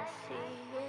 see it.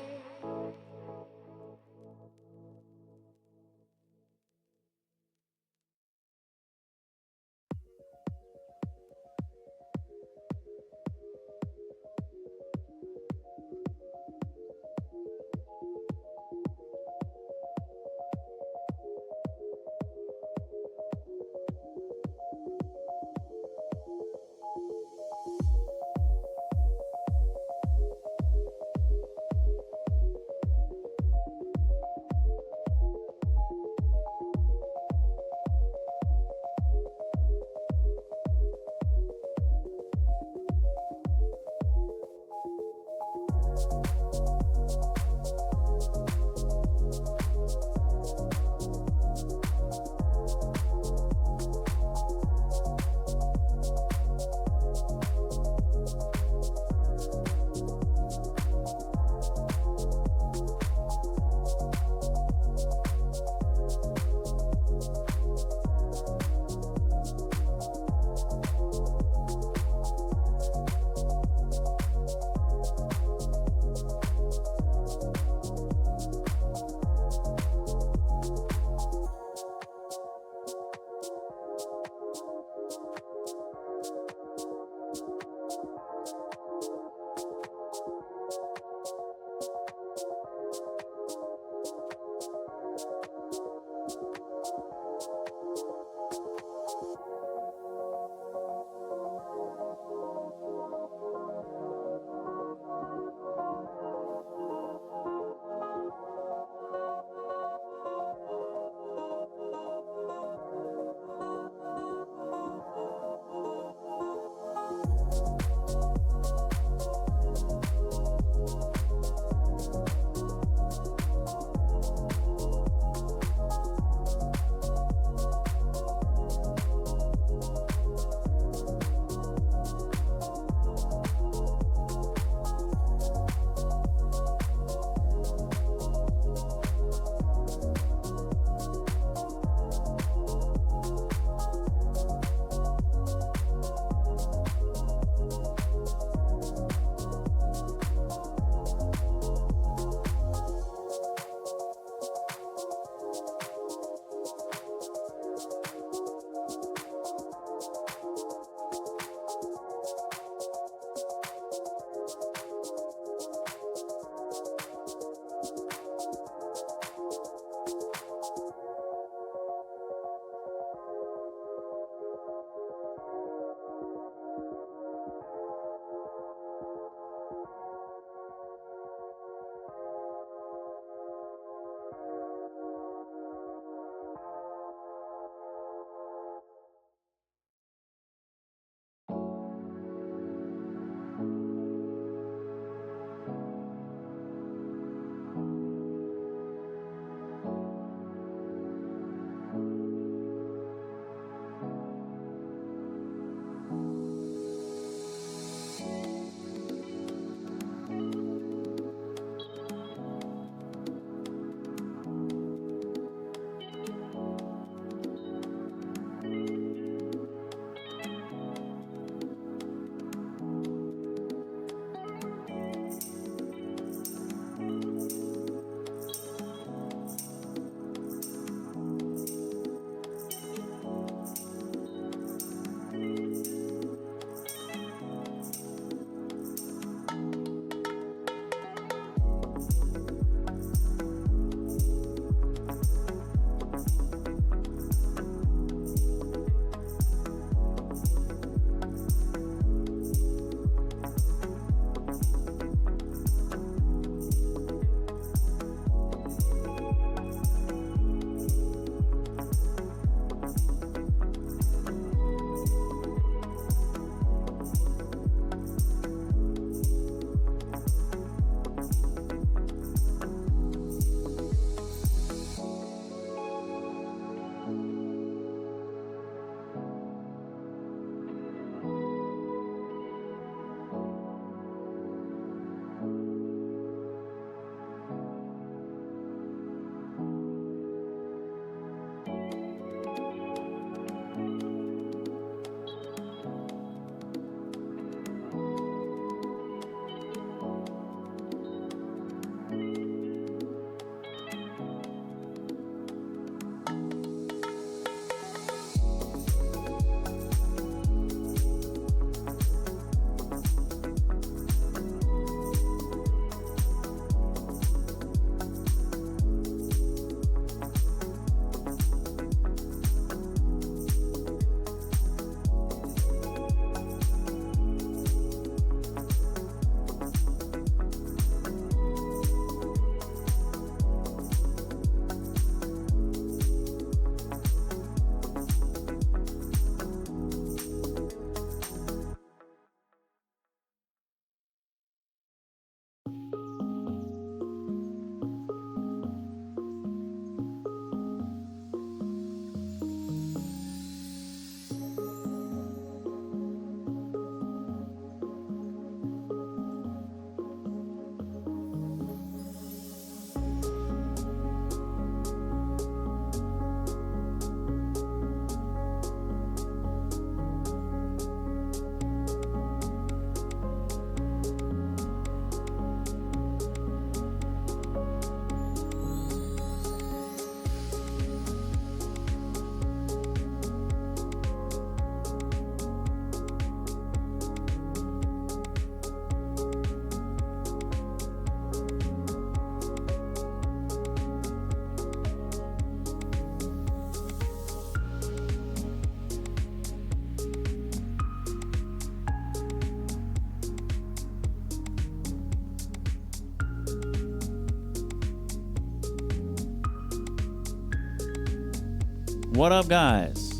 What up, guys?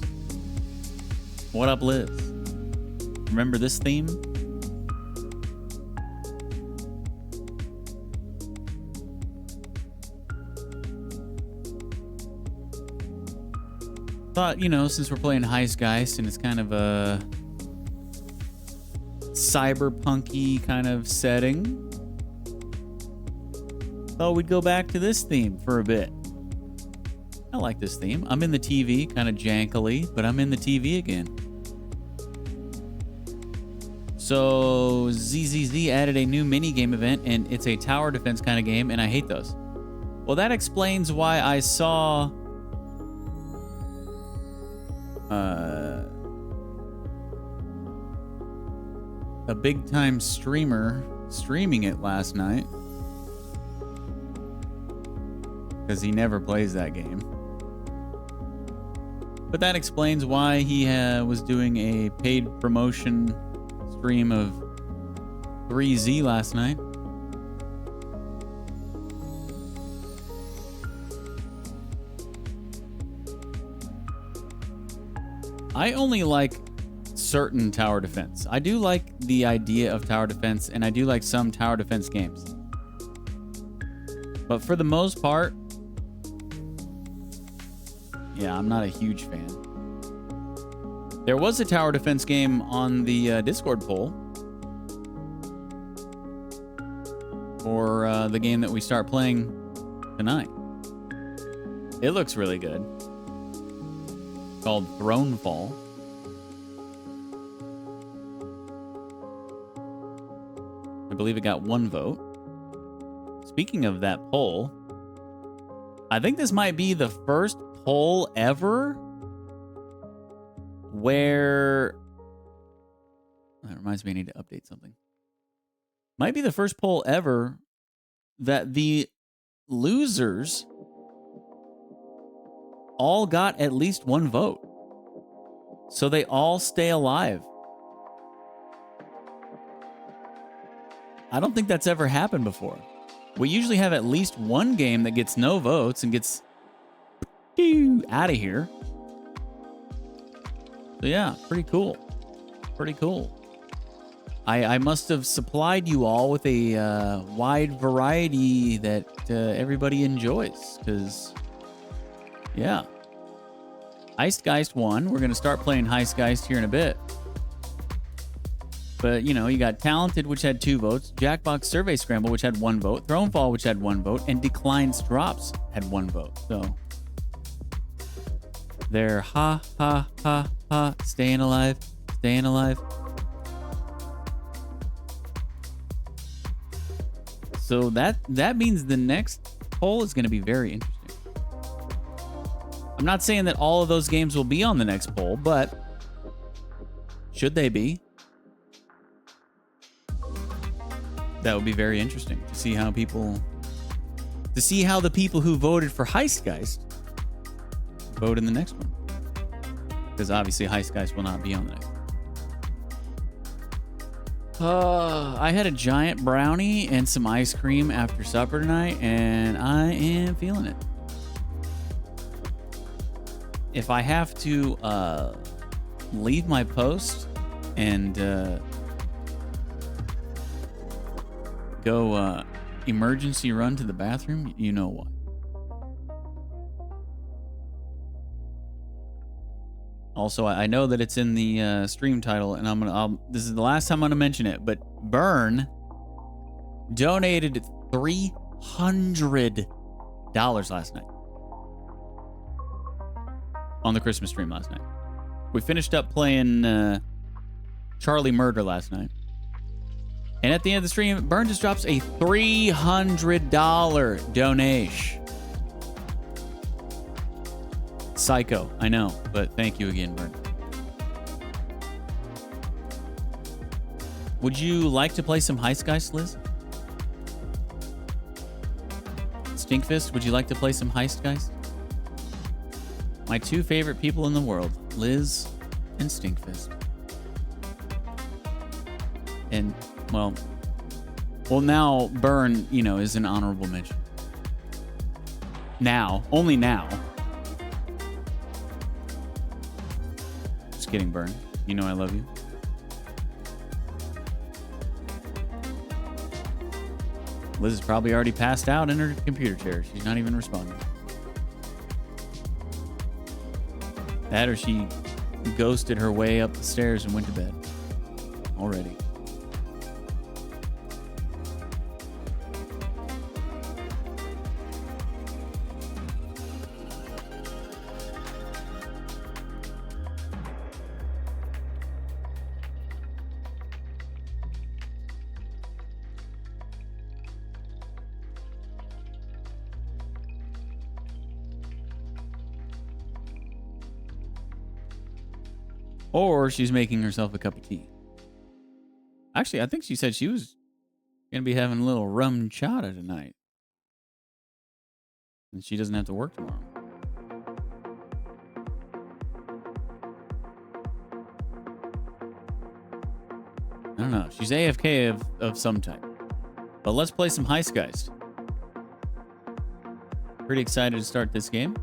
What up, Liz? Remember this theme? Thought, you know, since we're playing HeistGeist and it's kind of a cyberpunky kind of setting, thought we'd go back to this theme for a bit. I like this theme. I'm in the TV, kind of jankily, but I'm in the TV again. So ZZZ added a new mini-game event, and it's a tower defense kind of game, and I hate those. Well, that explains why I saw a big-time streamer streaming it last night, because he never plays that game. But that explains why he was doing a paid promotion stream of 3Z last night. I only like certain tower defense. I do like the idea of tower defense, and I do like some tower defense games. But for the most part, yeah, I'm not a huge fan. There was a tower defense game on the Discord poll for the game that we start playing tonight. It looks really good. It's called Thronefall. I believe it got 1 vote. Speaking of that poll, I think this might be the first poll ever where... That reminds me I need to update something. Might be the first poll ever that the losers all got at least 1 vote. So they all stay alive. I don't think that's ever happened before. We usually have at least 1 game that gets no votes and gets out of here. So yeah, pretty cool. Pretty cool. I must have supplied you all with a wide variety that everybody enjoys, because, yeah. HeistGeist won. We're going to start playing HeistGeist here in a bit. But, you know, you got Talented, which had 2 votes, Jackbox Survey Scramble, which had 1 vote, Thronefall, which had 1 vote, and Declines Drops had 1 vote. So they're ha, ha, ha, ha, staying alive, staying alive. So that means the next poll is going to be very interesting. I'm not saying that all of those games will be on the next poll, but should they be? That would be very interesting to see how the people who voted for HeistGeist vote in the next one. Because obviously HeistGeist will not be on the next one. I had a giant brownie and some ice cream after supper tonight, and I am feeling it. If I have to leave my post and go emergency run to the bathroom, you know why. Also, I know that it's in the stream title, and this is the last time I'm gonna mention it, but Burn donated $300 last night on the Christmas stream last night. We finished up playing Charlie Murder last night. And at the end of the stream, Burn just drops a $300 donation. Psycho, I know, but thank you again, Burn. Would you like to play some HeistGeist, Liz? Stinkfist, would you like to play some HeistGeist? My 2 favorite people in the world, Liz and Stinkfist. And, well, now Burn, you know, is an honorable mention. Now, only now. Just kidding, Burn. You know I love you. Liz is probably already passed out in her computer chair. She's not even responding. That or she ghosted her way up the stairs and went to bed already. Or she's making herself a cup of tea. Actually, I think she said she was going to be having a little rum chata tonight. And she doesn't have to work tomorrow. I don't know. She's AFK of some type. But let's play some HeistGeist. Pretty excited to start this game.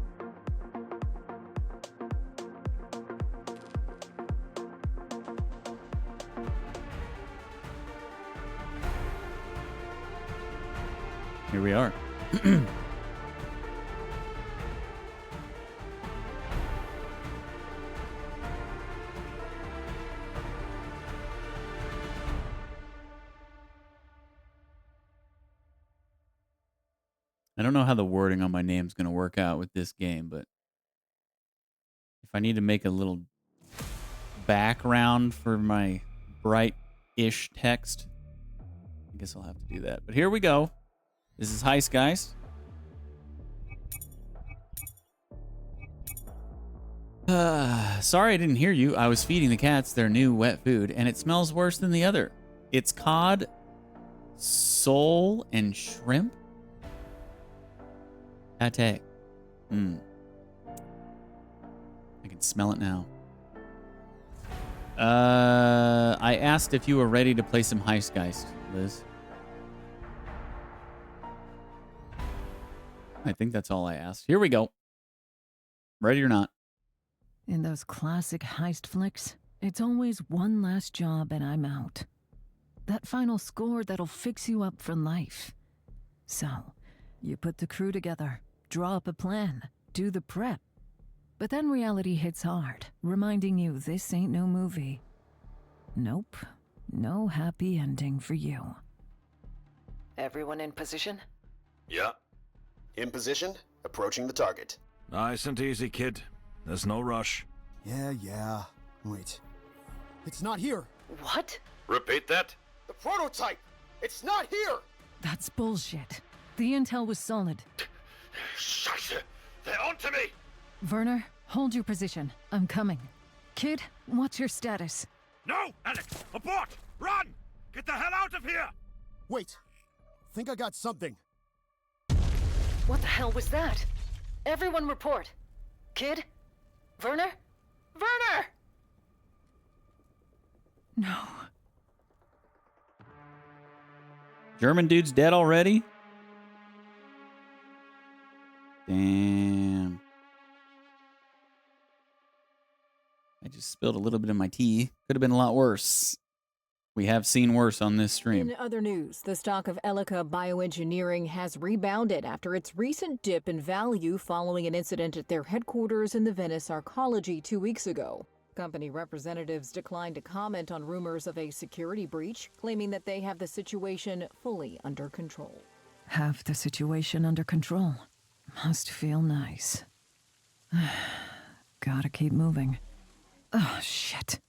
Here we are. I don't know how the wording on my name is going to work out with this game, but if I need to make a little background for my bright-ish text, I guess I'll have to do that. But here we go. This is HeistGeist. Sorry I didn't hear you. I was feeding the cats their new wet food, and it smells worse than the other. It's cod, sole, and shrimp. Pate. I can smell it now. I asked if you were ready to play some HeistGeist, Liz. I think that's all I asked. Here we go. Ready or not. In those classic heist flicks, it's always one last job and I'm out. That final score that'll fix you up for life. So, you put the crew together, draw up a plan, do the prep. But then reality hits hard, reminding you this ain't no movie. Nope, no happy ending for you. Everyone in position? Yeah. In position, approaching the target. Nice and easy, kid. There's no rush. Yeah. Wait. It's not here. What? Repeat that. The prototype! It's not here! That's bullshit. The intel was solid. Scheiße! They're onto me! Werner, hold your position. I'm coming. Kid, what's your status? No, Alex! Abort! Run! Get the hell out of here! Wait. Think I got something. What the hell was that? Everyone report. Kid? Werner? Werner! No. German dude's dead already? Damn. I just spilled a little bit of my tea. Could have been a lot worse. We have seen worse on this stream. In other news, the stock of Elica Bioengineering has rebounded after its recent dip in value following an incident at their headquarters in the Venice Arcology 2 weeks ago. Company representatives declined to comment on rumors of a security breach, claiming that they have the situation fully under control. Have the situation under control. Must feel nice. Gotta keep moving. Oh, shit.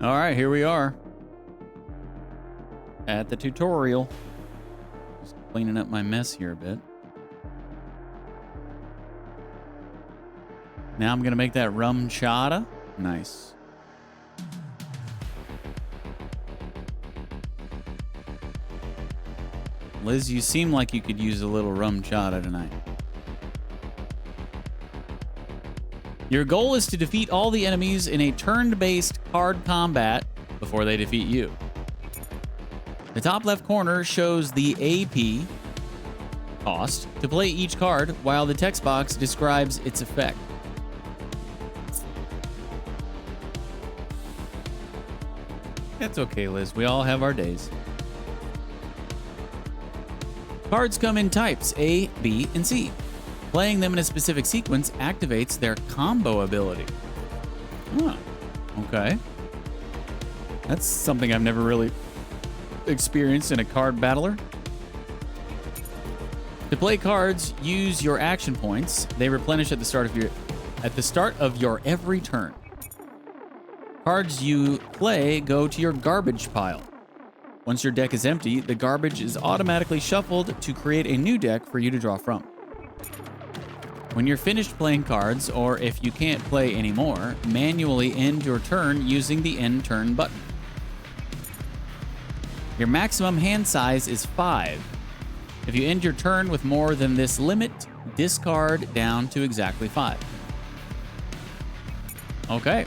All right, here we are. At the tutorial. Just cleaning up my mess here a bit. Now I'm going to make that rum chata. Nice. Liz, you seem like you could use a little rum chata tonight. Your goal is to defeat all the enemies in a turn-based card combat before they defeat you. The top left corner shows the AP cost to play each card while the text box describes its effect. That's okay, Liz. We all have our days. Cards come in types A, B, and C. Playing them in a specific sequence activates their combo ability. Huh. Okay. That's something I've never really experienced in a card battler. To play cards, use your action points. They replenish at the start of your every turn. Cards you play go to your garbage pile. Once your deck is empty, the garbage is automatically shuffled to create a new deck for you to draw from. When you're finished playing cards, or if you can't play anymore, manually end your turn using the end turn button. Your maximum hand size is 5. If you end your turn with more than this limit, discard down to exactly 5. Okay,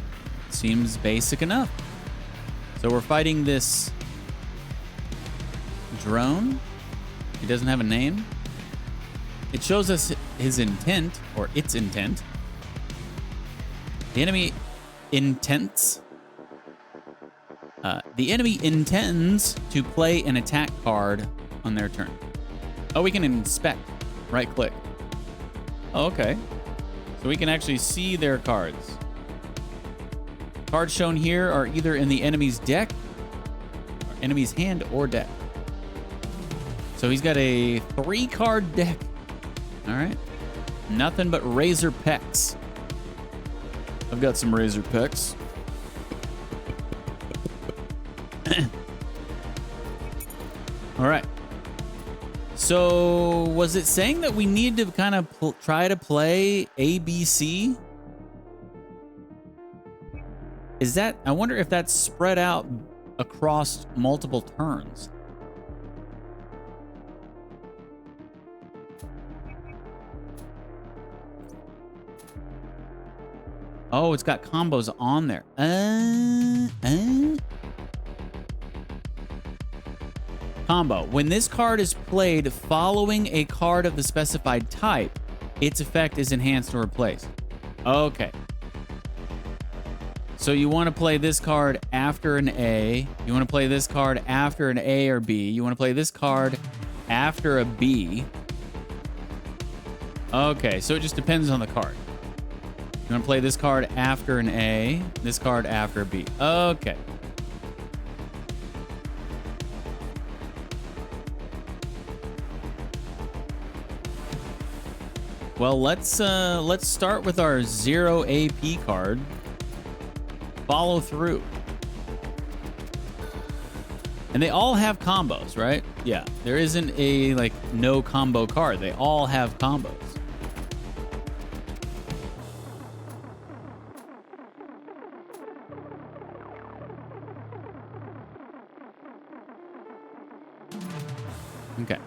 seems basic enough. So we're fighting this drone. He doesn't have a name. It shows us his intent, or its intent. The enemy intends to play an attack card on their turn. Oh, we can inspect. Right click. Oh, okay. So we can actually see their cards. Cards shown here are either in the enemy's deck, or enemy's hand, or deck. So he's got a 3-card deck. All right. Nothing but razor pecs. I've got some razor pecs. All right. So was it saying that we need to kind of try to play ABC? Is that, I wonder if that's spread out across multiple turns. Oh, it's got combos on there. Combo. When this card is played following a card of the specified type, its effect is enhanced or replaced. Okay. So you want to play this card after an A. You want to play this card after an A or B. You want to play this card after a B. Okay, so it just depends on the card. You want to play this card after an A, this card after a B. Okay. Well, let's start with our 0 AP card. Follow through. And they all have combos, right? Yeah, there isn't a like no combo card. They all have combos. Okay.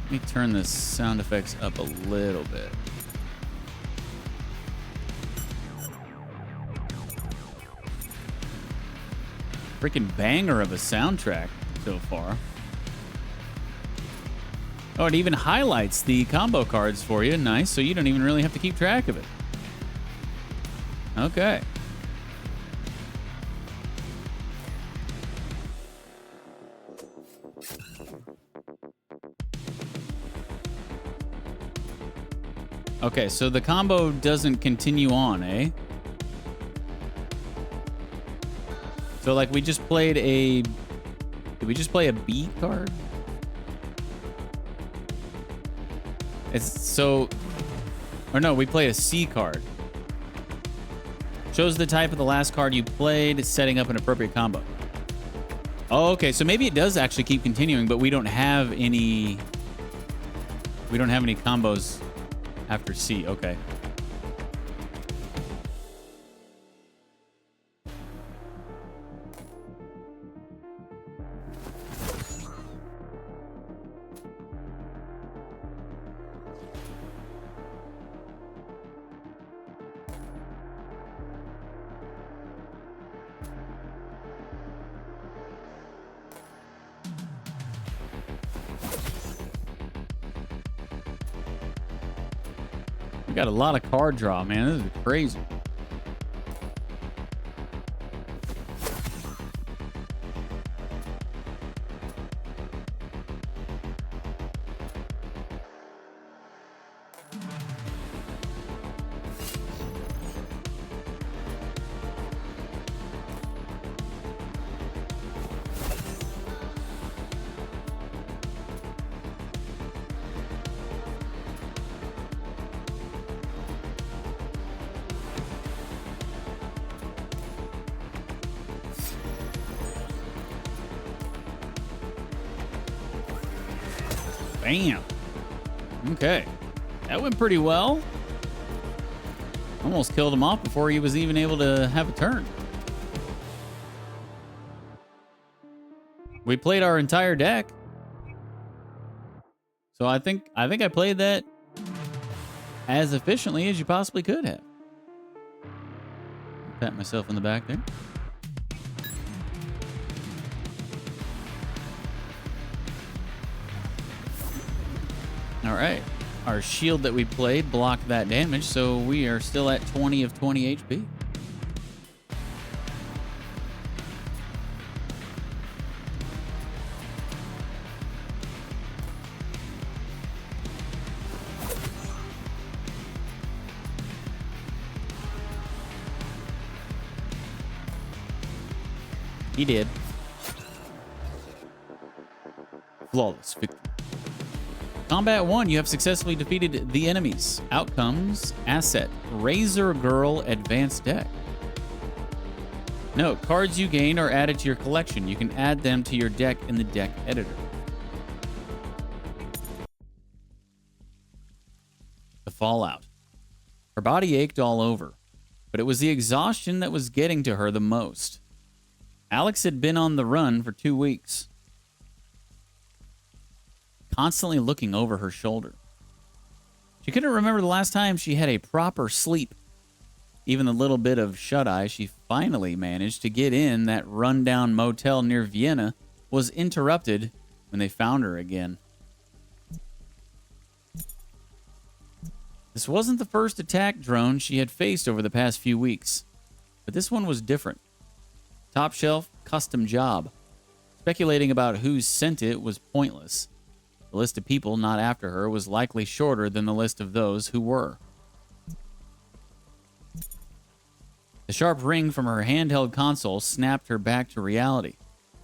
Let me turn the sound effects up a little bit. Freaking banger of a soundtrack so far. Oh, it even highlights the combo cards for you. Nice, so you don't even really have to keep track of it. Okay. Okay, so the combo doesn't continue on, eh? So like we just played a... Did we just play a B card? It's so... Or no, we play a C card. Shows the type of the last card you played, setting up an appropriate combo. Oh, okay, so maybe it does actually keep continuing, but we don't have any... We don't have any combos after C. Okay. We got a lot of card draw, man. This is crazy. Bam. Okay. That went pretty well. Almost killed him off before he was even able to have a turn. We played our entire deck. So I think I played that as efficiently as you possibly could have. Pat myself in the back there. All right. Our shield that we played blocked that damage, so we are still at 20 of 20 HP. He did. Flawless victory. Combat 1, you have successfully defeated the enemies. Outcomes, asset, Razor Girl Advanced Deck. Note, cards you gain are added to your collection. You can add them to your deck in the deck editor. The fallout. Her body ached all over, but it was the exhaustion that was getting to her the most. Alex had been on the run for 2 weeks, constantly looking over her shoulder. She couldn't remember the last time she had a proper sleep. Even the little bit of shut-eye she finally managed to get in that rundown motel near Vienna was interrupted when they found her again. This wasn't the first attack drone she had faced over the past few weeks, but this one was different. Top shelf, custom job. Speculating about who sent it was pointless. The list of people not after her was likely shorter than the list of those who were. The sharp ring from her handheld console snapped her back to reality,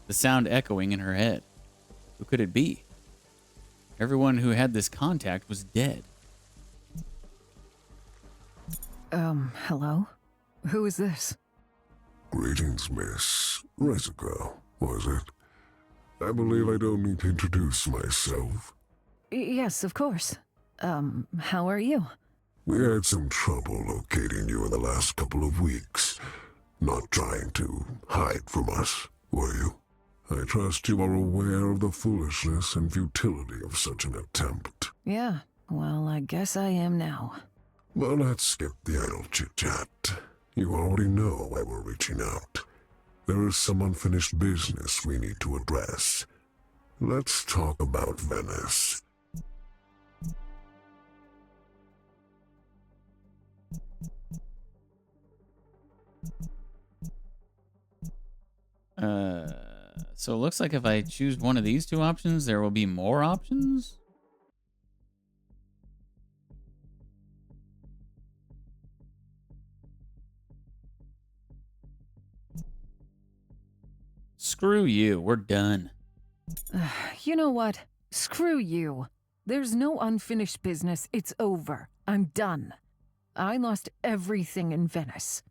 the sound echoing in her head. Who could it be? Everyone who had this contact was dead. Hello? Who is this? Greetings, Miss Rezico, was it? I believe I don't need to introduce myself. Yes, of course. How are you? We had some trouble locating you in the last couple of weeks. Not trying to hide from us, were you? I trust you are aware of the foolishness and futility of such an attempt. Yeah, well, I guess I am now. Well, let's skip the idle chit-chat. You already know why we're reaching out. There is some unfinished business we need to address. Let's talk about Venice. So it looks like if I choose one of these two options, there will be more options? Screw you, we're done. You know what? Screw you. There's no unfinished business. It's over. I'm done. I lost everything in Venice.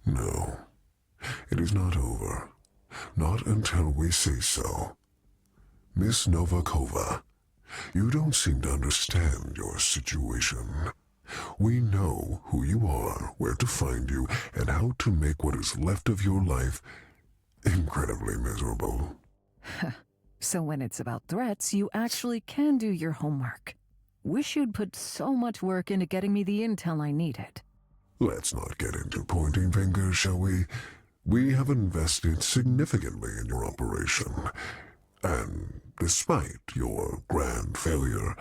No, it is not over. Not until we say so. Miss Novakova, you don't seem to understand your situation. We know who you are, where to find you, and how to make what is left of your life incredibly miserable. So when it's about threats, you actually can do your homework. Wish you'd put so much work into getting me the intel I needed. Let's not get into pointing fingers, shall we? We have invested significantly in your operation, and despite your grand failure,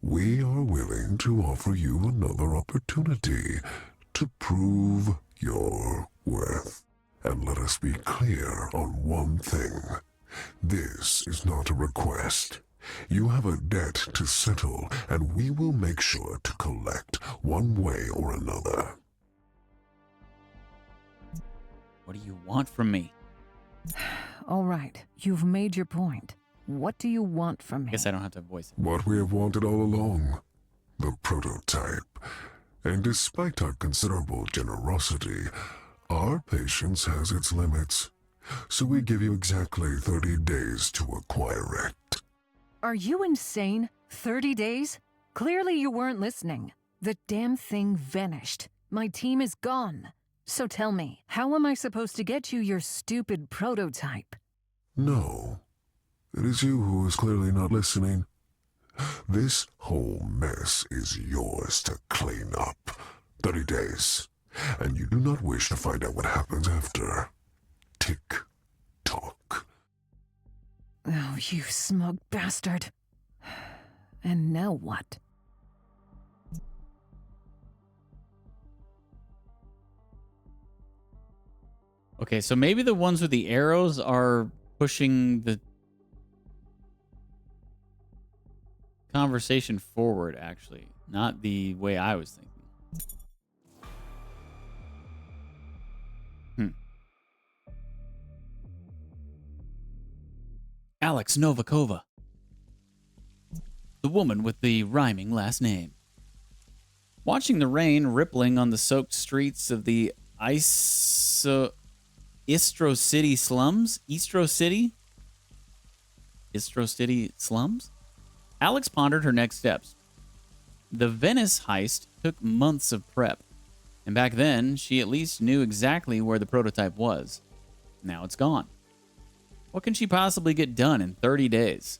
we are willing to offer you another opportunity to prove your worth. And let us be clear on one thing. This is not a request. You have a debt to settle, and we will make sure to collect one way or another. What do you want from me? All right, you've made your point. What do you want from me? Guess I don't have to voice it. What we have wanted all along. The prototype. And despite our considerable generosity, our patience has its limits. So we give you exactly 30 days to acquire it. Are you insane? 30 days? Clearly you weren't listening. The damn thing vanished. My team is gone. So tell me, how am I supposed to get you your stupid prototype? No. It is you who is clearly not listening. This whole mess is yours to clean up. 30 days. And you do not wish to find out what happens after. Tick tock. Oh, you smug bastard. And now what? Okay, so maybe the ones with the arrows are pushing the conversation forward, actually. Not the way I was thinking. Alex Novikova. The woman with the rhyming last name. Watching the rain rippling on the soaked streets of the Istro City slums? Istro City slums? Alex pondered her next steps. The Venice heist took months of prep, and back then, she at least knew exactly where the prototype was. Now it's gone. What can she possibly get done in 30 days?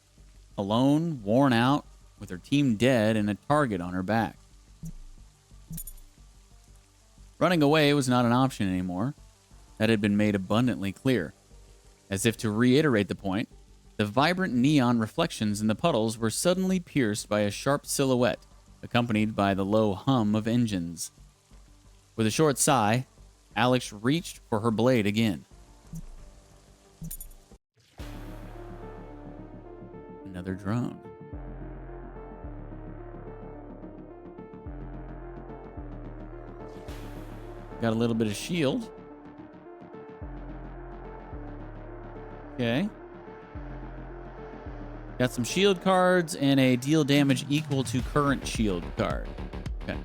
Alone, worn out, with her team dead and a target on her back. Running away was not an option anymore. That had been made abundantly clear. As if to reiterate the point, the vibrant neon reflections in the puddles were suddenly pierced by a sharp silhouette, accompanied by the low hum of engines. With a short sigh, Alex reached for her blade again. Another drone. Got a little bit of shield. Okay. Got some shield cards and a deal damage equal to current shield card. Okay.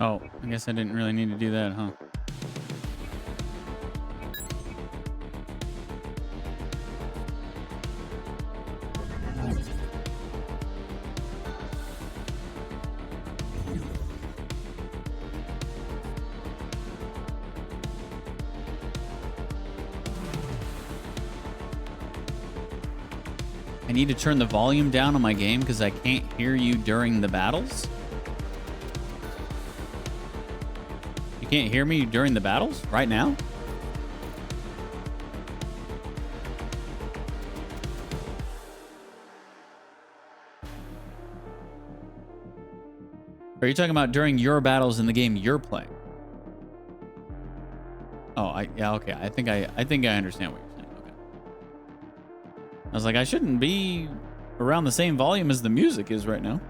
Oh, I guess I didn't really need to do that, huh? I need to turn the volume down on my game because I can't hear you during the battles. You can't hear me during the battles right now? Are you talking about during your battles in the game you're playing? Oh, yeah, okay. I think I understand what you're saying. Okay. I was like, I shouldn't be around the same volume as the music is right now.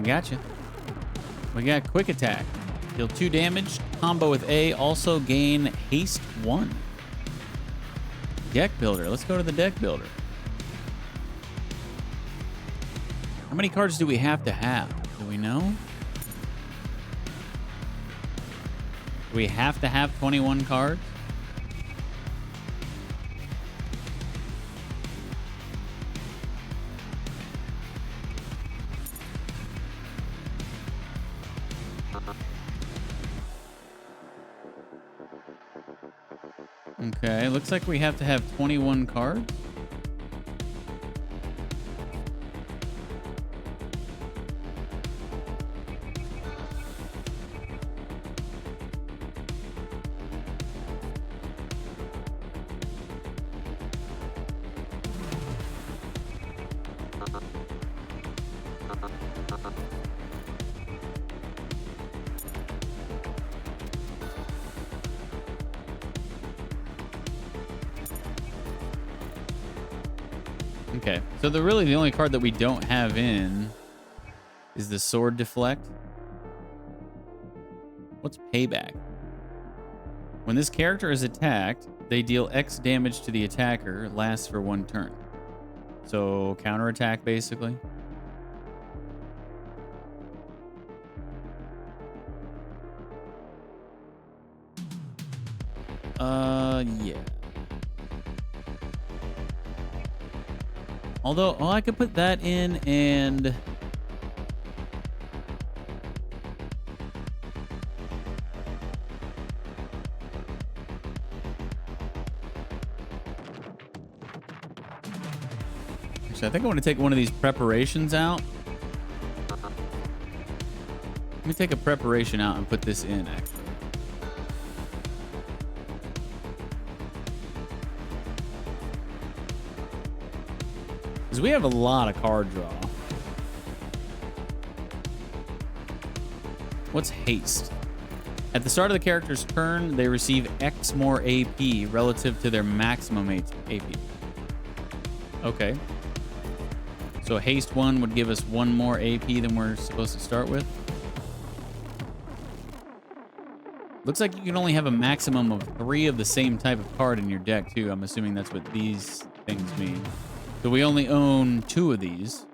Gotcha. We got quick attack. Deal 2 damage. Combo with A. Also gain haste 1. Deck builder. Let's go to the deck builder. How many cards do we have to have? Do we know? Do we have to have 21 cards? Okay, looks like we have to have 21 cards. Okay, so the only card that we don't have in is the sword deflect. What's payback? When this character is attacked, they deal X damage to the attacker. It lasts for 1 turn. So counterattack, basically. Yeah. Although, I could put that in and... Actually, I think I want to take one of these preparations out. Let me take a preparation out and put this in, actually. Because we have a lot of card draw. What's haste? At the start of the character's turn, they receive X more AP relative to their maximum AP. Okay. So haste 1 would give us 1 more AP than we're supposed to start with. Looks like you can only have a maximum of 3 of the same type of card in your deck, too. I'm assuming that's what these things mean. So we only own 2 of these.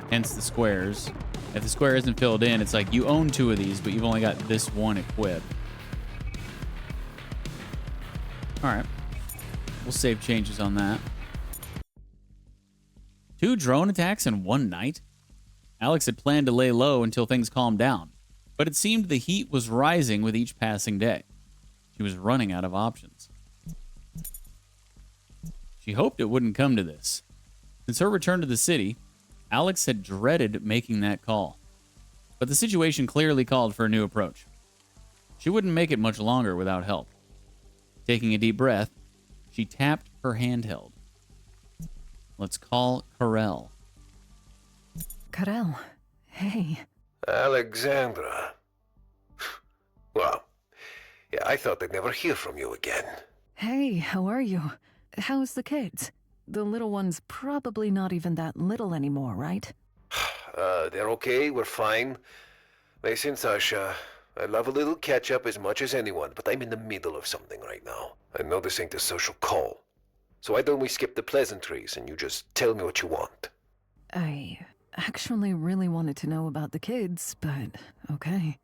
Hence the squares. If the square isn't filled in, it's like you own 2 of these, but you've only got this one equipped. All right. We'll save changes on that. 2 drone attacks in 1 night? Alex had planned to lay low until things calmed down, but it seemed the heat was rising with each passing day. She was running out of options. She hoped it wouldn't come to this. Since her return to the city, Alex had dreaded making that call, but the situation clearly called for a new approach. She wouldn't make it much longer without help. Taking a deep breath, she tapped her handheld. Let's call Karel. Karel, hey. Alexandra. Well, yeah, I thought I'd never hear from you again. Hey, how are you? How's the kids? The little one's probably not even that little anymore, right? They're okay, we're fine. Listen, Sasha, I love a little catch-up as much as anyone, but I'm in the middle of something right now. I know this ain't a social call. So why don't we skip the pleasantries and you just tell me what you want? I actually really wanted to know about the kids, but okay.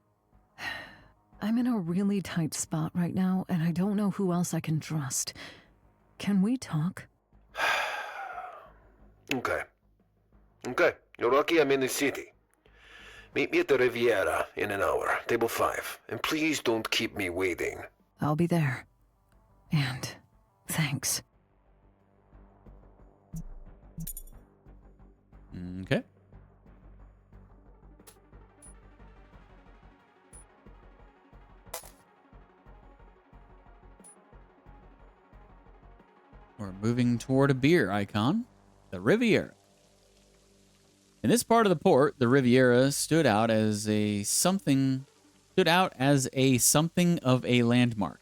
I'm in a really tight spot right now, and I don't know who else I can trust. Can we talk? Okay. Okay, you're lucky I'm in the city. Meet me at the Riviera in an hour, table 5. And please don't keep me waiting. I'll be there. And thanks. Okay. We're moving toward a beer icon, the Riviera. In this part of the port, the Riviera stood out as a something of a landmark.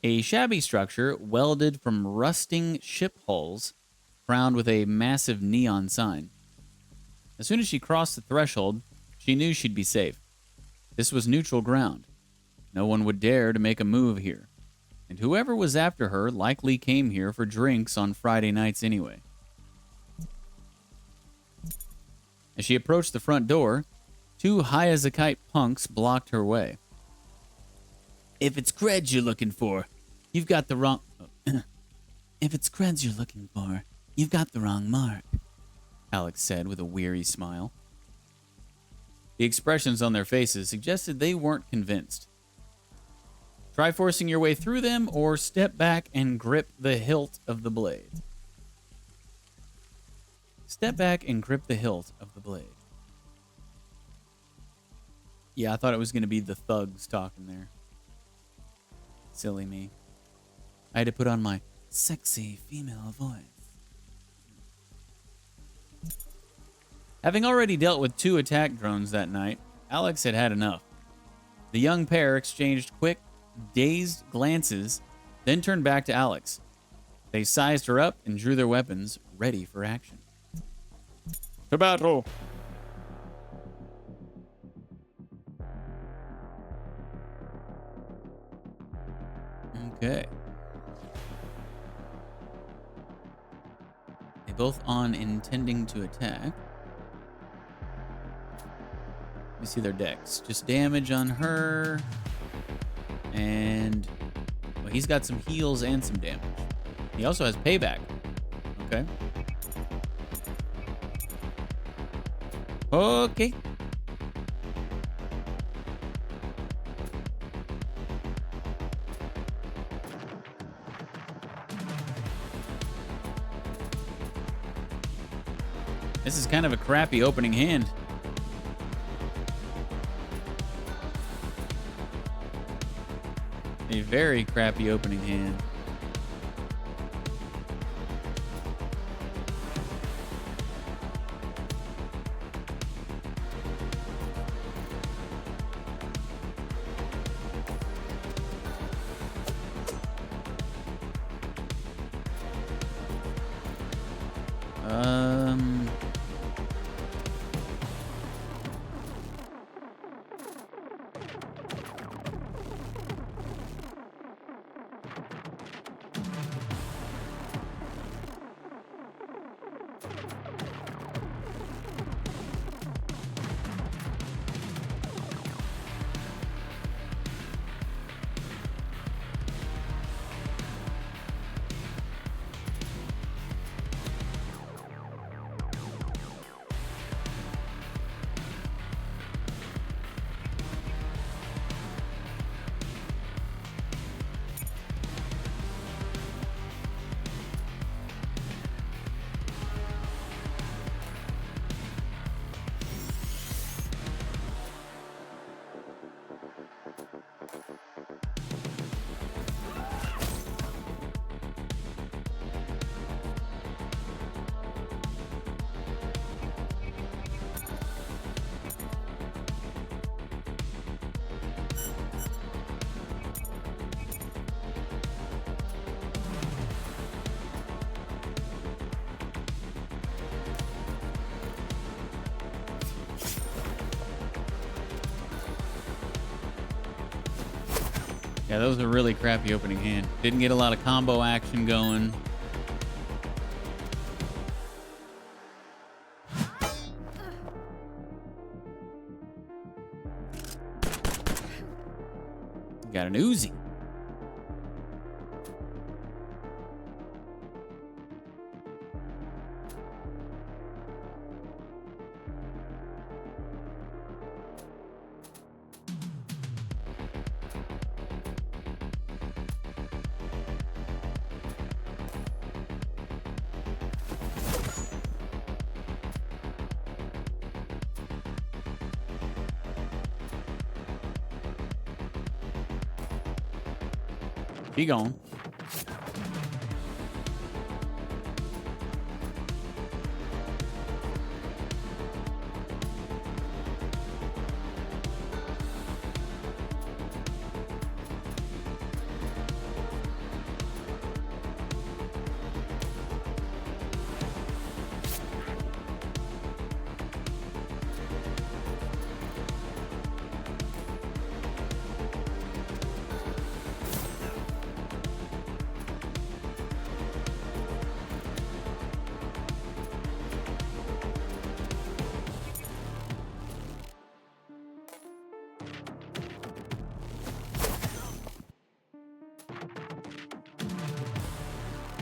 A shabby structure welded from rusting ship hulls, crowned with a massive neon sign. As soon as she crossed the threshold, she knew she'd be safe. This was neutral ground. No one would dare to make a move here. And whoever was after her likely came here for drinks on Friday nights anyway. As she approached the front door, 2 high-as-a-kite punks blocked her way. If it's creds you're looking for, you've got the wrong... If it's creds you're looking for, you've got the wrong mark, Alex said with a weary smile. The expressions on their faces suggested they weren't convinced. Try forcing your way through them or step back and grip the hilt of the blade. Step back and grip the hilt of the blade. Yeah, I thought it was going to be the thugs talking there. Silly me. I had to put on my sexy female voice. Having already dealt with 2 attack drones that night, Alex had had enough. The young pair exchanged quick, dazed glances, then turned back to Alex. They sized her up and drew their weapons, ready for action. To battle! Okay. They both on intending to attack. Let me see their decks. Just damage on her. And well, he's got some heals and some damage. He also has payback. Okay. Okay. This is kind of a crappy opening hand. A very crappy opening hand. Yeah, that was a really crappy opening hand. Didn't get a lot of combo action going. Got an Uzi. Be gone.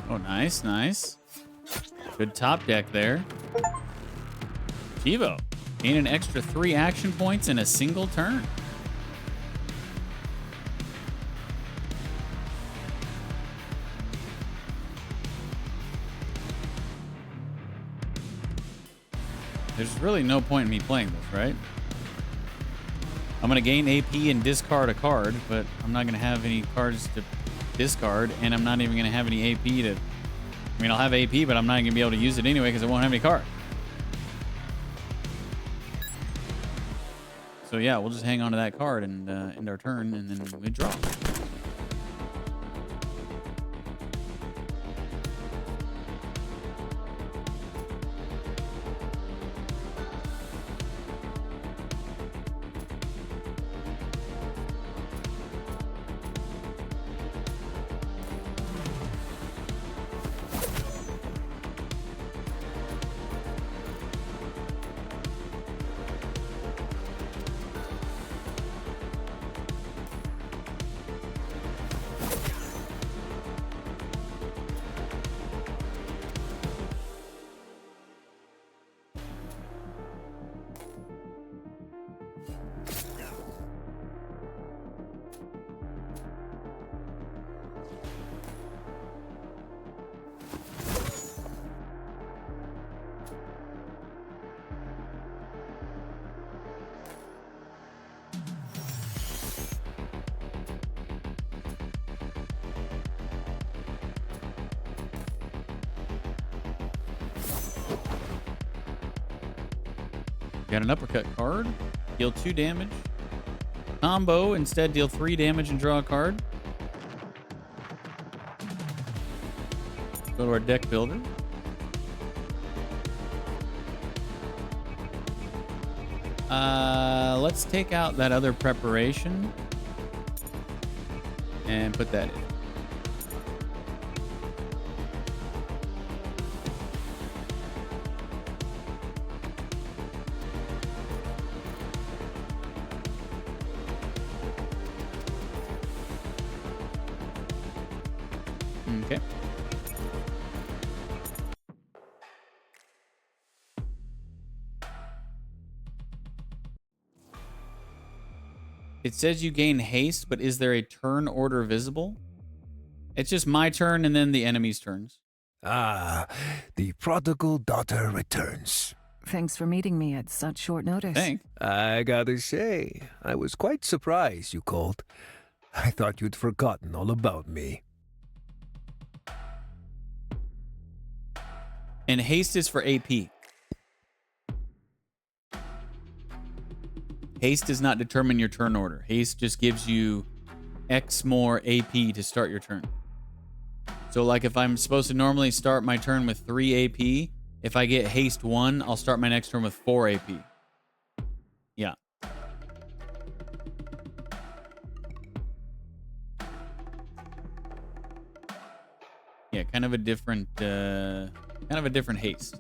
Oh, nice, nice. Good top deck there. Chivo, gain an extra 3 action points in a single turn. There's really no point in me playing this, right? I'm going to gain AP and discard a card, but I'm not going to have any cards to discard, and I'm not even going to have any AP to... I mean, I'll have AP, but I'm not going to be able to use it anyway because I won't have any cards. So yeah, we'll just hang on to that card and end our turn, and then we draw. Got an uppercut card. Deal 2 damage. Combo, instead deal 3 damage and draw a card. Go to our deck builder. Let's take out that other preparation and put that in. Okay. It says you gain haste, but is there a turn order visible? It's just my turn and then the enemy's turns. Ah, the prodigal daughter returns. Thanks for meeting me at such short notice. Thanks. I gotta say, I was quite surprised you called. I thought you'd forgotten all about me. And haste is for AP. Haste does not determine your turn order. Haste just gives you X more AP to start your turn. So like if I'm supposed to normally start my turn with 3 AP, if I get haste 1, I'll start my next turn with 4 AP. Yeah. Yeah, kind of a different Heist.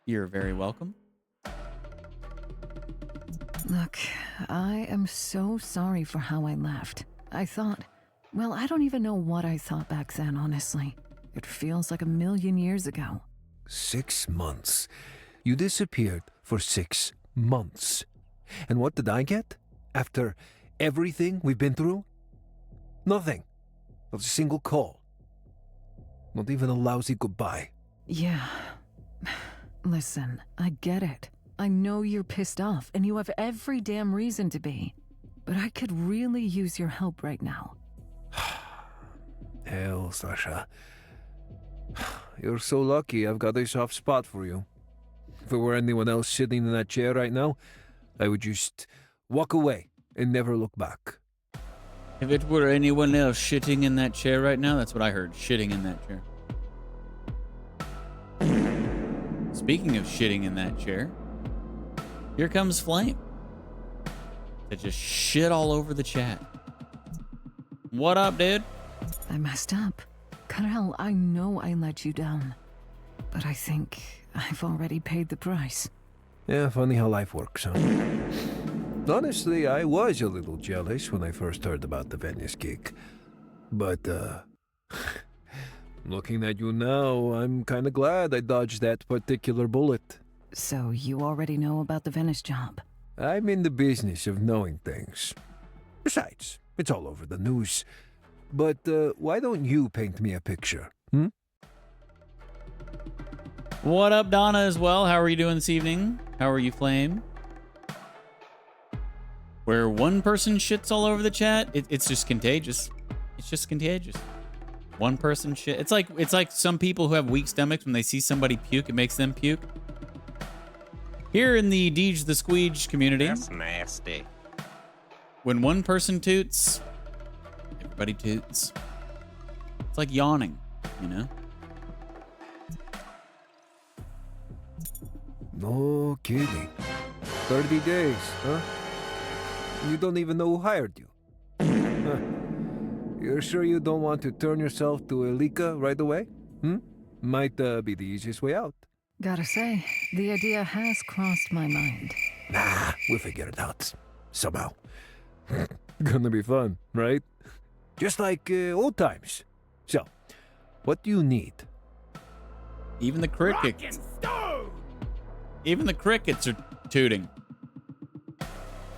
You're very welcome. Look, I am so sorry for how I left. I thought, well, I don't even know what I thought back then, honestly. It feels like a million years ago. 6 months. You disappeared for 6 months. And what did I get? After everything we've been through? Nothing. Not a single call. Not even a lousy goodbye. Yeah. Listen, I get it. I know you're pissed off, and you have every damn reason to be. But I could really use your help right now. Hell, Sasha. You're so lucky I've got a soft spot for you. If it were anyone else sitting in that chair right now, I would just walk away and never look back. If it were anyone else shitting in that chair right now, that's what I heard. Shitting in that chair. Speaking of shitting in that chair, here comes Flame. That just shit all over the chat. What up, dude? I messed up. Karel, I know I let you down. But I think I've already paid the price. Yeah, funny how life works, huh? Honestly, I was a little jealous when I first heard about the Venice gig. But, looking at you now, I'm kinda glad I dodged that particular bullet. So you already know about the Venice job? I'm in the business of knowing things. Besides, it's all over the news. But, why don't you paint me a picture, hmm? What up, Donna, as well? How are you doing this evening? How are you, Flame? Where one person shits all over the chat, it's just contagious. It's just contagious. One person shit. It's like some people who have weak stomachs, when they see somebody puke, it makes them puke. Here in the DeejTheSqueej community, That's nasty. when one person toots, everybody toots. It's like yawning, you know? No kidding. 30 days, huh? You don't even know who hired you. Huh. You're sure you don't want to turn yourself to Elika right away? Might be the easiest way out. Gotta say, the idea has crossed my mind. Nah, we'll figure it out. Somehow. Gonna be fun, right? Just like old times. So, what do you need? Even the crickets. Even the crickets are tooting.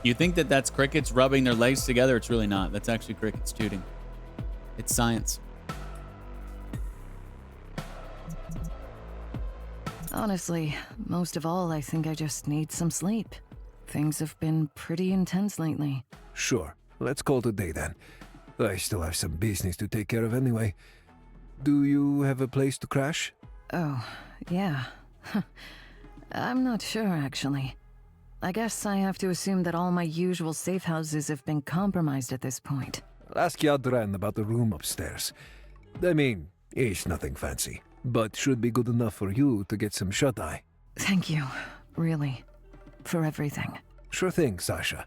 You think that that's crickets rubbing their legs together? It's really not. That's actually crickets tooting. It's science. Honestly, most of all, I think I just need some sleep. Things have been pretty intense lately. Sure, let's call today then. I still have some business to take care of anyway. Do you have a place to crash? Oh, yeah. I'm not sure, actually. I guess I have to assume that all my usual safe houses have been compromised at this point. I'll ask Yadran about the room upstairs. I mean, it's nothing fancy, but should be good enough for you to get some shut-eye. Thank you, really, for everything. Sure thing, Sasha.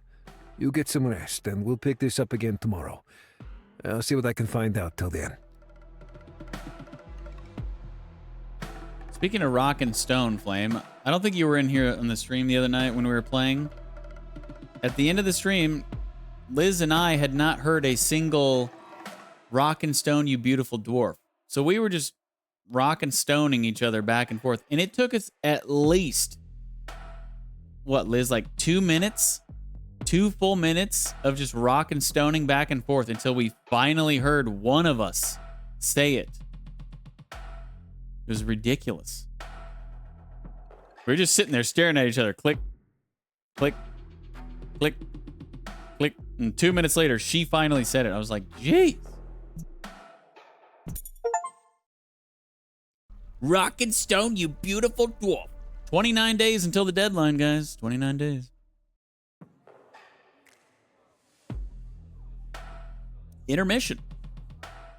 You get some rest, and we'll pick this up again tomorrow. I'll see what I can find out till then. Speaking of rock and stone, Flame, I don't think you were in here on the stream the other night when we were playing. At the end of the stream, Liz and I had not heard a single rock and stone, you beautiful dwarf. So we were just rock and stoning each other back and forth. And it took us at least, what, Liz, like 2 minutes? 2 full minutes of just rock and stoning back and forth until we finally heard one of us say it. It was ridiculous. We were just sitting there staring at each other. Click, click, click, click. And 2 minutes later, she finally said it. I was like, jeez. Rock and stone, you beautiful dwarf. 29 days until the deadline, guys. 29 days. Intermission.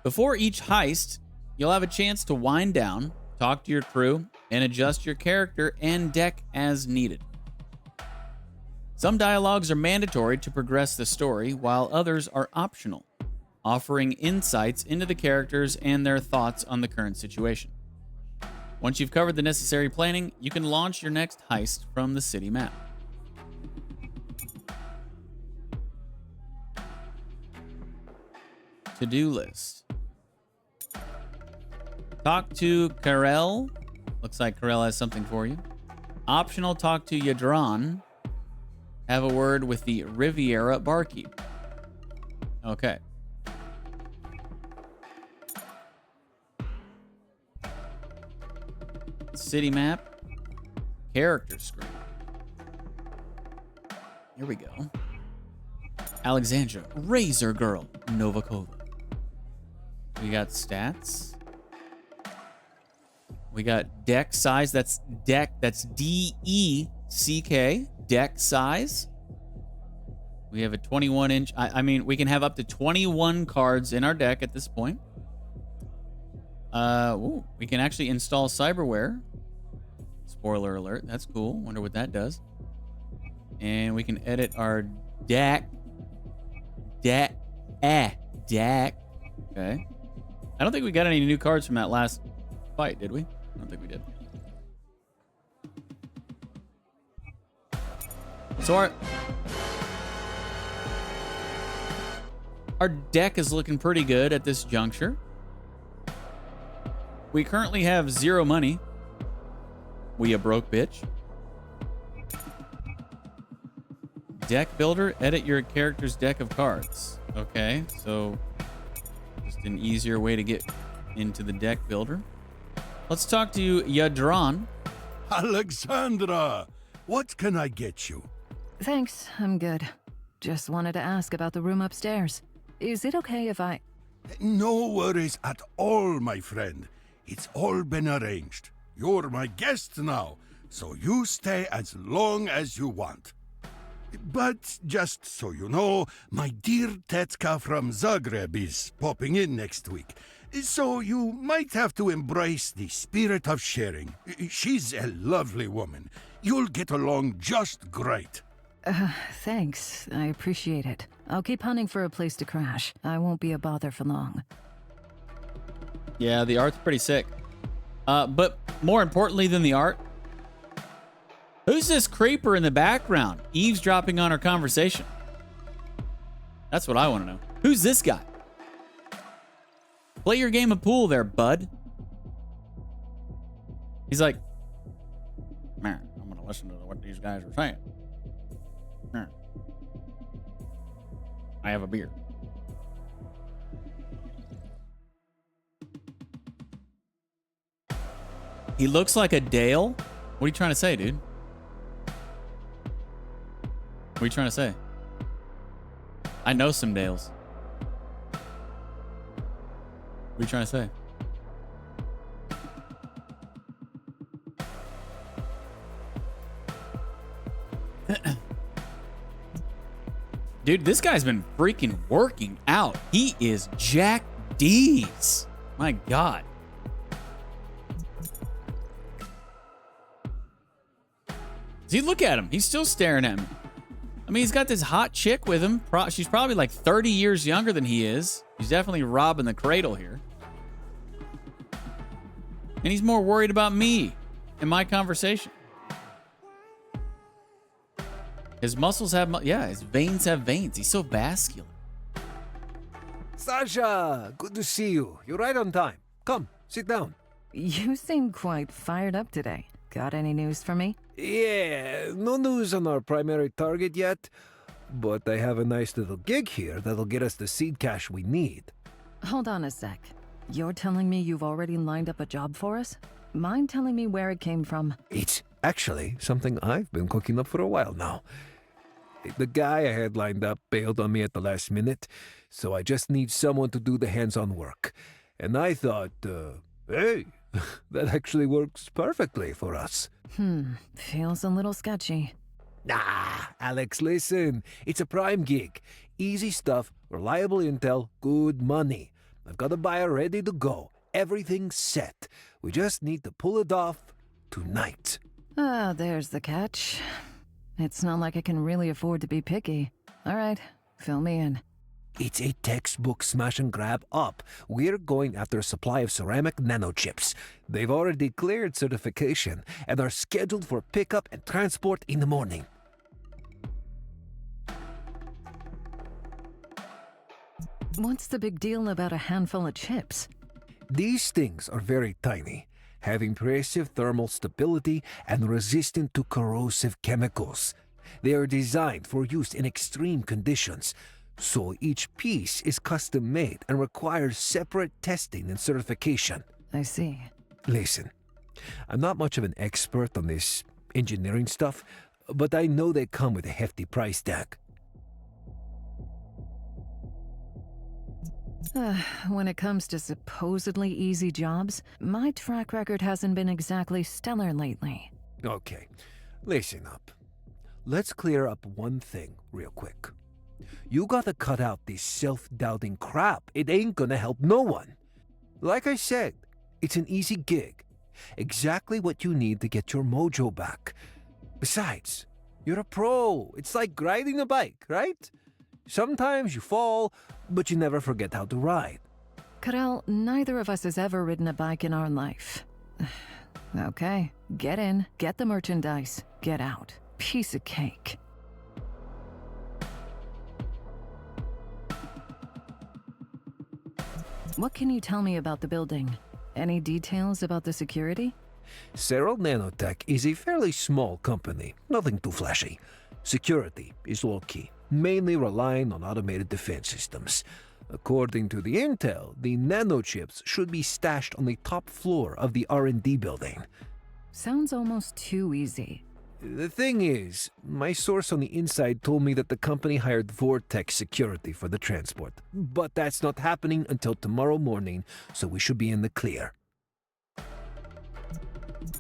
Before each heist, you'll have a chance to wind down, talk to your crew, and adjust your character and deck as needed. Some dialogues are mandatory to progress the story, while others are optional, offering insights into the characters and their thoughts on the current situation. Once you've covered the necessary planning, you can launch your next heist from the city map. To-do list. Talk to Karel. Looks like Karel has something for you. Optional, talk to Yadron. Have a word with the Riviera barkeep. Okay. City map. Character screen. Here we go. Alexandra, Razor Girl, Novakova. We got stats. We got deck size. That's deck. That's D-E-C-K. Deck size. We have a 21-inch. I mean, we can have up to 21 cards in our deck at this point. We can actually install cyberware. Spoiler alert. That's cool. Wonder what that does. And we can edit our deck. Deck. Okay. I don't think we got any new cards from that last fight, did we? I don't think we did. So our deck is looking pretty good at this juncture. We currently have 0 money. We a broke bitch. Deck builder, edit your character's deck of cards. Okay, so just an easier way to get into the deck builder. Let's talk to Yadron. Alexandra, what can I get you? Thanks, I'm good. Just wanted to ask about the room upstairs. Is it okay if I... No worries at all, my friend. It's all been arranged. You're my guest now, so you stay as long as you want. But just so you know, my dear Tetka from Zagreb is popping in next week. So you might have to embrace the spirit of sharing. She's a lovely woman. You'll get along just great. Thanks. I appreciate it. I'll keep hunting for a place to crash. I won't be a bother for long. Yeah, the art's pretty sick. But more importantly than the art, who's this creeper in the background eavesdropping on our conversation? That's what I want to know. Who's this guy? Play your game of pool there, bud. He's like, man, I'm going to listen to what these guys are saying. I have a beer. He looks like a Dale. What are you trying to say, dude? What are you trying to say? I know some Dales. What are you trying to say? Dude, this guy's been freaking working out. He is Jack D's. My God. See, look at him. He's still staring at me. I mean, he's got this hot chick with him. She's probably like 30 years younger than he is. He's definitely robbing the cradle here. And he's more worried about me and my conversation. His muscles have, his veins have veins. He's so vascular. Sasha, good to see you. You're right on time. Come, sit down. You seem quite fired up today. Got any news for me? Yeah, no news on our primary target yet, but I have a nice little gig here that'll get us the seed cash we need. Hold on a sec. You're telling me you've already lined up a job for us? Mind telling me where it came from? It's actually something I've been cooking up for a while now. The guy I had lined up bailed on me at the last minute, so I just need someone to do the hands-on work. And I thought, hey, that actually works perfectly for us. Feels a little sketchy. Nah, Alex, listen. It's a prime gig. Easy stuff, reliable intel, good money. I've got a buyer ready to go. Everything's set. We just need to pull it off tonight. Ah, there's the catch. It's not like I can really afford to be picky. All right, fill me in. It's a textbook smash and grab up. We're going after a supply of ceramic nanochips. They've already cleared certification and are scheduled for pickup and transport in the morning. What's the big deal about a handful of chips? These things are very tiny, have impressive thermal stability and resistant to corrosive chemicals. They are designed for use in extreme conditions, so each piece is custom made and requires separate testing and certification. I see. Listen, I'm not much of an expert on this engineering stuff, but I know they come with a hefty price tag. When it comes to supposedly easy jobs, my track record hasn't been exactly stellar lately. Okay, listen up. Let's clear up one thing real quick. You gotta cut out this self-doubting crap. It ain't gonna help no one. Like I said, it's an easy gig. Exactly what you need to get your mojo back. Besides, you're a pro. It's like riding a bike, right? Sometimes you fall, but you never forget how to ride. Karel, neither of us has ever ridden a bike in our life. Okay, get in, get the merchandise, get out. Piece of cake. What can you tell me about the building? Any details about the security? Cyril Nanotech is a fairly small company, nothing too flashy. Security is low-key, mainly relying on automated defense systems. According to the intel, the nanochips should be stashed on the top floor of the R&D building. Sounds almost too easy. The thing is, my source on the inside told me that the company hired Vortex Security for the transport. But that's not happening until tomorrow morning, so we should be in the clear.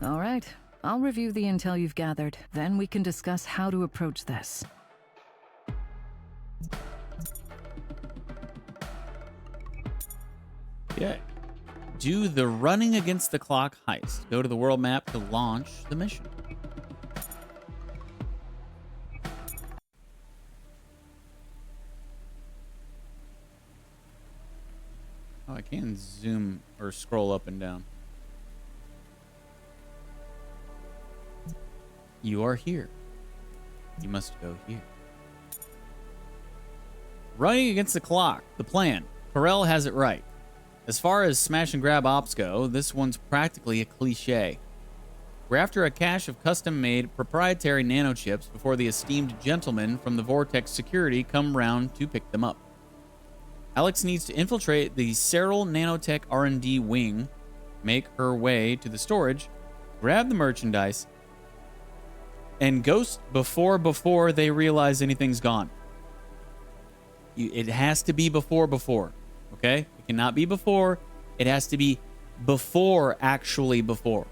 All right, I'll review the intel you've gathered. Then we can discuss how to approach this. Yeah. Do the running against the clock heist. Go to the world map to launch the mission. Oh, I can zoom or scroll up and down. You are here. You must go here. Running against the clock. The plan. Karel has it right. As far as smash and grab ops go, this one's practically a cliche. We're after a cache of custom-made proprietary nanochips before the esteemed gentlemen from the Vortex Security come round to pick them up. Alex needs to infiltrate the Cyril Nanotech R&D wing, make her way to the storage, grab the merchandise, and ghost before they realize anything's gone. It has to be before, okay? It cannot be before. It has to be before, actually before.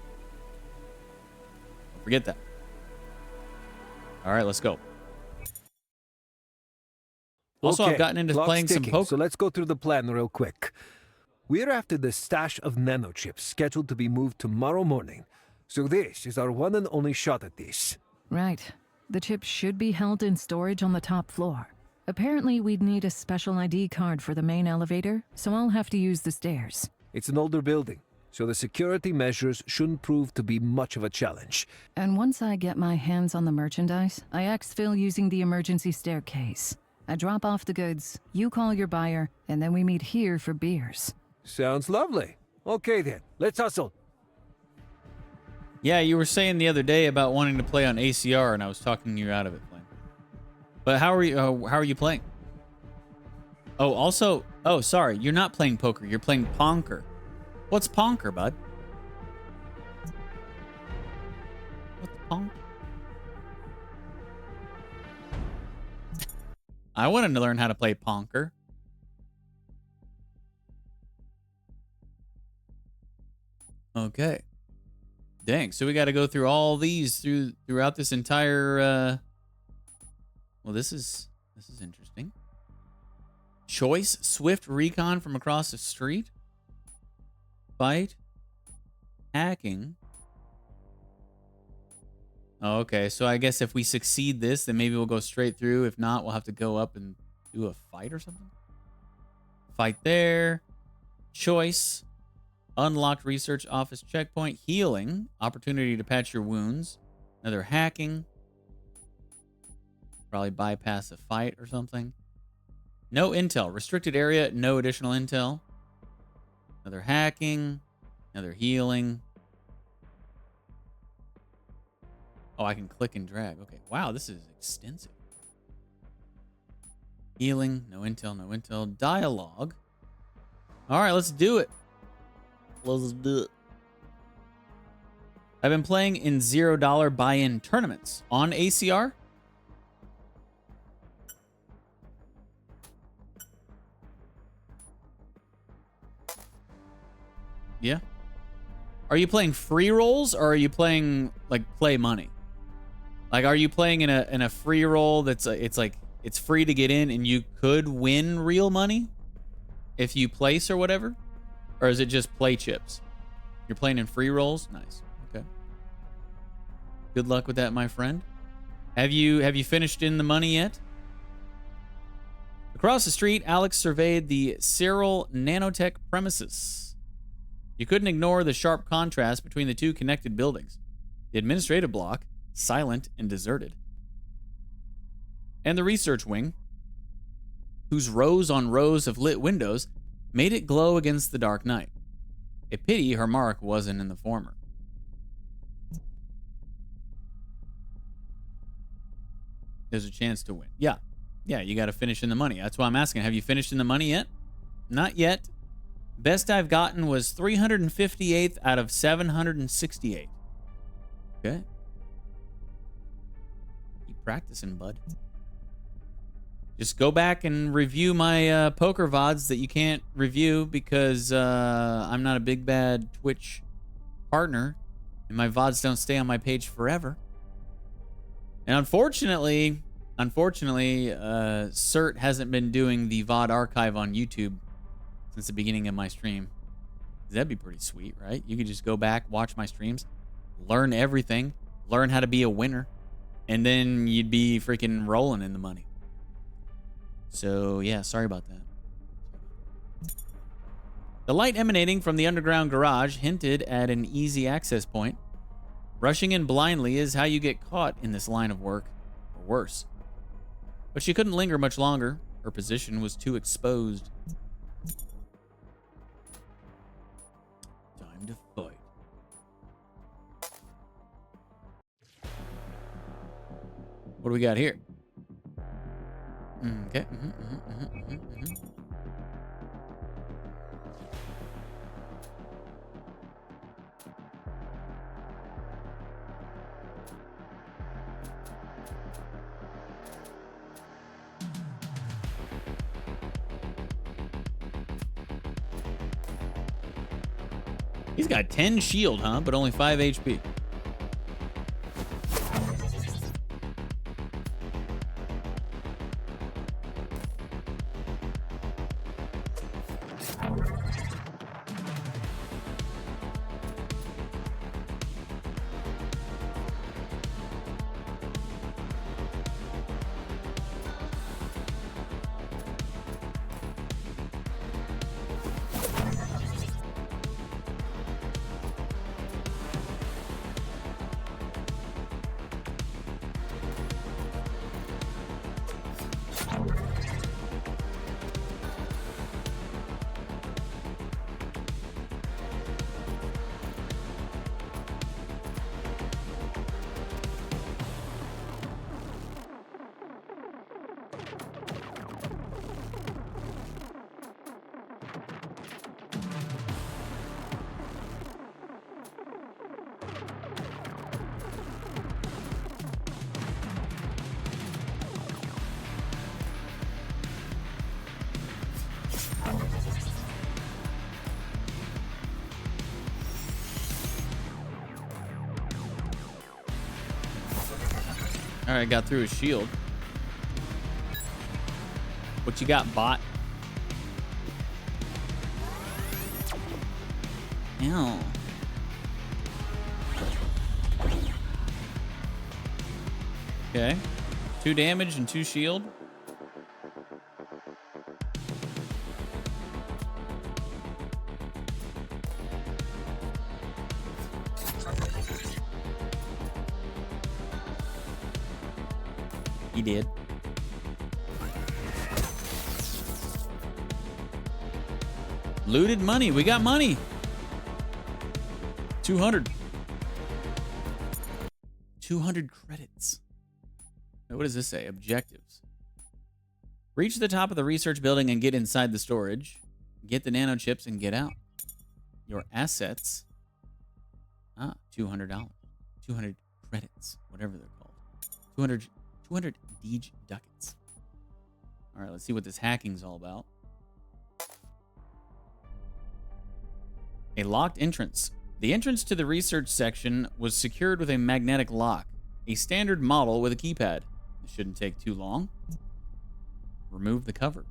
Don't forget that. All right, let's go. Also, Okay, I've gotten into clock's playing some ticking, poker. So let's go through the plan real quick. We're after the stash of nanochips scheduled to be moved tomorrow morning. So this is our one and only shot at this. Right. The chips should be held in storage on the top floor. Apparently, we'd need a special ID card for the main elevator, so I'll have to use the stairs. It's an older building, so the security measures shouldn't prove to be much of a challenge. And once I get my hands on the merchandise, I exfil using the emergency staircase. I drop off the goods, you call your buyer, and then we meet here for beers. Sounds lovely. Okay then, let's hustle. Yeah, you were saying the other day about wanting to play on ACR, and I was talking you out of it, Flynn. But how are you playing? Oh, also, sorry, you're not playing poker. You're playing Ponker. What's Ponker, bud? What's Ponker? I wanted to learn how to play Ponker. Okay. Dang, so we got to go through all these throughout this entire well, this is interesting. Choice swift recon from across the street. Fight. Hacking. Oh, okay. So I guess if we succeed this, then maybe we'll go straight through. If not, we'll have to go up and do a fight or something. Fight there. Choice. Unlocked research office checkpoint. Healing. Opportunity to patch your wounds. Another hacking. Probably bypass a fight or something. No intel. Restricted area. No additional intel. Another hacking. Another healing. Oh, I can click and drag. Okay. Wow, this is extensive. Healing. No intel. No intel. Dialogue. All right, let's do it. Let's do it. I've been playing in $0 buy-in tournaments on ACR. Yeah. Are you playing free rolls or are you playing like play money? Like, are you playing in a free roll that's it's free to get in and you could win real money if you place or whatever? Or is it just play chips? You're playing in free rolls? Nice. Okay. Good luck with that, my friend. Have you finished in the money yet? Across the street, Alex surveyed the Cyril Nanotech premises. You couldn't ignore the sharp contrast between the two connected buildings. The administrative block, silent and deserted, and the research wing, whose rows on rows of lit windows made it glow against the dark night. A pity her mark wasn't in the former. There's a chance to win. Yeah, you got to finish in the money. That's why I'm asking. Have you finished in the money yet? Not yet. Best I've gotten was 358th out of 768. Okay. Keep practicing, bud. Just go back and review my poker VODs that you can't review because I'm not a big bad Twitch partner and my VODs don't stay on my page forever. And unfortunately, CERT hasn't been doing the VOD archive on YouTube since the beginning of my stream. That'd be pretty sweet, right? You could just go back, watch my streams, learn everything, learn how to be a winner, and then you'd be freaking rolling in the money. So, yeah, sorry about that. The light emanating from the underground garage hinted at an easy access point. Rushing in blindly is how you get caught in this line of work, or worse. But she couldn't linger much longer. Her position was too exposed. Time to fight. What do we got here? Okay. He's got 10 shield, huh? But only 5 HP. All right, got through his shield. What you got, bot? Ew. Okay. 2 damage and 2 shield. He did. Looted money. We got money. 200. 200 credits. Now, what does this say? Objectives. Reach the top of the research building and get inside the storage. Get the nanochips and get out. Your assets. $200. 200 credits. Whatever they're called. 200 Deej ducats. All right, let's see what this hacking's all about. A locked entrance. The entrance to the research section was secured with a magnetic lock, a standard model with a keypad. It shouldn't take too long. Remove the cover.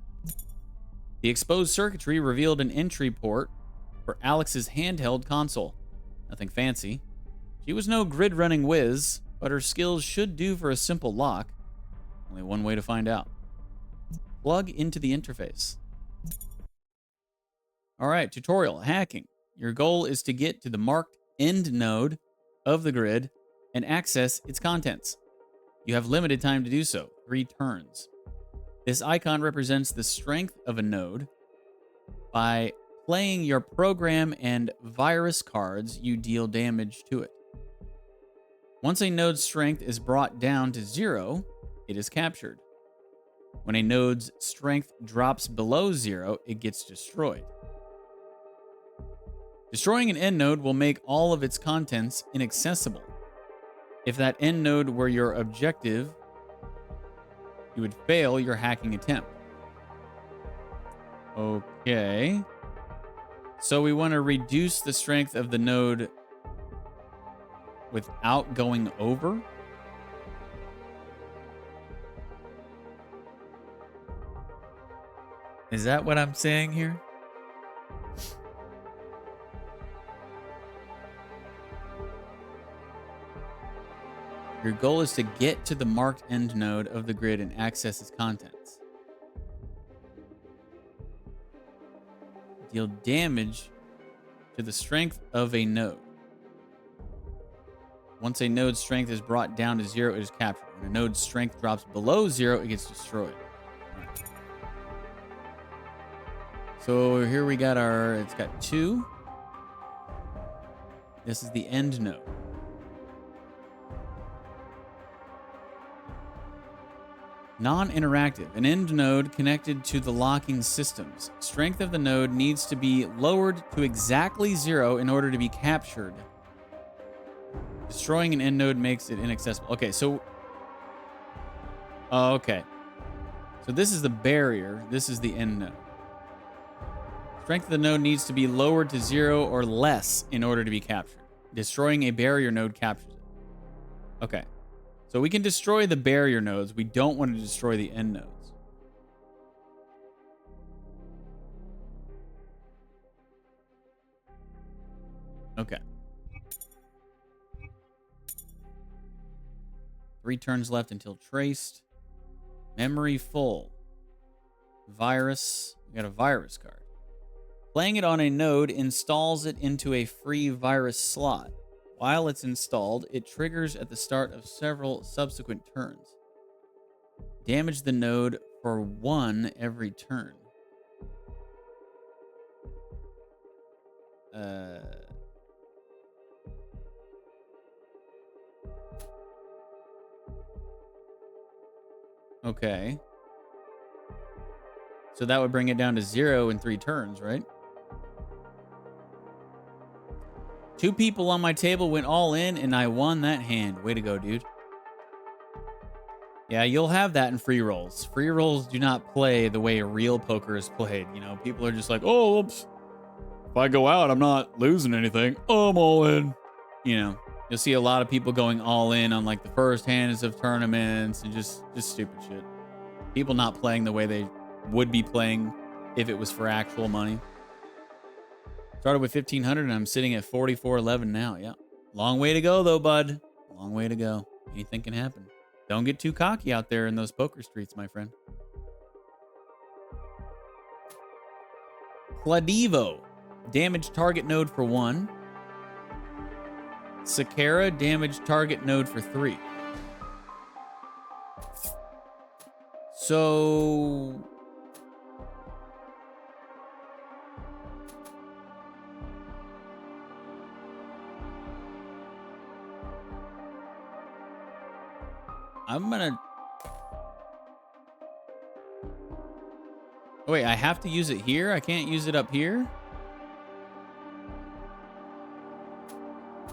The exposed circuitry revealed an entry port for Alex's handheld console. Nothing fancy. She was no grid-running whiz, but her skills should do for a simple lock. Only one way to find out. Plug into the interface. All right, tutorial, hacking. Your goal is to get to the marked end node of the grid and access its contents. You have limited time to do so, 3 turns. This icon represents the strength of a node. By playing your program and virus cards, you deal damage to it. Once a node's strength is brought down to 0, it is captured. When a node's strength drops below 0, it gets destroyed. Destroying an end node will make all of its contents inaccessible. If that end node were your objective, you would fail your hacking attempt. Okay. So we want to reduce the strength of the node without going over? Is that what I'm saying here? Your goal is to get to the marked end node of the grid and access its contents. Deal damage to the strength of a node. Once a node's strength is brought down to 0, it is captured. When a node's strength drops below 0, it gets destroyed. Right. So here we got it's got 2. This is the end node. Non-interactive. An end node connected to the locking systems. Strength of the node needs to be lowered to exactly 0 in order to be captured. Destroying an end node makes it inaccessible. Okay, so... okay. So this is the barrier. This is the end node. Strength of the node needs to be lowered to 0 or less in order to be captured. Destroying a barrier node captures it. Okay. So we can destroy the barrier nodes. We don't want to destroy the end nodes. Okay. 3 turns left until traced. Memory full. Virus. We got a virus card. Playing it on a node installs it into a free virus slot. While it's installed, it triggers at the start of several subsequent turns. Damage the node for 1 every turn. Okay. So that would bring it down to 0 in 3 turns, right? 2 people on my table went all in, and I won that hand. Way to go, dude. Yeah, you'll have that in free rolls. Free rolls do not play the way real poker is played. You know, people are just like, oh, oops. If I go out, I'm not losing anything. Oh, I'm all in. You know, you'll see a lot of people going all in on like the first hands of tournaments and just stupid shit. People not playing the way they would be playing if it was for actual money. Started with 1,500 and I'm sitting at 4411 now. Yeah. Long way to go though, bud. Long way to go. Anything can happen. Don't get too cocky out there in those poker streets, my friend. Cladivo. Damage target node for 1. Sakara. Damage target node for 3. So... I'm gonna... Oh, wait, I have to use it here? I can't use it up here?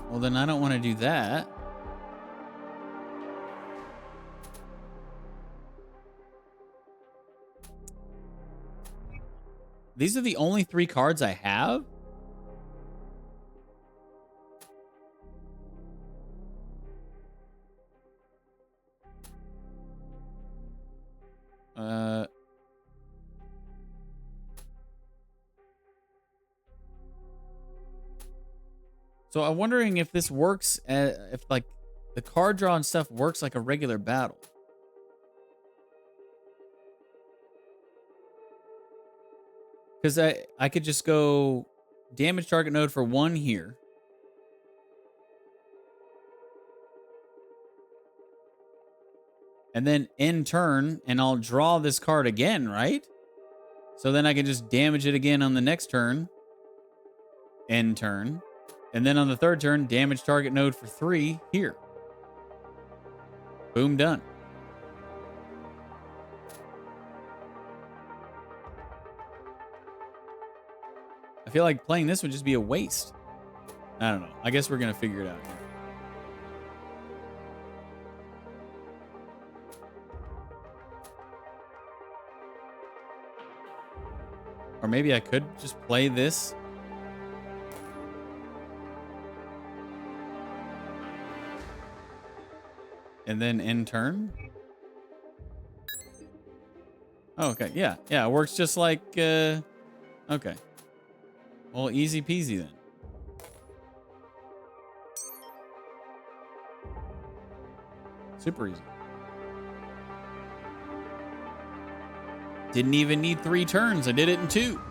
Well, then I don't want to do that. These are the only 3 cards I have? So I'm wondering if this works, if like the card draw and stuff works like a regular battle. Because I could just go damage target node for 1 here. And then end turn, and I'll draw this card again, right? So then I can just damage it again on the next turn. End turn. And then on the 3rd turn, damage target node for 3 here. Boom, done. I feel like playing this would just be a waste. I don't know. I guess we're going to figure it out here. Or maybe I could just play this. And then end turn. Oh, okay. Yeah. Yeah. It works just like, okay. Well, easy peasy then. Super easy. Didn't even need 3 turns. I did it in 2.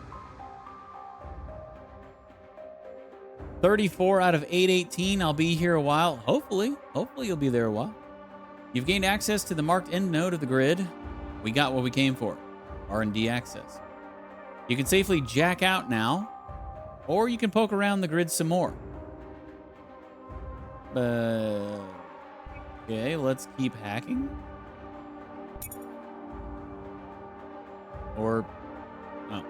34 out of 818. I'll be here a while. Hopefully you'll be there a while. You've gained access to the marked end node of the grid. We got what we came for. R&D access. You can safely jack out now, or you can poke around the grid some more. Okay, let's keep hacking. Or, oh,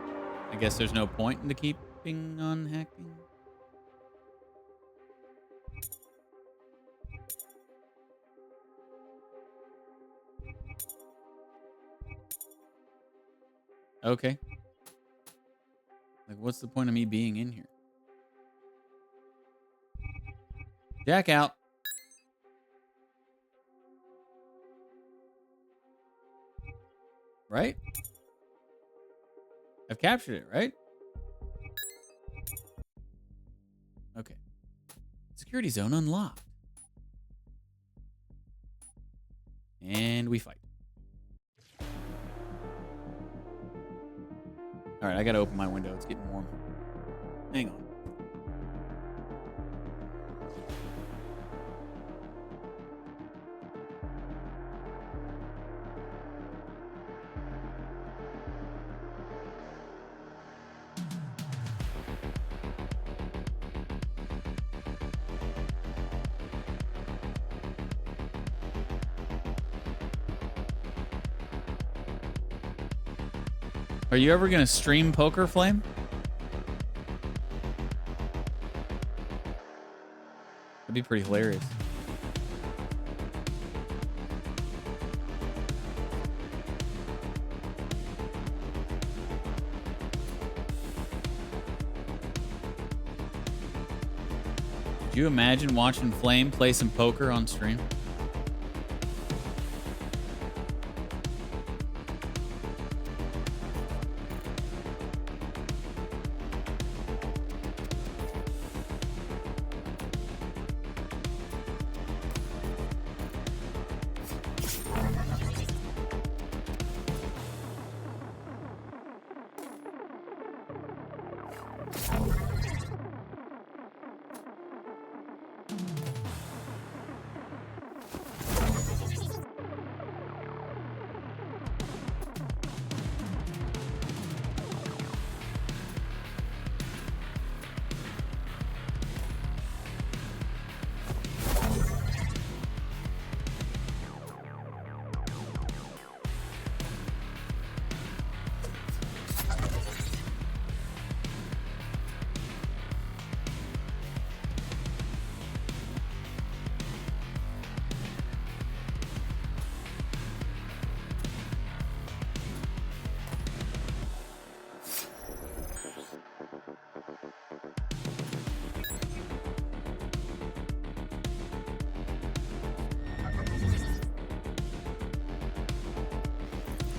I guess there's no point in the keeping on hacking. Okay. Like, what's the point of me being in here? Jack out. Right? I've captured it, right? Okay. Security zone unlocked. And we fight. All right, I gotta open my window. It's getting warm. Hang on. Are you ever gonna stream poker, Flame? That'd be pretty hilarious. Could you imagine watching Flame play some poker on stream?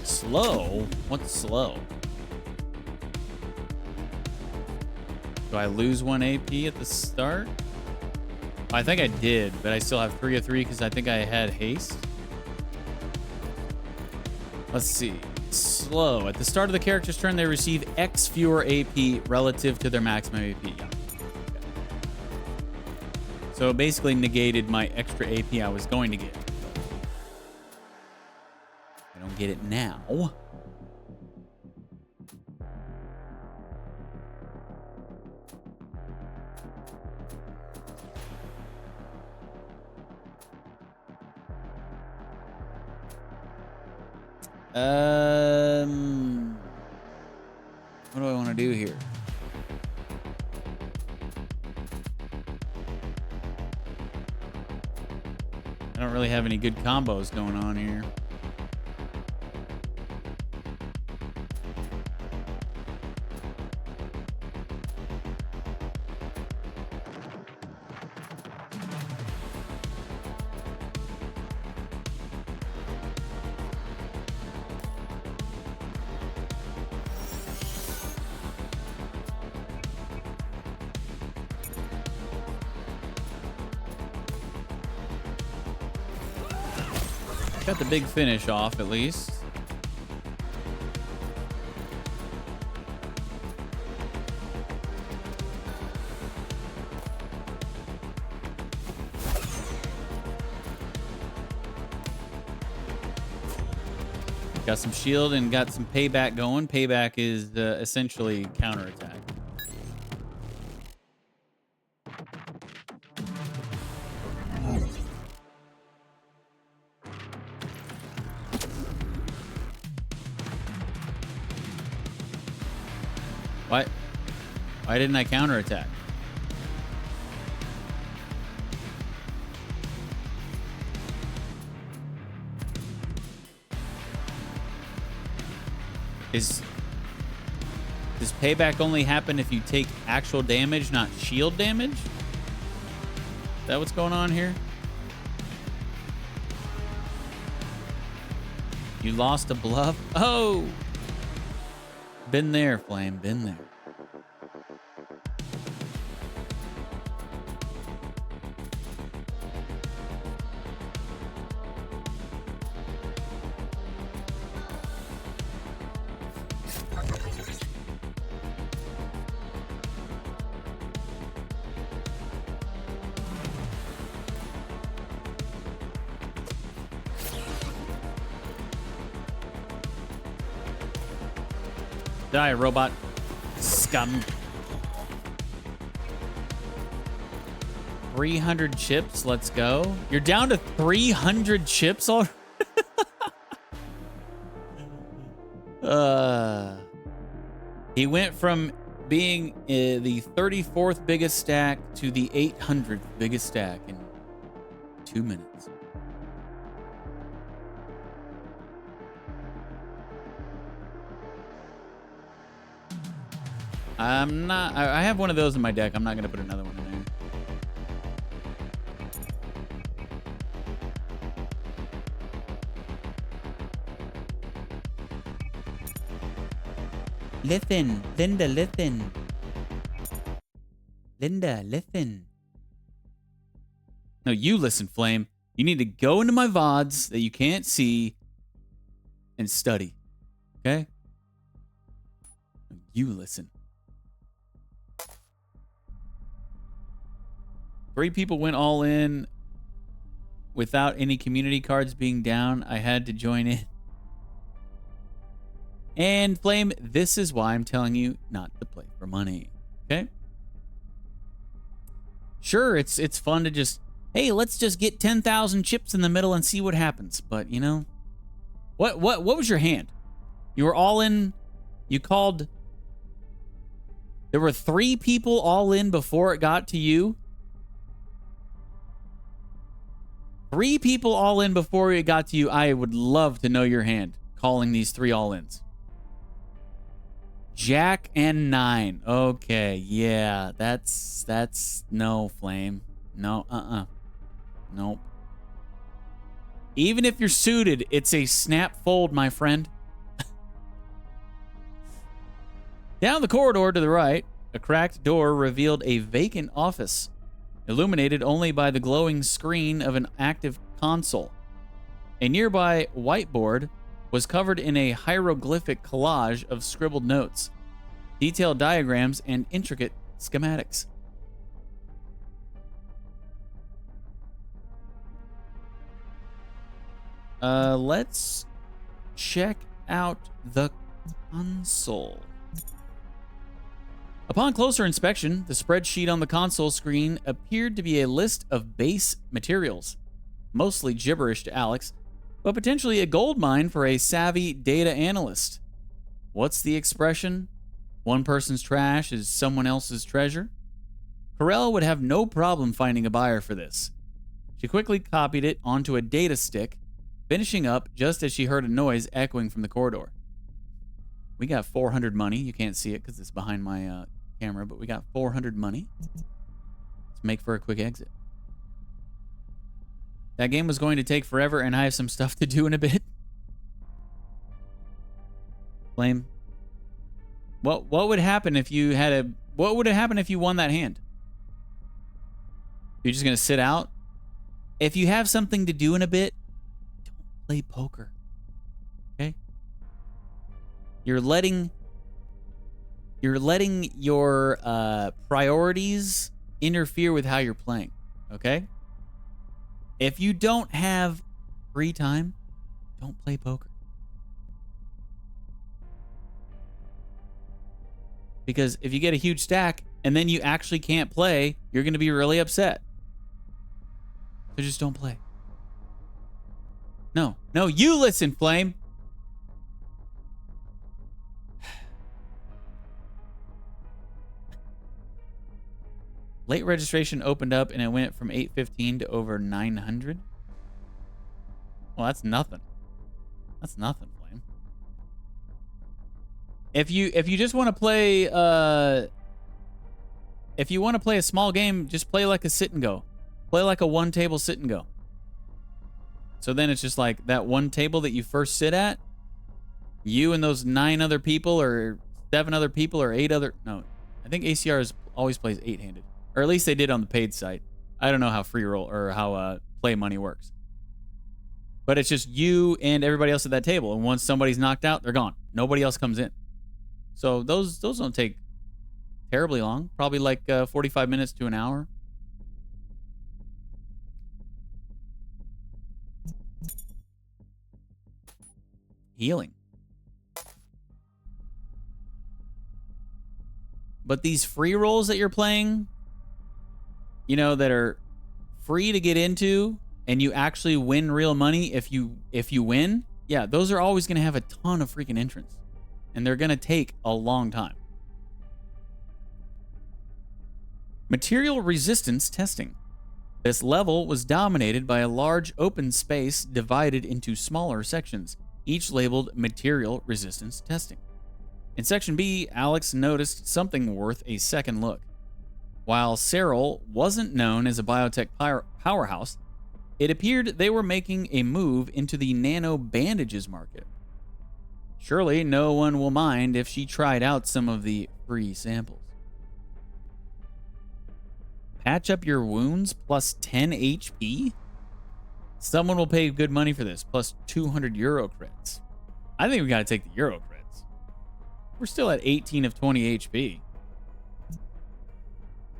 Slow? What's slow? Do I lose 1 AP at the start? I think I did, but I still have 3 of 3 because I think I had haste. Let's see. Slow. At the start of the character's turn, they receive X fewer AP relative to their maximum AP. Yeah. Okay. So it basically negated my extra AP I was going to get. I don't get it now. What do I want to do here? I don't really have any good combos going on here. Got the big finish off, at least. Got some shield and got some payback going. Payback is essentially counterattack. Why didn't I counterattack? Does payback only happen if you take actual damage, not shield damage? Is that what's going on here? You lost a bluff? Oh! Been there, Flame. Been there. Die, robot. Scum. 300 chips. Let's go. You're down to 300 chips already? He went from being the 34th biggest stack to the 800th biggest stack in 2 minutes. I have one of those in my deck. I'm not going to put another one in there. Listen, Linda, listen. Linda, listen. No, you listen, Flame. You need to go into my VODs that you can't see and study. Okay? You listen. 3 people went all in without any community cards being down. I had to join in. And Flame, this is why I'm telling you not to play for money. Okay? Sure, it's fun to just, hey, let's just get 10,000 chips in the middle and see what happens. But, you know, what was your hand? You were all in, you called, there were 3 people all in before it got to you. 3 people all in before it got to you. I would love to know your hand calling these 3 all-ins. Jack and 9. Okay, yeah, that's no, Flame. No, Nope. Even if you're suited, it's a snap fold, my friend. Down the corridor to the right, a cracked door revealed a vacant office, illuminated only by the glowing screen of an active console. A nearby whiteboard was covered in a hieroglyphic collage of scribbled notes, detailed diagrams, and intricate schematics. Let's check out the console. Upon closer inspection, the spreadsheet on the console screen appeared to be a list of base materials, mostly gibberish to Alex, but potentially a goldmine for a savvy data analyst. What's the expression? One person's trash is someone else's treasure? Carell would have no problem finding a buyer for this. She quickly copied it onto a data stick, finishing up just as she heard a noise echoing from the corridor. We got 400 money. You can't see it because it's behind my camera, but we got 400 money. Let's make for a quick exit. That game was going to take forever, and I have some stuff to do in a bit. Flame. What would happen if you had a... What would have happened if you won that hand? You're just going to sit out? If you have something to do in a bit, don't play poker. Okay? You're letting your priorities interfere with how you're playing. Okay? If you don't have free time, don't play poker. Because if you get a huge stack and then you actually can't play, you're going to be really upset. So just don't play. No, you listen, Flame. Late registration opened up and it went from 815 to over 900. Well, that's nothing. That's nothing, Flame. If you just want to play if you want to play a small game, just play like a sit and go. Play like a one table sit and go. So then it's just like that one table that you first sit at, you and those 9 other people or 7 other people or 8 other... No, I think ACR always plays 8-handed. Or at least they did on the paid site. I don't know how free roll or how play money works. But it's just you and everybody else at that table. And once somebody's knocked out, they're gone. Nobody else comes in. So those don't take terribly long. Probably like 45 minutes to an hour. Healing. But these free rolls that you're playing, you know, that are free to get into and you actually win real money if you win, yeah, those are always going to have a ton of freaking entrants. And they're going to take a long time. Material resistance testing. This level was dominated by a large open space divided into smaller sections, each labeled material resistance testing. In Section B, Alex noticed something worth a second look. While Cyril wasn't known as a biotech powerhouse, it appeared they were making a move into the nano bandages market. Surely no one will mind if she tried out some of the free samples. Patch up your wounds plus 10 HP? Someone will pay good money for this, plus 200 Euro crits. I think we gotta take the Euro crits. We're still at 18 of 20 HP.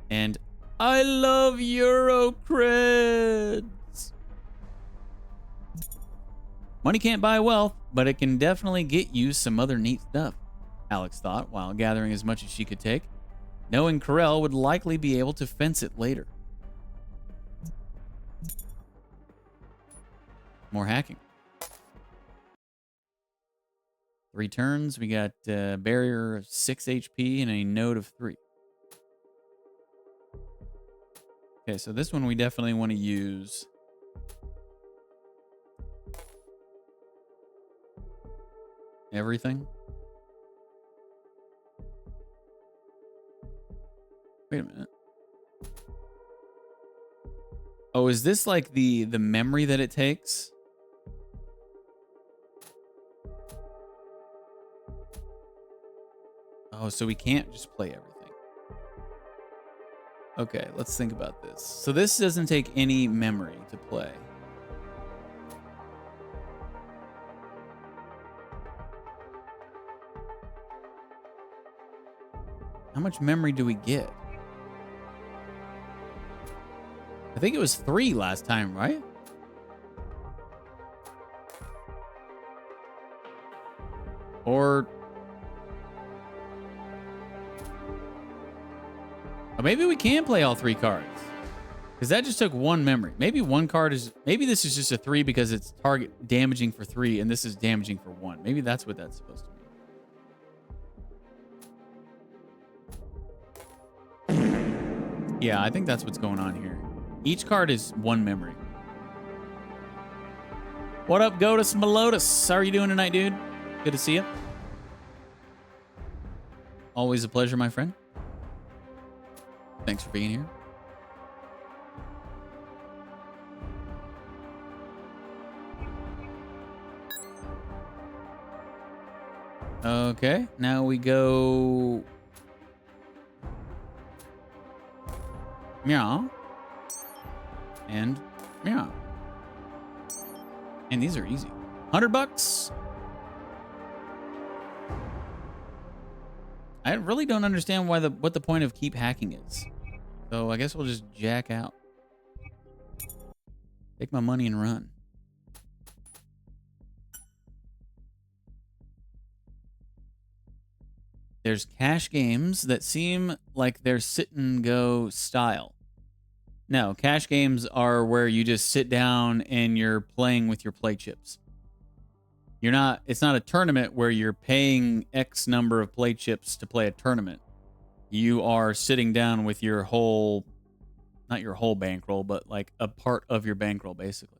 And I love Euro crits. Money can't buy wealth, but it can definitely get you some other neat stuff, Alex thought while gathering as much as she could take, knowing Carell would likely be able to fence it later. More hacking. 3 turns. We got barrier of 6 HP and a node of 3. Okay, so this one we definitely want to use. Everything. Wait a minute. Oh, is this like the memory that it takes? Oh, so we can't just play everything. Okay, let's think about this. So this doesn't take any memory to play. How much memory do we get? I think it was 3 last time, right? Or maybe we can play all 3 cards. Because that just took 1 memory. Maybe one card is... Maybe this is just a 3 because it's target damaging for 3 and this is damaging for 1. Maybe that's what that's supposed to be. Yeah, I think that's what's going on here. Each card is 1 memory. What up, Gotus Melotus? How are you doing tonight, dude? Good to see you. Always a pleasure, my friend. Thanks for being here. Okay, now we go... Meow. And meow. And these are easy. $100. I really don't understand why what the point of keep hacking is. So I guess we'll just jack out. Take my money and run. There's cash games that seem like they're sit and go style. No, cash games are where you just sit down and you're playing with your play chips. It's not a tournament where you're paying X number of play chips to play a tournament. You are sitting down with your whole, not your whole bankroll, but like a part of your bankroll, basically.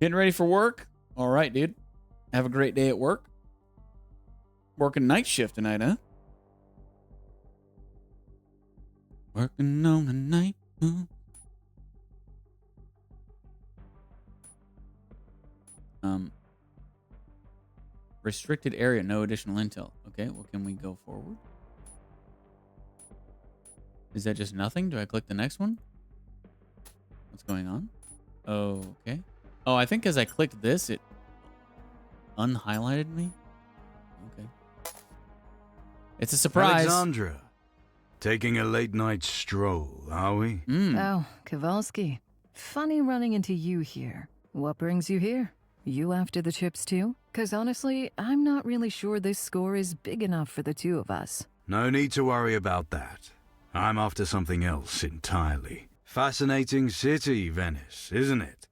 Getting ready for work? All right, dude. Have a great day at work. Working night shift tonight, huh? Working on the night. Restricted area, no additional intel. Okay, well, can we go forward? Is that just nothing? Do I click the next one? What's going on? Okay. Oh, I think as I clicked this, it unhighlighted me. Okay. It's a surprise. Alexandra, taking a late night stroll, are we? Oh, Kowalski. Funny running into you here. What brings you here? You after the chips too? Because honestly, I'm not really sure this score is big enough for the 2 of us. No need to worry about that. I'm after something else entirely. Fascinating city, Venice, isn't it?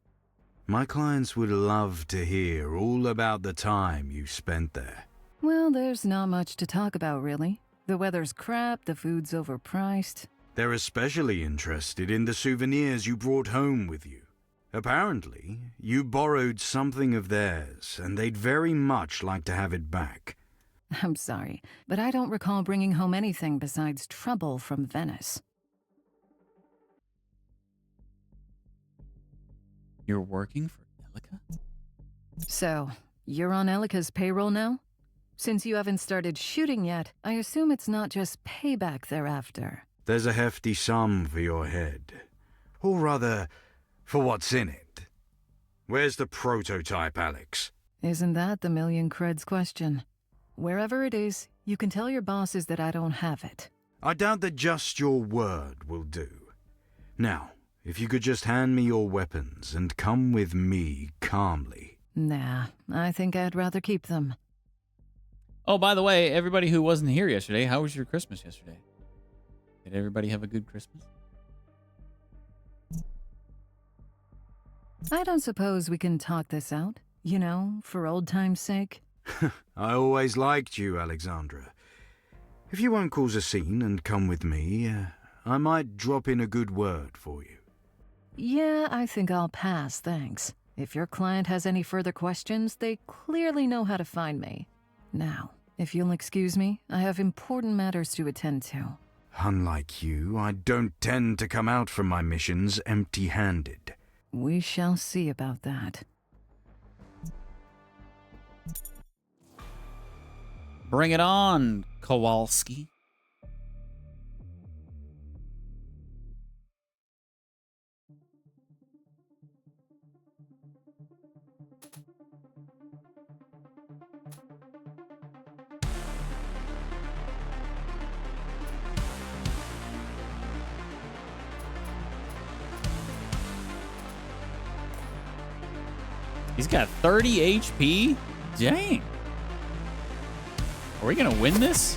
My clients would love to hear all about the time you spent there. Well, there's not much to talk about, really. The weather's crap, the food's overpriced. They're especially interested in the souvenirs you brought home with you. Apparently, you borrowed something of theirs, and they'd very much like to have it back. I'm sorry, but I don't recall bringing home anything besides trouble from Venice. You're working for Elika? So, you're on Elika's payroll now? Since you haven't started shooting yet, I assume it's not just payback thereafter. There's a hefty sum for your head. Or rather, for what's in it. Where's the prototype, Alex? Isn't that the million creds question? Wherever it is, you can tell your bosses that I don't have it. I doubt that just your word will do. Now, if you could just hand me your weapons and come with me calmly. Nah, I think I'd rather keep them. Oh, by the way, everybody who wasn't here yesterday, how was your Christmas yesterday? Did everybody have a good Christmas? I don't suppose we can talk this out, you know, for old time's sake? I always liked you, Alexandra. If you won't cause a scene and come with me, I might drop in a good word for you. Yeah, I think I'll pass, thanks. If your client has any further questions, they clearly know how to find me. Now, if you'll excuse me, I have important matters to attend to. Unlike you, I don't tend to come out from my missions empty-handed. We shall see about that. Bring it on, Kowalski. He's got 30 HP? Dang. Are we gonna win this?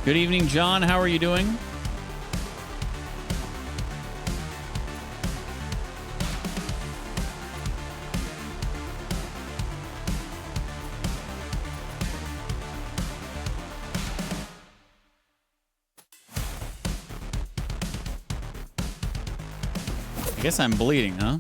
Good evening, John. How are you doing? I guess I'm bleeding, huh?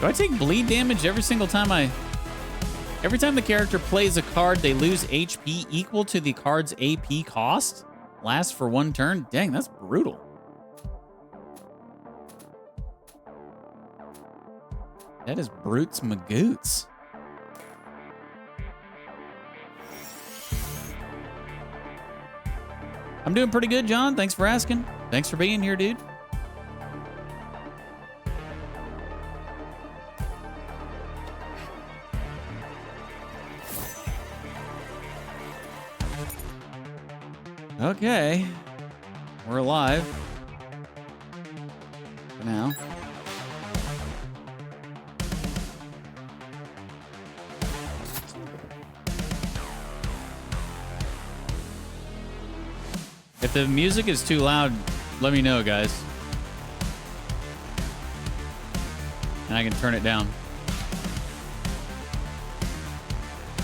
Do I take bleed damage every single time every time the character plays a card, they lose HP equal to the card's AP cost? Lasts for one turn? Dang, that's brutal. That is brutes magoots. I'm doing pretty good, John. Thanks for asking. Thanks for being here, dude. Okay, we're alive for now. If the music is too loud, let me know, guys. And I can turn it down.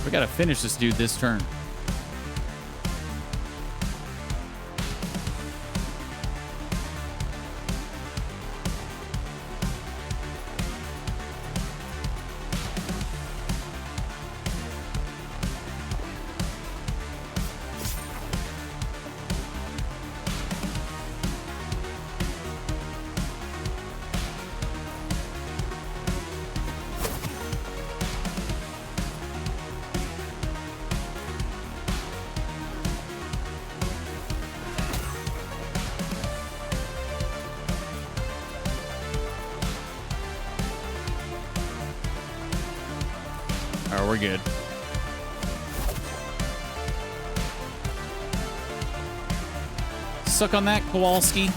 We gotta finish this dude this turn. Oh, we're good. Suck on that, Kowalski.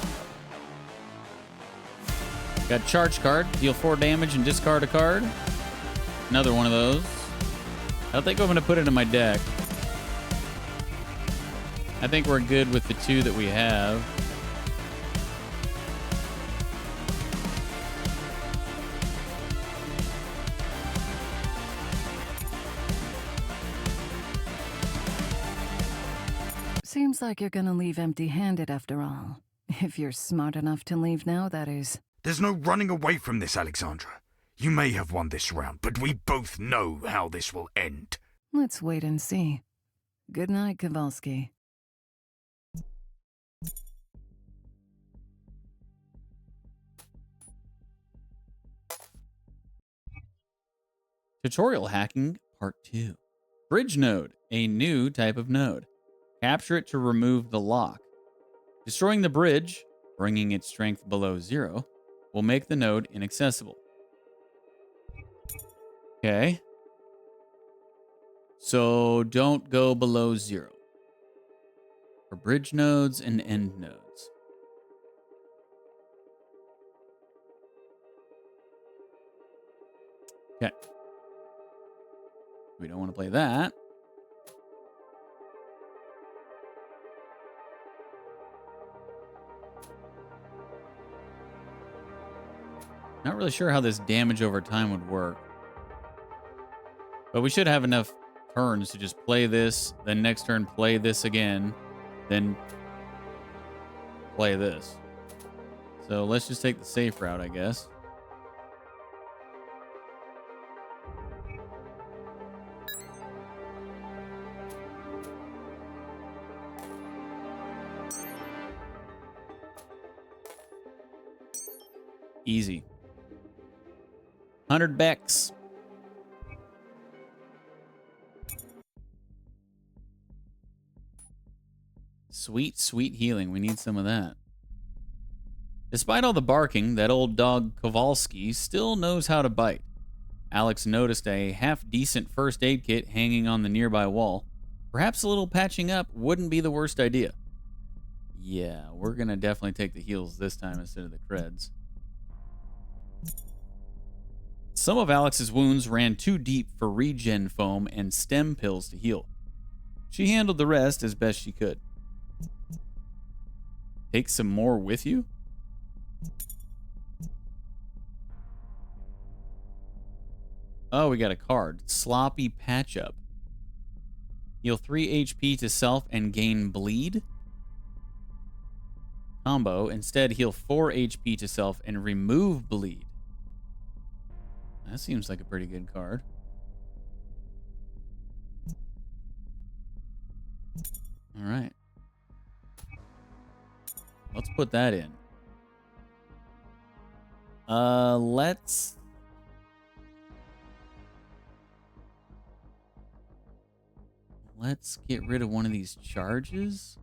Got charge card. Deal 4 damage and discard a card. Another one of those. I think I'm going to put it in my deck. I think we're good with the 2 that we have. Seems like you're gonna leave empty-handed after all. If you're smart enough to leave now, that is. There's no running away from this, Alexandra. You may have won this round, but we both know how this will end. Let's wait and see. Good night, Kowalski. Tutorial hacking part 2. Bridge node, a new type of node. Capture it to remove the lock. Destroying the bridge, bringing its strength below 0, will make the node inaccessible. Okay. So don't go below 0. For bridge nodes and end nodes. Okay. We don't want to play that. Not really sure how this damage over time would work. But we should have enough turns to just play this, then next turn play this again, then play this. So let's just take the safe route, I guess. Easy. 100 Becks. Sweet, sweet healing. We need some of that. Despite all the barking, that old dog Kowalski still knows how to bite. Alex noticed a half-decent first aid kit hanging on the nearby wall. Perhaps a little patching up wouldn't be the worst idea. Yeah, we're gonna definitely take the heals this time instead of the creds. Some of Alex's wounds ran too deep for regen foam and stem pills to heal. She handled the rest as best she could. Take some more with you? Oh, we got a card. Sloppy Patch Up. Heal 3 HP to self and gain bleed. Combo. Instead, heal 4 HP to self and remove bleed. That seems like a pretty good card. All right. Let's put that in. Let's get rid of one of these charges.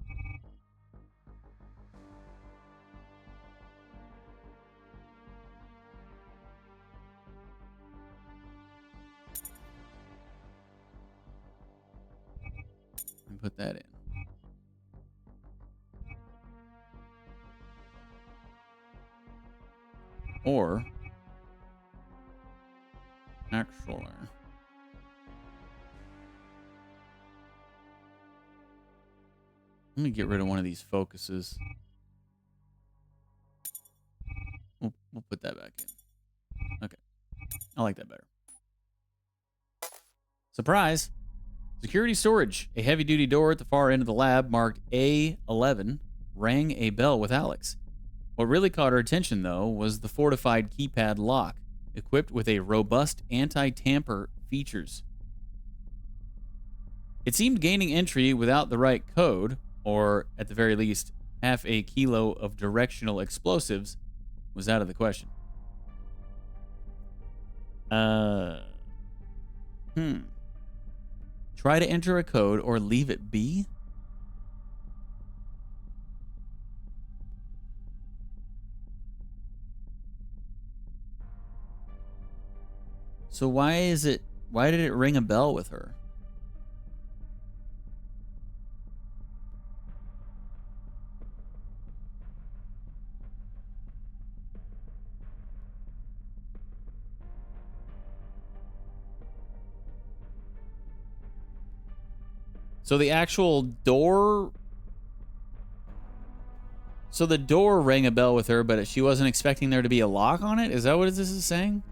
And put that in. Or actually, let me get rid of one of these focuses. We'll put that back in. Okay. I like that better. Surprise! Security storage. A heavy-duty door at the far end of the lab marked A11 rang a bell with Alex. What really caught her attention, though, was the fortified keypad lock, equipped with a robust anti-tamper features. It seemed gaining entry without the right code, or at the very least, half a kilo of directional explosives, was out of the question. Try to enter a code or leave it be? So why did it ring a bell with her? So the actual door... So the door rang a bell with her, but she wasn't expecting there to be a lock on it? Is that what this is saying?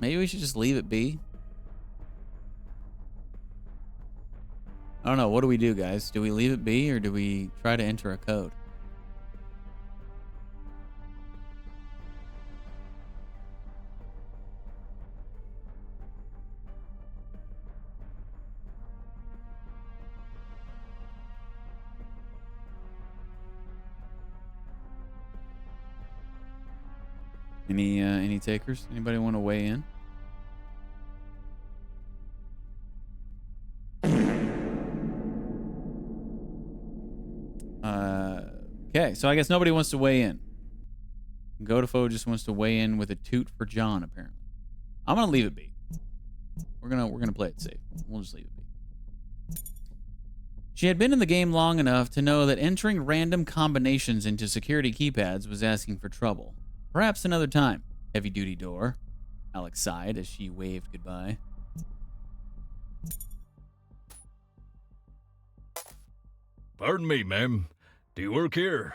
Maybe we should just leave it be. I don't know. What do we do, guys? Do we leave it be or do we try to enter a code? Any takers? Anybody want to weigh in? Okay, so I guess nobody wants to weigh in. Godefo just wants to weigh in with a toot for John, apparently. I'm gonna leave it be. We're gonna play it safe. We'll just leave it be. She had been in the game long enough to know that entering random combinations into security keypads was asking for trouble. Perhaps another time. Heavy duty door. Alex sighed as she waved goodbye. Pardon me, ma'am. Do you work here?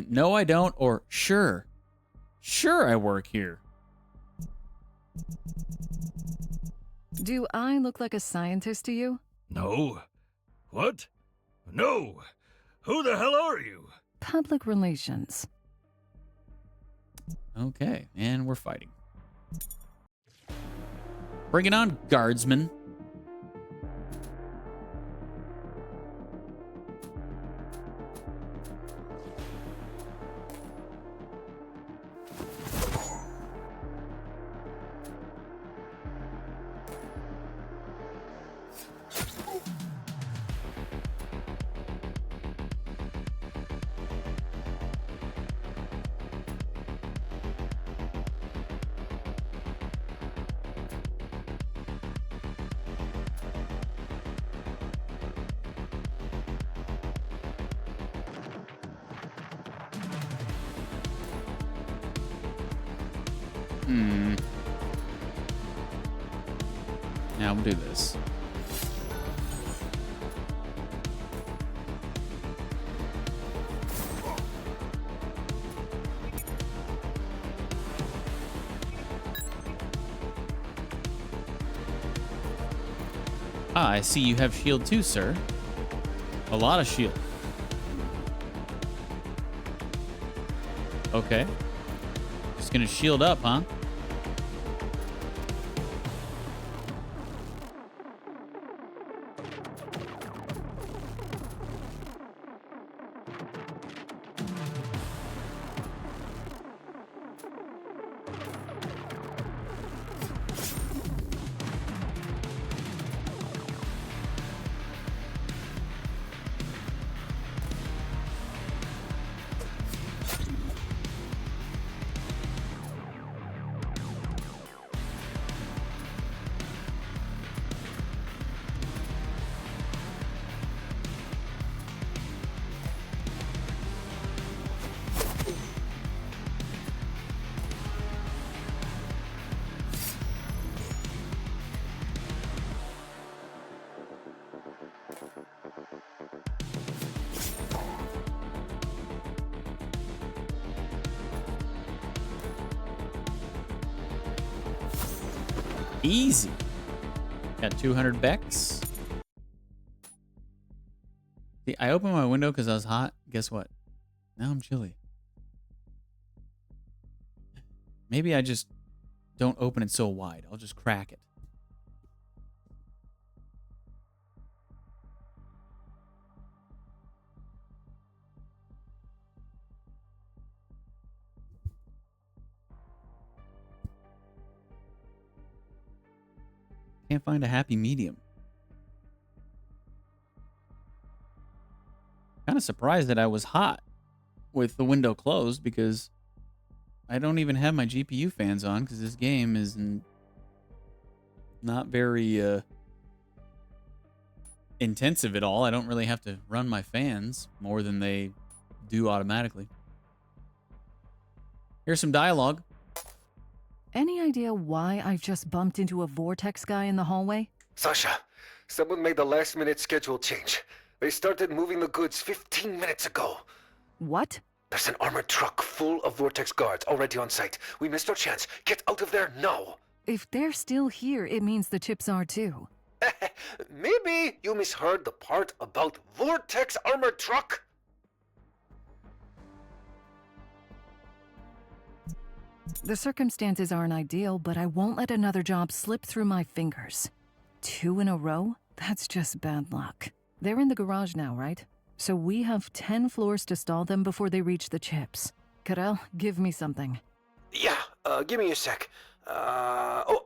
No, I don't, or sure. Sure, I work here. Do I look like a scientist to you? No. What? No. Who the hell are you? Public relations. Okay, and we're fighting. Bring it on, guardsman. Now we'll do this. Ah, I see you have shield too, sir. A lot of shield. Okay. Just gonna shield up, huh? Easy. Got 200 Bex. See, I opened my window because I was hot. Guess what? Now I'm chilly. Maybe I just don't open it so wide. I'll just crack it. Can't find a happy medium. Kind of surprised that I was hot with the window closed because I don't even have my GPU fans on because this game is not very intensive at all. I don't really have to run my fans more than they do automatically. Here's some dialogue. Any idea why I've just bumped into a vortex guy in the hallway? Sasha, someone made the last-minute schedule change. They started moving the goods 15 minutes ago. What? There's an armored truck full of vortex guards already on site. We missed our chance. Get out of there now. If they're still here, it means the chips are too. Maybe you misheard the part about Vortex armored truck. The circumstances aren't ideal, but I won't let another job slip through my fingers. 2 in a row? That's just bad luck. They're in the garage now, right? So we have 10 floors to stall them before they reach the chips. Karel, give me something. Yeah, give me a sec. Oh,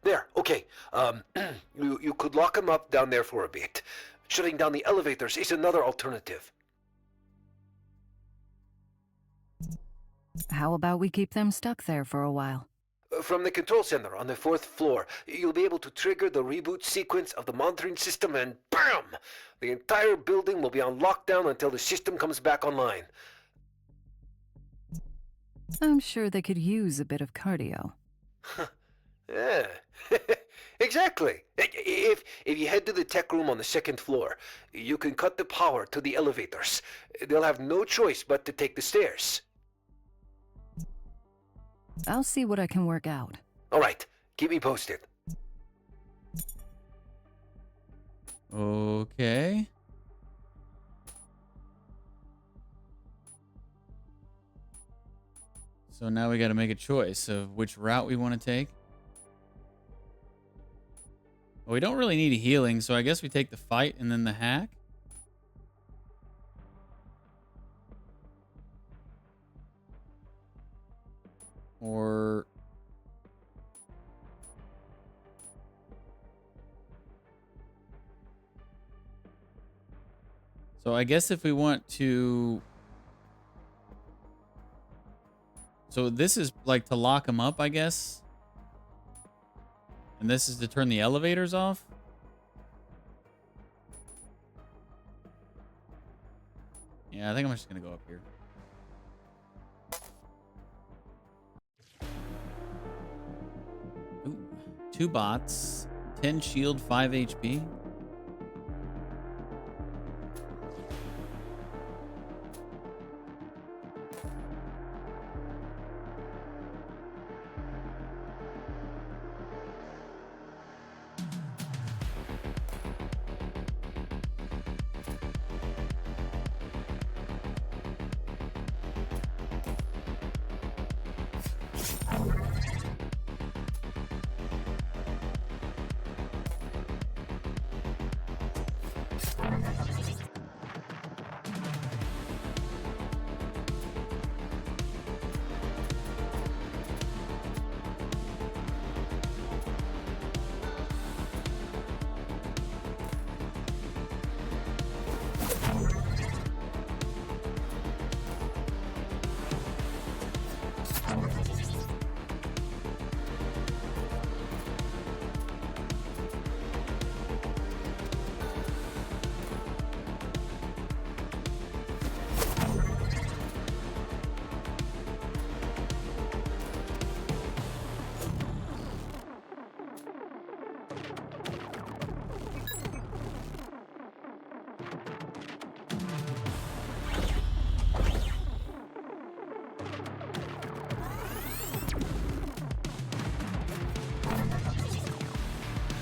there, okay. You could lock them up down there for a bit. Shutting down the elevators is another alternative. How about we keep them stuck there for a while? From the control center on the 4th floor, you'll be able to trigger the reboot sequence of the monitoring system and BAM! The entire building will be on lockdown until the system comes back online. I'm sure they could use a bit of cardio. Yeah, exactly. If you head to the tech room on the 2nd floor, you can cut the power to the elevators. They'll have no choice but to take the stairs. I'll see what I can work out. All right, keep me posted. Okay. So now we got to make a choice of which route we want to take. Well, we don't really need a healing, so I guess we take the fight and then the hack. Or... So I guess if we want to... So this is like to lock them up, I guess. And this is to turn the elevators off. Yeah, I think I'm just going to go up here. Ooh, 2 bots, 10 shield, 5 HP.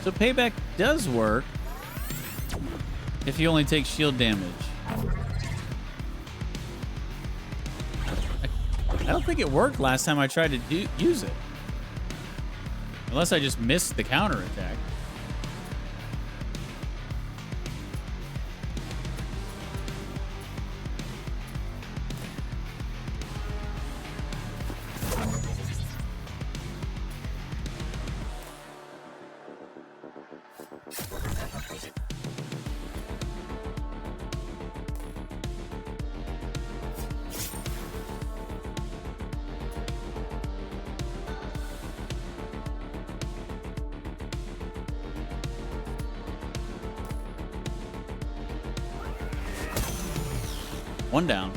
So payback does work if you only take shield damage. I don't think it worked last time I tried to use it. Unless I just missed the counterattack. One down.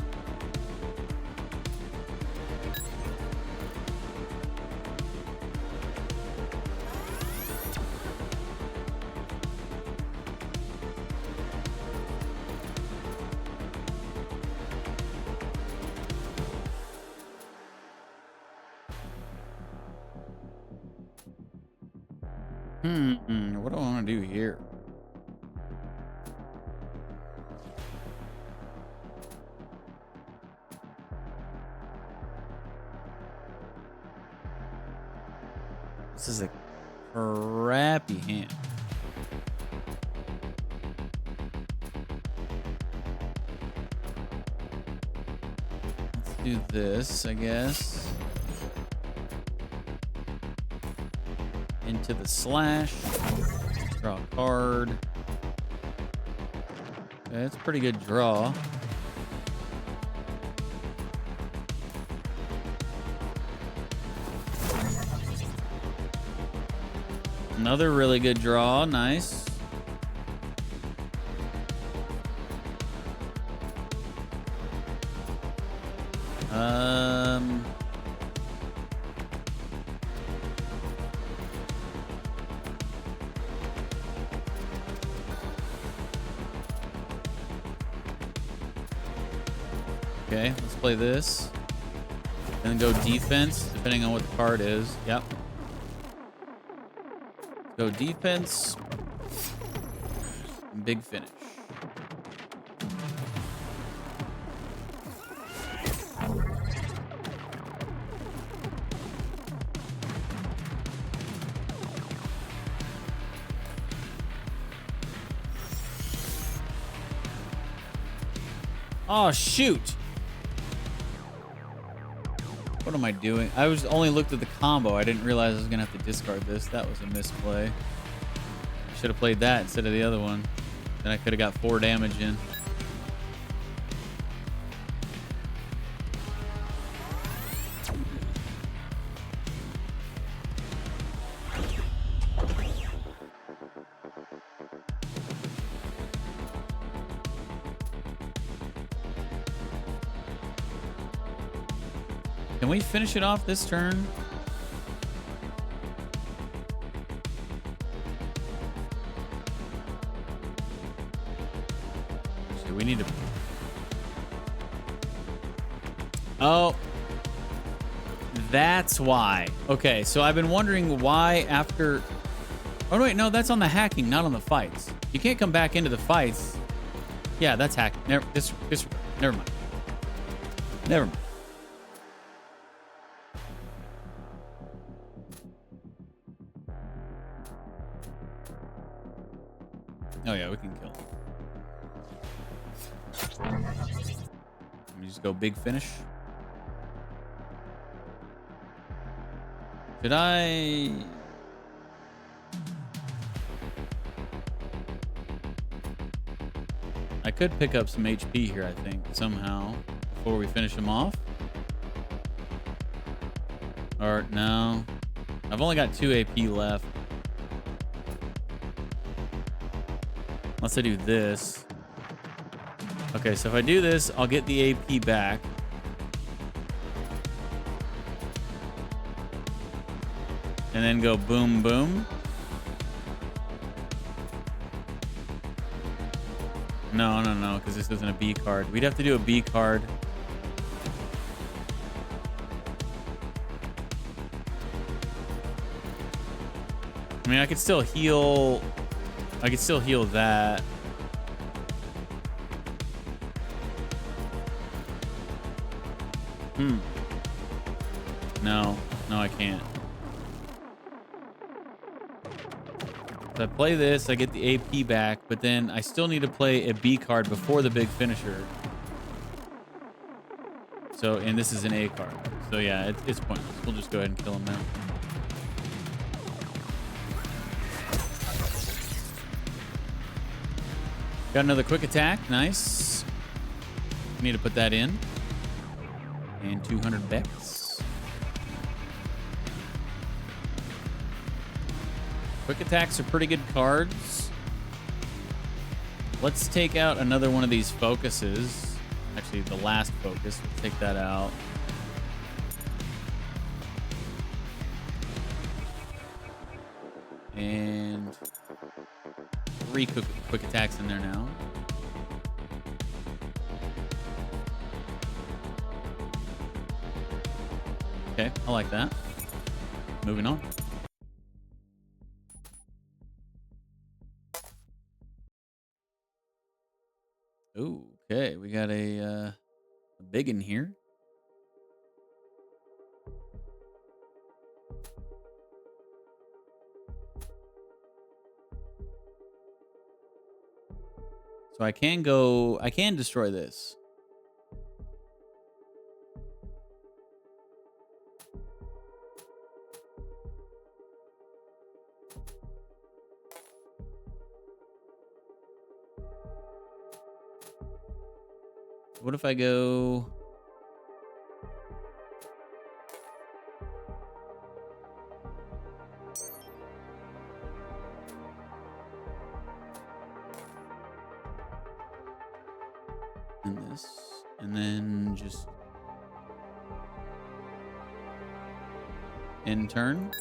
What do I want to do here? This is a crappy hand. Let's do this, I guess. Into the slash. Draw a card. Okay, that's a pretty good draw. Another really good draw. Nice. Okay, let's play this. And then go defense, depending on what the card is. Yep. Go defense. Big finish. Oh, shoot. What am I doing? I was only looked at the combo. I didn't realize I was gonna have to discard this. That was a misplay. I should have played that instead of the other one. Then I could have got 4 damage in. Can we finish it off this turn? Actually, we need to... Oh. That's why. Okay, so I've been wondering why after... Oh, wait, no, that's on the hacking, not on the fights. You can't come back into the fights. Yeah, that's hacking. Never mind. Never mind. Oh yeah, we can kill him. Let me just go big finish. Should I... I could pick up some HP here, I think, somehow, before we finish him off. Or, no. I've only got 2 AP left. Unless I do this. Okay, so if I do this, I'll get the AP back. And then go boom, boom. No, because this isn't a B card. We'd have to do a B card. I mean, I could still heal... I could still heal that. No, I can't. If I play this, I get the AP back, but then I still need to play a B card before the big finisher. So, and this is an A card. So yeah, it's pointless. We'll just go ahead and kill him now. Got another quick attack. Nice. Need to put that in. And 200 Bex. Quick attacks are pretty good cards. Let's take out another one of these focuses. Actually, the last focus. We'll take that out. And 3 quick attacks in there now. Okay, I like that. Moving on. Ooh, okay. We got a big in here. So I can destroy this. What if I go... and this, and then just end turn.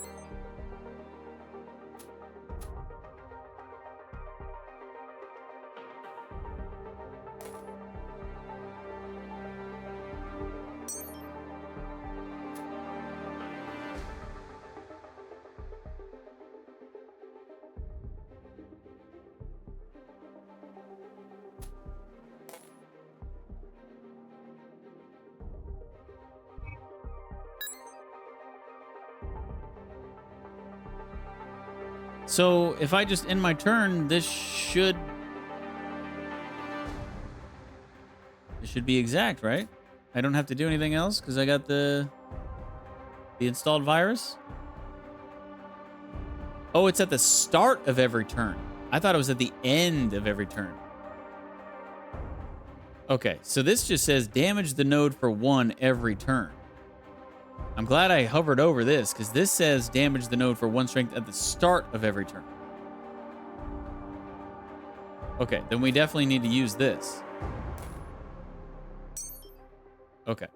So if I just end my turn, this should be exact, right? I don't have to do anything else because I got the installed virus. Oh, it's at the start of every turn. I thought it was at the end of every turn. Okay, so this just says damage the node for 1 every turn. I'm glad I hovered over this, because this says damage the node for 1 strength at the start of every turn. Okay, then we definitely need to use this. Okay.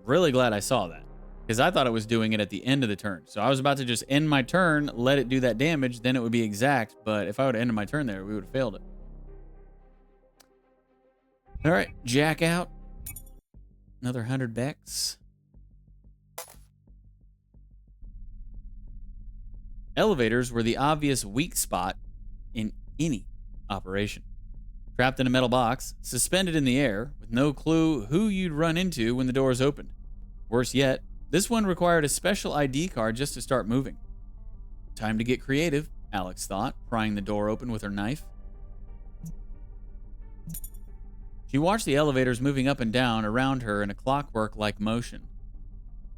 Really glad I saw that, because I thought it was doing it at the end of the turn. So I was about to just end my turn, let it do that damage, then it would be exact. But if I would have ended my turn there, we would have failed it. All right, jack out. Another 100 Bex. Elevators were the obvious weak spot in any operation. Trapped in a metal box, suspended in the air, with no clue who you'd run into when the doors opened. Worse yet, this one required a special ID card just to start moving. Time to get creative, Alex thought, prying the door open with her knife. She watched the elevators moving up and down around her in a clockwork-like motion.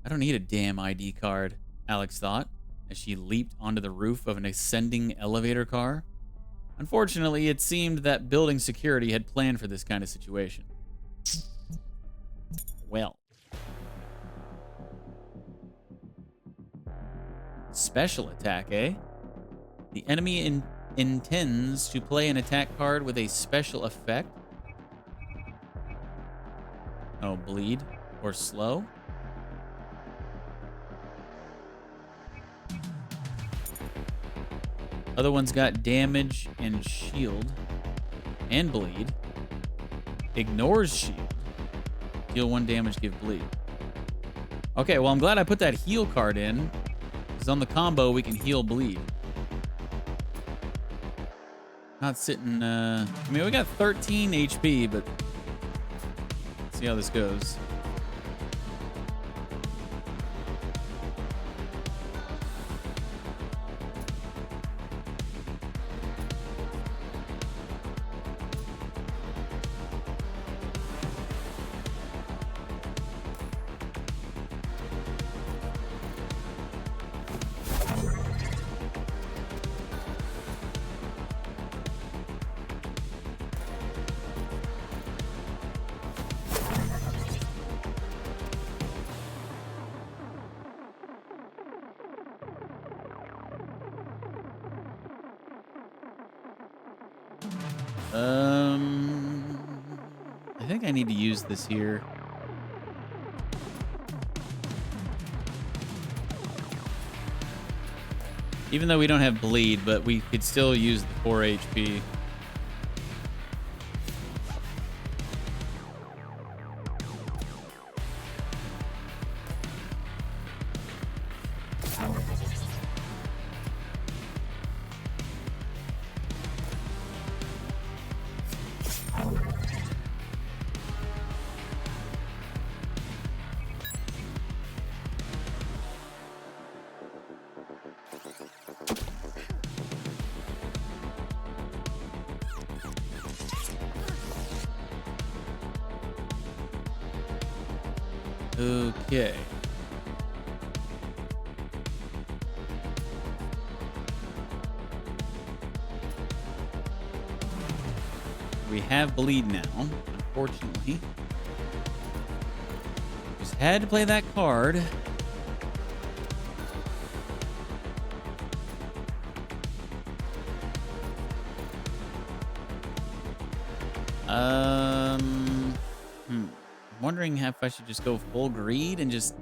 I don't need a damn ID card, Alex thought, as she leaped onto the roof of an ascending elevator car. Unfortunately, it seemed that building security had planned for this kind of situation. Well. Special attack, eh? The enemy intends to play an attack card with a special effect. Oh, bleed or slow. Other one's got damage and shield and bleed. Ignores shield. Deal 1 damage, give bleed. Okay, well, I'm glad I put that heal card in, because on the combo we can heal bleed. Not sitting, I mean, we got 13 HP, but let's see how this goes. I think I need to use this here. Even though we don't have bleed, but we could still use the 4 HP. Okay. We have bleed now, unfortunately. Just had to play that card. I'm wondering if I should just go full greed and just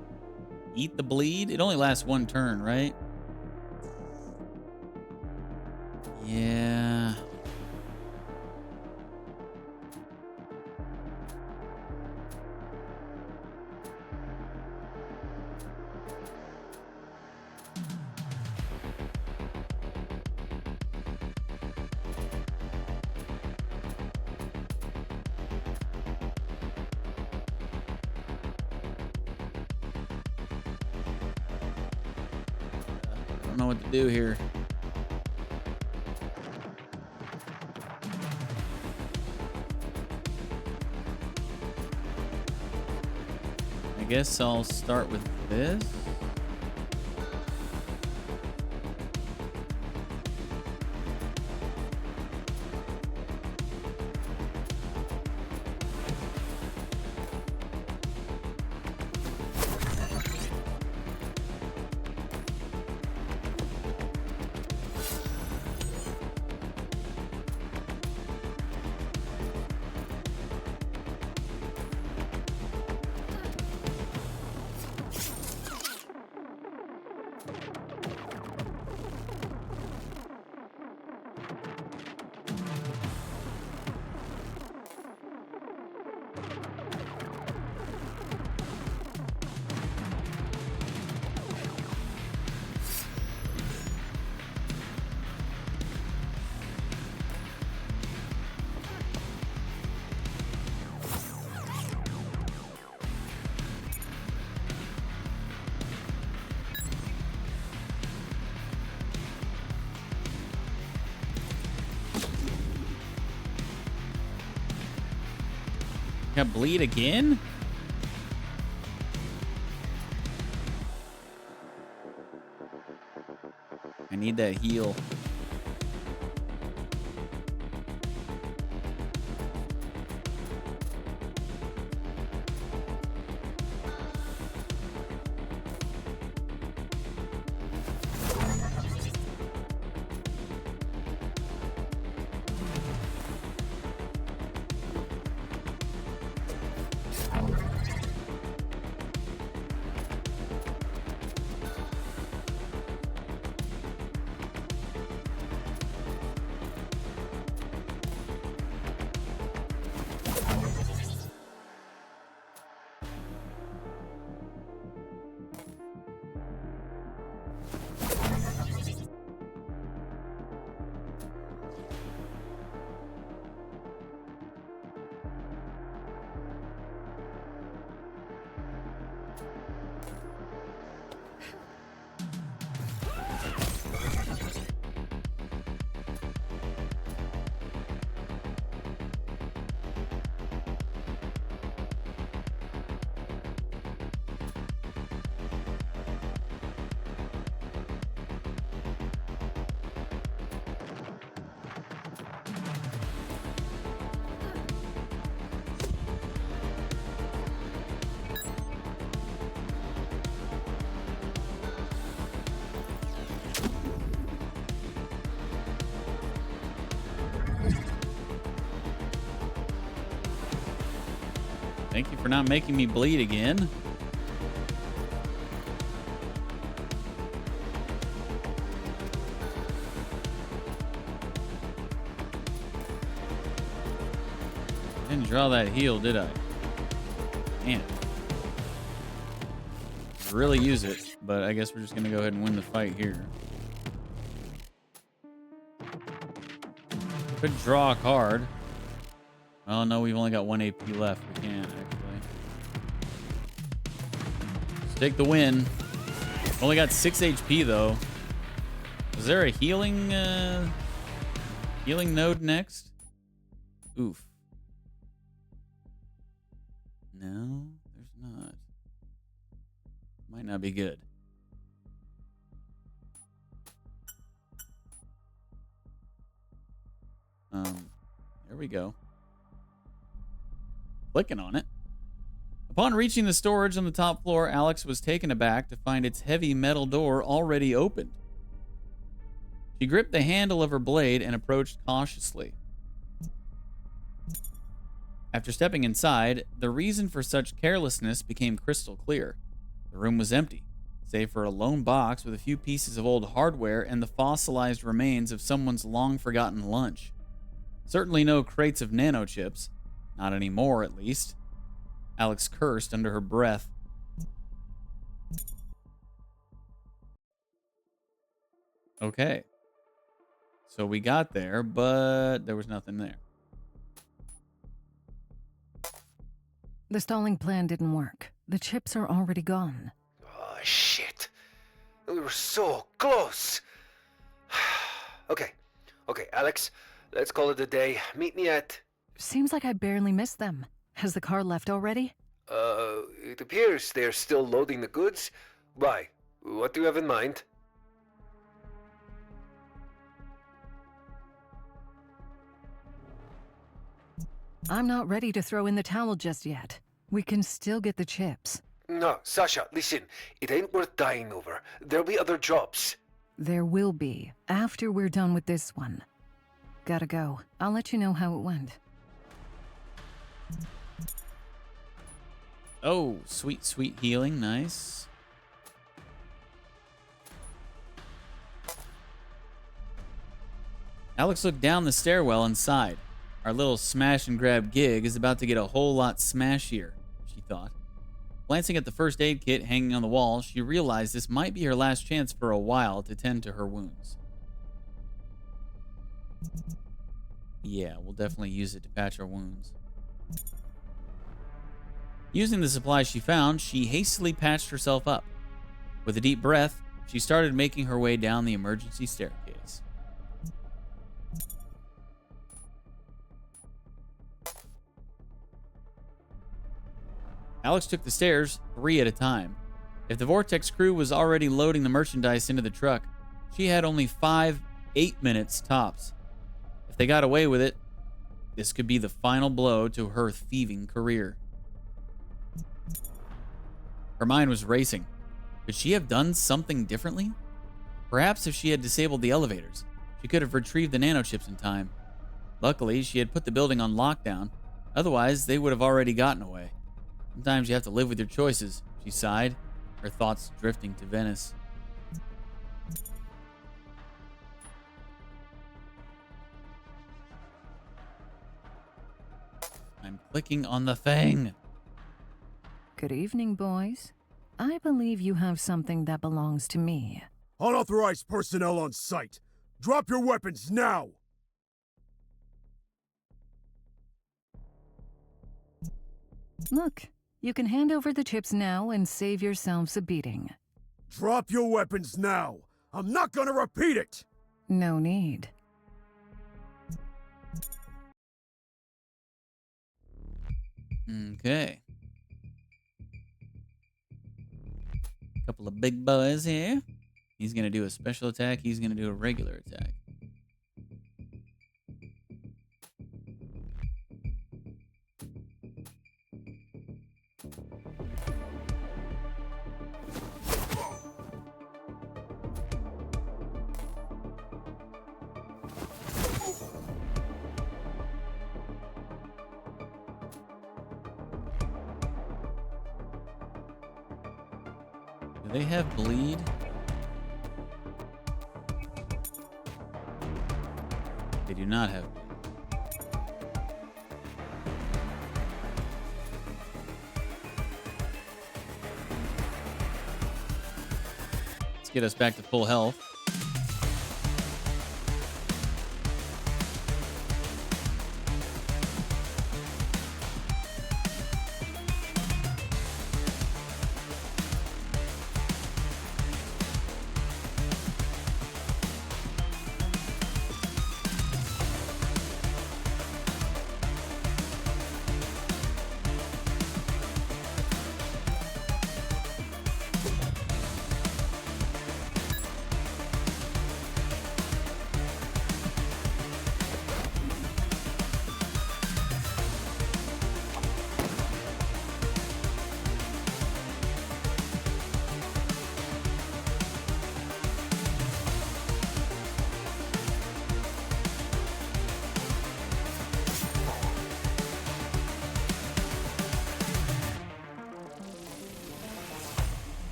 eat the bleed. It only lasts one turn, right? Yeah. I don't know what to do here. I guess I'll start with this. Got bleed again? I need that heal. Thank you for not making me bleed again. Didn't draw that heal, did I? Man. Really use it, but I guess we're just gonna go ahead and win the fight here. Could draw a card. Oh no, we've only got 1 AP left. We can't actually. Let's take the win. Only got 6 HP though. Is there a healing node next? Oof. No, there's not. Might not be good. There we go. Clicking on it. Upon reaching the storage on the top floor, Alex was taken aback to find its heavy metal door already opened. She gripped the handle of her blade and approached cautiously. After stepping inside, the reason for such carelessness became crystal clear. The room was empty, save for a lone box with a few pieces of old hardware and the fossilized remains of someone's long-forgotten lunch. Certainly no crates of nanochips. Not anymore, at least. Alex cursed under her breath. Okay. So we got there, but there was nothing there. The stalling plan didn't work. The chips are already gone. Oh, shit. We were so close. Okay, Alex, let's call it a day. Meet me at... Seems like I barely missed them. Has the car left already? It appears they're still loading the goods. Why? What do you have in mind? I'm not ready to throw in the towel just yet. We can still get the chips. No, Sasha, listen. It ain't worth dying over. There'll be other jobs. There will be, after we're done with this one. Gotta go. I'll let you know how it went. Oh, sweet, sweet healing. Nice. Alex looked down the stairwell and sighed. Our little smash and grab gig is about to get a whole lot smashier, she thought. Glancing at the first aid kit hanging on the wall, she realized this might be her last chance for a while to tend to her wounds. Yeah, we'll definitely use it to patch our wounds. Using the supplies she found, she hastily patched herself up. With a deep breath, she started making her way down the emergency staircase. Alex took the stairs 3 at a time. If the Vortex crew was already loading the merchandise into the truck, she had only 8 minutes tops. If they got away with it, this could be the final blow to her thieving career. Her mind was racing. Could she have done something differently? Perhaps if she had disabled the elevators, she could have retrieved the nanochips in time. Luckily, she had put the building on lockdown. Otherwise, they would have already gotten away. Sometimes you have to live with your choices, she sighed, her thoughts drifting to Venice. I'm clicking on the thing. Good evening, boys. I believe you have something that belongs to me. Unauthorized personnel on site. Drop your weapons now! Look, you can hand over the chips now and save yourselves a beating. Drop your weapons now! I'm not gonna repeat it! No need. Okay. Couple of big boys here. He's gonna do a special attack. He's gonna do a regular attack. Do they have bleed? They do not have bleed. Let's get us back to full health.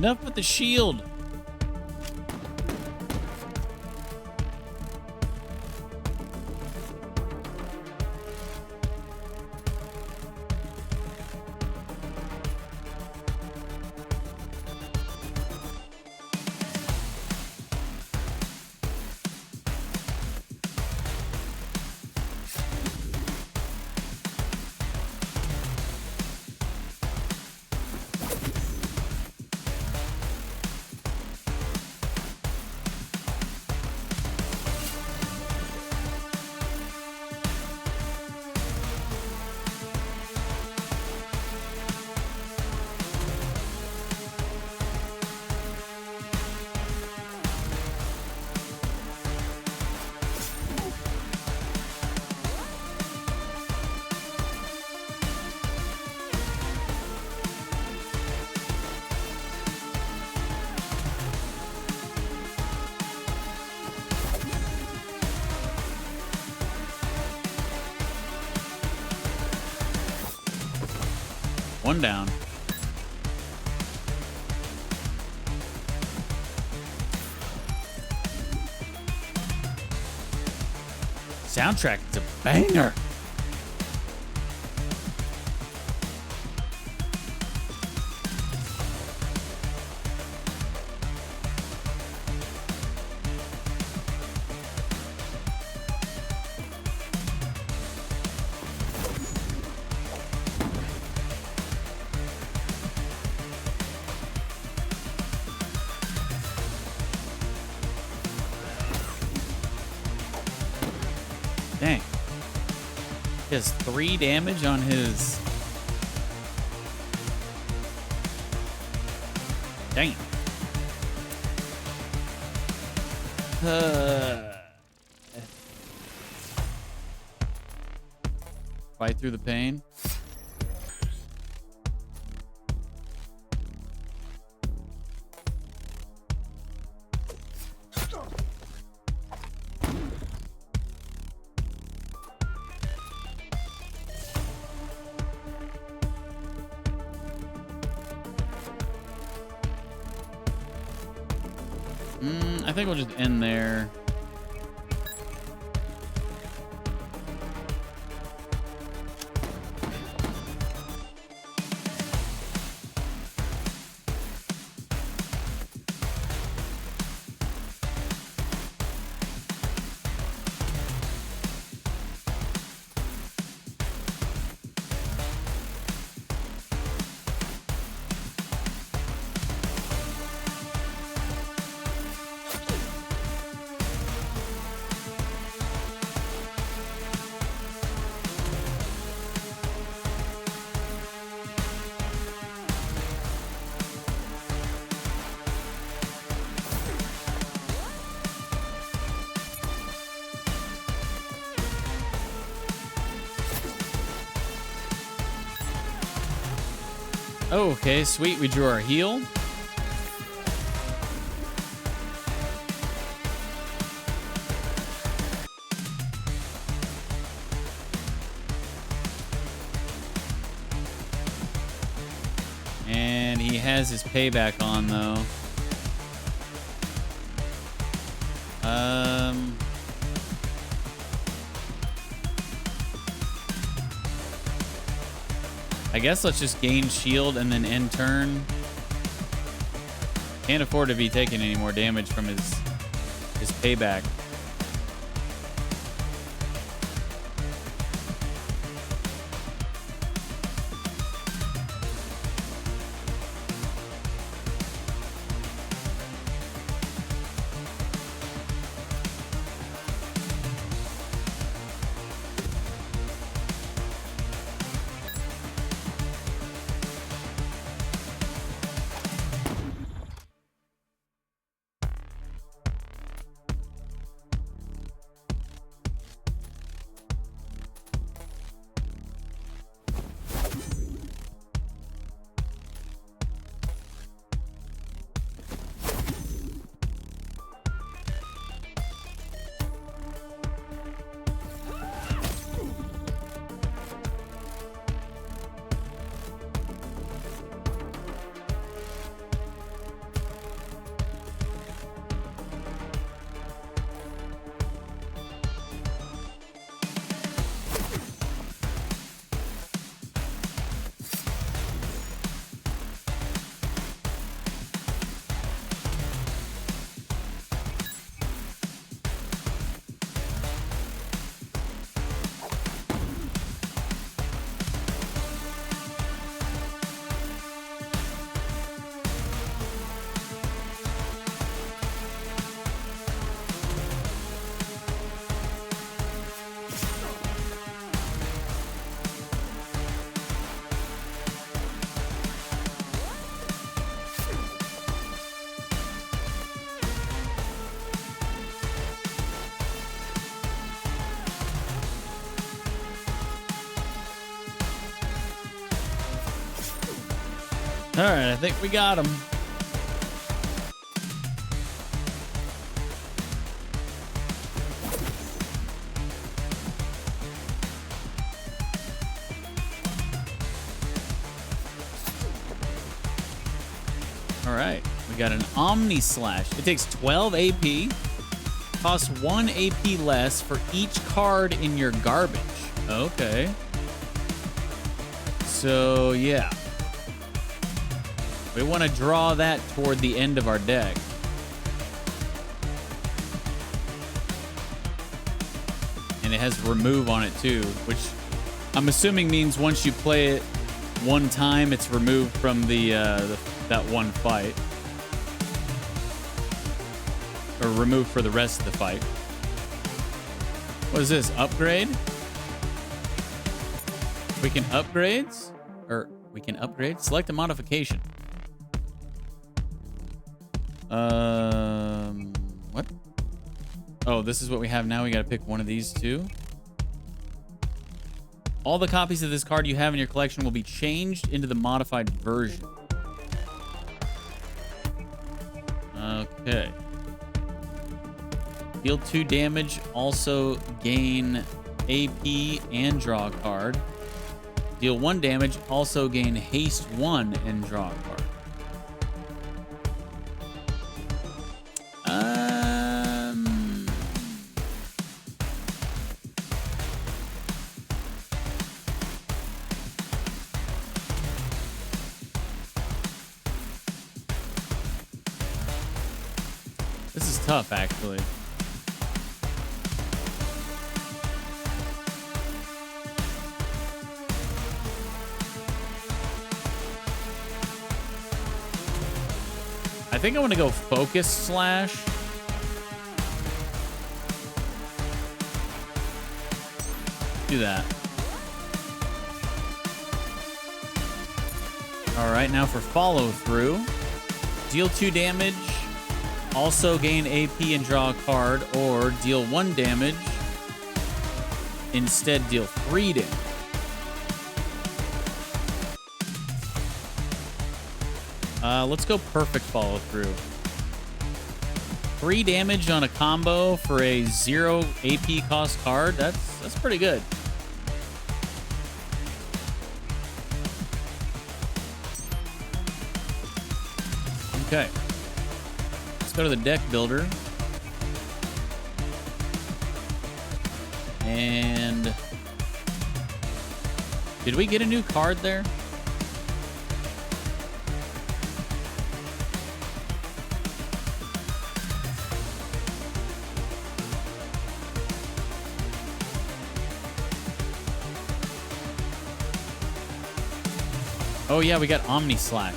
Enough with the shield. One down. Soundtrack is a banger. Dang. He has 3 damage on his... Dang. Fight through the pain. I think we'll just end there. Okay, sweet. We drew our heal. And he has his payback on, though. I guess let's just gain shield and then end turn. Can't afford to be taking any more damage from his payback. All right, I think we got him. All right, we got an Omni Slash. It takes 12 AP, costs 1 AP less for each card in your garbage. Okay. So, yeah. We want to draw that toward the end of our deck. And it has remove on it too, which I'm assuming means once you play it one time, it's removed from that one fight. Or removed for the rest of the fight. What is this? Upgrade? We can upgrades? Or we can upgrade? Select a modification. What? Oh, this is what we have now. We gotta pick one of these two. All the copies of this card you have in your collection will be changed into the modified version. Okay. Deal 2 damage, also gain AP and draw a card. Deal 1 damage, also gain haste 1 and draw a card. This is tough, actually. I think I want to go Focus Slash. Do that. All right, now for follow through. Deal 2 damage, also gain AP and draw a card, or deal 1 damage, instead deal 3 damage. Let's go perfect follow through. 3 damage on a combo for a 0 AP cost card. That's pretty good. Okay. Let's go to the deck builder. And did we get a new card there? Oh yeah, we got Omni Slash.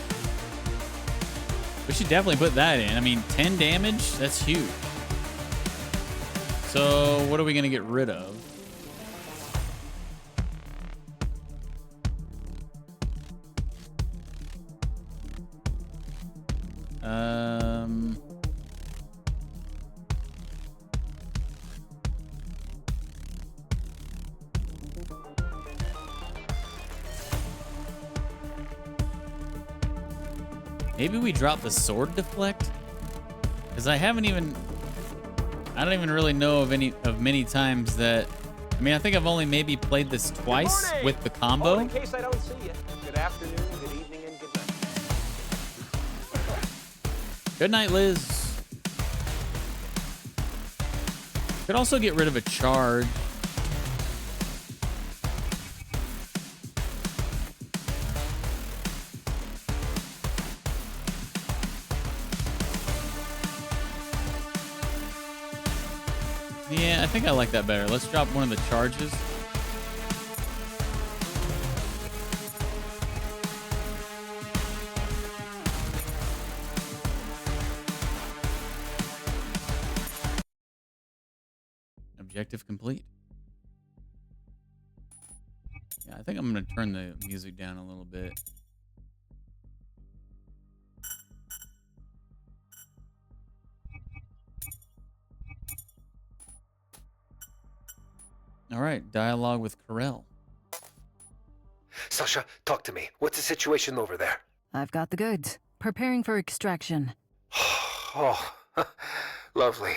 We should definitely put that in. I mean, 10 damage? That's huge. So, what are we going to get rid of? Maybe we drop the sword deflect? Because I don't even really know of many times that. I mean, I think I've only maybe played this twice with the combo. Oh, in case I don't see you. Good afternoon, good evening, and good night. Good night, Liz. Could also get rid of a charge. Yeah, I think I like that better. Let's drop one of the charges. Objective complete. Yeah, I think I'm going to turn the music down a little bit. All right, dialogue with Corel. Sasha, talk to me. What's the situation over there? I've got the goods. Preparing for extraction. Oh, lovely.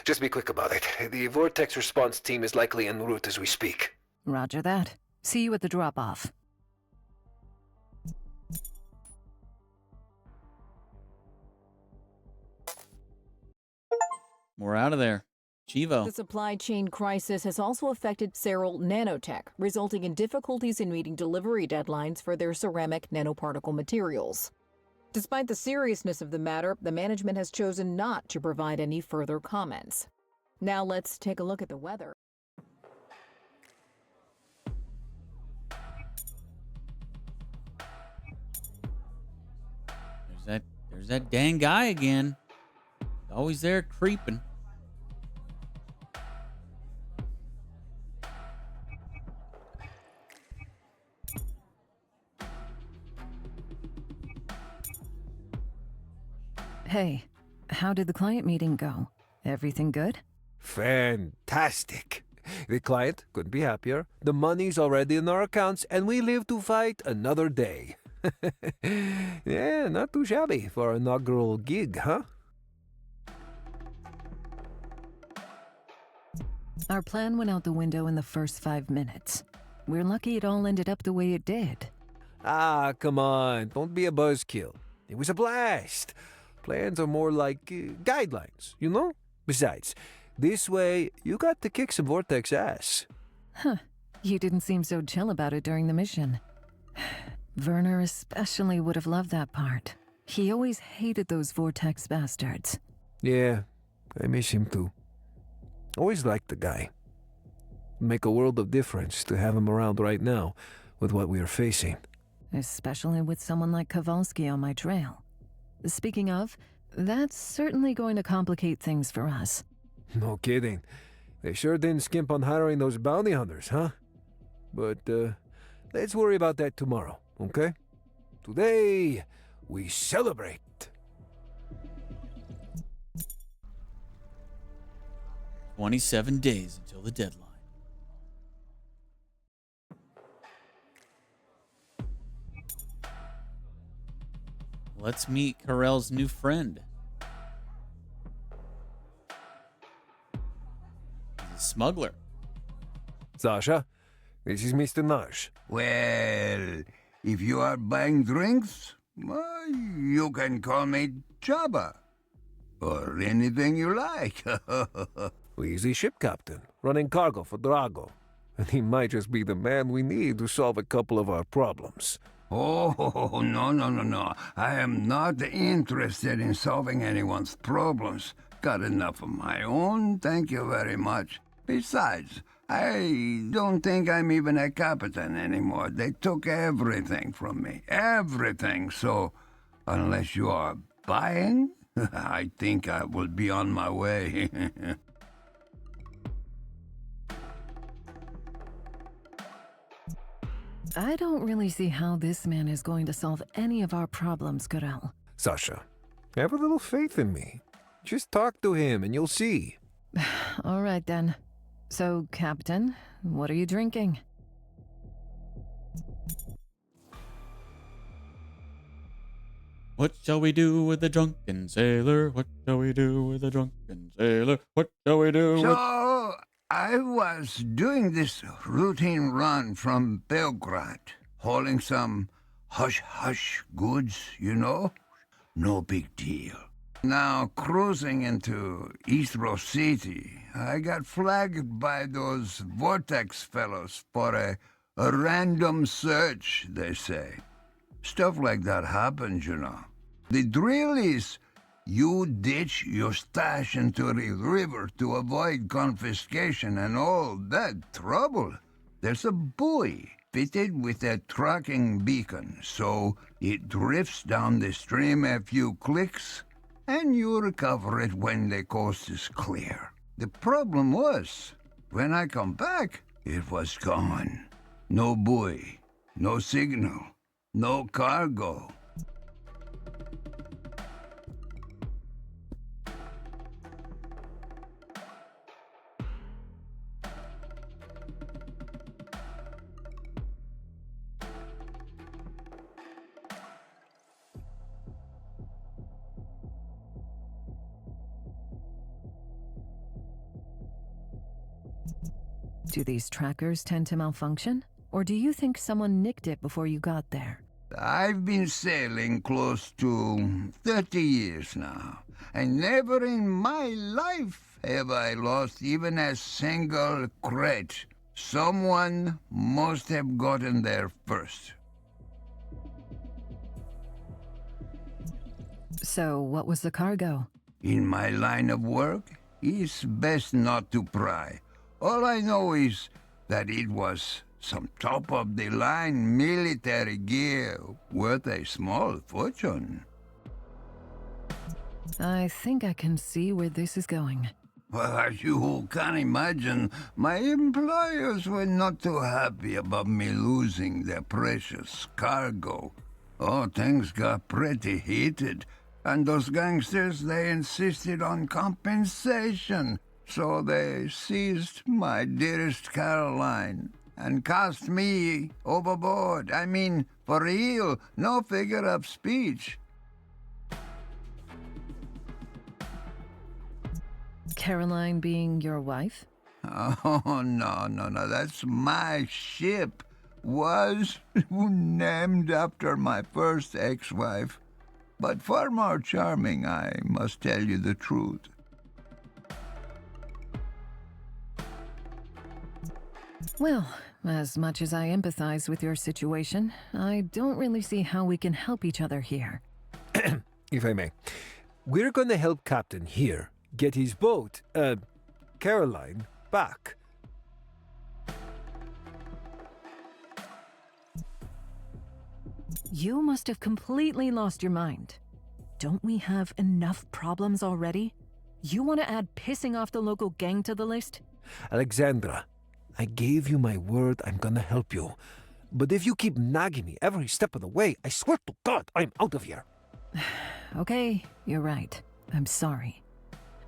Just be quick about it. The Vortex response team is likely en route as we speak. Roger that. See you at the drop-off. We're out of there. Chivo. The supply chain crisis has also affected Ceral Nanotech, resulting in difficulties in meeting delivery deadlines for their ceramic nanoparticle materials. Despite the seriousness of the matter, the management has chosen not to provide any further comments. Now let's take a look at the weather. There's that dang guy again. Always there creeping. Hey, how did the client meeting go? Everything good? Fantastic. The client couldn't be happier. The money's already in our accounts, and we live to fight another day. Yeah, not too shabby for our inaugural gig, huh? Our plan went out the window in the first 5 minutes. We're lucky it all ended up the way it did. Ah, come on. Don't be a buzzkill. It was a blast. Plans are more like guidelines, you know? Besides, this way, you got to kick some Vortex ass. Huh. You didn't seem so chill about it during the mission. Werner especially would have loved that part. He always hated those Vortex bastards. Yeah, I miss him too. Always liked the guy. Make a world of difference to have him around right now with what we are facing. Especially with someone like Kowalski on my trail. Speaking of, that's certainly going to complicate things for us. No kidding. They sure didn't skimp on hiring those bounty hunters, huh? But, let's worry about that tomorrow, okay? Today, we celebrate. "27 days until the deadline." Let's meet Carell's new friend. He's a smuggler. Sasha, this is Mr. Nash. Well, if you are buying drinks, well, you can call me Jabba. Or anything you like. He's the ship captain, running cargo for Drago. And he might just be the man we need to solve a couple of our problems. Oh, no. I am not interested in solving anyone's problems. Got enough of my own, thank you very much. Besides, I don't think I'm even a captain anymore. They took everything from me. Everything. So, unless you are buying, I think I will be on my way. I don't really see how this man is going to solve any of our problems, Carell. Sasha, have a little faith in me. Just talk to him and you'll see. All right, then. So, Captain, what are you drinking? What shall we do with the drunken sailor? What shall we do with the drunken sailor? What shall we do with... So, I was doing this routine run from Belgrade, hauling some hush-hush goods, you know? No big deal. Now, cruising into Istro City, I got flagged by those Vortex fellows for a random search, they say. Stuff like that happens, you know. The drill is you ditch your stash into the river to avoid confiscation and all that trouble. There's a buoy fitted with a tracking beacon, so it drifts down the stream a few clicks, and you recover it when the coast is clear. The problem was, when I come back, it was gone. No buoy, no signal, no cargo. Do these trackers tend to malfunction? Or do you think someone nicked it before you got there? I've been sailing close to 30 years now, and never in my life have I lost even a single crate. Someone must have gotten there first. So, what was the cargo? In my line of work, it's best not to pry. All I know is that it was some top-of-the-line military gear worth a small fortune. I think I can see where this is going. Well, as you can imagine, my employers were not too happy about me losing their precious cargo. Oh, things got pretty heated, and those gangsters, they insisted on compensation. So they seized my dearest Caroline and cast me overboard. I mean, for real, no figure of speech. Caroline being your wife? Oh, no, that's my ship. Was named after my first ex-wife, but far more charming, I must tell you the truth. Well, as much as I empathize with your situation, I don't really see how we can help each other here. If I may. We're gonna help Captain here get his boat, Caroline, back. You must have completely lost your mind. Don't we have enough problems already? You want to add pissing off the local gang to the list? Alexandra, I gave you my word I'm gonna help you. But if you keep nagging me every step of the way, I swear to God, I'm out of here. Okay, you're right. I'm sorry.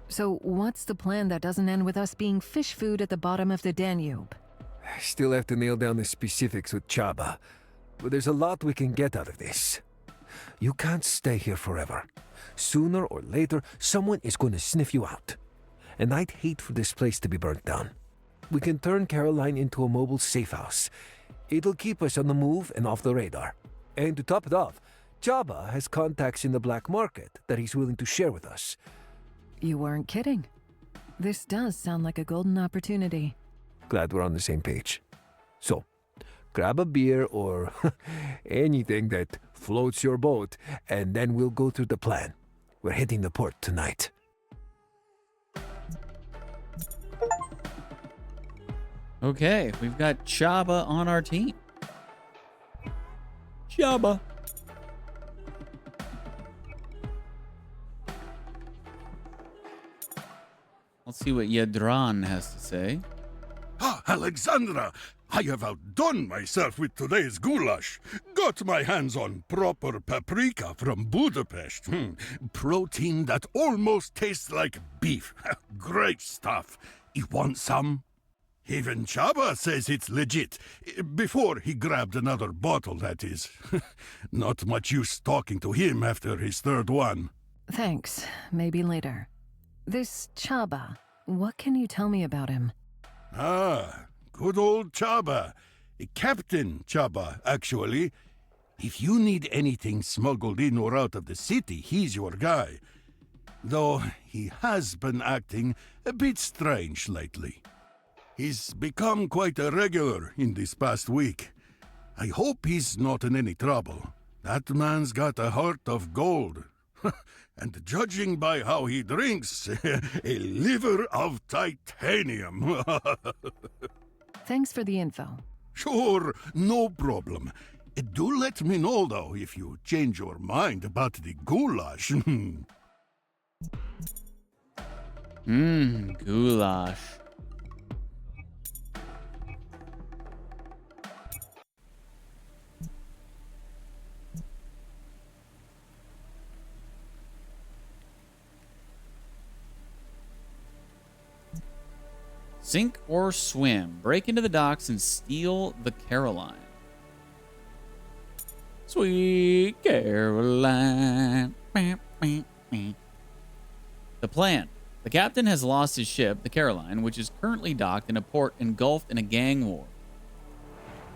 So what's the plan that doesn't end with us being fish food at the bottom of the Danube? I still have to nail down the specifics with Chaba. But there's a lot we can get out of this. You can't stay here forever. Sooner or later, someone is going to sniff you out. And I'd hate for this place to be burnt down. We can turn Caroline into a mobile safe house. It'll keep us on the move and off the radar. And to top it off, Chaba has contacts in the black market that he's willing to share with us. You weren't kidding. This does sound like a golden opportunity. Glad we're on the same page. So, grab a beer or anything that floats your boat, and then we'll go through the plan. We're hitting the port tonight. Okay, we've got Chaba on our team. Chaba. Let's see what Yadran has to say. Ah, Alexandra, I have outdone myself with today's goulash. Got my hands on proper paprika from Budapest. Protein that almost tastes like beef. Great stuff. You want some? Even Chaba says it's legit. Before he grabbed another bottle, that is. Not much use talking to him after his third one. Thanks. Maybe later. This Chaba, what can you tell me about him? Ah, good old Chaba. Captain Chaba, actually. If you need anything smuggled in or out of the city, he's your guy. Though he has been acting a bit strange lately. He's become quite a regular in this past week. I hope he's not in any trouble. That man's got a heart of gold. And judging by how he drinks, a liver of titanium. Thanks for the info. Sure, no problem. Do let me know, though, if you change your mind about the goulash. Goulash. Sink or swim. Break into the docks and steal the Caroline. Sweet Caroline. The plan. The captain has lost his ship, the Caroline, which is currently docked in a port engulfed in a gang war.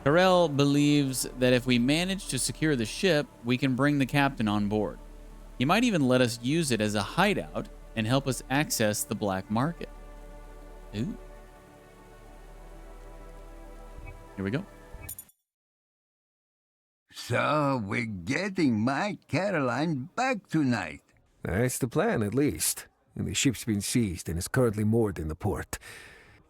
Carell believes that if we manage to secure the ship, we can bring the captain on board. He might even let us use it as a hideout and help us access the black market. Ooh. Here we go. So we're getting my Caroline back tonight. That's the plan, at least. And the ship's been seized and is currently moored in the port.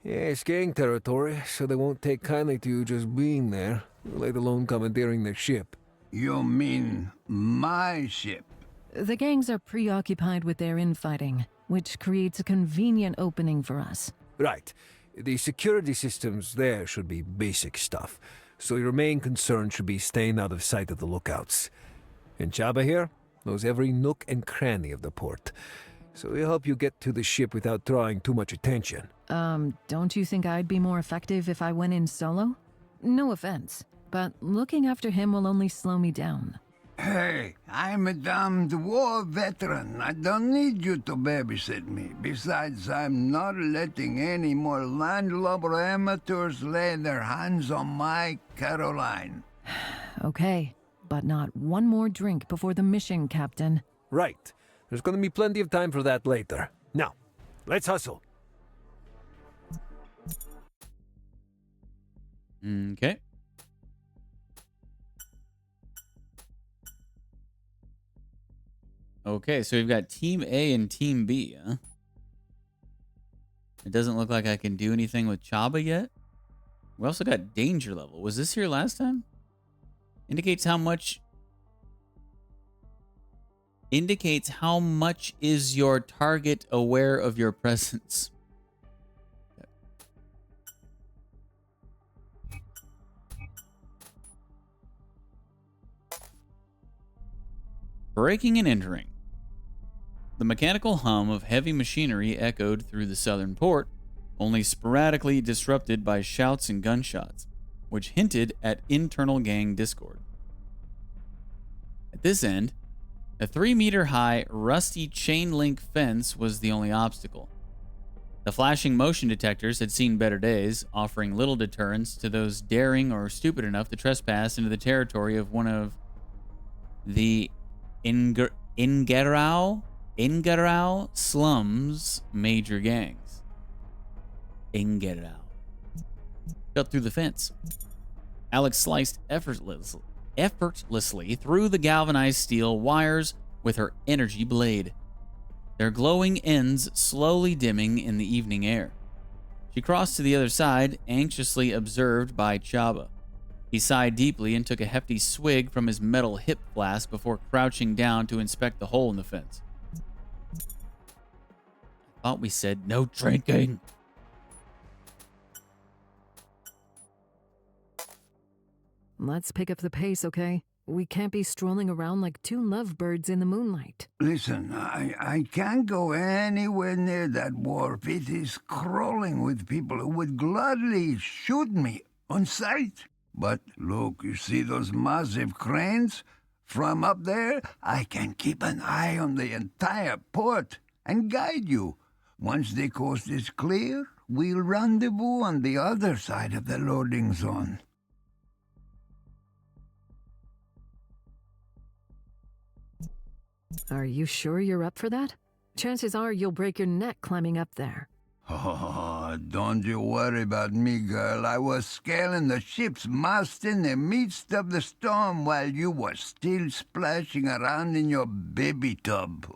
Yeah, it's gang territory, so they won't take kindly to you just being there, let alone commandeering their ship. You mean my ship? The gangs are preoccupied with their infighting, which creates a convenient opening for us. Right. The security systems there should be basic stuff, so your main concern should be staying out of sight of the lookouts. And Chaba here knows every nook and cranny of the port, so he'll help you get to the ship without drawing too much attention. Don't you think I'd be more effective if I went in solo? No offense, but looking after him will only slow me down. Hey, I'm a damned war veteran. I don't need you to babysit me. Besides, I'm not letting any more landlubber amateurs lay their hands on my Caroline. Okay, but not one more drink before the mission, Captain. Right. There's going to be plenty of time for that later. Now, let's hustle. Okay. Okay, so we've got Team A and Team B, huh? It doesn't look like I can do anything with Chaba yet. We also got danger level. Was this here last time? Indicates how much is your target aware of your presence. Breaking and entering. The mechanical hum of heavy machinery echoed through the southern port, only sporadically disrupted by shouts and gunshots, which hinted at internal gang discord. At this end, a 3-meter-high, rusty chain-link fence was the only obstacle. The flashing motion detectors had seen better days, offering little deterrence to those daring or stupid enough to trespass into the territory of one of the Ingarao slums major gangs. Ingarao. Cut through the fence. Alex sliced effortlessly through the galvanized steel wires with her energy blade, their glowing ends slowly dimming in the evening air. She crossed to the other side, anxiously observed by Chaba. He sighed deeply and took a hefty swig from his metal hip flask before crouching down to inspect the hole in the fence. I thought we said no drinking. Let's pick up the pace, okay? We can't be strolling around like two lovebirds in the moonlight. Listen, I can't go anywhere near that wharf. It is crawling with people who would gladly shoot me on sight. But look, you see those massive cranes? From up there, I can keep an eye on the entire port and guide you. Once the coast is clear, we'll rendezvous on the other side of the loading zone. Are you sure you're up for that? Chances are you'll break your neck climbing up there. Oh, don't you worry about me, girl. I was scaling the ship's mast in the midst of the storm while you were still splashing around in your baby tub.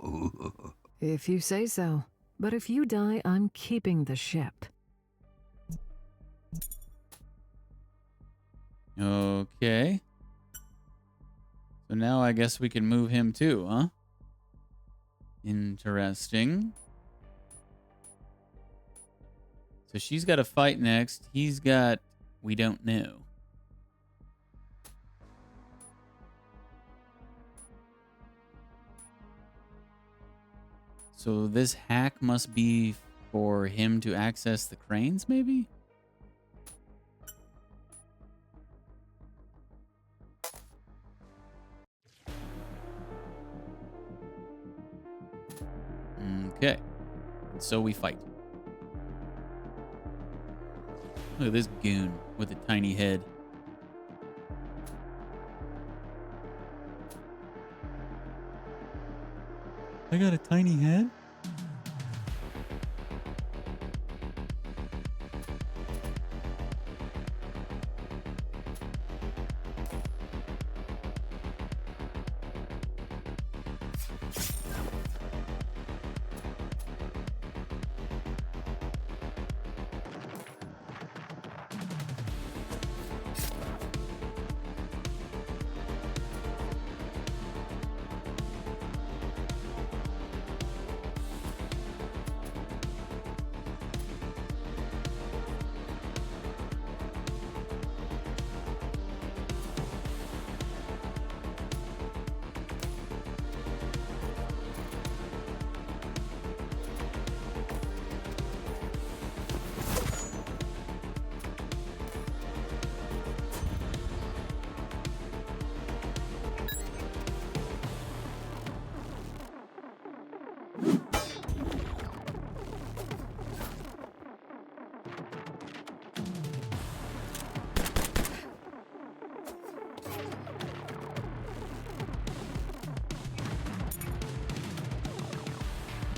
If you say so. But if you die, I'm keeping the ship. Okay. So now I guess we can move him too, huh? Interesting. So she's got a fight next. He's got... we don't know. So this hack must be for him to access the cranes, maybe? Okay. and so we fight. Look at this goon with a tiny head. I got a tiny head?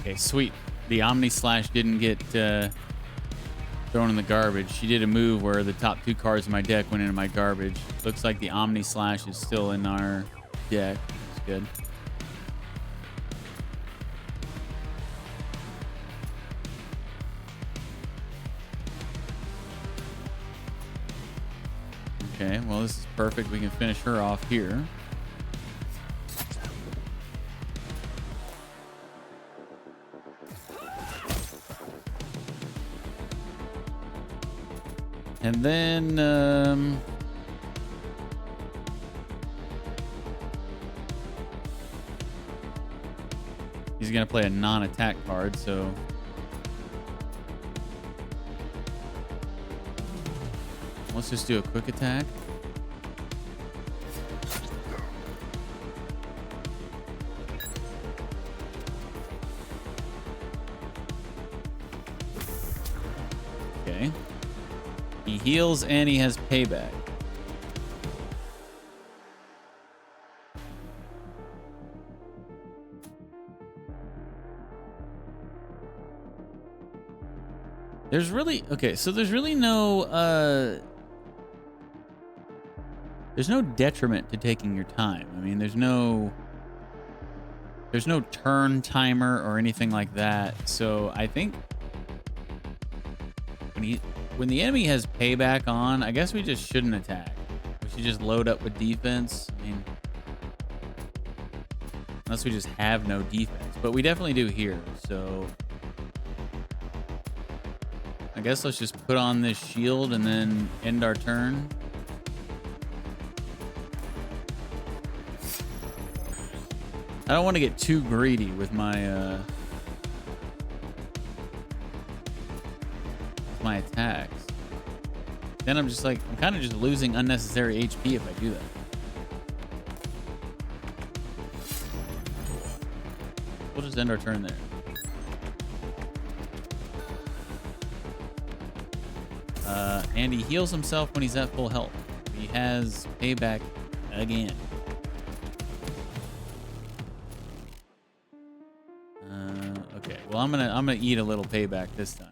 Okay, sweet. The Omni Slash didn't get thrown in the garbage. She did a move where the top 2 cards in my deck went into my garbage. Looks like the Omni Slash is still in our deck. It's good. Okay, well, this is perfect. We can finish her off here. And then, he's going to play a non-attack card, so let's just do a quick attack. Okay. He heals and he has payback. There's really, okay, so there's really no, there's no detriment to taking your time. I mean, there's no turn timer or anything like that. So I think when the enemy has payback on, I guess we just shouldn't attack. We should just load up with defense. I mean, unless we just have no defense, but we definitely do here. So I guess let's just put on this shield and then end our turn. I don't want to get too greedy with my attacks. Then I'm just like, I'm kind of just losing unnecessary HP if I do that. We'll just end our turn there. And he heals himself when he's at full health. He has payback again. Okay, well I'm gonna eat a little payback this time.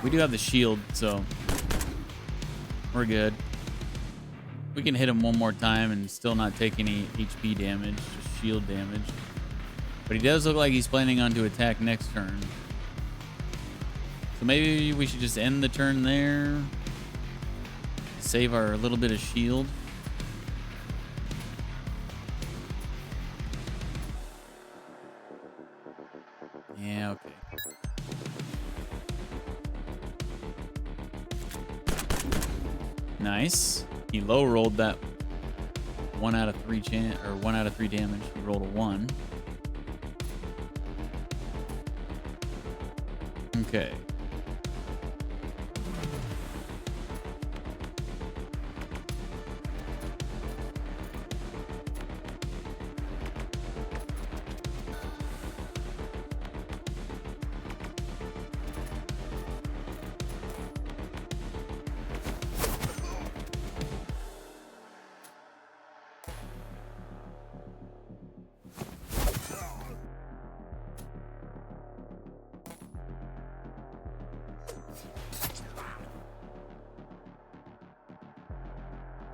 We do have the shield, so we're good. We can hit him one more time and still not take any HP damage, just shield damage. But he does look like he's planning on to attack next turn. So maybe we should just end the turn there. Save our little bit of shield. Yeah, okay. Nice. He low rolled that 1 out of 3 damage. He rolled a 1. Okay.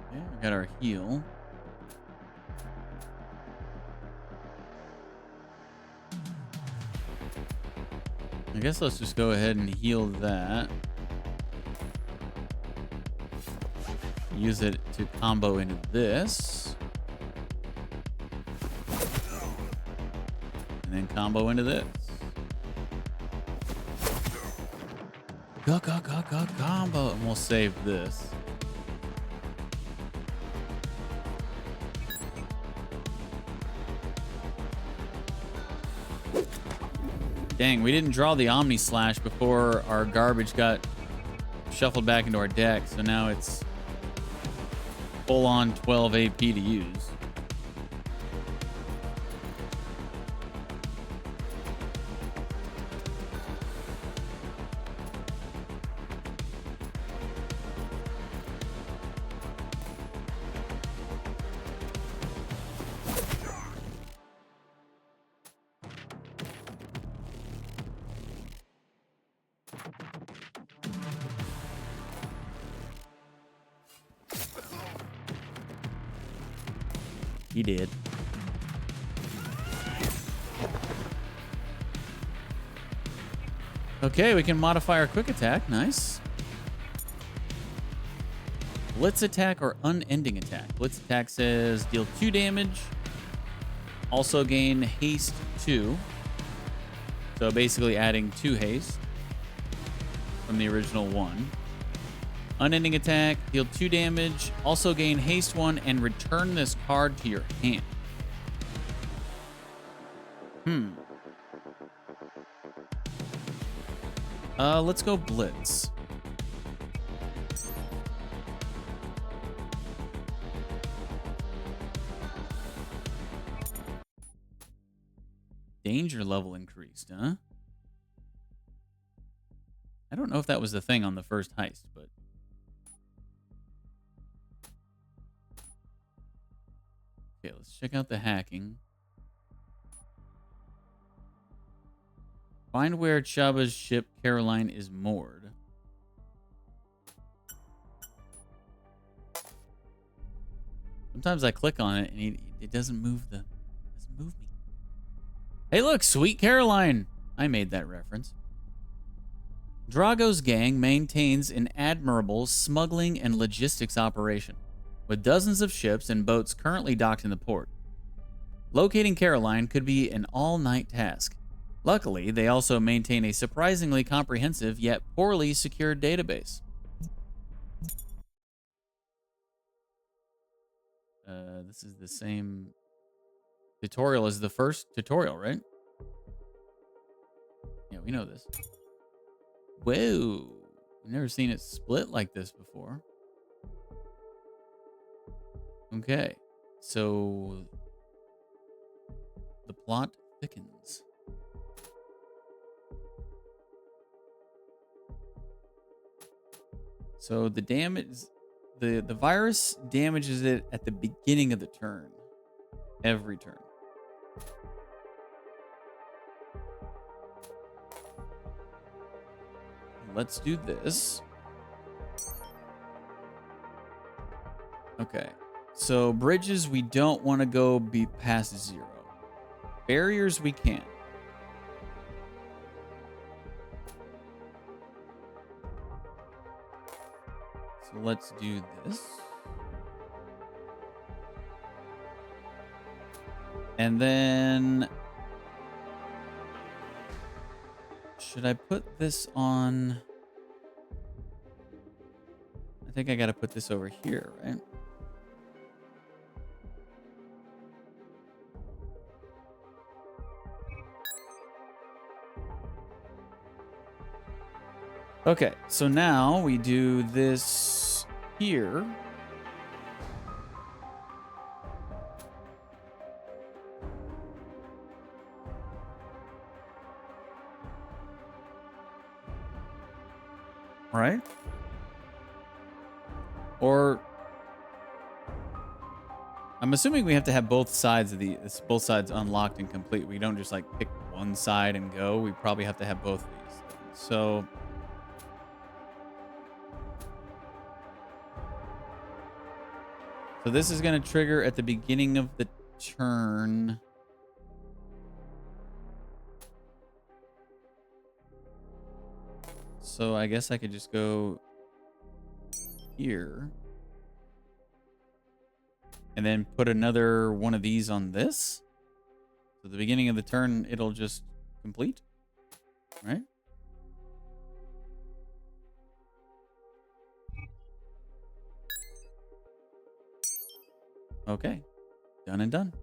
Okay, we got our heal. I guess let's just go ahead and heal that. Use it to combo into this. And then combo into this. Combo. And we'll save this. Dang, we didn't draw the Omni Slash before our garbage got shuffled back into our deck, so now it's full on 12 AP to use. He did. Okay, we can modify our quick attack. Nice. Blitz attack or unending attack. Blitz attack says deal 2 damage. Also gain haste 2. So basically adding 2 haste from the original 1. Unending attack, deal 2 damage, also gain haste 1, and return this card to your hand. Let's go Blitz. Danger level increased, huh? I don't know if that was the thing on the first heist, but... Okay, let's check out the hacking. Find where Chaba's ship Caroline is moored. Sometimes I click on it and it doesn't move me. Hey, look, Sweet Caroline. I made that reference. Drago's gang maintains an admirable smuggling and logistics operation, with dozens of ships and boats currently docked in the port. Locating Caroline could be an all-night task. Luckily, they also maintain a surprisingly comprehensive yet poorly secured database. This is the same tutorial as the first tutorial, right? Yeah, we know this. Whoa. I've never seen it split like this before. Okay. So the plot thickens. So the damage, the virus damages it at the beginning of the turn. Every turn. Let's do this. Okay. So bridges, we don't want to go be past 0. Barriers, we can. So let's do this. And then... should I put this on... I think I gotta put this over here, right? Okay, so now we do this here. Right? Or I'm assuming we have to have both sides of both sides unlocked and complete. We don't just like pick one side and go. We probably have to have both of these things. So this is going to trigger at the beginning of the turn. So I guess I could just go here. And then put another one of these on this. So the beginning of the turn, it'll just complete. Right? Okay. Done and done.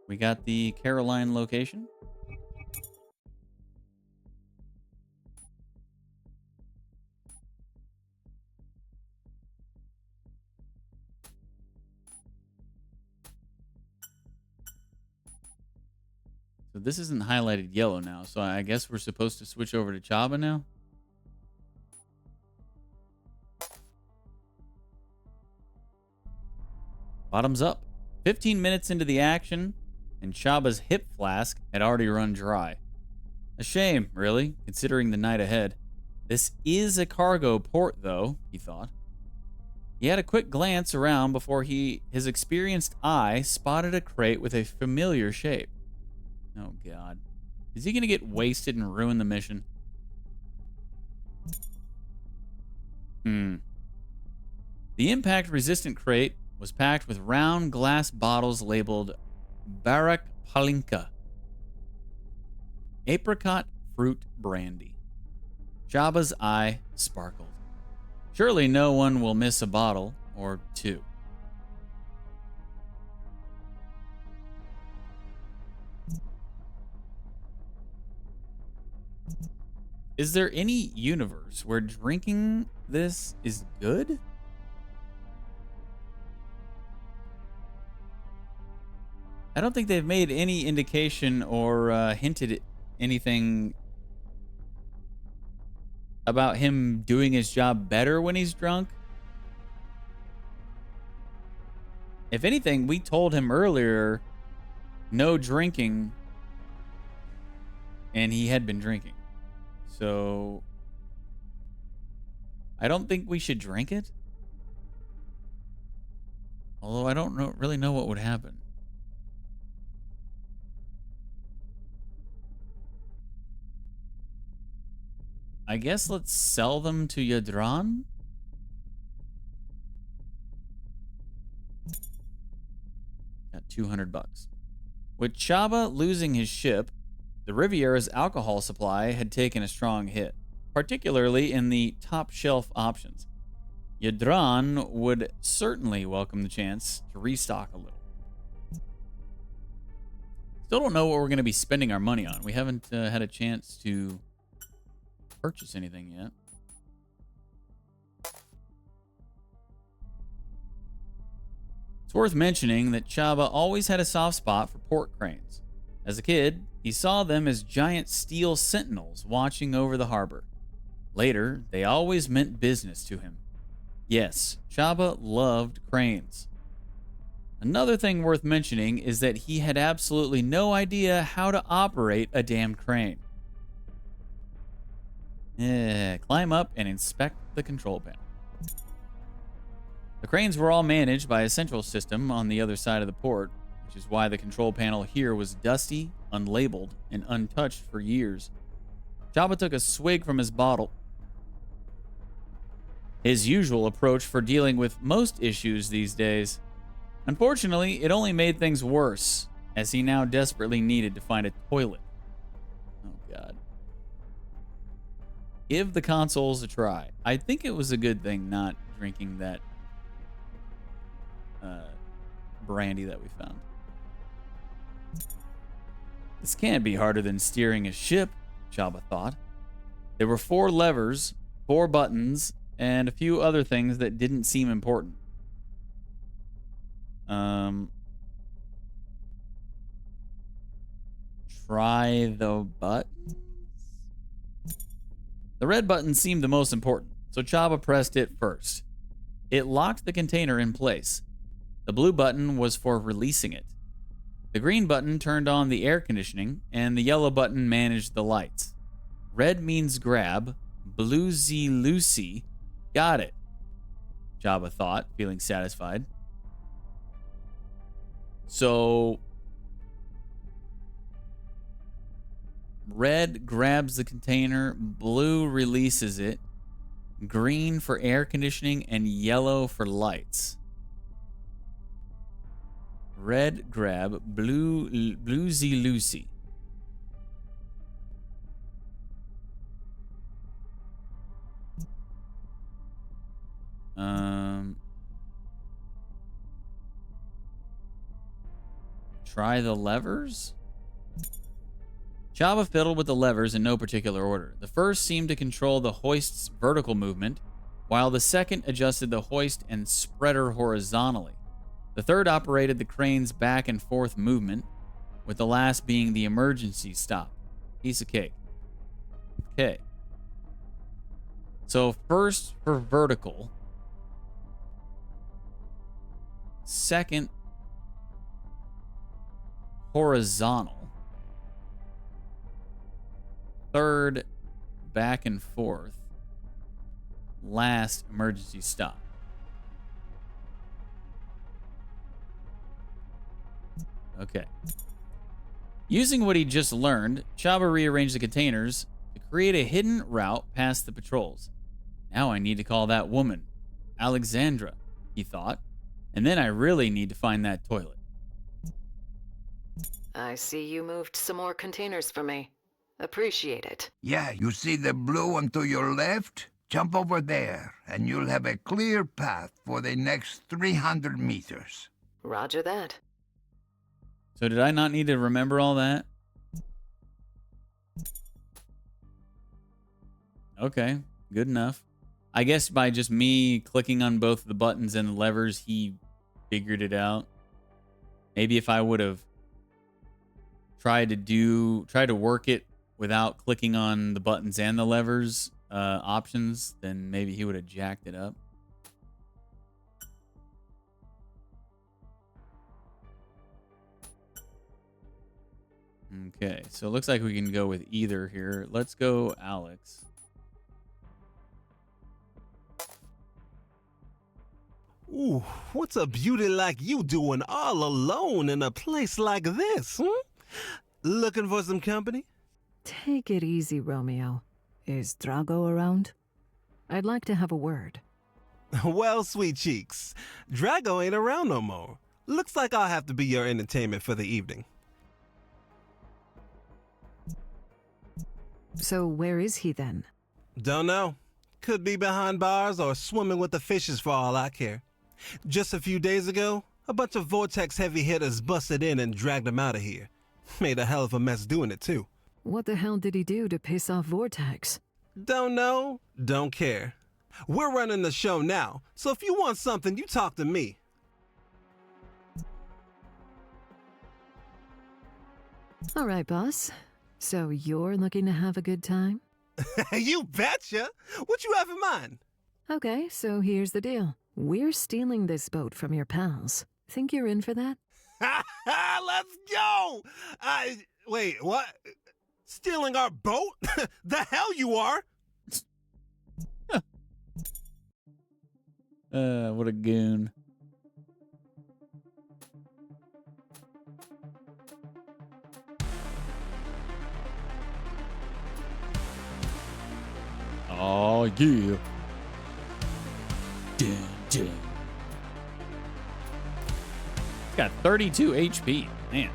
We got the Caroline location. So this isn't highlighted yellow now, so I guess we're supposed to switch over to Chaba now? Bottoms up. 15 minutes into the action, and Chaba's hip flask had already run dry. A shame, really, considering the night ahead. This is a cargo port, though, he thought. He had a quick glance around before his experienced eye spotted a crate with a familiar shape. Oh, God. Is he going to get wasted and ruin the mission? The impact-resistant crate was packed with round glass bottles labeled Barak Palinka. Apricot fruit brandy. Chaba's eye sparkled. Surely no one will miss a bottle or two. Is there any universe where drinking this is good? I don't think they've made any indication or hinted at anything about him doing his job better when he's drunk. If anything, we told him earlier, no drinking, and he had been drinking. So I don't think we should drink it. Although I don't really know what would happen. I guess let's sell them to Yadran. Got 200 bucks. With Chaba losing his ship, the Riviera's alcohol supply had taken a strong hit, particularly in the top shelf options. Yadran would certainly welcome the chance to restock a little. Still don't know what we're going to be spending our money on. We haven't had a chance to purchase anything yet. It's worth mentioning that Chaba always had a soft spot for port cranes. As a kid, he saw them as giant steel sentinels watching over the harbor. Later, they always meant business to him. Yes, Chaba loved cranes. Another thing worth mentioning is that he had absolutely no idea how to operate a damn crane. Climb up and inspect the control panel. The cranes were all managed by a central system on the other side of the port, which is why the control panel here was dusty, unlabeled, and untouched for years. Chaba took a swig from his bottle. His usual approach for dealing with most issues these days. Unfortunately, it only made things worse, as he now desperately needed to find a toilet. Oh, God. Give the consoles a try. I think it was a good thing not drinking that brandy that we found. This can't be harder than steering a ship, Chaba thought. There were 4 levers, 4 buttons, and a few other things that didn't seem important. Try the buttons? The red button seemed the most important, so Chaba pressed it first. It locked the container in place. The blue button was for releasing it. The green button turned on the air conditioning, and the yellow button managed the lights. Red means grab, bluesy loosey. Got it, Chaba thought, feeling satisfied. So, red grabs the container, blue releases it, green for air conditioning, and yellow for lights. Red grab, bluesy loosey. Try the levers? Chaba fiddled with the levers in no particular order. The first seemed to control the hoist's vertical movement, while the second adjusted the hoist and spreader horizontally. The third operated the crane's back and forth movement, with the last being the emergency stop. Piece of cake. Okay. So first for vertical. Second, horizontal. Third, back and forth. Last, emergency stop. Okay. Using what he just learned, Chaba rearranged the containers to create a hidden route past the patrols. Now I need to call that woman, Alexandra, he thought. And then I really need to find that toilet. I see you moved some more containers for me. Appreciate it. Yeah, you see the blue one to your left? Jump over there, and you'll have a clear path for the next 300 meters. Roger that. So did I not need to remember all that? Okay, good enough. I guess by just me clicking on both the buttons and the levers, he figured it out. Maybe if I would have tried to work it without clicking on the buttons and the levers options, then maybe he would have jacked it up. Okay, so it looks like we can go with either here. Let's go Alex. Ooh, what's a beauty like you doing all alone in a place like this, Looking for some company? Take it easy, Romeo. Is Drago around? I'd like to have a word. Well, sweet cheeks, Drago ain't around no more. Looks like I'll have to be your entertainment for the evening. So where is he then? Don't know. Could be behind bars or swimming with the fishes for all I care. Just a few days ago, a bunch of Vortex heavy hitters busted in and dragged him out of here. Made a hell of a mess doing it, too. What the hell did he do to piss off Vortex? Don't know, don't care. We're running the show now, so if you want something, you talk to me. All right, boss. So you're looking to have a good time? You betcha! What you have in mind? Okay, so here's the deal. We're stealing this boat from your pals. Think you're in for that? Let's go! Wait, what? Stealing our boat? The hell you are! What a goon. Oh, yeah. Dun, dun. It's got 32 HP. Man.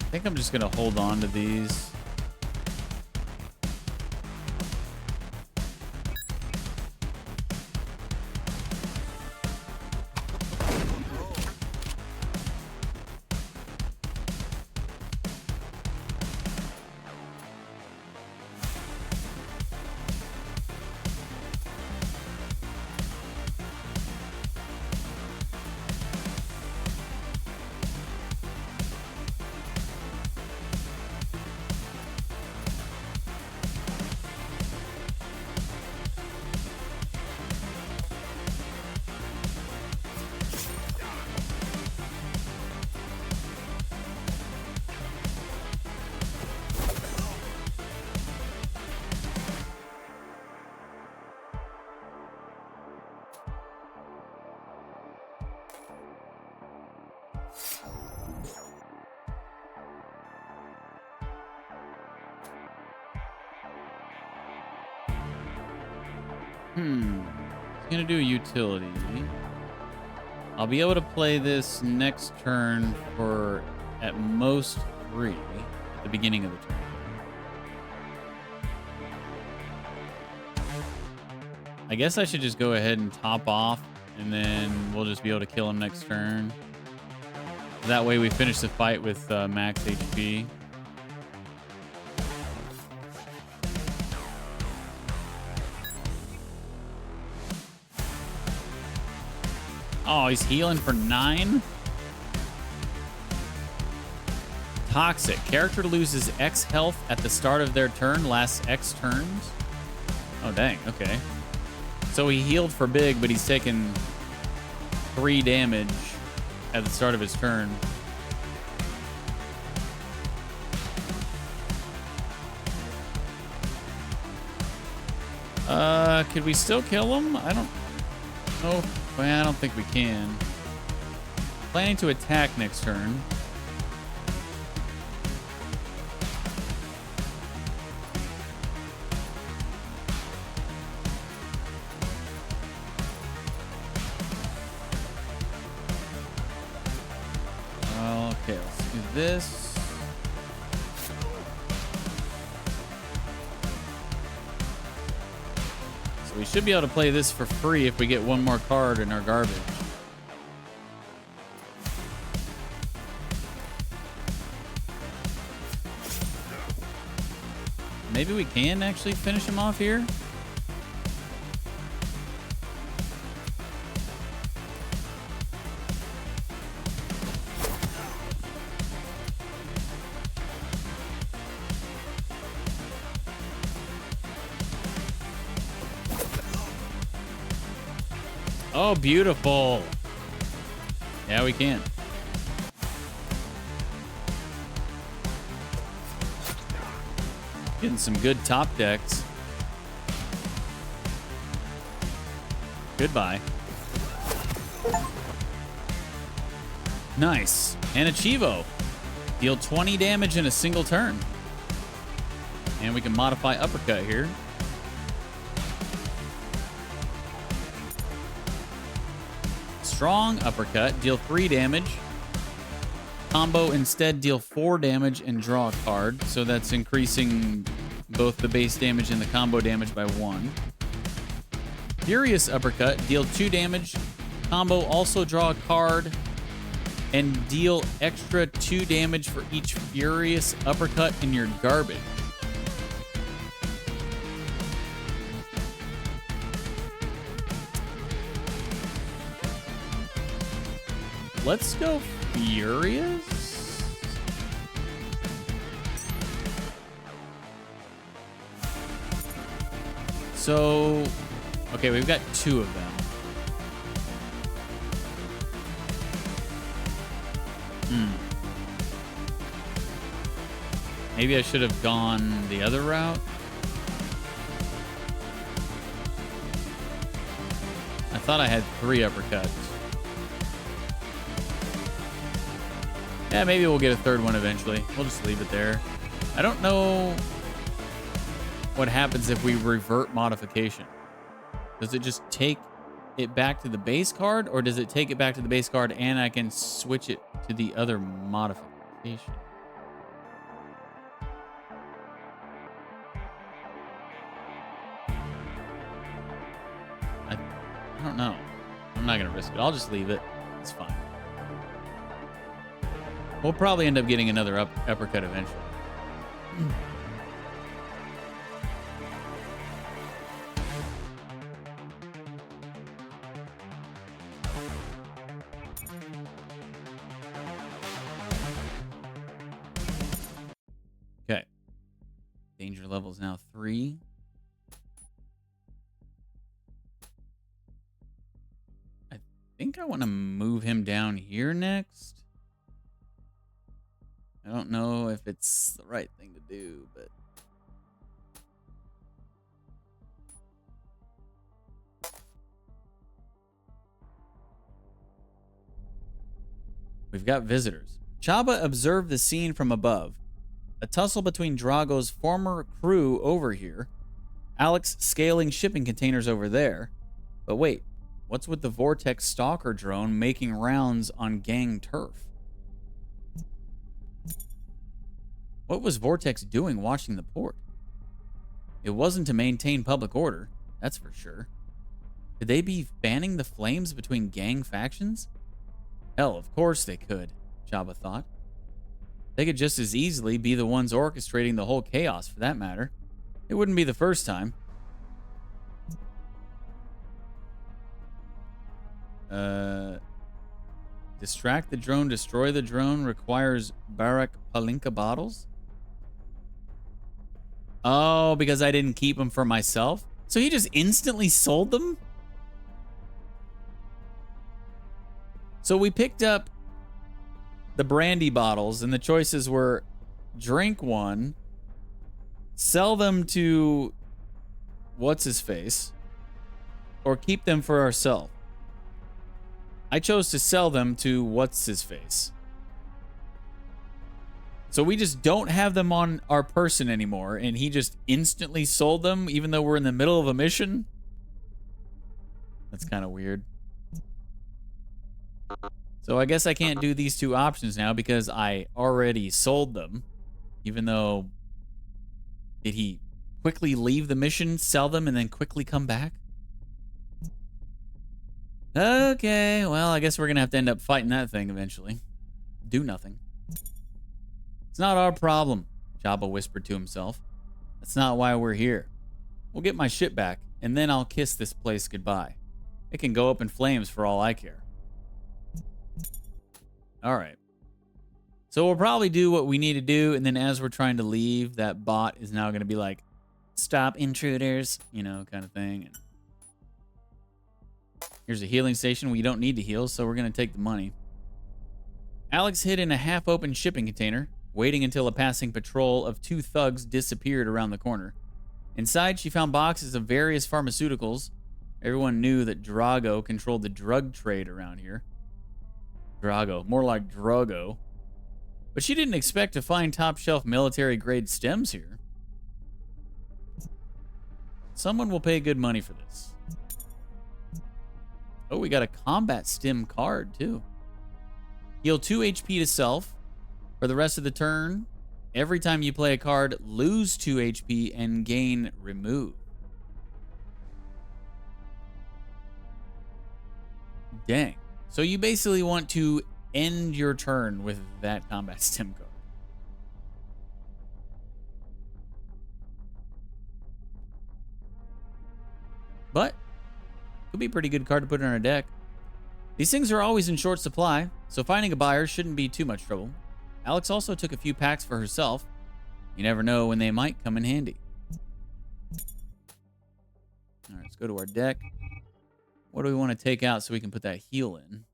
I think I'm just gonna hold on to these. It's gonna do a utility. I'll be able to play this next turn for at most 3 at the beginning of the turn. I guess I should just go ahead and top off, and then we'll just be able to kill him next turn. That way we finish the fight with max HP. Oh, he's healing for 9? Toxic. Character loses X health at the start of their turn, lasts X turns. Oh, dang. Okay. So he healed for big, but he's taken 3 damage at the start of his turn. Could we still kill him? I don't know. Well, I don't think we can. Planning to attack next turn. Okay, let's do this. We should be able to play this for free if we get 1 more card in our garbage. Maybe we can actually finish him off here. Oh, beautiful. Yeah, we can. Getting some good top decks. Goodbye. Nice. And a Chivo. Deal 20 damage in a single turn. And we can modify uppercut here. Strong uppercut, deal 3 damage. Combo instead deal 4 damage and draw a card. So that's increasing both the base damage and the combo damage by 1. Furious uppercut, deal 2 damage. Combo also draw a card and deal extra 2 damage for each furious uppercut in your garbage. Let's go Furious. So, okay, we've got 2 of them. Maybe I should have gone the other route. I thought I had 3 uppercuts. Yeah, maybe we'll get a 3rd one eventually. We'll just leave it there. I don't know what happens if we revert modification. Does it just take it back to the base card, or does it take it back to the base card and I can switch it to the other modification? I don't know. I'm not going to risk it. I'll just leave it. It's fine. We'll probably end up getting another uppercut eventually. Okay. Danger level is now 3. I think I want to move him down here next. I don't know if it's the right thing to do, but... We've got visitors. Chaba observed the scene from above. A tussle between Drago's former crew over here. Alex scaling shipping containers over there. But wait, what's with the Vortex stalker drone making rounds on gang turf? What was Vortex doing watching the port? It wasn't to maintain public order, that's for sure. Could they be fanning the flames between gang factions? Hell, of course they could, Chaba thought. They could just as easily be the ones orchestrating the whole chaos, for that matter. It wouldn't be the first time. Distract the drone, destroy the drone requires Barak Palinka bottles? Oh, because I didn't keep them for myself? So he just instantly sold them? So we picked up the brandy bottles, and the choices were drink one, sell them to what's-his-face, or keep them for ourselves. I chose to sell them to what's-his-face. So we just don't have them on our person anymore, and he just instantly sold them even though we're in the middle of a mission? That's kind of weird. So I guess I can't do these two options now because I already sold them. Even though... Did he quickly leave the mission, sell them, and then quickly come back? Okay, well, I guess we're gonna have to end up fighting that thing eventually. Do nothing. It's not our problem, Chaba whispered to himself. That's not why we're here. We'll get my ship back, and then I'll kiss this place goodbye. It can go up in flames for all I care. Alright. So we'll probably do what we need to do, and then as we're trying to leave, that bot is now going to be like, stop intruders, you know, kind of thing. And here's a healing station. We don't need to heal, so we're going to take the money. Alex hid in a half-open shipping container, waiting until a passing patrol of 2 thugs disappeared around the corner. Inside, she found boxes of various pharmaceuticals. Everyone knew that Drago controlled the drug trade around here. Drago, more like Drogo. But she didn't expect to find top-shelf military-grade stems here. Someone will pay good money for this. Oh, we got a combat stem card, too. Heal 2 HP to self. For the rest of the turn, every time you play a card, lose 2 HP and gain remove. Dang. So you basically want to end your turn with that combat stem card. But could be a pretty good card to put in our deck. These things are always in short supply, so finding a buyer shouldn't be too much trouble. Alex also took a few packs for herself. You never know when they might come in handy. All right, let's go to our deck. What do we want to take out so we can put that heal in?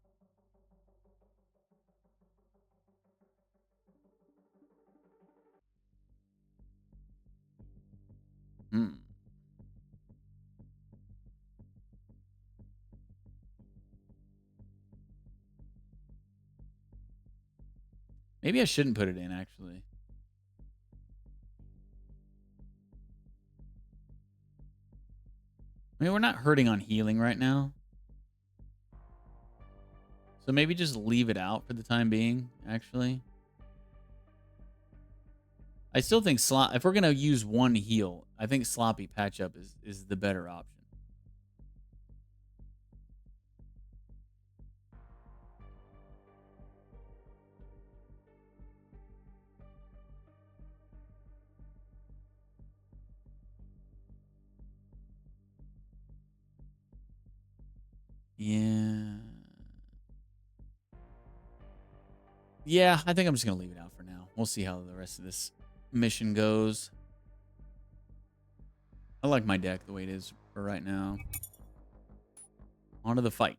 Maybe I shouldn't put it in, actually. I mean, we're not hurting on healing right now. So maybe just leave it out for the time being, actually. I still think if we're going to use one heal, I think Sloppy Patch-Up is the better option. Yeah. Yeah, I think I'm just going to leave it out for now. We'll see how the rest of this mission goes. I like my deck the way it is for right now. On to the fight.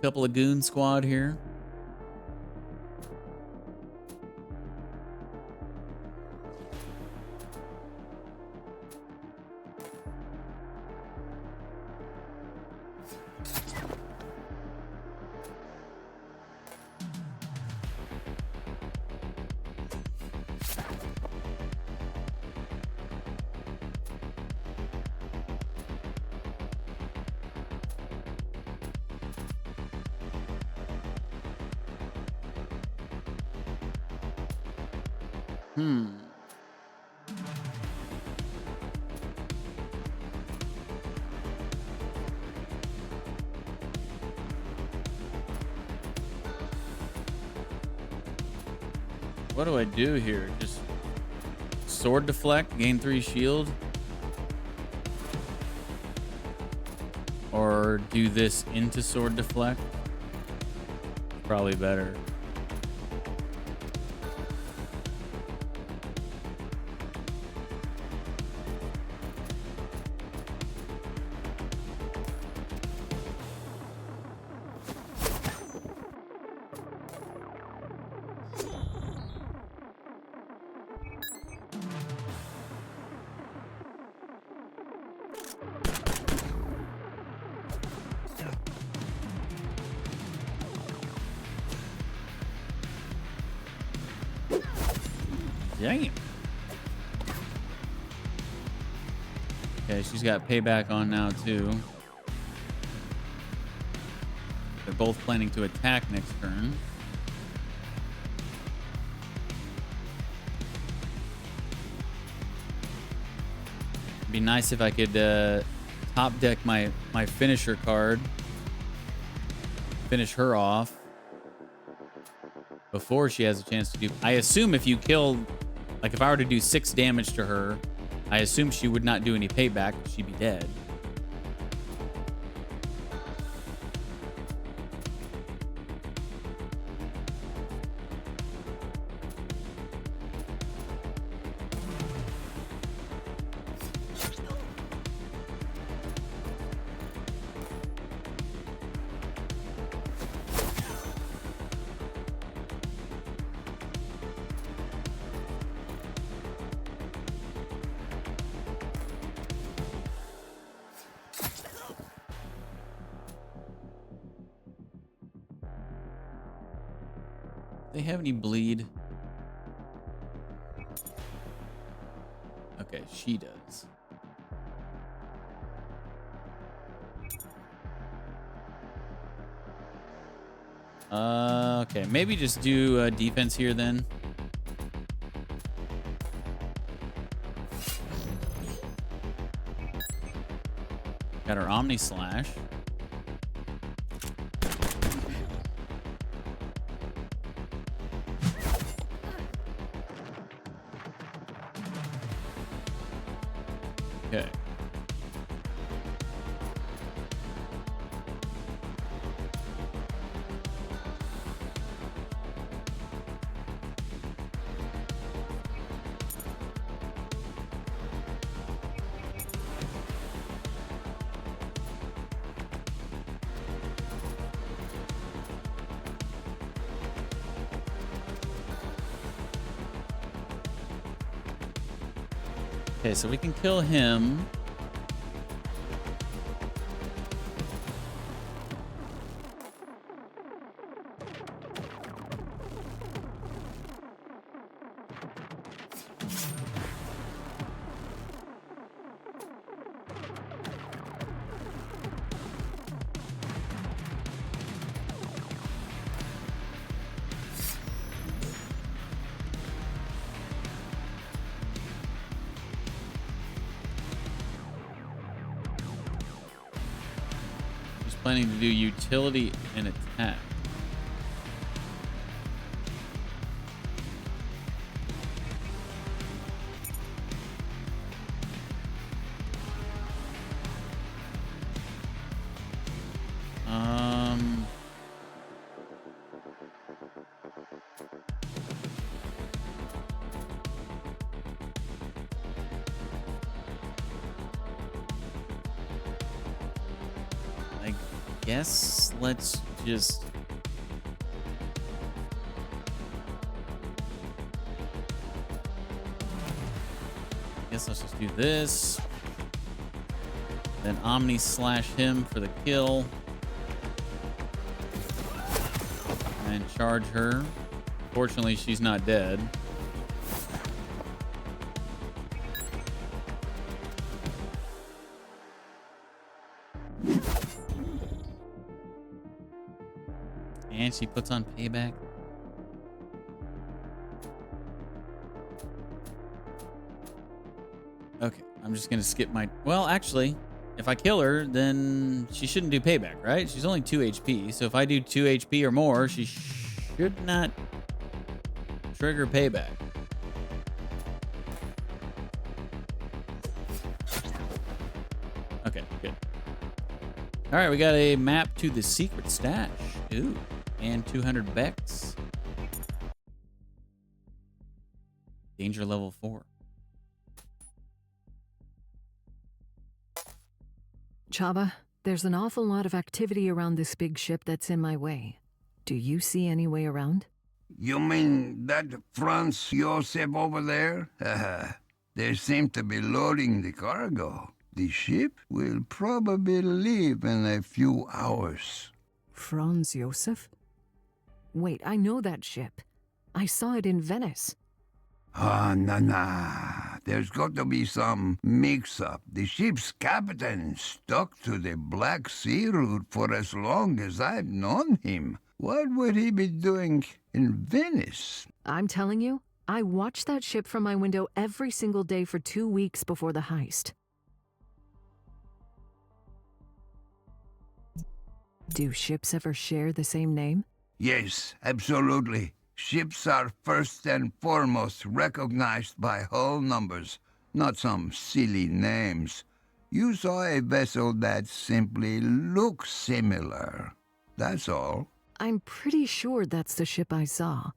Couple of goon squad here. What do I do here? Just sword deflect, gain 3 shield? Or do this into sword deflect? Probably better. Damn. Okay, she's got payback on now too. They're both planning to attack next turn. It'd be nice if I could top deck my finisher card. Finish her off before she has a chance to do. I assume if you kill, like if I were to do 6 damage to her, I assume she would not do any payback. She'd be dead. They have any bleed? Okay, she does. Okay, maybe just do defense here then. Got her Omni Slash. Okay. Okay, so we can kill him. Planning to do utility and attack. guess let's just... Guess let's just do this. Then Omni slash him for the kill. And charge her. Fortunately, she's not dead. And she puts on payback. Okay, I'm just gonna skip my... Well, actually, if I kill her, then she shouldn't do payback, right? She's only 2 HP, so if I do 2 HP or more, she should not trigger payback. Okay, good. All right, we got a map to the secret stash. Ooh, and 200 Bex. Danger level 4. Chava, there's an awful lot of activity around this big ship that's in my way. Do you see any way around? You mean that Franz Josef over there? They seem to be loading the cargo. The ship will probably leave in a few hours. Franz Josef? Wait, I know that ship. I saw it in Venice. Nah. There's got to be some mix-up. The ship's captain stuck to the Black Sea route for as long as I've known him. What would he be doing in Venice? I'm telling you, I watched that ship from my window every single day for 2 weeks before the heist. Do ships ever share the same name? Yes, absolutely. Ships are first and foremost recognized by hull numbers, not some silly names. You saw a vessel that simply looks similar. That's all. I'm pretty sure that's the ship I saw.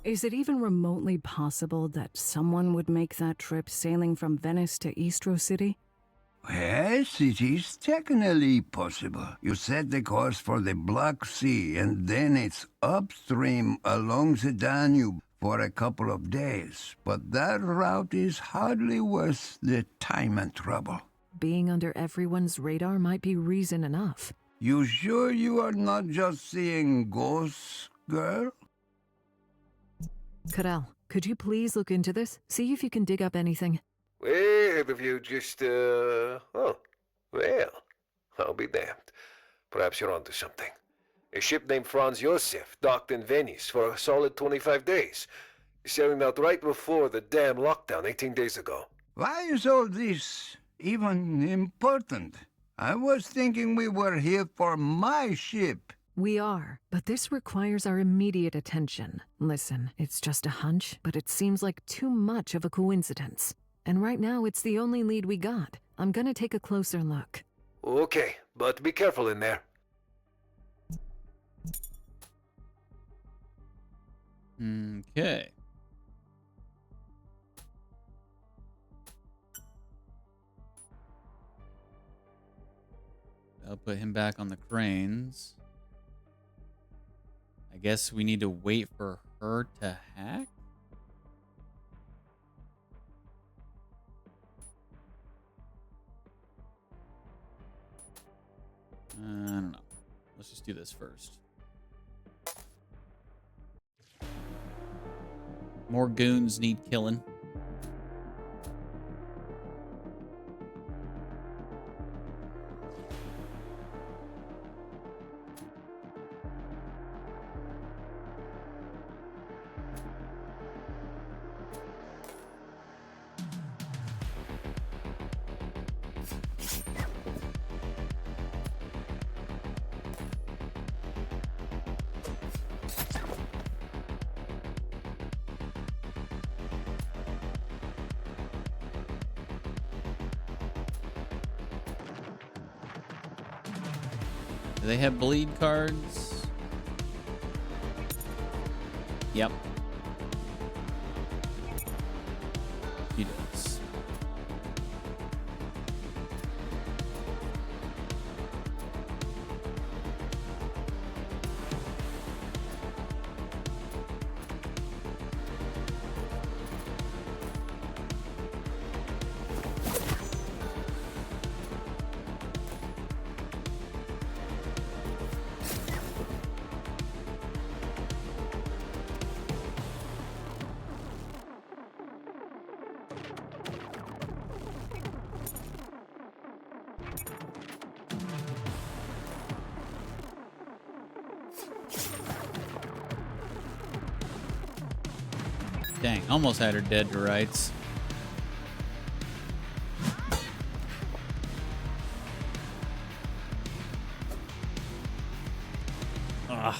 Is it even remotely possible that someone would make that trip sailing from Venice to Istro City? Yes, it is technically possible. You set the course for the Black Sea, and then it's upstream along the Danube for a couple of days. But that route is hardly worth the time and trouble. Being under everyone's radar might be reason enough. You sure you are not just seeing ghosts, girl? Karel, could you please look into this? See if you can dig up anything. Well, if you just, oh, well, I'll be damned. Perhaps you're onto something. A ship named Franz Josef docked in Venice for a solid 25 days, sailing out right before the damn lockdown 18 days ago. Why is all this even important? I was thinking we were here for my ship. We are, but this requires our immediate attention. Listen, it's just a hunch, but it seems like too much of a coincidence. And right now, it's the only lead we got. I'm gonna take a closer look. Okay, but be careful in there. Okay. I'll put him back on the cranes. I guess we need to wait for her to hack? I don't know. Let's just do this first. More goons need killing. Do they have bleed cards? Yep. He does. Dang, almost had her dead to rights. Ugh.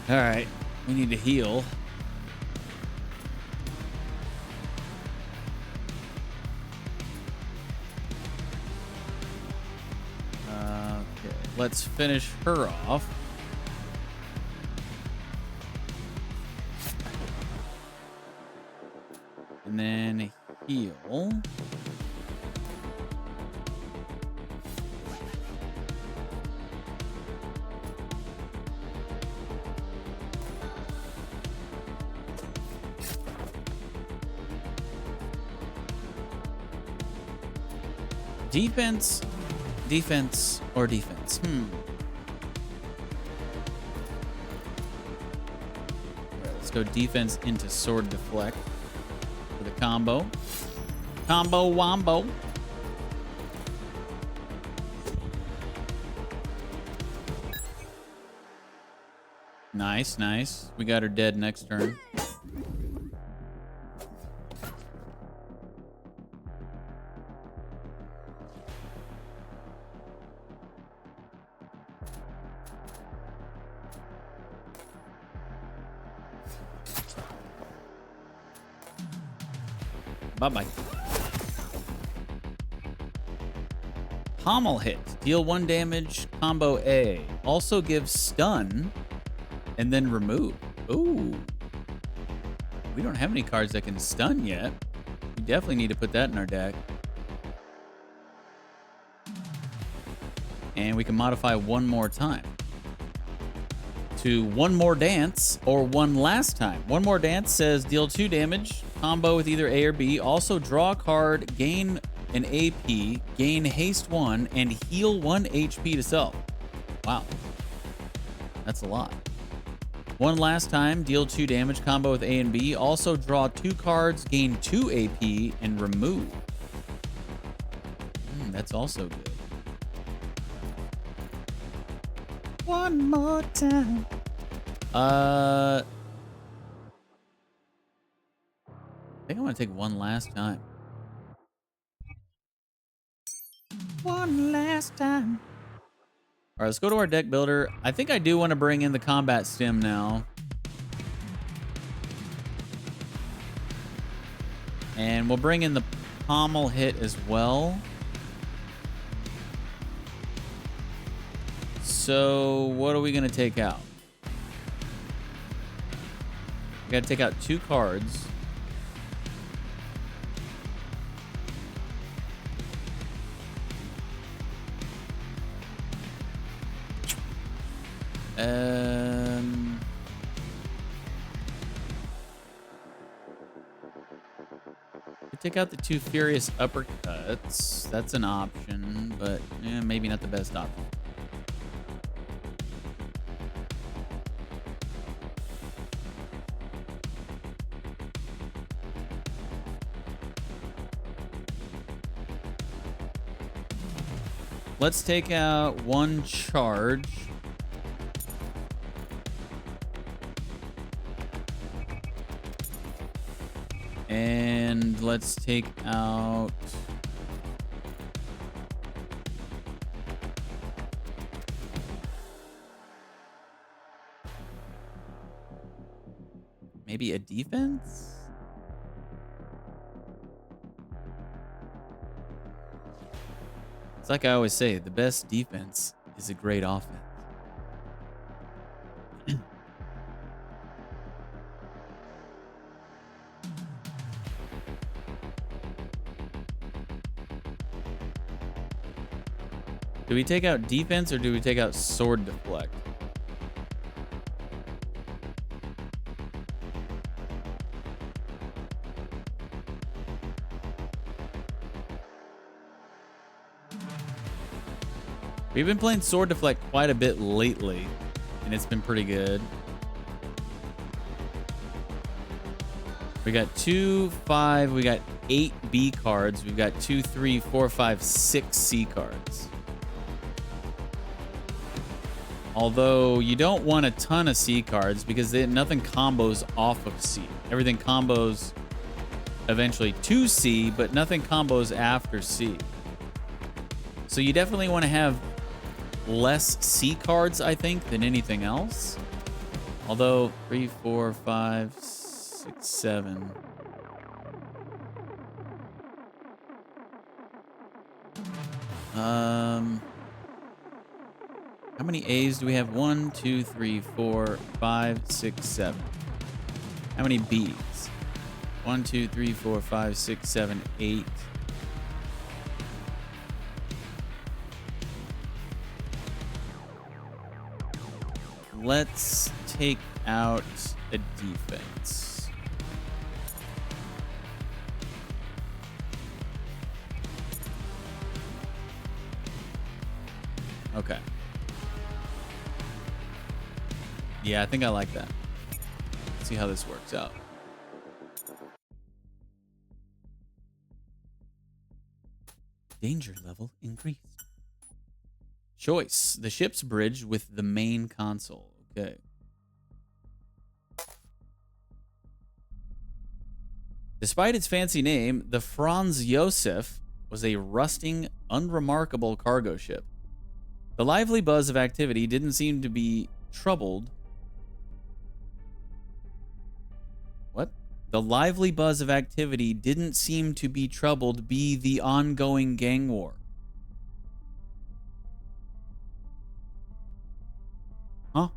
All right, we need to heal. Okay, let's finish her off. And then heal. Defense, defense, or defense? Alright, let's go defense into sword deflect for the combo. Combo wombo. Nice, nice. We got her dead next turn. Bye-bye. Pommel hit. Deal 1 damage. Combo A. Also gives stun and then remove. Ooh. We don't have any cards that can stun yet. We definitely need to put that in our deck. And we can modify one more time to one more dance or one last time. One more dance says deal 2 damage. Combo with either A or B. Also draw a card, gain an AP, gain haste 1, and heal 1 HP to self. Wow. That's a lot. One last time, deal 2 damage. Combo with A and B. Also draw 2 cards, gain 2 AP, and remove. That's also good. One more time. I think I want to take one last time. One last time. All right, let's go to our deck builder. I think I do want to bring in the combat stim now. And we'll bring in the pommel hit as well. So what are we going to take out? We got to take out 2 cards. Take out the 2 furious uppercuts. That's an option, but maybe not the best option. Let's take out 1 charge. And let's take out... maybe a defense? It's like I always say, the best defense is a great offense. Do we take out defense or do we take out sword deflect? We've been playing sword deflect quite a bit lately, and it's been pretty good. We got 2, 5, we got 8 B cards. We've got 2, 3, 4, 5, 6 C cards. Although you don't want a ton of C cards because nothing combos off of C. Everything combos eventually to C, but nothing combos after C. So you definitely want to have less C cards, I think, than anything else. Although 3, 4, 5, 6, 7. How many A's do we have? 1, 2, 3, 4, 5, 6, 7. How many B's? 1, 2, 3, 4, 5, 6, 7, 8. Let's take out a defense. Okay. Yeah, I think I like that. Let's see how this works out. Danger level increased. Choice. The ship's bridge with the main console. Okay. Despite its fancy name, the Franz Josef was a rusting, unremarkable cargo ship. The lively buzz of activity didn't seem to be troubled. What? The lively buzz of activity didn't seem to be troubled by the ongoing gang war. Huh?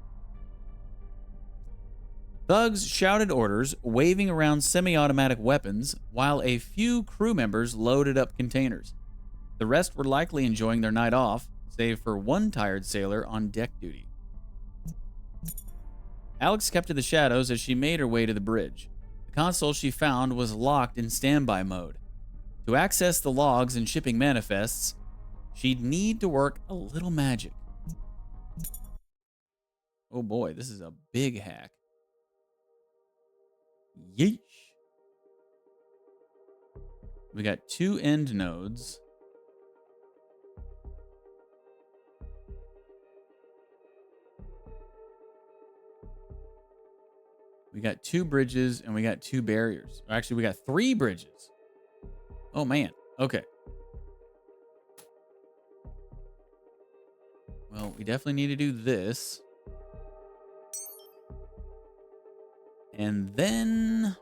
Thugs shouted orders, waving around semi-automatic weapons, while a few crew members loaded up containers. The rest were likely enjoying their night off, save for one tired sailor on deck duty. Alex kept to the shadows as she made her way to the bridge. The console she found was locked in standby mode. To access the logs and shipping manifests, she'd need to work a little magic. Oh boy, this is a big hack. Yeesh. We got 2 end nodes. We got 2 bridges and we got 2 barriers. Actually, we got 3 bridges. Oh man. Okay. Well, we definitely need to do this. And then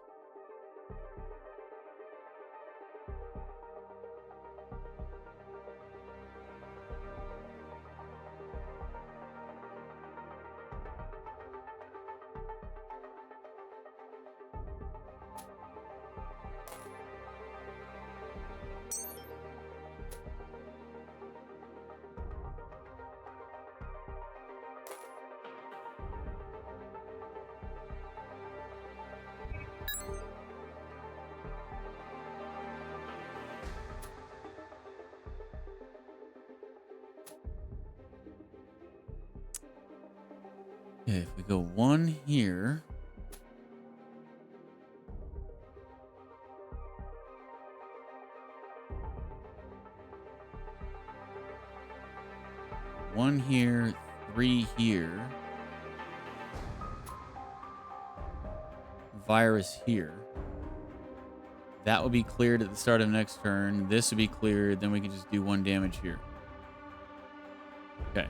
okay, if we go 1 here. One here, 3 here. Virus here. That will be cleared at the start of the next turn. This will be cleared. Then we can just do 1 damage here. Okay.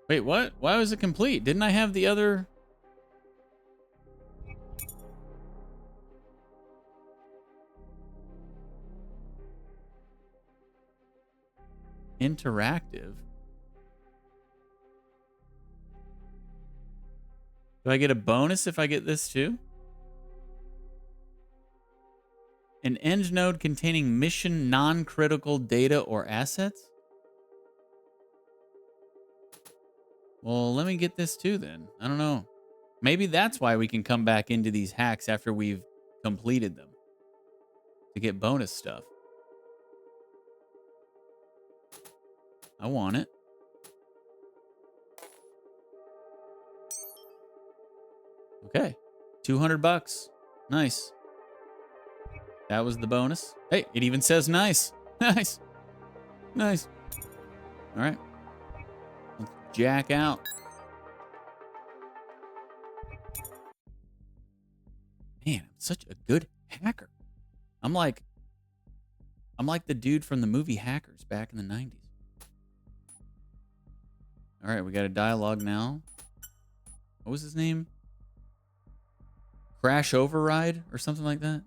Wait, what? Why was it complete? Didn't I have the other? Interactive? Do I get a bonus if I get this too? An end node containing mission non-critical data or assets? Well, let me get this too then. I don't know. Maybe that's why we can come back into these hacks after we've completed them. to get bonus stuff. I want it. Okay. $200. Nice. That was the bonus. Hey, it even says nice. Nice. Nice. All right. Let's jack out. Man, I'm such a good hacker. I'm like the dude from the movie Hackers back in the 90s. All right, we got a dialogue now. What was his name? Crash Override or something like that?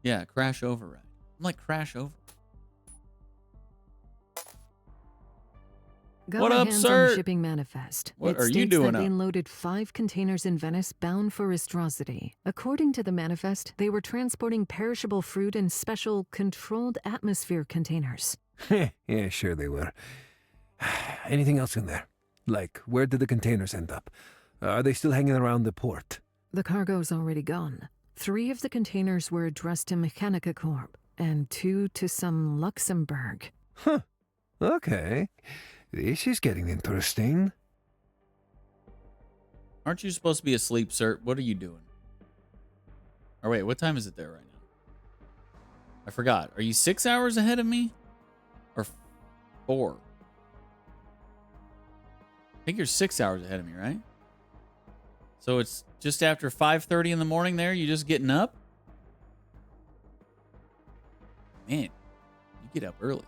Yeah, Crash Override. I'm like Crash Over. Got What my up, hands sir? on the shipping manifest. What It are you states doing that they up? loaded 5 containers in Venice bound for Astrosity. According to the manifest, they were transporting perishable fruit in special controlled atmosphere containers. Yeah, sure they were. Anything else in there? Like, where did the containers end up? Are they still hanging around the port? The cargo's already gone. 3 of the containers were addressed to Mechanica Corp, and 2 to some Luxembourg. Huh. Okay. This is getting interesting. Aren't you supposed to be asleep, sir? What are you doing? Or wait, what time is it there right now? I forgot. Are you 6 hours ahead of me? Or 4? I think you're 6 hours ahead of me, right? So it's just after 5:30 in the morning there? You just getting up? Man, you get up early.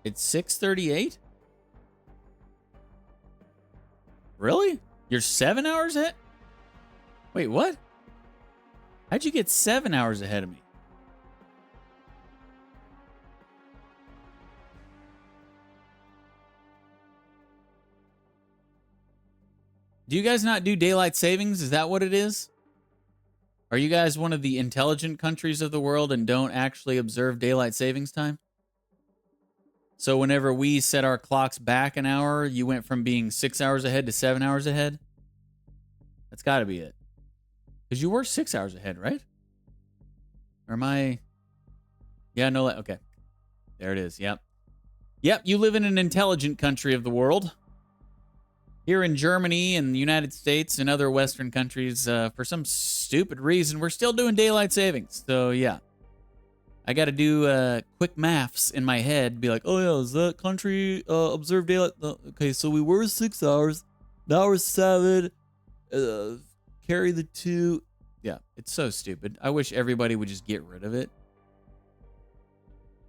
It's 6:38? Really? You're 7 hours ahead? Wait, what? How'd you get 7 hours ahead of me? Do you guys not do daylight savings? Is that what it is? Are you guys one of the intelligent countries of the world and don't actually observe daylight savings time? So whenever we set our clocks back an hour, you went from being 6 hours ahead to 7 hours ahead? That's got to be it. Because you were 6 hours ahead, right? Or am I... Yeah, no, okay. There it is, yep. Yep, you live in an intelligent country of the world. Here in Germany and the United States and other Western countries, for some stupid reason, we're still doing daylight savings. So, yeah. I got to do quick maths in my head. Be like, oh, yeah, is that country observe daylight? Okay, so we were 6 hours. Now we're 7. Carry the 2. Yeah, it's so stupid. I wish everybody would just get rid of it.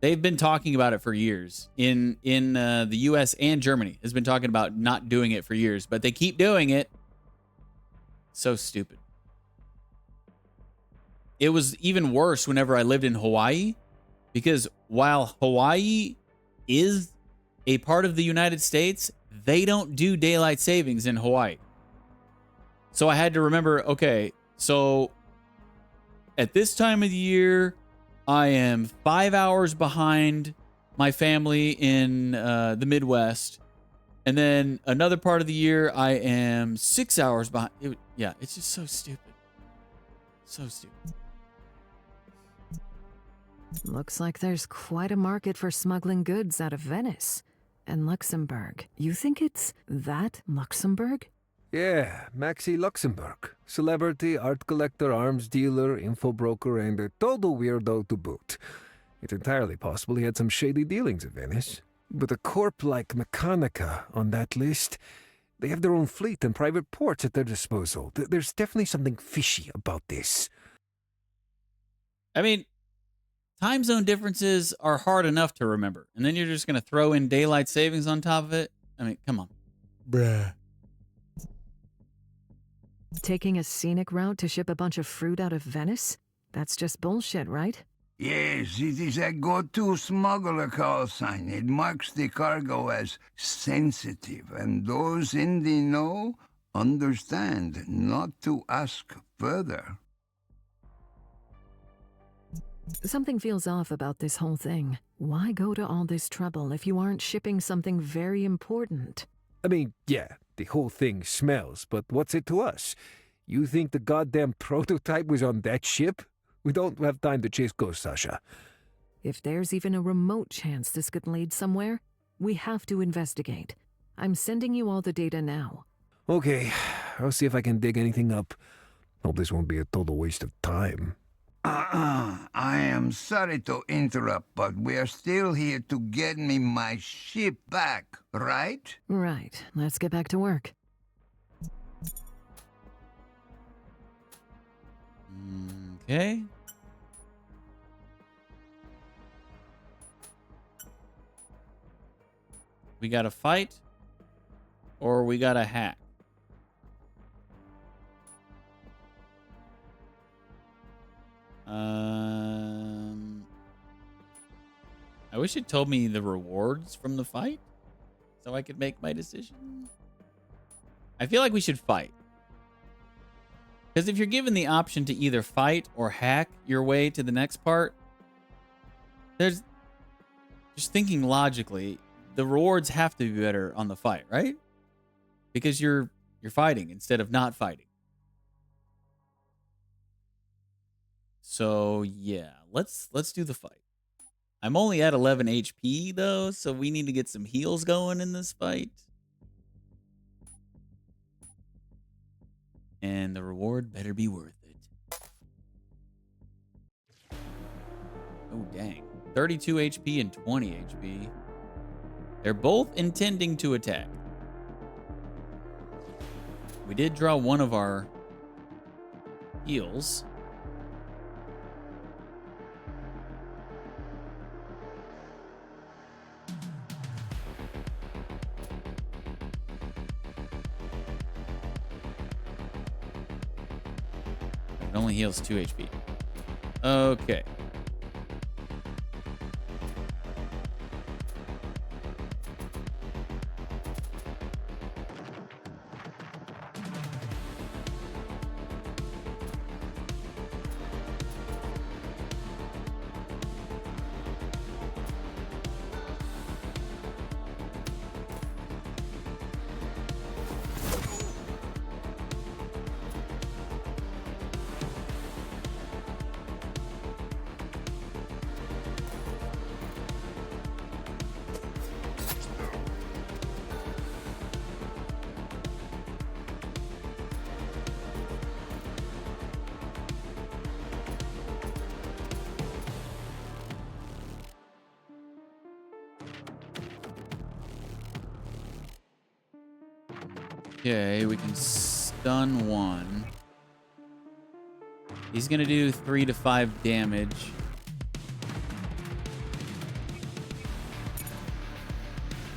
They've been talking about it for years. In the U.S. and Germany has been talking about not doing it for years, but they keep doing it. So stupid. It was even worse whenever I lived in Hawaii, because while Hawaii is a part of the United States, they don't do daylight savings in Hawaii. So I had to remember, okay, so at this time of the year, I am 5 hours behind my family in the Midwest. And then another part of the year, I am 6 hours behind. Yeah, it's just so stupid. So stupid. Looks like there's quite a market for smuggling goods out of Venice and Luxembourg. You think it's that Luxembourg? Yeah, Maxi Luxembourg. Celebrity, art collector, arms dealer, info broker, and a total weirdo to boot. It's entirely possible he had some shady dealings in Venice. But a corp like Mechanica on that list, they have their own fleet and private ports at their disposal. There's definitely something fishy about this. I mean, time zone differences are hard enough to remember. And then you're just going to throw in daylight savings on top of it? I mean, come on. Bruh. Taking a scenic route to ship a bunch of fruit out of Venice? That's just bullshit, right? Yes, it is a go-to smuggler call sign. It marks the cargo as sensitive, and those in the know understand not to ask further. Something feels off about this whole thing. Why go to all this trouble if you aren't shipping something very important? I mean, yeah, The whole thing smells, but what's it to us? You think the goddamn prototype was on that ship? We don't have time to chase ghosts, Sasha. If there's even a remote chance this could lead somewhere, we have to investigate. I'm sending you all the data now. Okay, I'll see if I can dig anything up. Hope this won't be a total waste of time. I am sorry to interrupt, but we are still here to get me my ship back, right? Right. Let's get back to work. Okay. We got to fight, or we got to hack. I wish it told me the rewards from the fight so I could make my decision. I feel like we should fight. Because if you're given the option to either fight or hack your way to the next part, there's just thinking logically, the rewards have to be better on the fight, right? Because you're fighting instead of not fighting. So yeah, let's do the fight. I'm only at 11 HP though, so we need to get some heals going in this fight. And the reward better be worth it. Oh dang. 32 HP and 20 HP. They're both intending to attack. We did draw one of our heals. It only heals 2 HP. Okay. Okay, we can stun one. He's gonna do 3 to 5 damage.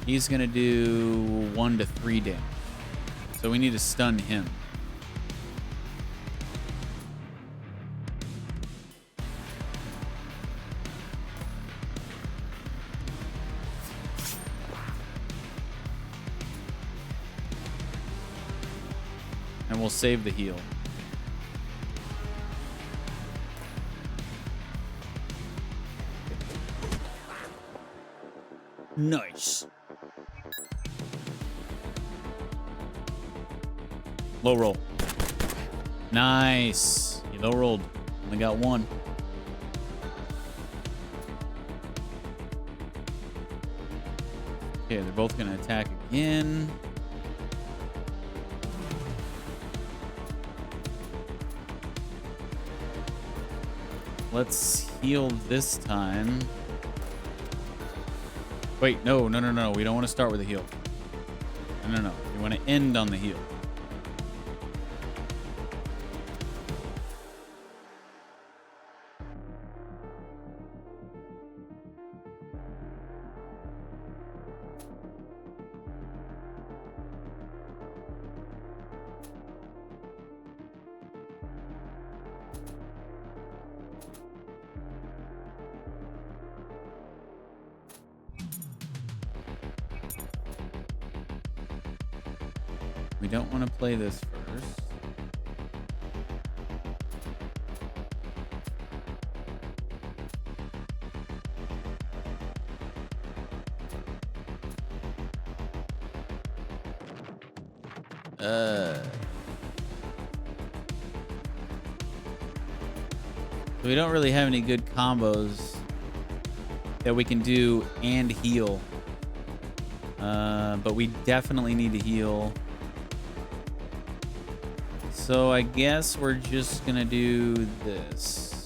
He's gonna do 1 to 3 damage. So we need to stun him. And we'll save the heal. Nice. Low roll. Nice. He low rolled. Only got one. Okay, they're both gonna attack again. Let's heal this time. Wait, no. We don't want to start with a heal. No. We want to end on the heal. We don't want to play this first. We don't really have any good combos that we can do and heal. But we definitely need to heal. So I guess we're just gonna do this.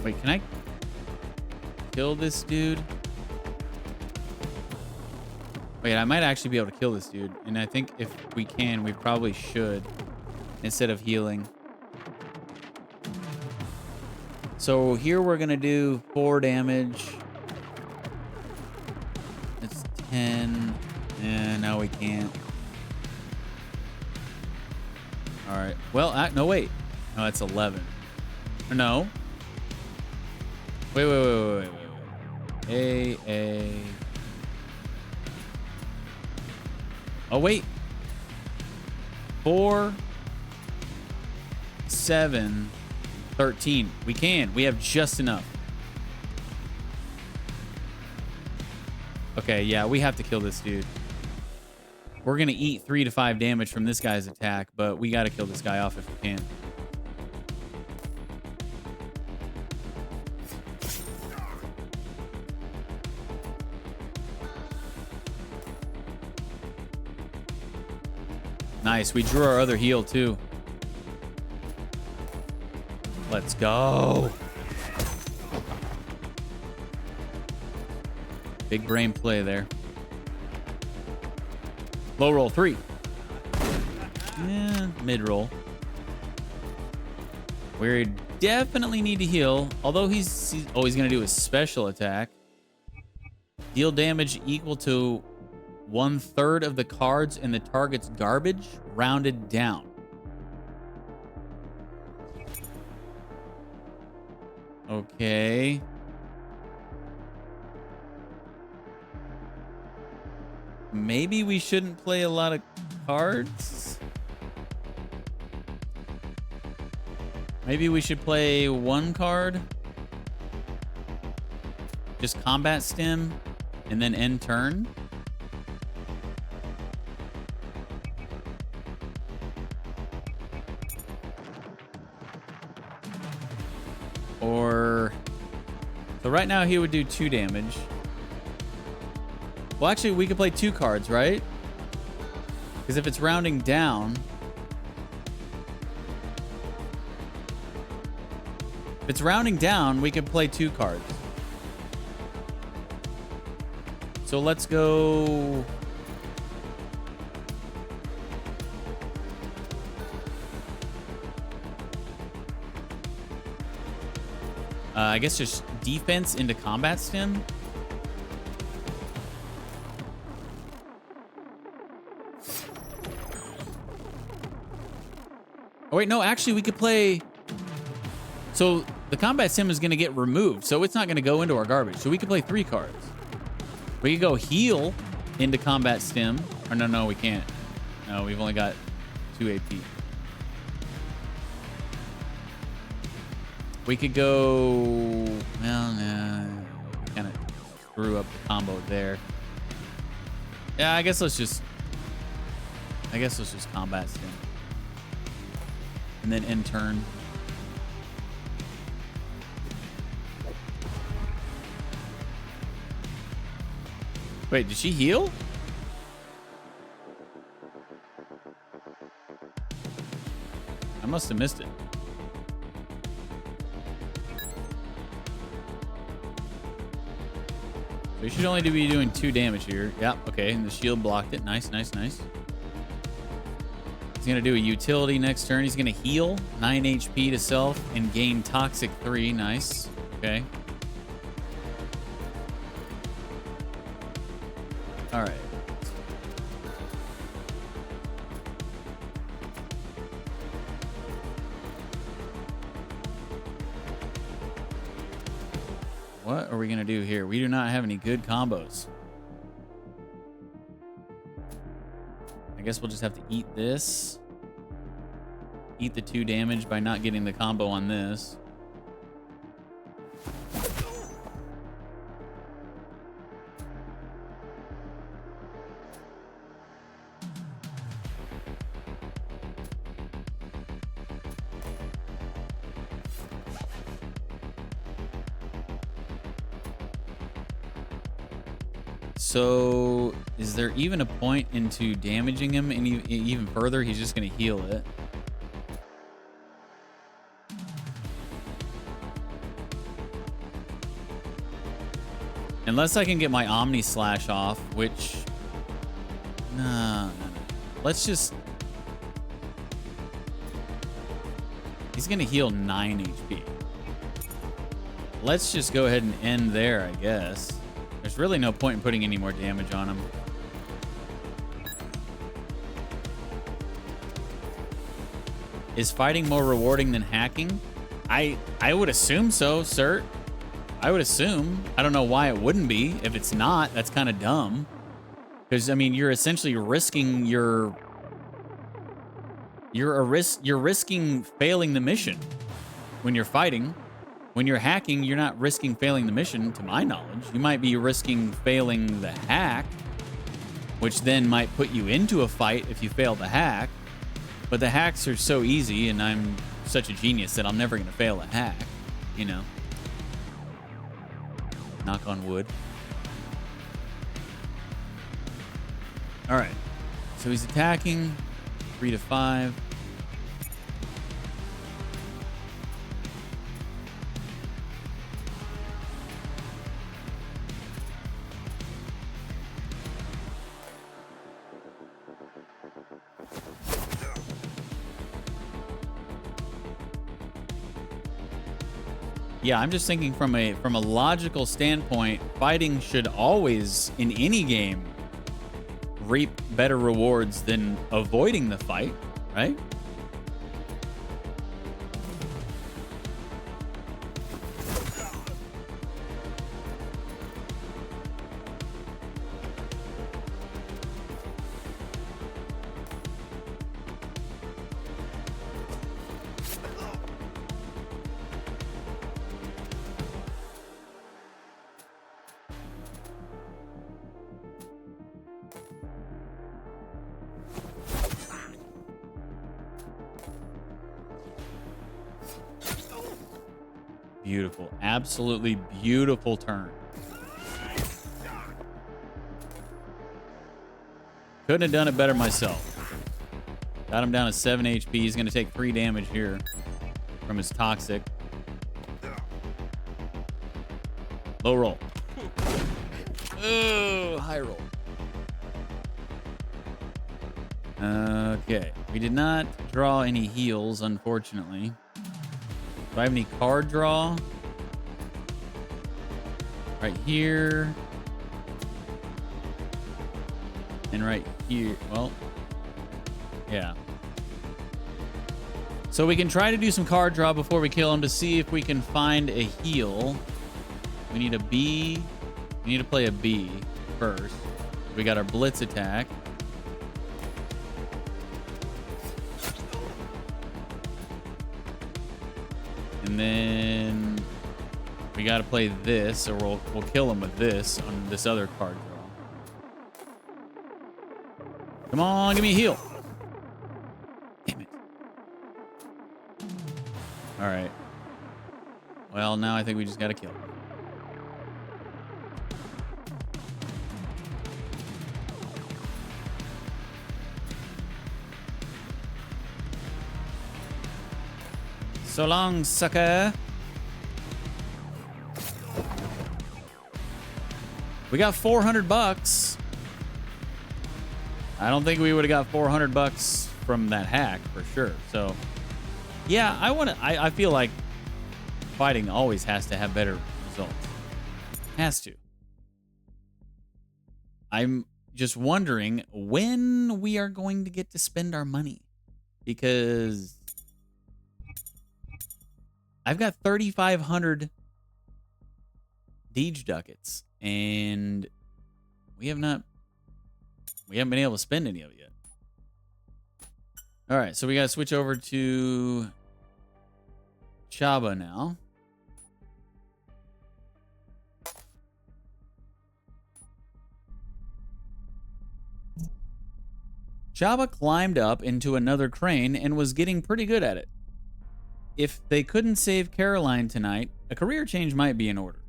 Wait, can I kill this dude? Wait, I might actually be able to kill this dude. And I think if we can, we probably should instead of healing. So here we're going to do 4 damage. It's 10. And no, we can't. All right. Well, no, wait. No, it's 11. Or no. Wait. A. Oh, wait. 4, 7, 13. We can. We have just enough. Okay, yeah, we have to kill this dude. We're going to eat 3 to 5 damage from this guy's attack, but we got to kill this guy off if we can. Nice. We drew our other heal, too. Let's go. Big brain play there. Low roll 3. Yeah, mid roll. We definitely need to heal. Although he's going to do a special attack. Deal damage equal to 1/3 of the cards in the target's garbage, rounded down. Okay. Maybe we shouldn't play a lot of cards. Maybe we should play 1 card. Just combat stim and then end turn. Or, so right now he would do 2 damage. Well, actually, we could play 2 cards, right? Because if it's rounding down, we could play 2 cards. So let's go. I guess just defense into combat stim. Oh, wait, no, actually, we could play. So the combat sim is going to get removed, so it's not going to go into our garbage. So we could play 3 cards. We could go heal into combat stim. Or no, we can't. No, we've only got 2 AP. We could go. Well, no. We kind of screw up the combo there. Yeah, I guess let's just combat stim. And then end turn. Wait, did she heal? I must have missed it. We should only be doing 2 damage here. Yep, okay, and the shield blocked it. Nice. He's gonna do a utility next turn. He's gonna heal 9 HP to self and gain Toxic 3. Nice. Okay. All right. What are we gonna do here? We do not have any good combos. I guess we'll just have to eat this. eat the 2 damage by not getting the combo on this. So, is there even a point into damaging him any even further? He's just going to heal it. Unless I can get my Omni Slash off, which... No. Let's just... He's going to heal 9 HP. Let's just go ahead and end there, I guess. There's really no point in putting any more damage on him. Is fighting more rewarding than hacking? I would assume so, sir. I would assume. I don't know why it wouldn't be. If it's not, that's kind of dumb. Because, I mean, you're essentially risking your... You're risking failing the mission when you're fighting. When you're hacking, you're not risking failing the mission, to my knowledge. You might be risking failing the hack, which then might put you into a fight if you fail the hack. But the hacks are so easy, and I'm such a genius that I'm never going to fail a hack, you know. Knock on wood. All right. So he's attacking 3 to 5. Yeah, I'm just thinking from a logical standpoint, fighting should always, in any game, reap better rewards than avoiding the fight, right? Beautiful. Absolutely beautiful turn. Couldn't have done it better myself. Got him down to 7 HP. He's going to take 3 damage here from his toxic. Low roll. Oh, high roll. Okay. We did not draw any heals, unfortunately. Do I have any card draw? Right here. And right here. Well, yeah. So we can try to do some card draw before we kill him to see if we can find a heal. We need a B. We need to play a B first. We got our blitz attack. And then we got to play this, or we'll kill him with this on this other card draw. Come on, give me a heal. Damn it. All right. Well, now I think we just got to kill him. So long, sucker. We got 400 bucks. I don't think we would have got 400 bucks from that hack for sure. So, yeah, I feel like fighting always has to have better results. Has to. I'm just wondering when we are going to get to spend our money, because I've got 3,500 Deej ducats, and we haven't been able to spend any of it yet. All right, so we got to switch over to Chaba now. Chaba climbed up into another crane and was getting pretty good at it. If they couldn't save Caroline tonight, a career change might be in order.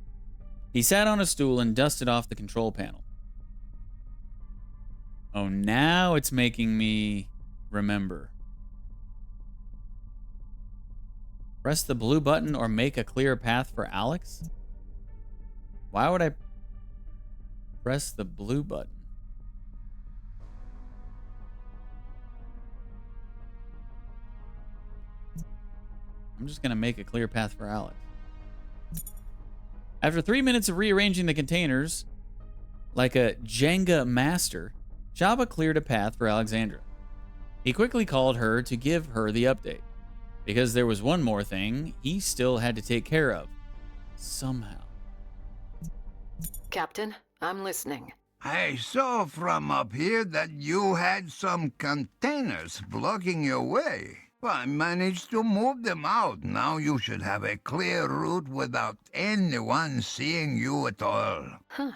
He sat on a stool and dusted off the control panel. Oh, now it's making me remember. Press the blue button or make a clear path for Alex? Why would I press the blue button? I'm just going to make a clear path for Alex. After 3 minutes of rearranging the containers, like a Jenga master, Chaba cleared a path for Alexandra. He quickly called her to give her the update, because there was one more thing he still had to take care of. Somehow. Captain, I'm listening. I saw from up here that you had some containers blocking your way. Well, I managed to move them out. Now you should have a clear route without anyone seeing you at all. Huh.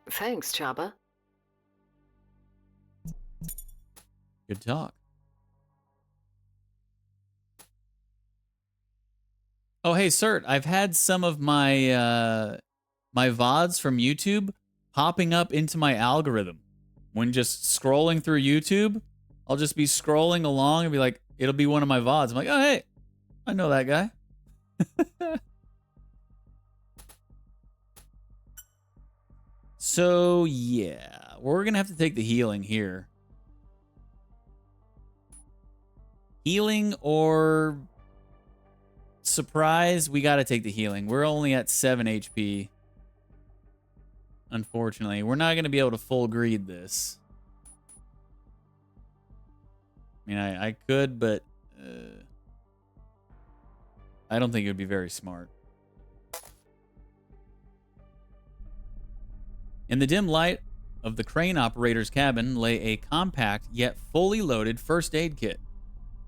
Thanks, Chaba. Good talk. Oh, hey, Cert, I've had some of my my VODs from YouTube popping up into my algorithm. When just scrolling through YouTube, I'll just be scrolling along and be like, it'll be one of my VODs. I'm like, oh, hey, I know that guy. So, yeah, we're going to have to take the healing here. Healing or surprise, we got to take the healing. We're only at 7 HP. Unfortunately, we're not going to be able to full greed this. I mean, I could, but I don't think it would be very smart. In the dim light of the crane operator's cabin lay a compact yet fully loaded first aid kit.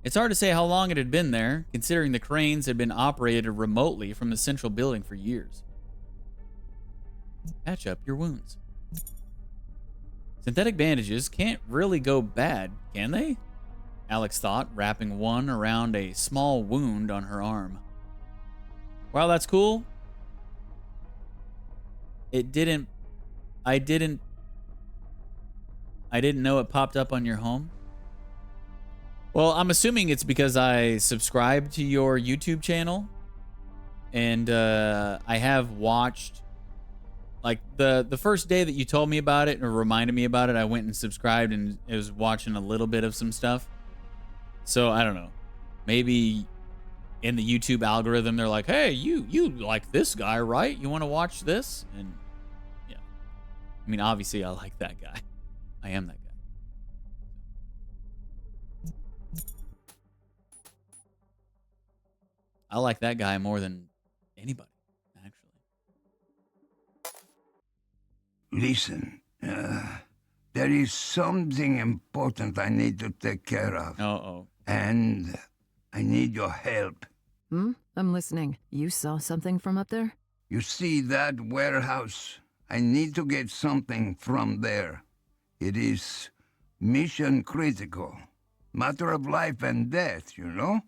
It's hard to say how long it had been there, considering the cranes had been operated remotely from the central building for years. Patch up your wounds. Synthetic bandages can't really go bad, can they? Alex thought, wrapping one around a small wound on her arm. Well, that's cool. I didn't know it popped up on your home. Well, I'm assuming it's because I subscribed to your YouTube channel, and I have watched, like, the first day that you told me about it or reminded me about it, I went and subscribed and I was watching a little bit of some stuff. So I don't know, maybe in the YouTube algorithm they're like, hey, you like this guy, right? You want to watch this? And yeah, I mean, obviously I like that guy. I am that guy. I like that guy more than anybody, actually. Listen, there is something important I need to take care of. Uh-oh. And I need your help. I'm listening. You saw something from up there? You see that warehouse? I need to get something from there. It is mission critical. Matter of life and death, you know?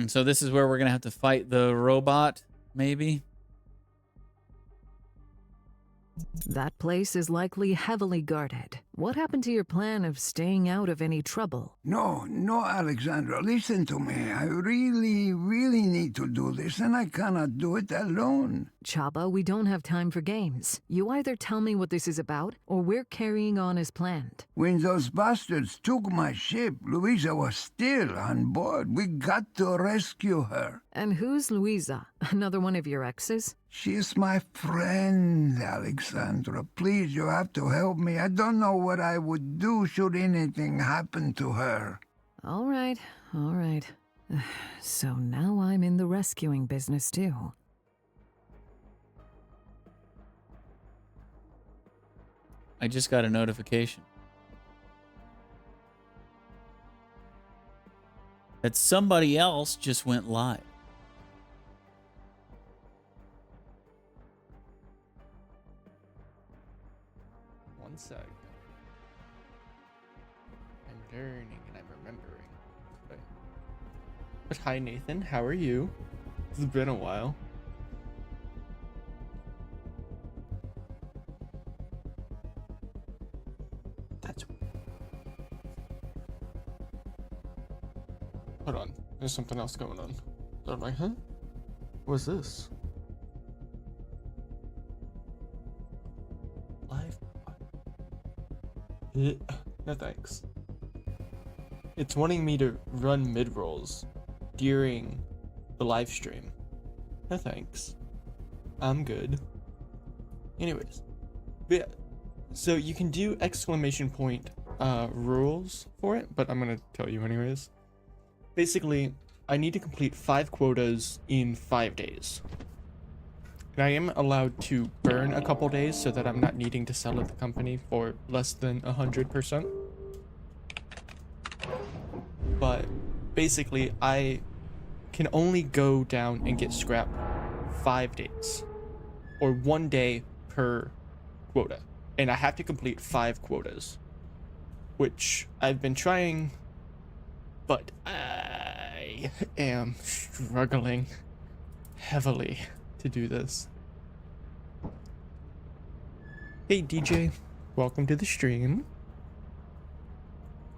So this is where we're going to have to fight the robot, maybe? That place is likely heavily guarded. What happened to your plan of staying out of any trouble? No, Alexandra, listen to me. I really need to do this, and I cannot do it alone. Chaba, we don't have time for games. You either tell me what this is about, or we're carrying on as planned. When those bastards took my ship, Louisa was still on board. We got to rescue her. And who's Louisa? Another one of your exes? She's my friend, Alexandra. Please, you have to help me. I don't know what I would do should anything happen to her. All right. So now I'm in the rescuing business, too. I just got a notification. that somebody else just went live. One sec. I'm learning and I'm remembering. But hi, Nathan. How are you? It's been a while. That's... Hold on. There's something else going on. So I'm like, huh? What's this? Live? No thanks. It's wanting me to run mid-rolls during the live stream. No thanks. I'm good. Anyways. But yeah. So you can do exclamation point rules for it, but I'm gonna tell you anyways. Basically, I need to complete 5 quotas in 5 days. And I am allowed to burn a couple days so that I'm not needing to sell at the company for less than 100%. But basically, I can only go down and get scrap 5 days. Or 1 day per quota. And I have to complete 5 quotas. Which I've been trying, but I am struggling heavily to do this. Hey DJ, welcome to the stream.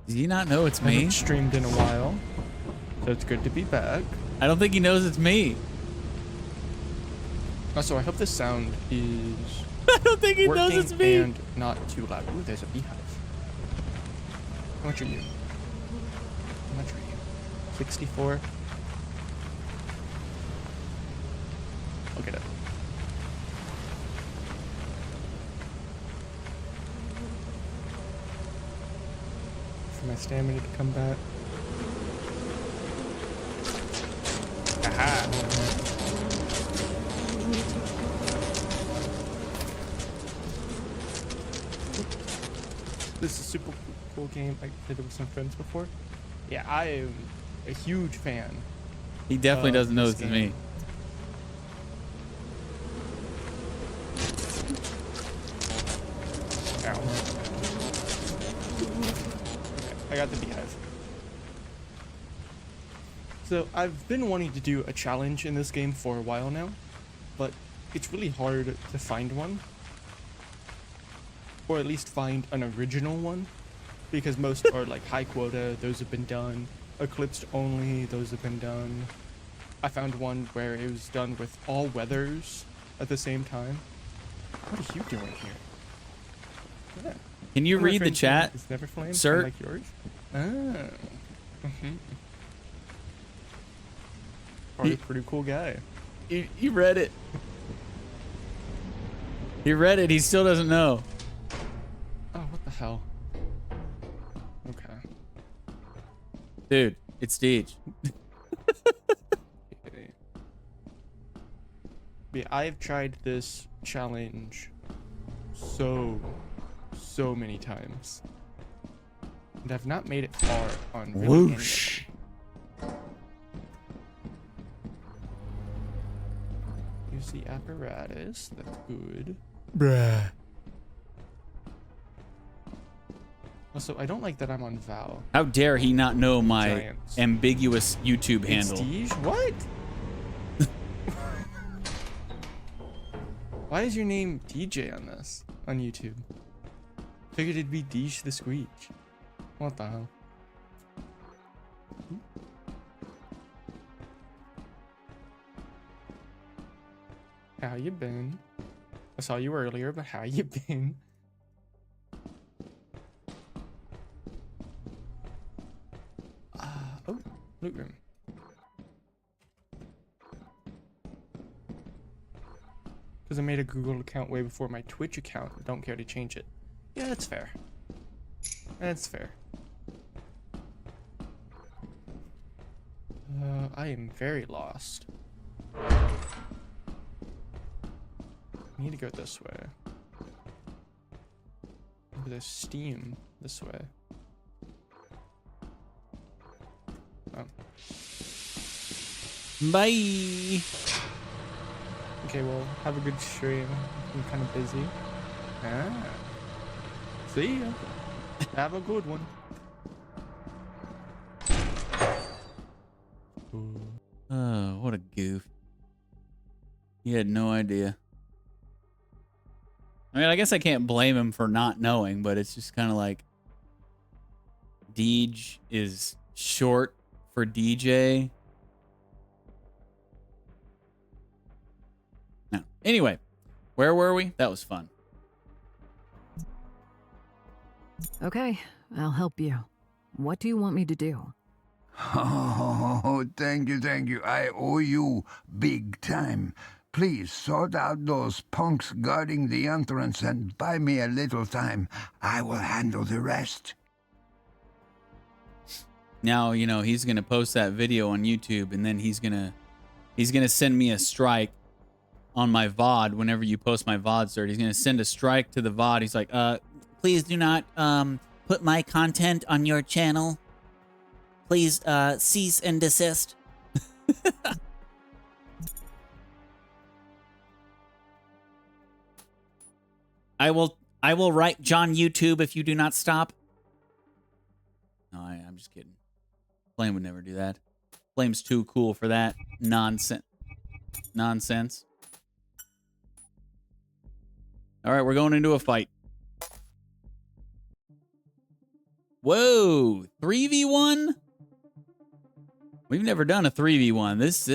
Does he not know it's me? I haven't streamed in a while, so it's good to be back. I don't think he knows it's me. Also, I hope this sound is I don't think he knows it's me. And not too loud. Ooh, there's a beehive. How much are you? How much are you? 64? I'll get it. For my stamina to come back. Aha! This is a super cool game. I played it with some friends before. Yeah, I am a huge fan. He definitely doesn't know it's me. Ow. Okay, I got the beehive. So I've been wanting to do a challenge in this game for a while now, but it's really hard to find one. Or at least find an original one, because most are like high quota, those have been done. Eclipsed only, those have been done. I found one where it was done with all weathers at the same time. What are you doing here? Yeah. Can you read the chat, it's never flamed, sir? like yours? Probably a pretty cool guy. He read it. He read it. He still doesn't know. Oh, what the hell? Okay. Dude, it's Deej. Okay. Yeah, I've tried this challenge so many times. And I've not made it far on really Whoosh. Use the apparatus. That's good. Bruh. Also, I don't like that I'm on Val. How dare he not know my Giants. ambiguous YouTube It's handle? Deej? What? Why is your name DJ on this? On YouTube? Figured it'd be DeejTheSqueej. What the hell? How you been? I saw you earlier, but how you been? Oh, loot room. Because I made a Google account way before my Twitch account. I don't care to change it. Yeah, that's fair. That's fair. I am very lost. I need to go this way. Maybe there's steam this way. Bye. Okay, well, have a good stream. I'm kind of busy. Ah. See ya. Have a good one. Oh, what a goof. He had no idea. I mean, I guess I can't blame him for not knowing, but it's just kind of like Deej is short for DJ. No. Anyway, where were we? That was fun. Okay, I'll help you. What do you want me to do? Oh, thank you. I owe you big time. Please sort out those punks guarding the entrance and buy me a little time. I will handle the rest. Now, you know, he's going to post that video on YouTube, and then he's going to send me a strike on my VOD whenever you post my VOD, sir. He's going to send a strike to the VOD. He's like, please do not put my content on your channel. Please cease and desist. I will write John YouTube if you do not stop. No, I'm just kidding. Flame would never do that. Flame's too cool for that nonsense. All right, we're going into a fight. Whoa, 3v1? We've never done a 3v1. This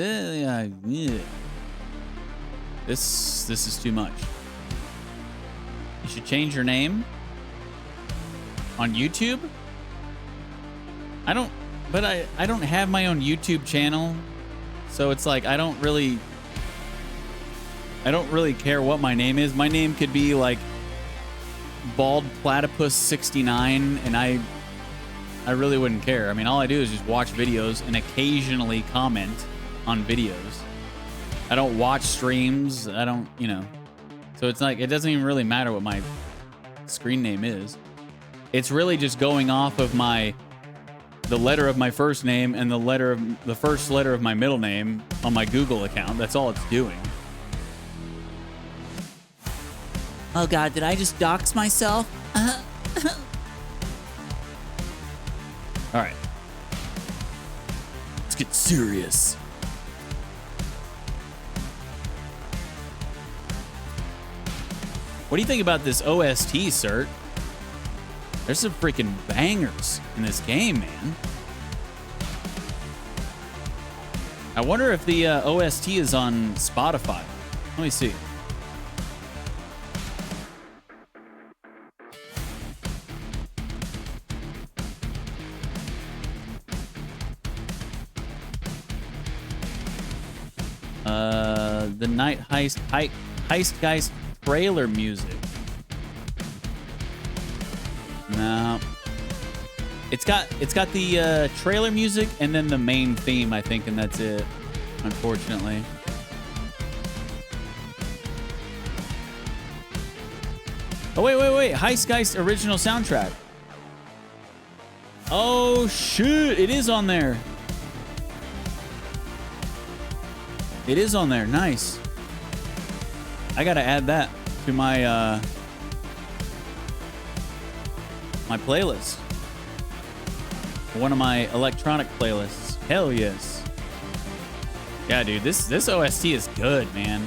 is too much. You should change your name on YouTube. I don't have my own YouTube channel, so it's like I don't really care what my name is. My name could be like Bald Platypus 69, and I really wouldn't care. I mean, all I do is just watch videos and occasionally comment on videos. I don't watch streams. I don't, you know. So it's like, it doesn't even really matter what my screen name is. It's really just going off of the letter of my first name and the first letter of my middle name on my Google account. That's all it's doing. Oh God, did I just dox myself? All right. Let's get serious. What do you think about this OST, sir? There's some freaking bangers in this game, man. I wonder if the OST is on Spotify. Let me see. The Night HeistGeist trailer music. No. It's got the trailer music and then the main theme, I think, and that's it, unfortunately. Oh, wait. HeistGeist original soundtrack. Oh, shoot. It is on there. It is on there. Nice. I gotta add that to my my playlist. One of my electronic playlists. Hell yes. Yeah, dude, this OST is good, man.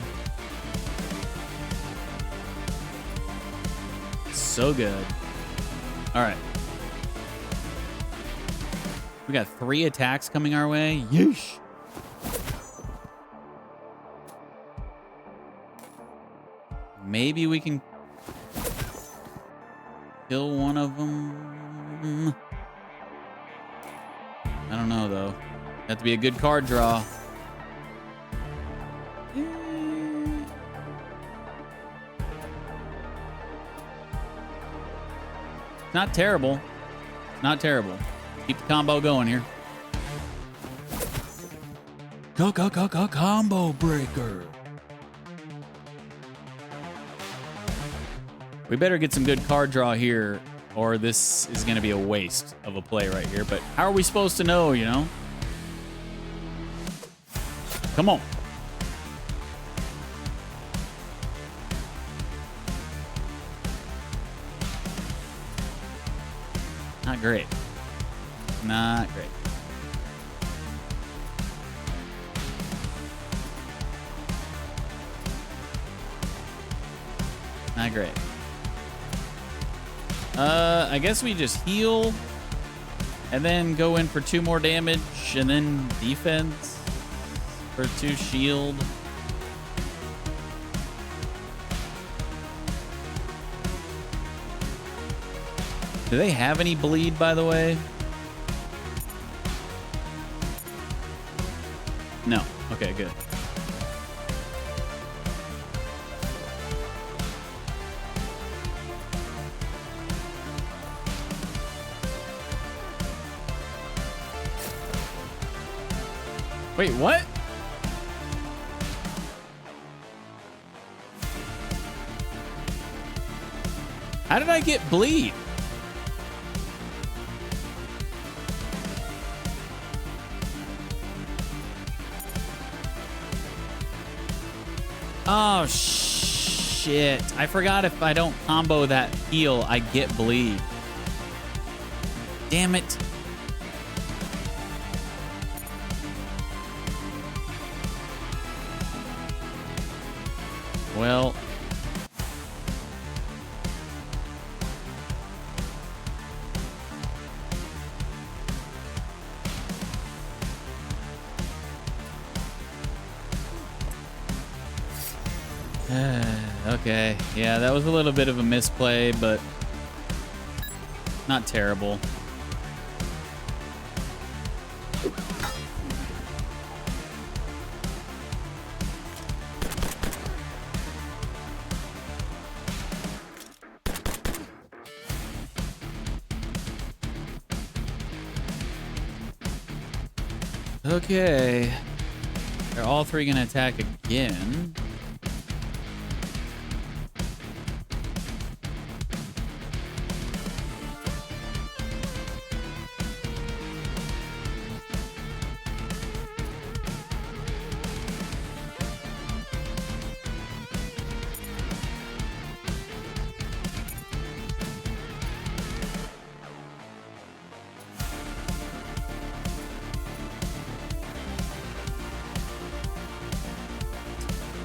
So good. All right. We got 3 attacks coming our way. Yeesh. Maybe we can kill one of them. I don't know, though. Have to be a good card draw. Not terrible. Not terrible. Keep the combo going here. Combo breaker. We better get some good card draw here, or this is going to be a waste of a play right here. But how are we supposed to know, you know? Come on. Not great. Not great. Not great. I guess we just heal and then go in for 2 more damage and then defense for 2 shield. Do they have any bleed, by the way? No. Okay, good. Wait, what? How did I get bleed? Oh, shit. I forgot if I don't combo that heal, I get bleed. Damn it. Well. Okay. Yeah, that was a little bit of a misplay, but not terrible. Okay. They're all 3 gonna attack again.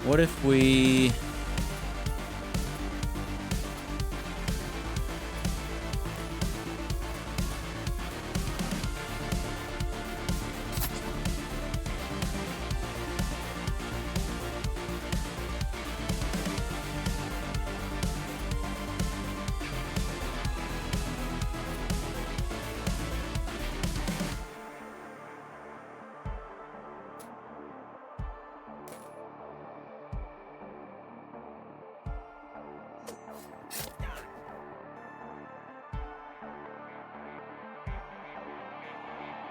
What if we...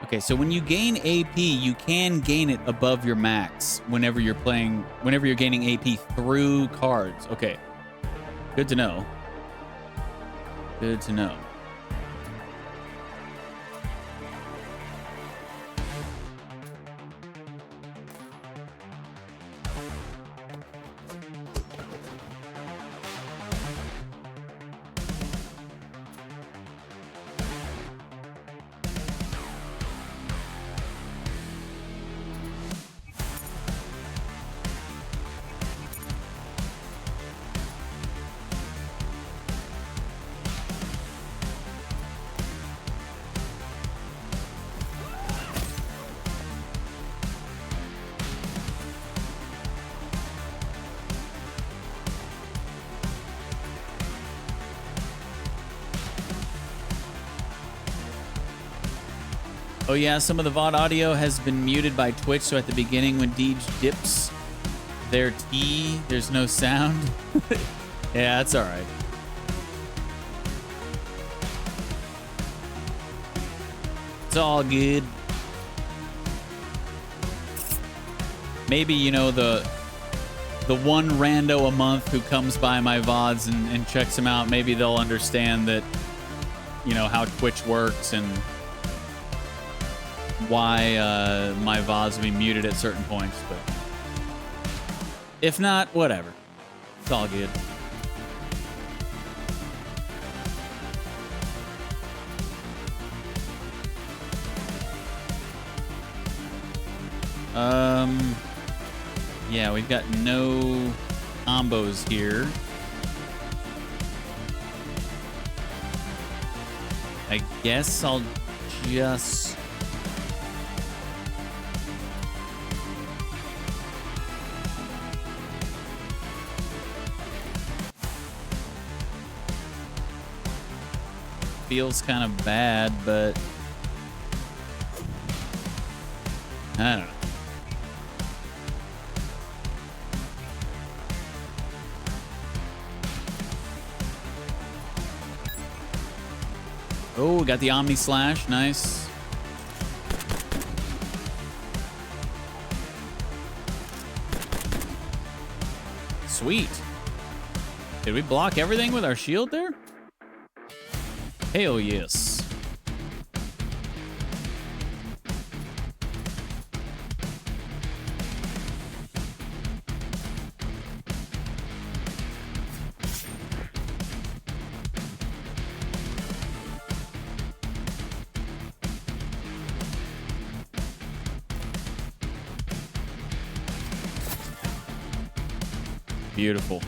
Okay, so when you gain AP, you can gain it above your max whenever you're gaining AP through cards. Okay. Good to know. Good to know. Oh yeah, some of the VOD audio has been muted by Twitch, so at the beginning when Deej dips their tea, there's no sound. Yeah, that's all right. It's all good. Maybe, you know, the one rando a month who comes by my VODs and checks them out, maybe they'll understand that, you know, how Twitch works and why my VODs will be muted at certain points, but if not, whatever. It's all good. Yeah, we've got no combos here. I guess I'll just... Feels kind of bad, but... I don't know. Oh, we got the Omni Slash. Nice. Sweet. Did we block everything with our shield there? Hell yes. Beautiful.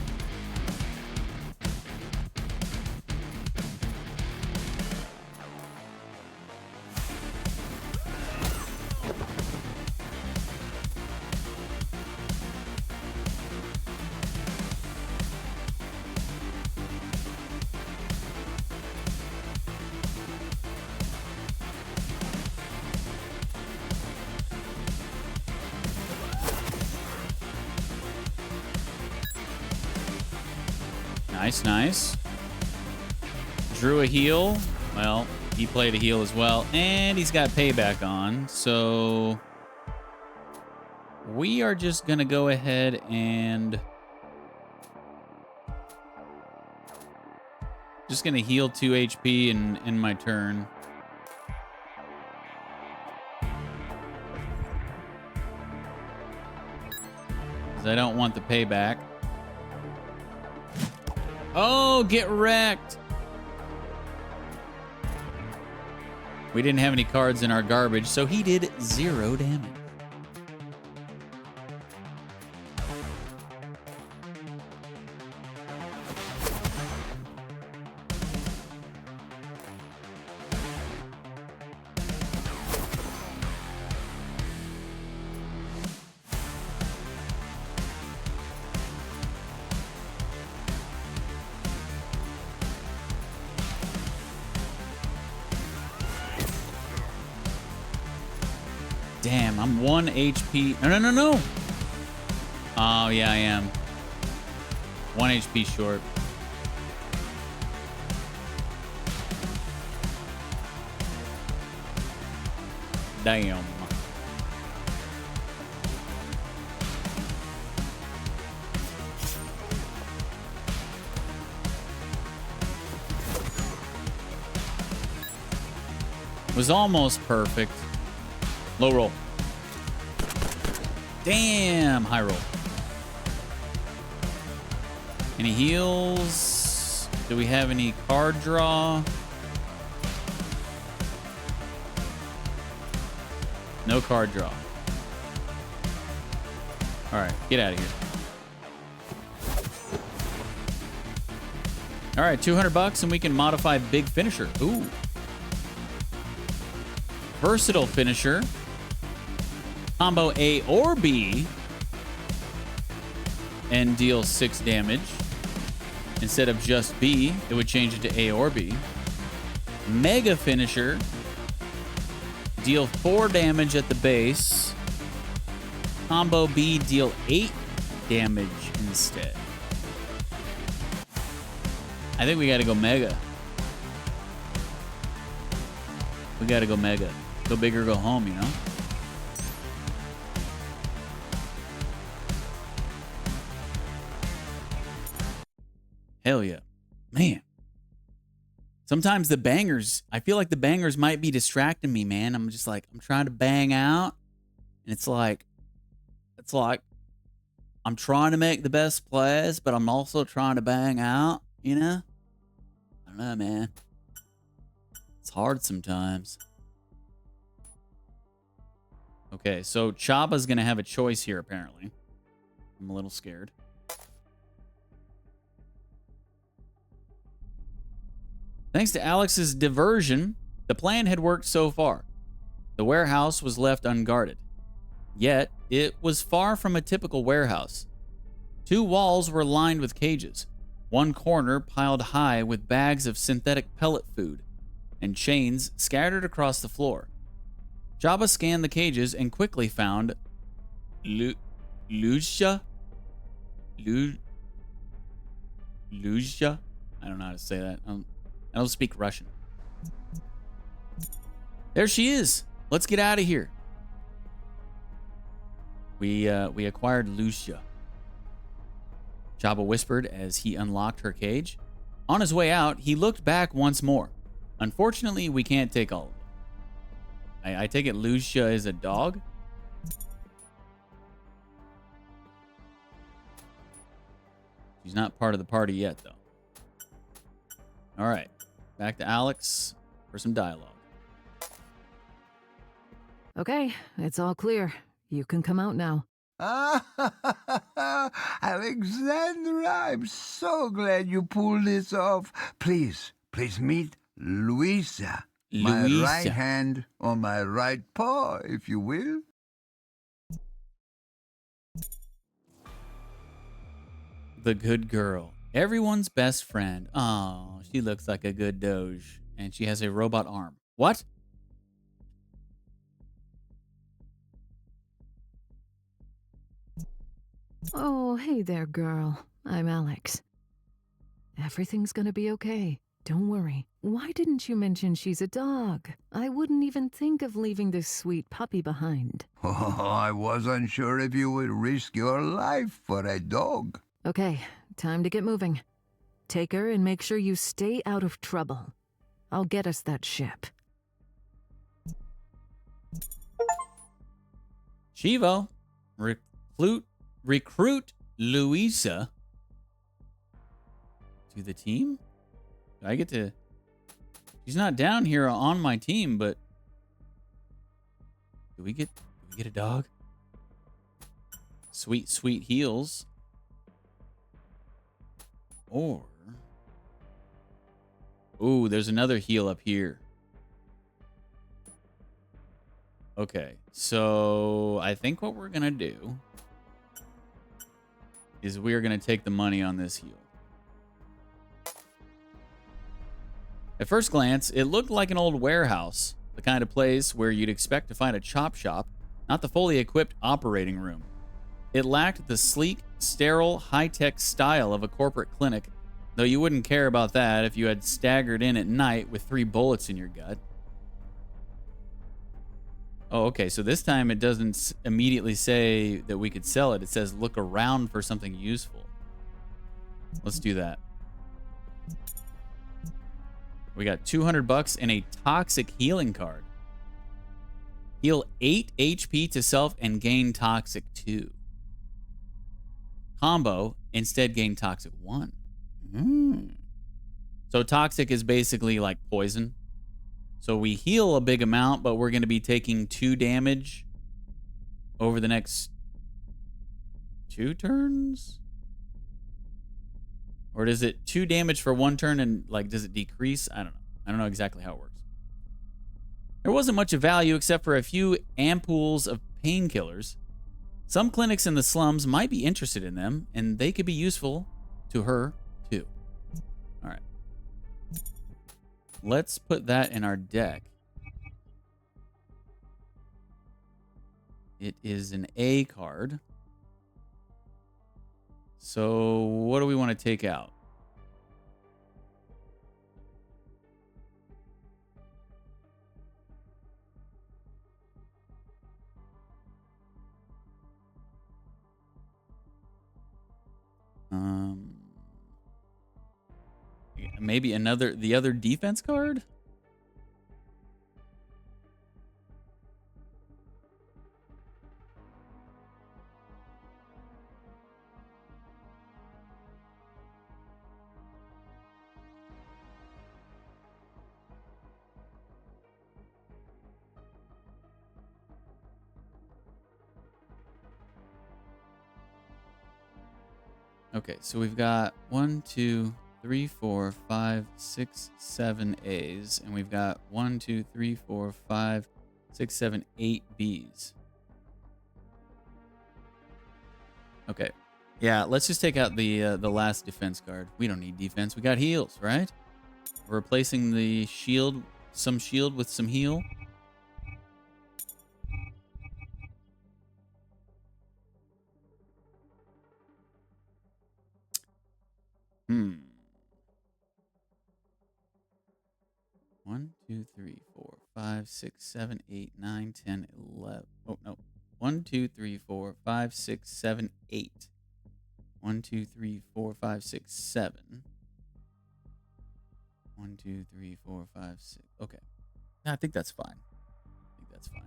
Nice, nice. Drew a heal. Well, he played a heal as well. And he's got payback on. So we are just going to go ahead and just going to heal 2 HP in my turn. Because I don't want the payback. Oh, get wrecked. We didn't have any cards in our garbage, so he did 0 damage. Damn, I'm 1 HP. No. Oh, yeah, I am. 1 HP short. Damn. Was almost perfect. Low roll. Damn, high roll. Any heals? Do we have any card draw? No card draw. All right, get out of here. All right, $200 and we can modify big finisher. Ooh. Versatile finisher. Combo A or B and deal 6 damage. Instead of just B, it would change it to A or B. Mega finisher. Deal 4 damage at the base. Combo B, deal 8 damage instead. I think we gotta go mega. We gotta go mega. Go big or go home, you know? Hell yeah. Man. Sometimes the bangers, I feel like the bangers might be distracting me, man. I'm just like, I'm trying to bang out. And it's like I'm trying to make the best plays, but I'm also trying to bang out, you know? I don't know, man. It's hard sometimes. Okay, so Chaba's going to have a choice here, apparently. I'm a little scared. Thanks to Alex's diversion, the plan had worked so far. The warehouse was left unguarded. Yet, it was far from a typical warehouse. 2 walls were lined with cages, one corner piled high with bags of synthetic pellet food, and chains scattered across the floor. Jabba scanned the cages and quickly found Lucia? Lucia? I don't know how to say that. I don't speak Russian. There she is. Let's get out of here. We acquired Lucia. Jabba whispered as he unlocked her cage. On his way out, he looked back once more. Unfortunately, we can't take all of them. I take it Lucia is a dog? She's not part of the party yet, though. All right. Back to Alex for some dialogue. Okay, it's all clear. You can come out now. Alexandra, I'm so glad you pulled this off. Please meet Luisa. My right hand on my right paw, if you will. The good girl. Everyone's best friend. Oh, she looks like a good doge. And she has a robot arm. What? Oh, hey there, girl. I'm Alex. Everything's gonna be okay. Don't worry. Why didn't you mention she's a dog? I wouldn't even think of leaving this sweet puppy behind. Oh, I wasn't sure if you would risk your life for a dog. Okay, time to get moving. Take her and make sure you stay out of trouble. I'll get us that ship. Chivo, recruit Luisa to the team? Do I get to... She's not down here on my team, but... Do we get a dog? Sweet, sweet heels. Or... Ooh, there's another heel up here. Okay, so I think what we're gonna do is we're gonna take the money on this heel. At first glance, it looked like an old warehouse, the kind of place where you'd expect to find a chop shop, not the fully equipped operating room. It lacked the sleek, sterile, high-tech style of a corporate clinic, though you wouldn't care about that if you had staggered in at night with 3 bullets in your gut. Oh, okay, so this time it doesn't immediately say that we could sell it. It says look around for something useful. Let's do that. We got $200 and a toxic healing card. Heal 8 HP to self and gain toxic 2. Combo, instead gain toxic 1. So toxic is basically like poison. So we heal a big amount, but we're going to be taking 2 damage over the next 2 turns? Or does it 2 damage for 1 turn and like does it decrease? I don't know. I don't know exactly how it works. There wasn't much of value except for a few ampoules of painkillers. Some clinics in the slums might be interested in them, and they could be useful to her too. All right. Let's put that in our deck. It is an A card. So what do we want to take out? Maybe the other defense card? Okay, so we've got 1, 2, 3, 4, 5, 6, 7 A's, and we've got 1, 2, 3, 4, 5, 6, 7, 8 B's. Okay, yeah, let's just take out the last defense card. We don't need defense. We got heals, right? We're replacing the shield, some shield with some heal. Hmm. 1, 2, 3, 4, 5, 6, 7, 8, 9, 10, 11. Oh, no. 1, 2, 3, 4, 5, 6, 7, 8. 1, 2, 3, 4, 5, 6, 7. 1, 2, 3, 4, 5, 6. Okay. I think that's fine. I think that's fine.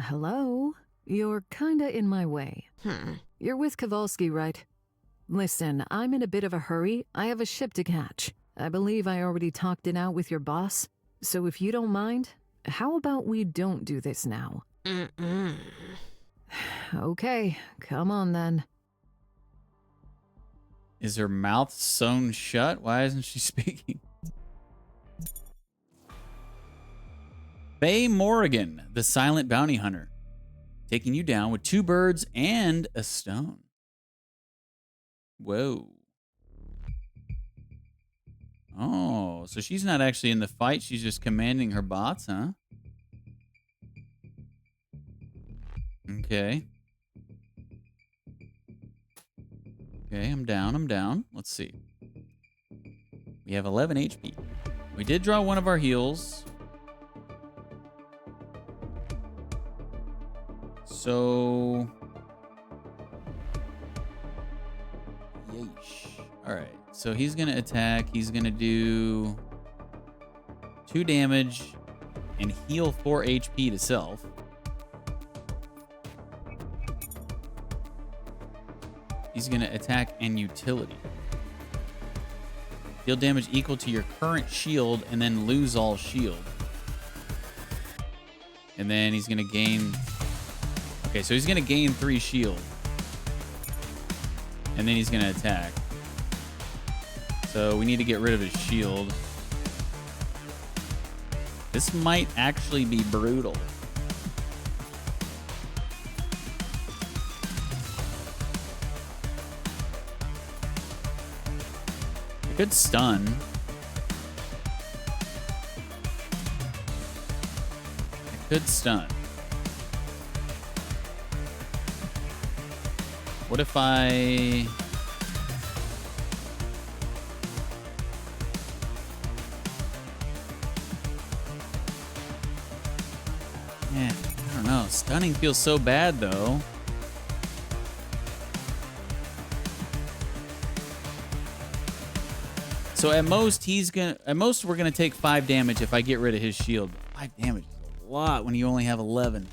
Hello? You're kinda in my way. You're with Kowalski, right? Listen, I'm in a bit of a hurry. I have a ship to catch. I believe I already talked it out with your boss. So if you don't mind, how about we don't do this now? Okay, come on then. Is her mouth sewn shut? Why isn't she speaking? Faye Morrigan, the silent bounty hunter, taking you down with 2 birds and a stone. Whoa. Oh, so she's not actually in the fight. She's just commanding her bots, huh? Okay. Okay, I'm down. Let's see. We have 11 HP. We did draw one of our heals. So... yeesh. Alright, so he's going to attack. He's going to do 2 damage and heal 4 HP to self. He's going to attack and utility. Deal damage equal to your current shield and then lose all shield. And then he's going to gain... okay, so he's going to gain 3 shield. And then he's going to attack. So we need to get rid of his shield. This might actually be brutal. It could stun. It could stun. What if I... yeah, I don't know. Stunning feels so bad, though. So at most, we're gonna take 5 damage if I get rid of his shield. 5 damage is a lot when you only have 11.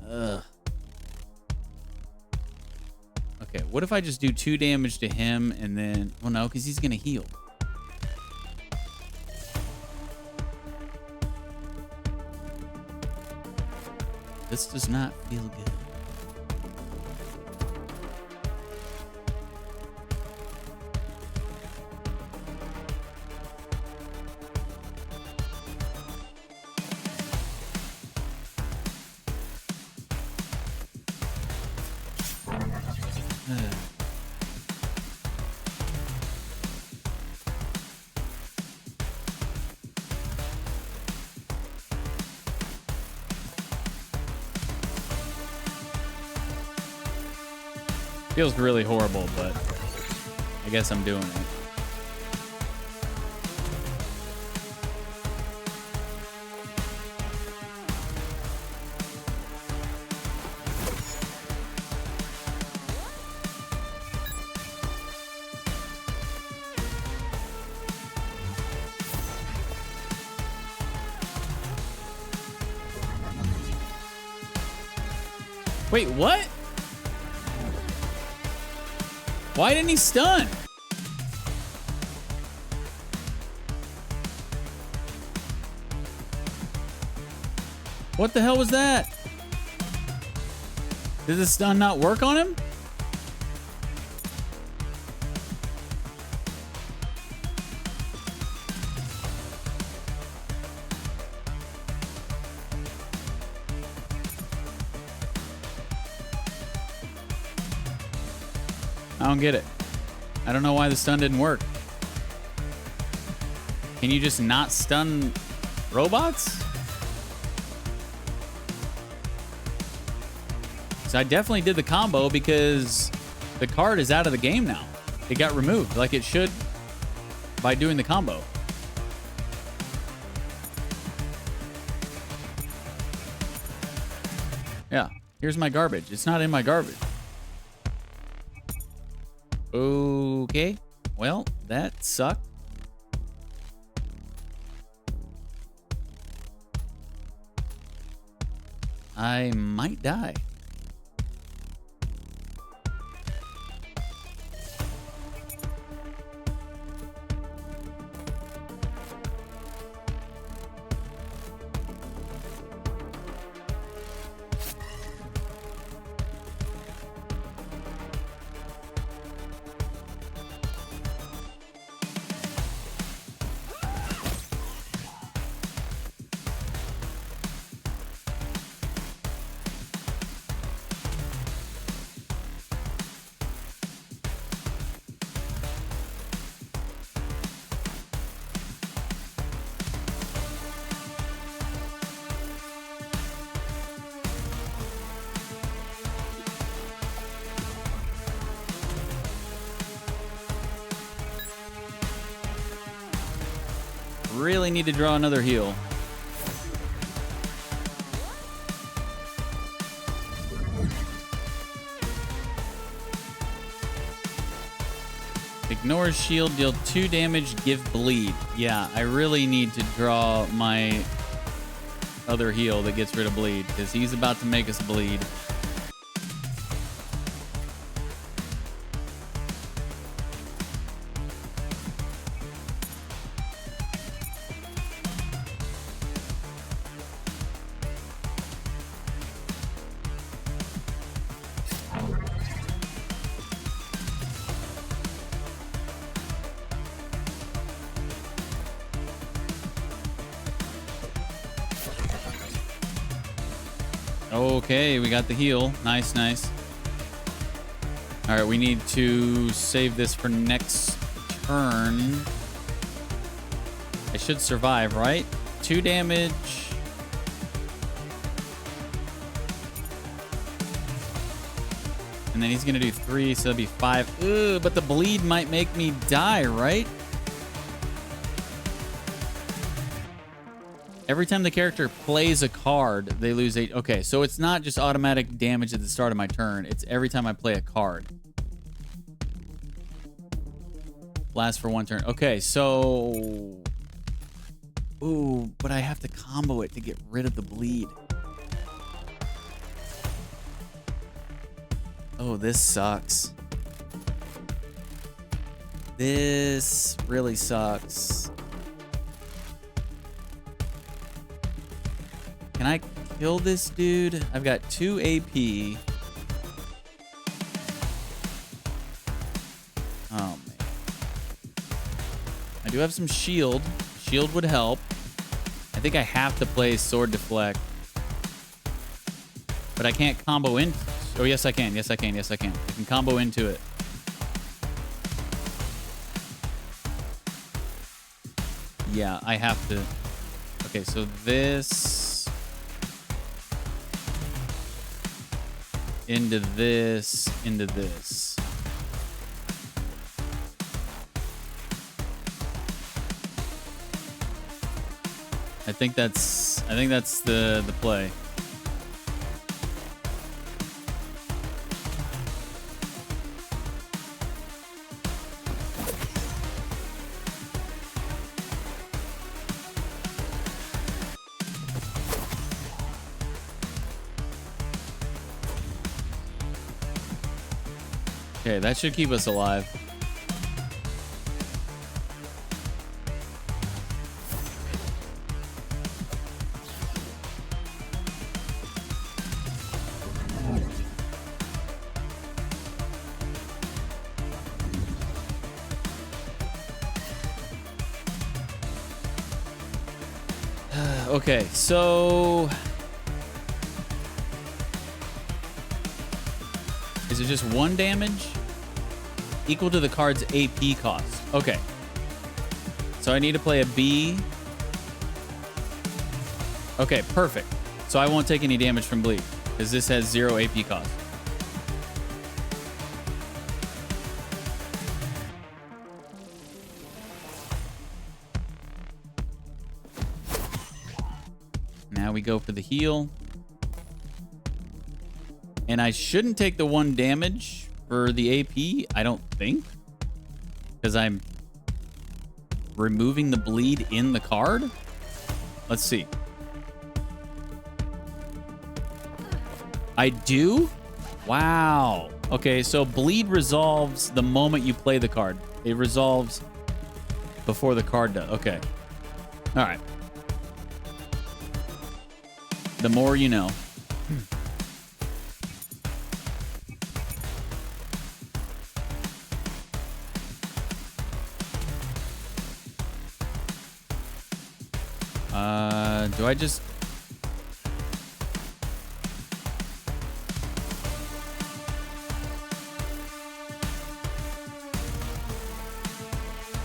Ugh. Okay, what if I just do 2 damage to him and then... well, no, because he's gonna heal. This does not feel good. Feels really horrible, but I guess I'm doing it. Wait, what? Why didn't he stun? What the hell was that? Did the stun not work on him? I don't get it. I don't know why the stun didn't work. Can you just not stun robots? So I definitely did the combo because the card is out of the game now. It got removed like it should by doing the combo. Yeah, here's my garbage. It's not in my garbage. Okay, well, that sucked. I might die. Really need to draw another heal. Ignore shield, deal 2 damage, give bleed. Yeah, I really need to draw my other heal that gets rid of bleed because he's about to make us bleed. Okay, we got the heal. Nice, nice. All right, we need to save this for next turn. I should survive, right? 2 damage. And then he's going to do 3, so that'll be 5. Ugh, but the bleed might make me die, right? Every time the character plays a card, they lose 8. Okay, so it's not just automatic damage at the start of my turn. It's every time I play a card. Lasts for 1 turn. Okay, so... Ooh, but I have to combo it to get rid of the bleed. Oh, this sucks. This really sucks. Can I kill this dude? I've got 2 AP. Oh, man. I do have some shield. Shield would help. I think I have to play Sword Deflect. But I can't combo in. Oh, yes, I can. Yes, I can. Yes, I can. I can combo into it. Yeah, I have to. Okay, so this... into this, into this. I think that's the play. Okay, that should keep us alive. Okay, so is it just 1 damage? Equal to the card's AP cost. Okay. So I need to play a B. Okay, perfect. So I won't take any damage from bleed because this has 0 AP cost. Now we go for the heal. And I shouldn't take the 1 damage for the AP, I don't think. Because I'm removing the bleed in the card. Let's see. I do? Wow. Okay, so bleed resolves the moment you play the card. It resolves before the card does. Okay. All right. The more you know. Do I just...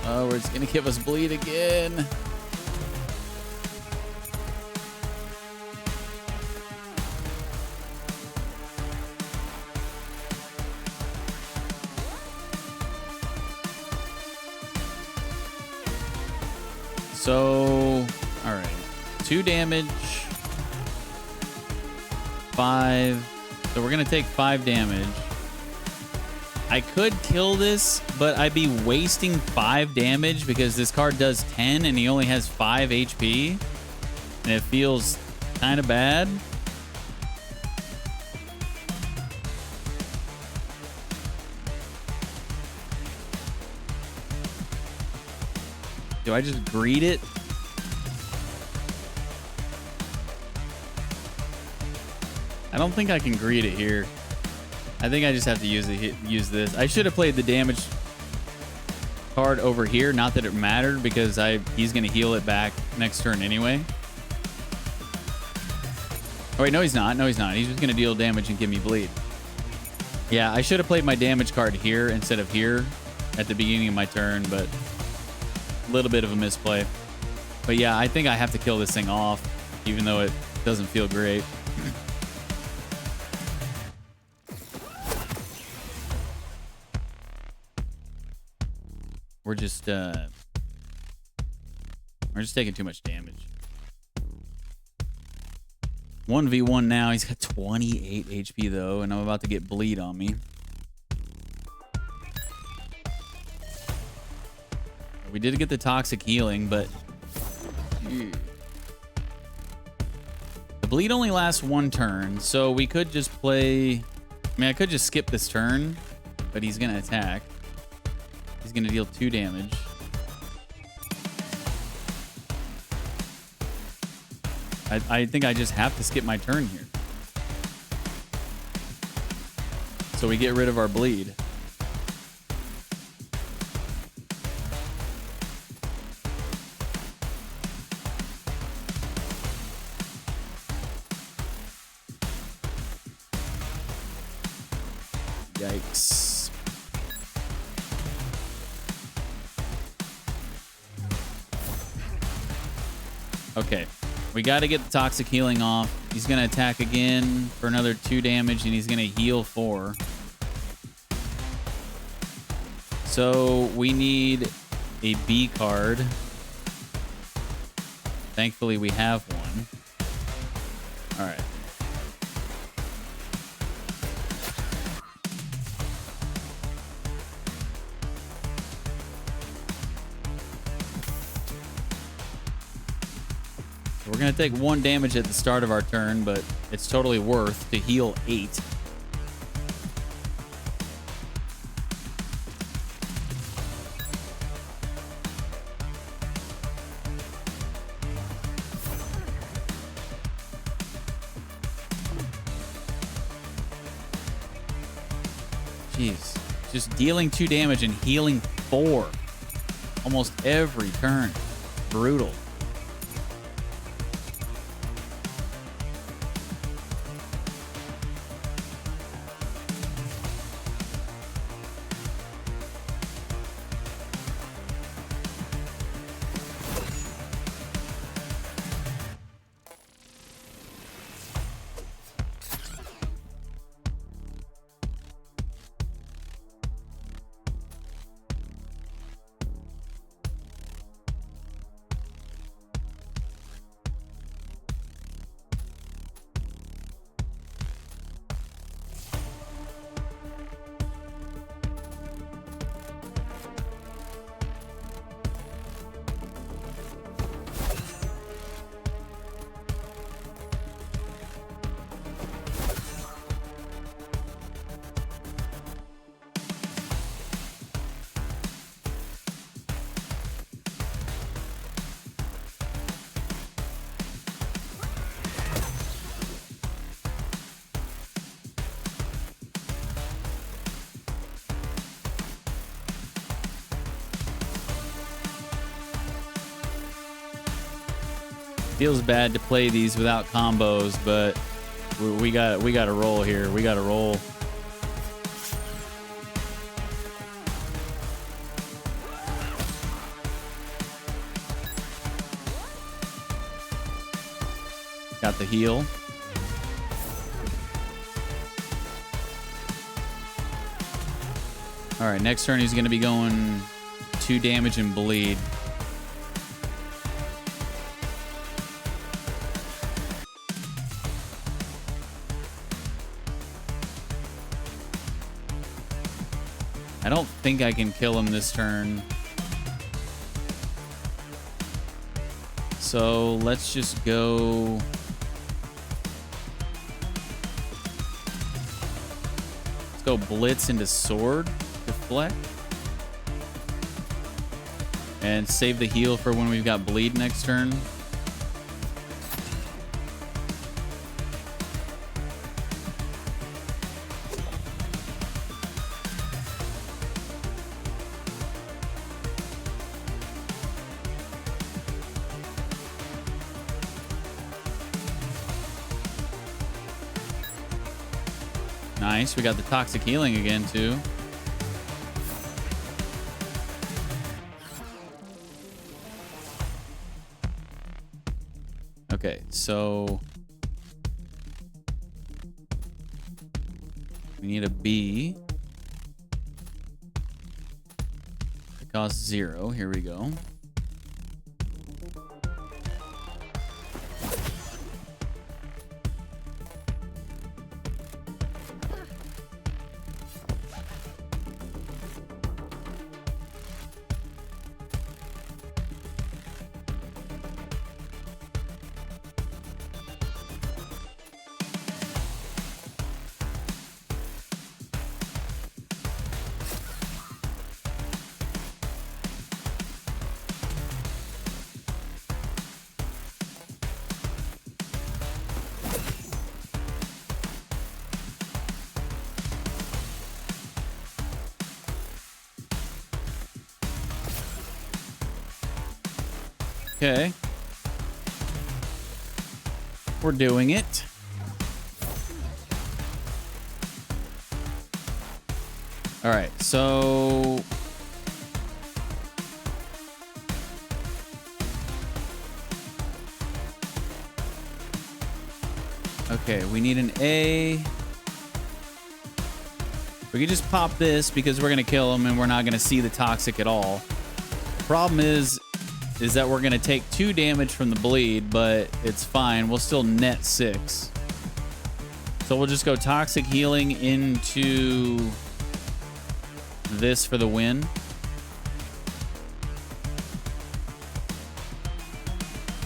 Oh, it's gonna give us bleed again. So, all right. 2 damage. 5. So we're going to take 5 damage. I could kill this, but I'd be wasting 5 damage because this card does 10 and he only has 5 HP. And it feels kind of bad. Do I just greed it? I don't think I can greed it here. I think I just have to use this. I should have played the damage card over here. Not that it mattered because he's going to heal it back next turn anyway. Oh, wait, no, he's not. No, he's not. He's just going to deal damage and give me bleed. Yeah, I should have played my damage card here instead of here at the beginning of my turn, but a little bit of a misplay. But yeah, I think I have to kill this thing off, even though it doesn't feel great. We're just taking too much damage. 1v1 now. He's got 28 HP though, and I'm about to get bleed on me. We did get the toxic healing, but the bleed only lasts 1 turn, so we could just play. I mean, I could just skip this turn, but he's gonna attack. He's gonna deal 2 damage. I think I just have to skip my turn here. So we get rid of our bleed. Yikes. Okay, we got to get the toxic healing off. He's going to attack again for another 2 damage, and he's going to heal 4. So we need a B card. Thankfully, we have one. All right. So we're going to take 1 damage at the start of our turn, but it's totally worth to heal 8. Jeez. Just dealing 2 damage and healing 4. Almost every turn. Brutal. Feels bad to play these without combos, but we got to roll here. We got to roll. Got the heal. All right, next turn he's going to be going 2 damage and bleed. I don't think I can kill him this turn. So let's just go. Let's go blitz into sword, deflect. And save the heal for when we've got bleed next turn. Nice. We got the toxic healing again, too. Okay, so we need a B. It costs 0. Here we go. Okay. We're doing it. All right, so okay, we need an A. We can just pop this because we're gonna kill him and we're not gonna see the toxic at all. The problem is is that we're going to take 2 damage from the bleed, but it's fine. We'll still net 6. So we'll just go toxic healing into this for the win.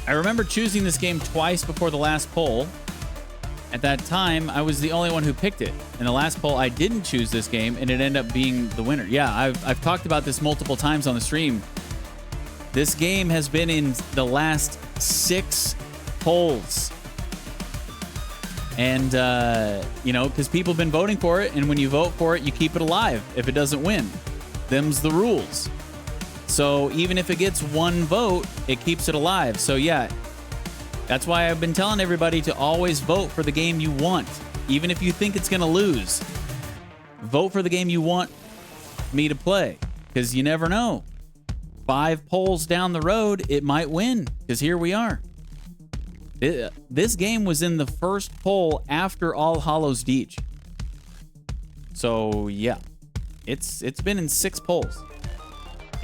I remember choosing this game twice before the last poll. At that time, I was the only one who picked it. In the last poll, I didn't choose this game, and it ended up being the winner. Yeah, I've talked about this multiple times on the stream. This game has been in the last 6 polls. And, you know, because people have been voting for it, and when you vote for it, you keep it alive if it doesn't win. Them's the rules. So even if it gets 1 vote, it keeps it alive. So yeah, that's why I've been telling everybody to always vote for the game you want. Even if you think it's going to lose, vote for the game you want me to play. Because you never know. 5 polls down the road, it might win. Because here we are. This game was in the first poll after All Hallows Deej. So yeah, it's been in 6 polls.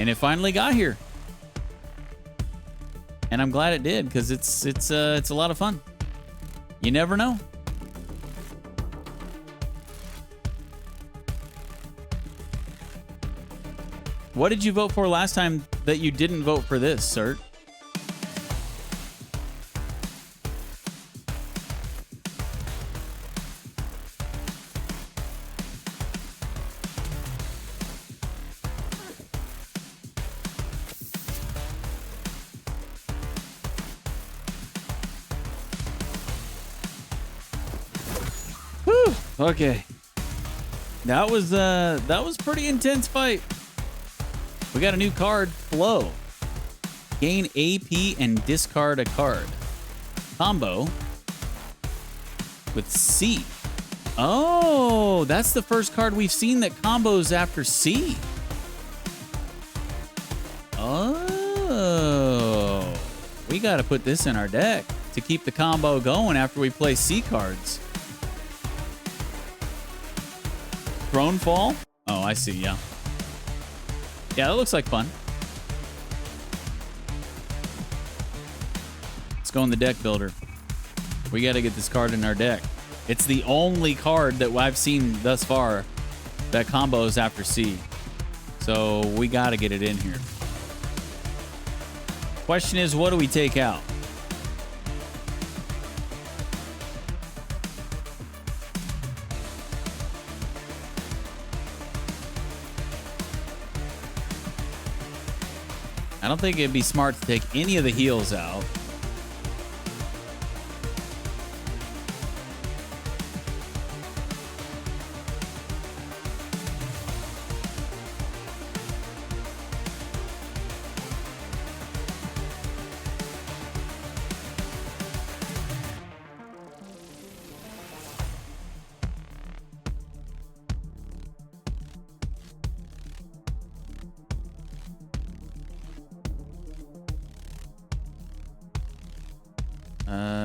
And it finally got here. And I'm glad it did, because it's a lot of fun. You never know. What did you vote for last time that you didn't vote for this, sir? Okay. That was pretty intense fight. We got a new card, Flow. Gain AP and discard a card. Combo with C. Oh, that's the first card we've seen that combos after C. Oh. We got to put this in our deck to keep the combo going after we play C cards. Throne Fall? Oh, I see, yeah. Yeah, that looks like fun. Let's go in the deck builder. We got to get this card in our deck. It's the only card that I've seen thus far that combos after C. So we got to get it in here. Question is, what do we take out? I don't think it'd be smart to take any of the heals out.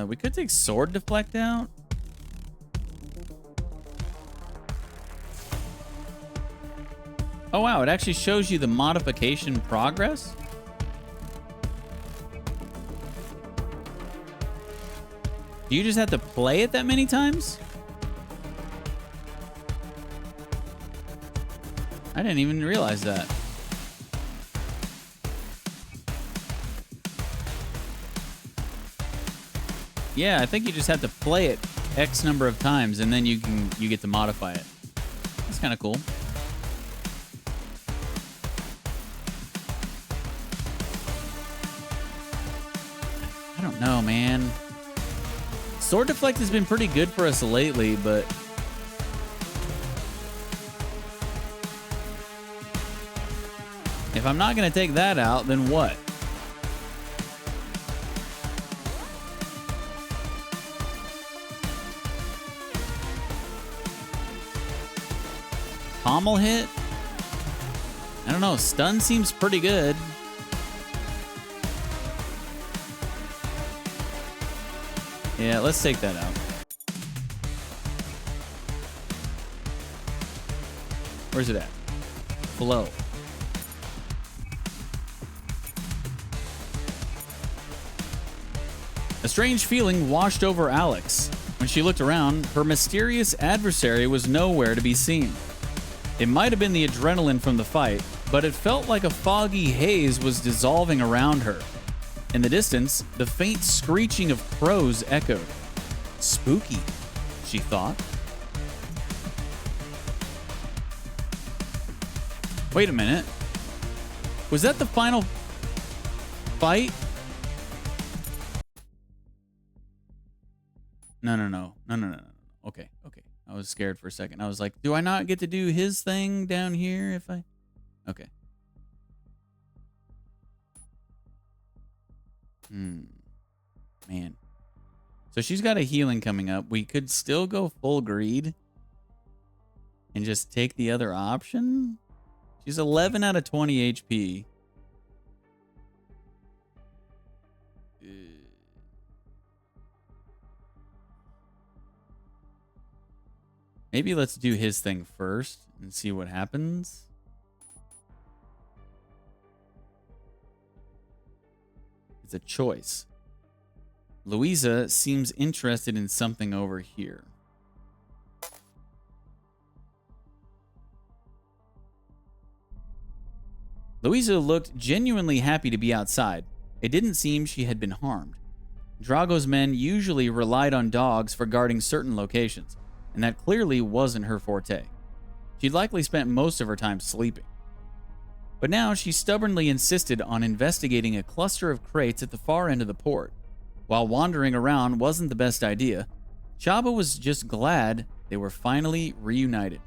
We could take Sword Deflect out. Oh wow, it actually shows you the modification progress. Do you just have to play it that many times? I didn't even realize that. Yeah, I think you just have to play it X number of times, and then you get to modify it. That's kind of cool. I don't know, man. Sword Deflect has been pretty good for us lately, but if I'm not going to take that out, then what? Pommel hit? I don't know. Stun seems pretty good. Yeah, let's take that out. Where's it at? Flow. A strange feeling washed over Alex. When she looked around, her mysterious adversary was nowhere to be seen. It might have been the adrenaline from the fight, but it felt like a foggy haze was dissolving around her. In the distance, the faint screeching of crows echoed. Spooky, she thought. Wait a minute. Was that the final fight? No. Okay. I was scared for a second. I was like, do I not get to do his thing down here if I... Okay. Man. So she's got a healing coming up. We could still go full greed and just take the other option. She's 11 out of 20 HP. Maybe let's do his thing first and see what happens. It's a choice. Louisa seems interested in something over here. Louisa looked genuinely happy to be outside. It didn't seem she had been harmed. Drago's men usually relied on dogs for guarding certain locations, and that clearly wasn't her forte. She'd likely spent most of her time sleeping. But now she stubbornly insisted on investigating a cluster of crates at the far end of the port. While wandering around wasn't the best idea, Chaba was just glad they were finally reunited.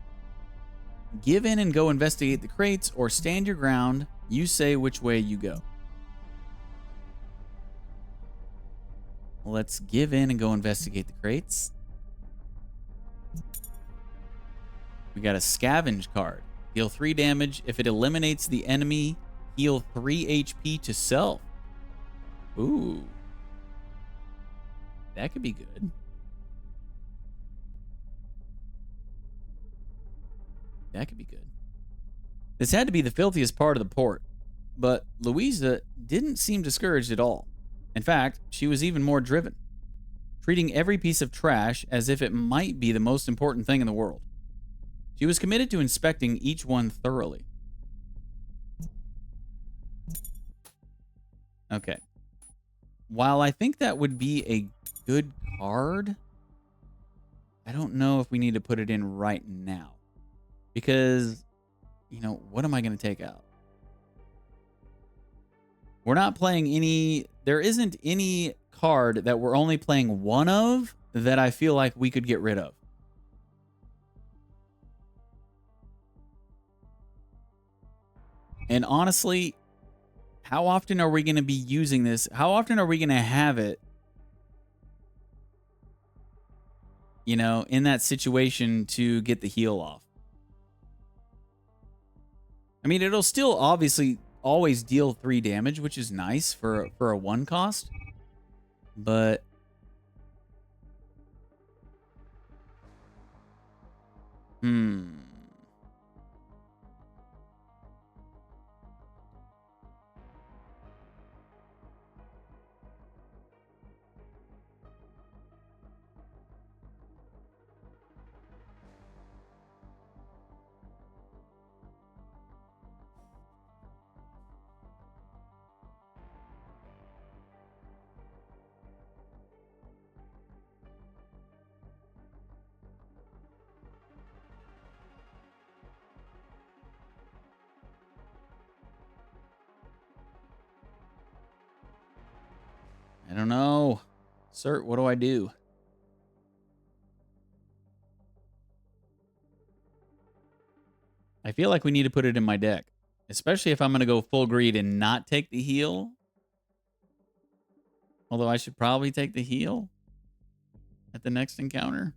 Give in and go investigate the crates, or stand your ground. You say which way you go. Let's give in and go investigate the crates. We got a scavenge card. Deal 3 damage. If it eliminates the enemy, heal 3 HP to self. Ooh. That could be good. That could be good. This had to be the filthiest part of the port, but Louisa didn't seem discouraged at all. In fact, she was even more driven, treating every piece of trash as if it might be the most important thing in the world. She was committed to inspecting each one thoroughly. Okay. While I think that would be a good card, I don't know if we need to put it in right now. Because, you know, what am I going to take out? We're not playing any... There isn't any card that we're only playing one of that I feel like we could get rid of. And honestly, how often are we going to be using this? How often are we going to have it, you know, in that situation to get the heal off? I mean, it'll still obviously always deal 3 damage, which is nice for a 1 cost. But I don't know. Sir, what do I do? I feel like we need to put it in my deck, especially if I'm going to go full greed and not take the heal. Although I should probably take the heal at the next encounter.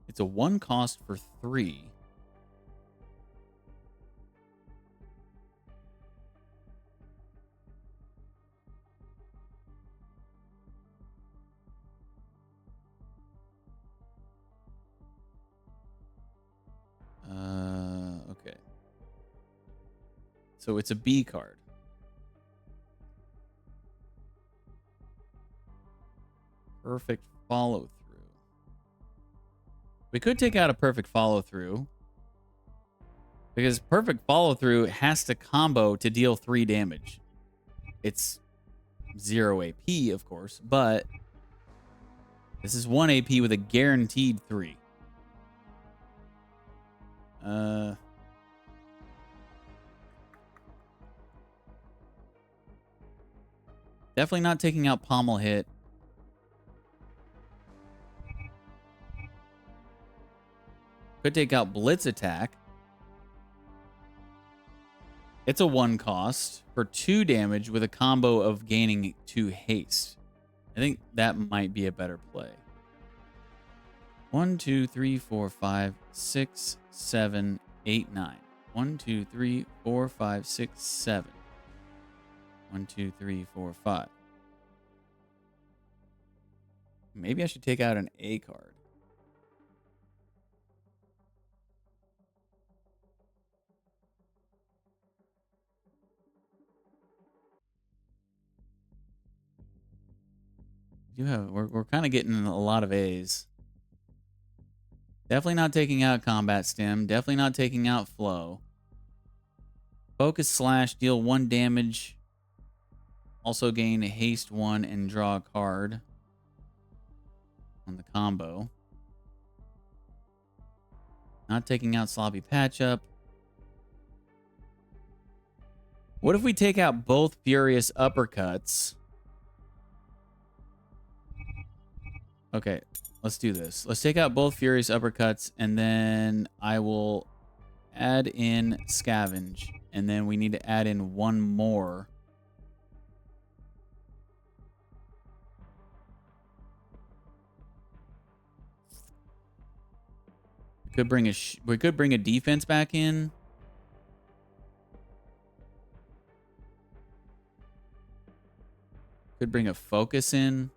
It's a 1 cost for 3. So it's a B card. Perfect follow through. We could take out a perfect follow through. Because perfect follow through has to combo to deal 3 damage. It's 0 AP, of course, but this is 1 AP with a guaranteed 3. Definitely not taking out pommel hit. Could take out blitz attack. It's a 1 cost for 2 damage with a combo of gaining 2 haste. I think that might be a better play. 1, 2, 3, 4, 5, 6, 7, 8, 9. 1, 2, 3, 4, 5, 6, 7. 1, 2, 3, 4, 5. Maybe I should take out an A card. We're kind of getting a lot of A's. Definitely not taking out combat stim. Definitely not taking out flow. Focus slash, deal 1 damage. Also gain a haste 1 and draw a card on the combo. Not taking out sloppy patch up. What if we take out both furious uppercuts? Okay, let's do this. Let's take out both furious uppercuts, and then I will add in scavenge, and then we need to add in 1 more. We could bring a defense back in. Could bring a focus in.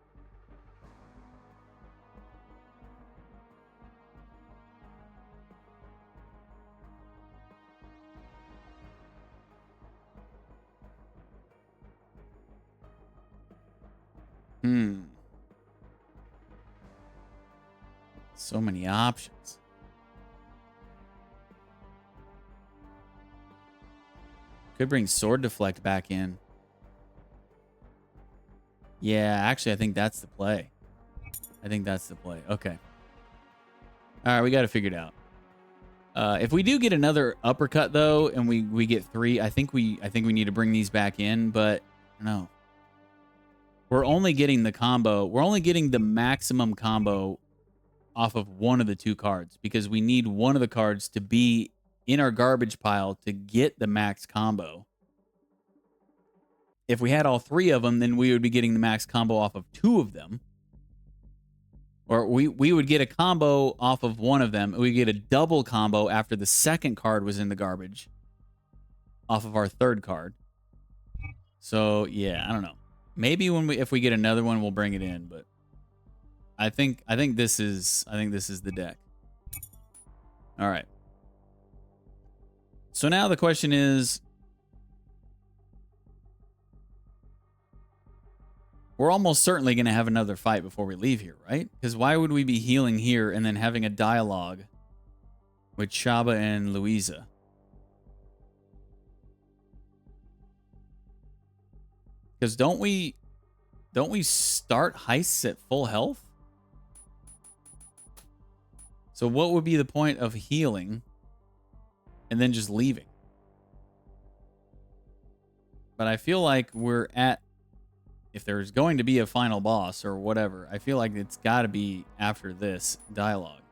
So many options. Could bring sword deflect back in. Yeah, actually, I think that's the play. Okay. All right, we got to figure it out. If we do get another uppercut though, and we get 3, I think we need to bring these back in. But no, we're only getting the combo. We're only getting the maximum combo off of 1 of the 2 cards because we need 1 of the cards to be in our garbage pile to get the max combo. If we had all 3 of them, then we would be getting the max combo off of 2 of them. Or we would get a combo off of 1 of them. We get a double combo after the second card was in the garbage off of our 3rd card. So, yeah, I don't know. Maybe if we get another one, we'll bring it in, but I think this is the deck. All right. So now the question is, we're almost certainly going to have another fight before we leave here, right? Because why would we be healing here and then having a dialogue with Shaba and Louisa? Because don't we start heists at full health? So what would be the point of healing and then just leaving? But I feel like we're at, if there's going to be a final boss or whatever, I feel like it's got to be after this dialogue.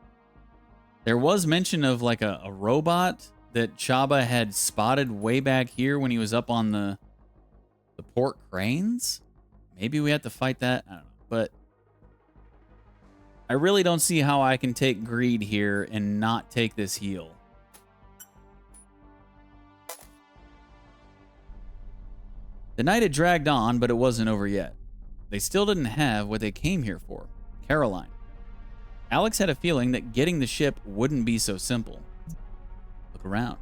There was mention of like a robot that Chaba had spotted way back here when he was up on the port cranes. Maybe we have to fight that. I don't know. But I really don't see how I can take greed here and not take this heal. The night had dragged on, but it wasn't over yet. They still didn't have what they came here for, Caroline. Alex had a feeling that getting the ship wouldn't be so simple. Look around.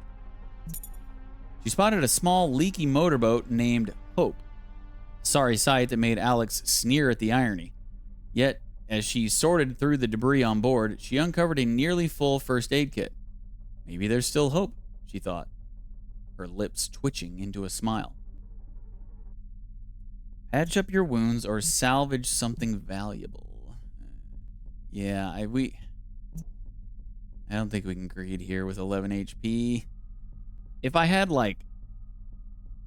She spotted a small, leaky motorboat named Hope. Sorry sight that made Alex sneer at the irony. Yet, as she sorted through the debris on board, she uncovered a nearly full first aid kit. Maybe there's still hope, she thought, her lips twitching into a smile. Patch up your wounds or salvage something valuable. Yeah, I don't think we can greed here with 11 HP. If I had like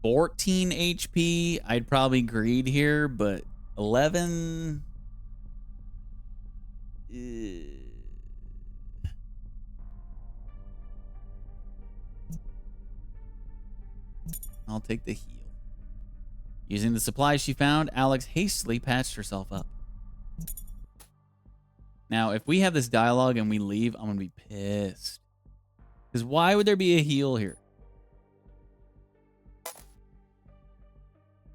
14 HP, I'd probably greed here, but 11... I'll take the heal. Using the supplies she found, Alex hastily patched herself up. Now, if we have this dialogue and we leave, I'm going to be pissed. Because why would there be a heal here?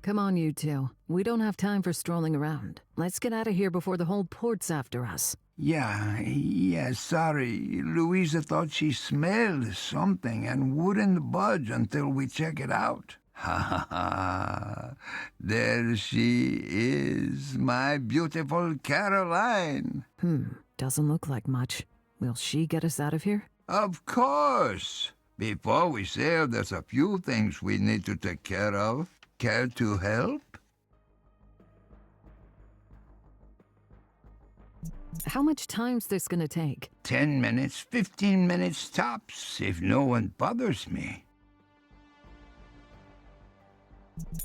Come on, you two. We don't have time for strolling around. Let's get out of here before the whole port's after us. Yeah, sorry. Louisa thought she smelled something and wouldn't budge until we check it out. Ha ha ha. There she is, my beautiful Caroline. Doesn't look like much. Will she get us out of here? Of course. Before we sail, there's a few things we need to take care of. Care to help? How much time's this gonna take? 10 minutes, 15 minutes tops, if no one bothers me.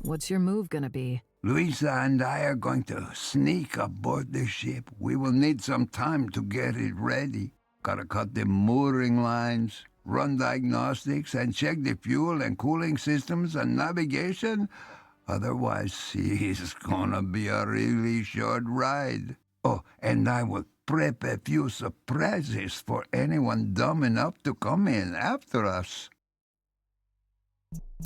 What's your move gonna be? Louisa and I are going to sneak aboard the ship. We will need some time to get it ready. Gotta cut the mooring lines, run diagnostics, and check the fuel and cooling systems and navigation. Otherwise, it's gonna be a really short ride. Oh, and I will prep a few surprises for anyone dumb enough to come in after us.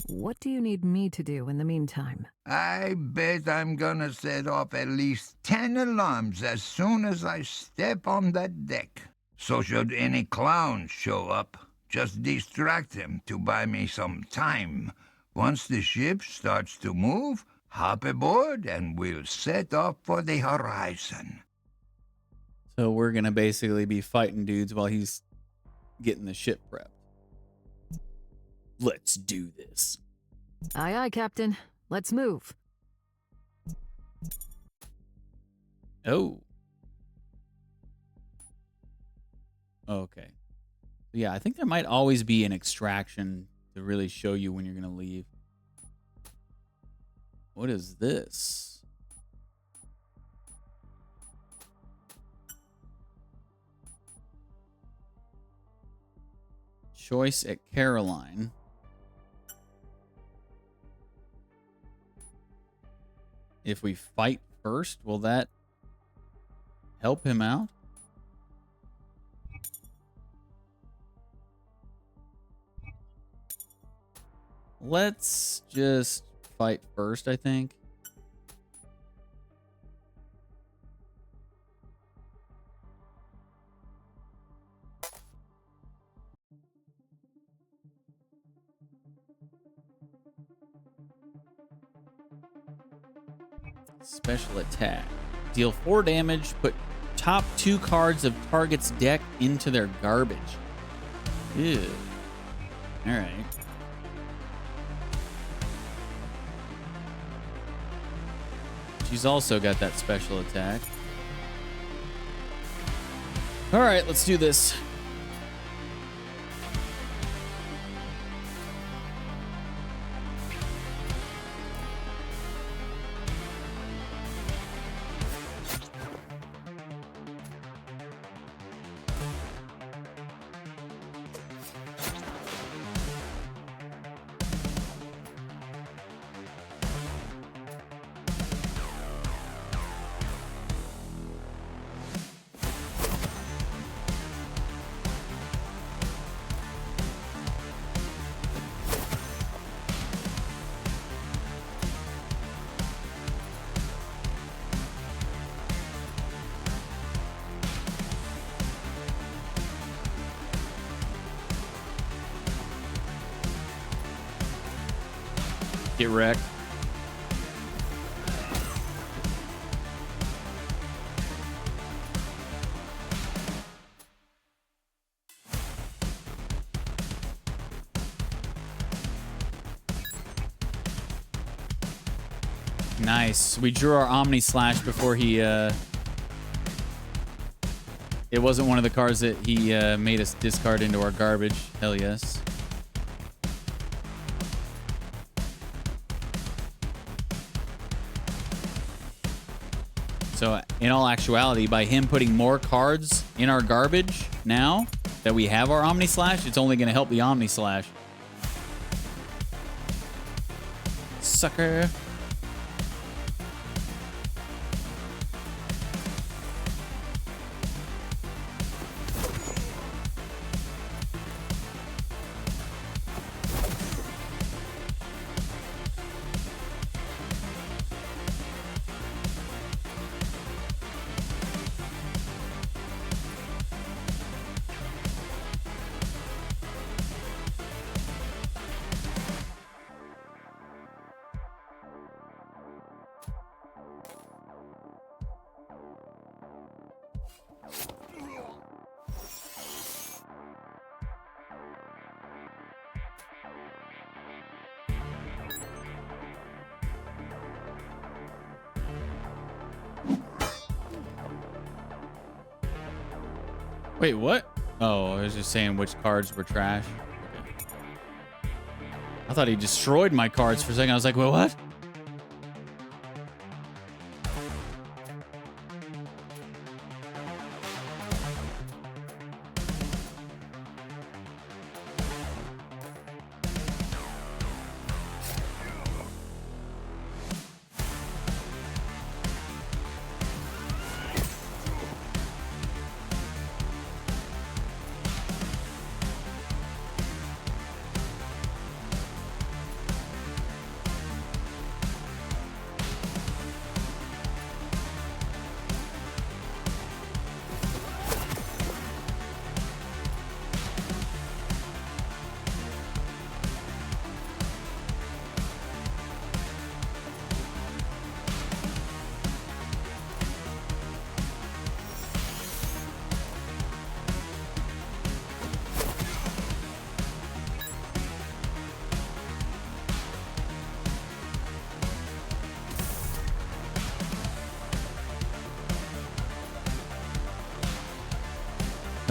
What do you need me to do in the meantime? I bet I'm gonna set off at least 10 alarms as soon as I step on that deck. So should any clowns show up, just distract them to buy me some time. Once the ship starts to move, hop aboard and we'll set off for the horizon. So we're going to basically be fighting dudes while he's getting the ship prepped. Let's do this. Aye, aye, Captain. Let's move. Oh. Okay. Yeah, I think there might always be an extraction to really show you when you're going to leave. What is this? Choice at Caroline. If we fight first, will that help him out? Let's just fight first, I think. Special attack. Deal 4 damage. Put top 2 cards of target's deck into their garbage. Ew. Alright. She's also got that special attack. Alright, let's do this. Get wrecked. Nice. We drew our Omni Slash before he, it wasn't one of the cards that he made us discard into our garbage. Hell yes. So, in all actuality, by him putting more cards in our garbage now that we have our Omni Slash, it's only going to help the Omni Slash. Sucker. Wait, what? Oh, I was just saying which cards were trash. Okay. I thought he destroyed my cards for a second. I was like, well, what?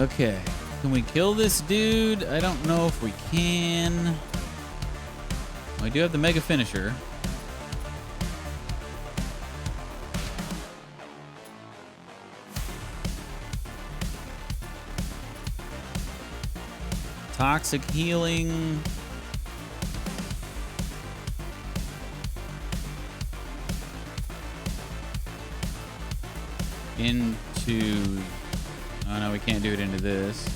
Okay, can we kill this dude? I don't know if we can. We do have the Mega Finisher. Toxic healing. Into... Oh no, we can't do it into this.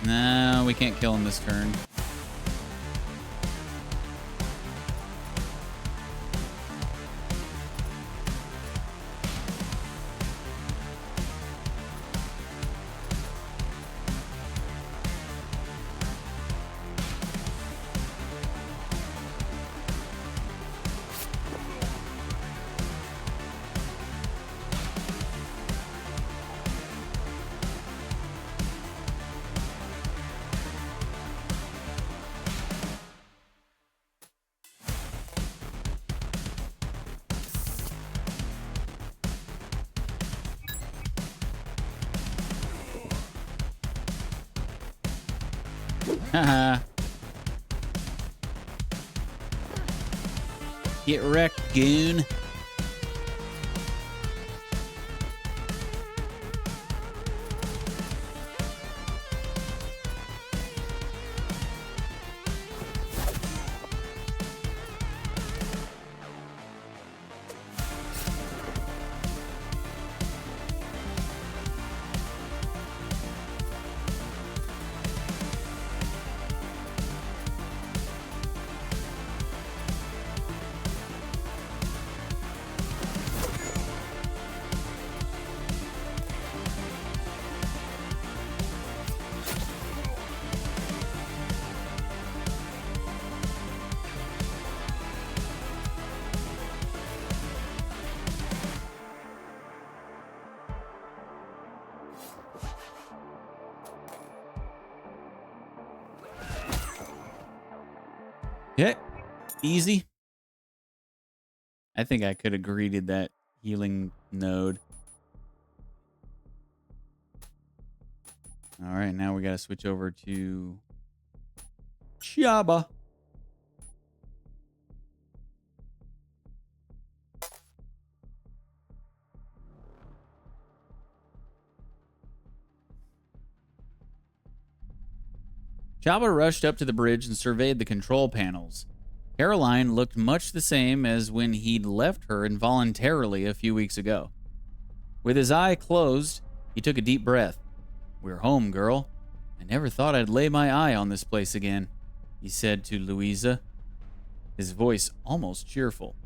No, we can't kill him this turn. Haha. Get wrecked, goon. Yeah, easy. I think I could have greeted that healing node. All right, now we got to switch over to Chaba. Chaba rushed up to the bridge and surveyed the control panels. Caroline looked much the same as when he'd left her involuntarily a few weeks ago. With his eye closed, he took a deep breath. "We're home, girl. I never thought I'd lay my eye on this place again," he said to Louisa, his voice almost cheerful.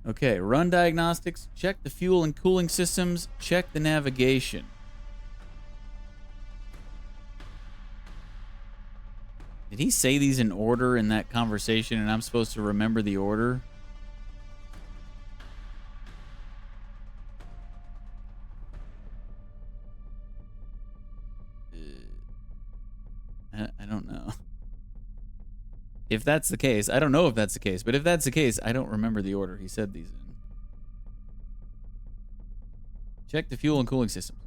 Okay, run diagnostics, check the fuel and cooling systems, check the navigation. Did he say these in order in that conversation and I'm supposed to remember the order? I don't know. If that's the case, I don't know if that's the case, but if that's the case, I don't remember the order he said these in. Check the fuel and cooling systems.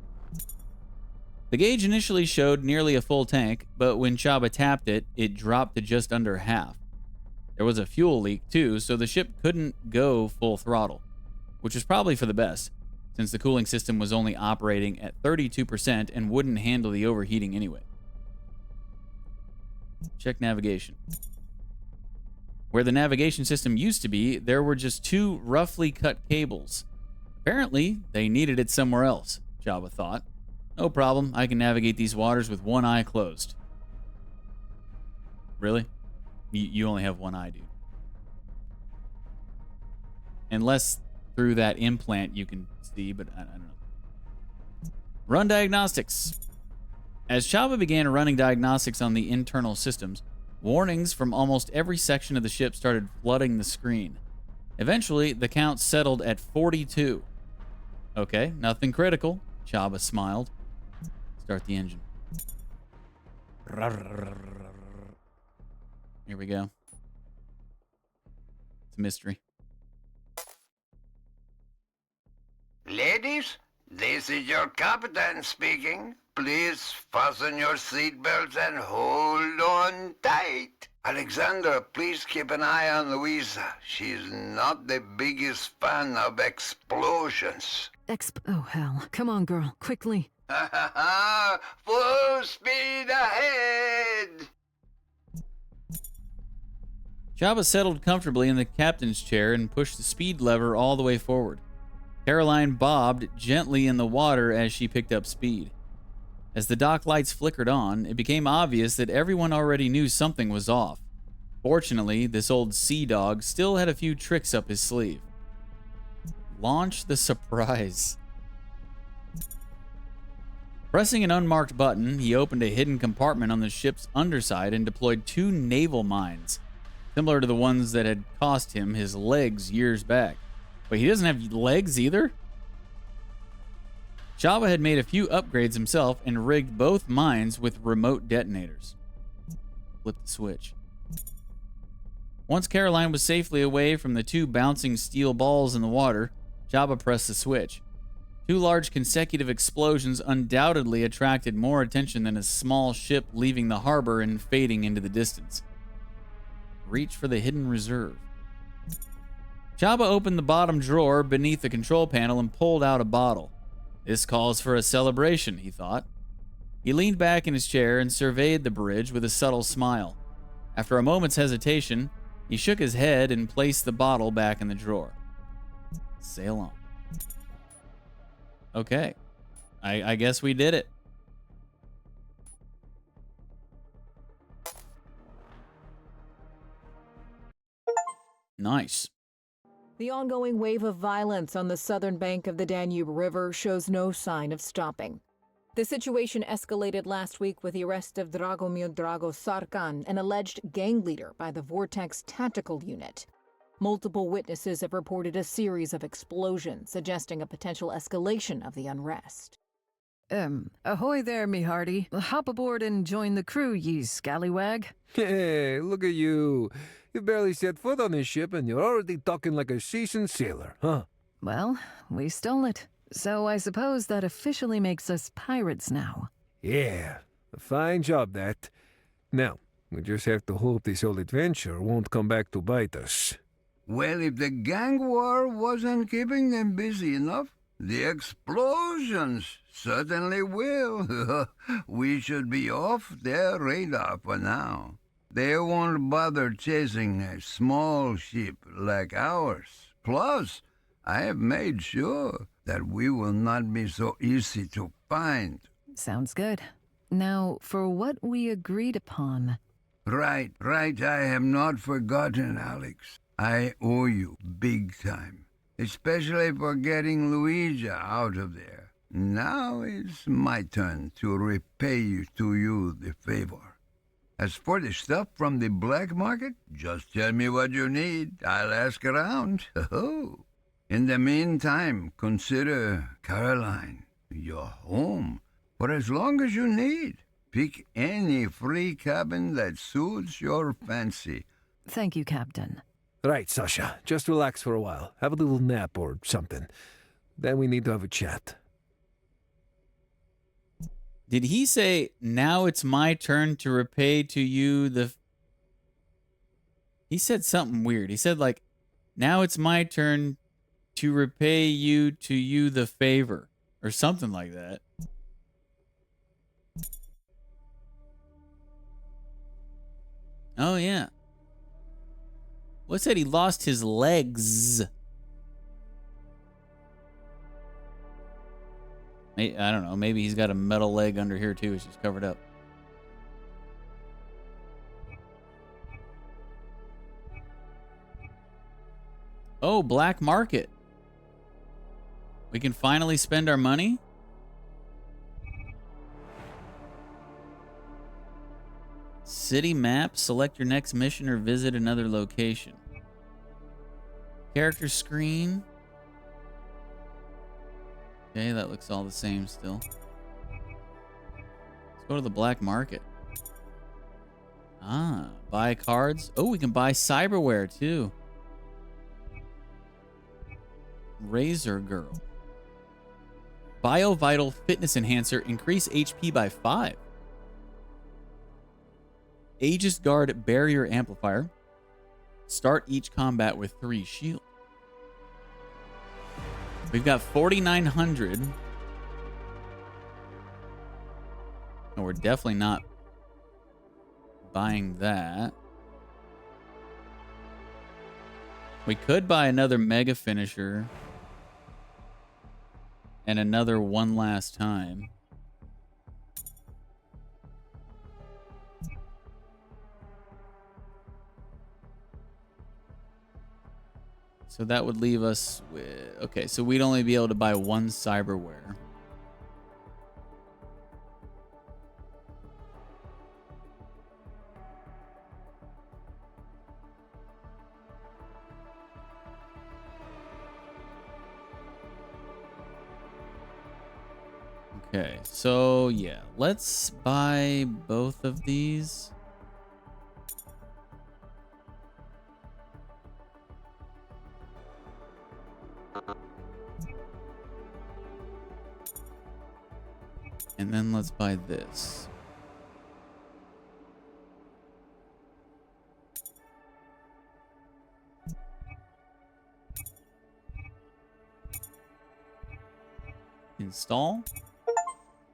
The gauge initially showed nearly a full tank, but when Chaba tapped it, it dropped to just under half. There was a fuel leak too, so the ship couldn't go full throttle, which was probably for the best, since the cooling system was only operating at 32% and wouldn't handle the overheating anyway. Check navigation. Where the navigation system used to be, there were just two roughly cut cables. Apparently, they needed it somewhere else, Chaba thought. No problem, I can navigate these waters with one eye closed. Really? You only have one eye, dude. Unless through that implant you can see, but I don't know. Run diagnostics. As Chaba began running diagnostics on the internal systems, warnings from almost every section of the ship started flooding the screen. Eventually, the count settled at 42. Okay, nothing critical, Chaba smiled. Start the engine. Here we go. It's a mystery. Ladies, this is your captain speaking. Please fasten your seatbelts and hold on tight. Alexander, please keep an eye on Louisa. She's not the biggest fan of explosions. Oh, hell. Come on, girl. Quickly. Full speed ahead! Chaba settled comfortably in the captain's chair and pushed the speed lever all the way forward. Caroline bobbed gently in the water as she picked up speed. As the dock lights flickered on, it became obvious that everyone already knew something was off. Fortunately, this old sea dog still had a few tricks up his sleeve. Launch the surprise. Pressing an unmarked button, he opened a hidden compartment on the ship's underside and deployed two naval mines, similar to the ones that had cost him his legs years back. Wait, he doesn't have legs either? Chaba had made a few upgrades himself and rigged both mines with remote detonators. Flip the switch. Once Caroline was safely away from the two bouncing steel balls in the water, Chaba pressed the switch. Two large consecutive explosions undoubtedly attracted more attention than a small ship leaving the harbor and fading into the distance. Reach for the hidden reserve. Chaba opened the bottom drawer beneath the control panel and pulled out a bottle. This calls for a celebration, he thought. He leaned back in his chair and surveyed the bridge with a subtle smile. After a moment's hesitation, he shook his head and placed the bottle back in the drawer. Sail on. Okay. I guess we did it. Nice. The ongoing wave of violence on the southern bank of the Danube River shows no sign of stopping. The situation escalated last week with the arrest of Dragomir Drago Sarkan, an alleged gang leader by the Vortex Tactical Unit. Multiple witnesses have reported a series of explosions, suggesting a potential escalation of the unrest. Ahoy there, me hearty. Hop aboard and join the crew, ye scallywag. Hey, look at you. You barely set foot on this ship and you're already talking like a seasoned sailor, huh? Well, we stole it. So I suppose that officially makes us pirates now. Yeah, a fine job that. Now, we just have to hope this old adventure won't come back to bite us. Well, if the gang war wasn't keeping them busy enough, the explosions certainly will. We should be off their radar for now. They won't bother chasing a small ship like ours. Plus, I have made sure that we will not be so easy to find. Sounds good. Now, for what we agreed upon. Right. I have not forgotten, Alex. I owe you big time. Especially for getting Luigi out of there. Now it's my turn to repay you the favor. As for the stuff from the black market, just tell me what you need. I'll ask around. Oh. In the meantime, consider Caroline your home for as long as you need. Pick any free cabin that suits your fancy. Thank you, Captain. Right, Sasha. Just relax for a while. Have a little nap or something. Then we need to have a chat. Did he say, now it's my turn to repay to you the... He said something weird. He said, like, now it's my turn to repay you to you the favor. Or something like that. Oh, yeah. What said he lost his legs? I don't know. Maybe he's got a metal leg under here too. It's just covered up. Oh, black market. We can finally spend our money? City map. Select your next mission or visit another location. Character screen. Okay, that looks all the same still. Let's go to the black market. Ah, buy cards. Oh, we can buy cyberware too. Razor Girl. BioVital Fitness Enhancer. Increase HP by 5. Aegis Guard Barrier Amplifier. Start each combat with 3 shield. We've got 4,900. No, we're definitely not buying that. We could buy another Mega Finisher. And another one last time. So that would leave us with... Okay, so we'd only be able to buy 1 cyberware. Okay, so yeah, let's buy both of these. And then let's buy this. Install.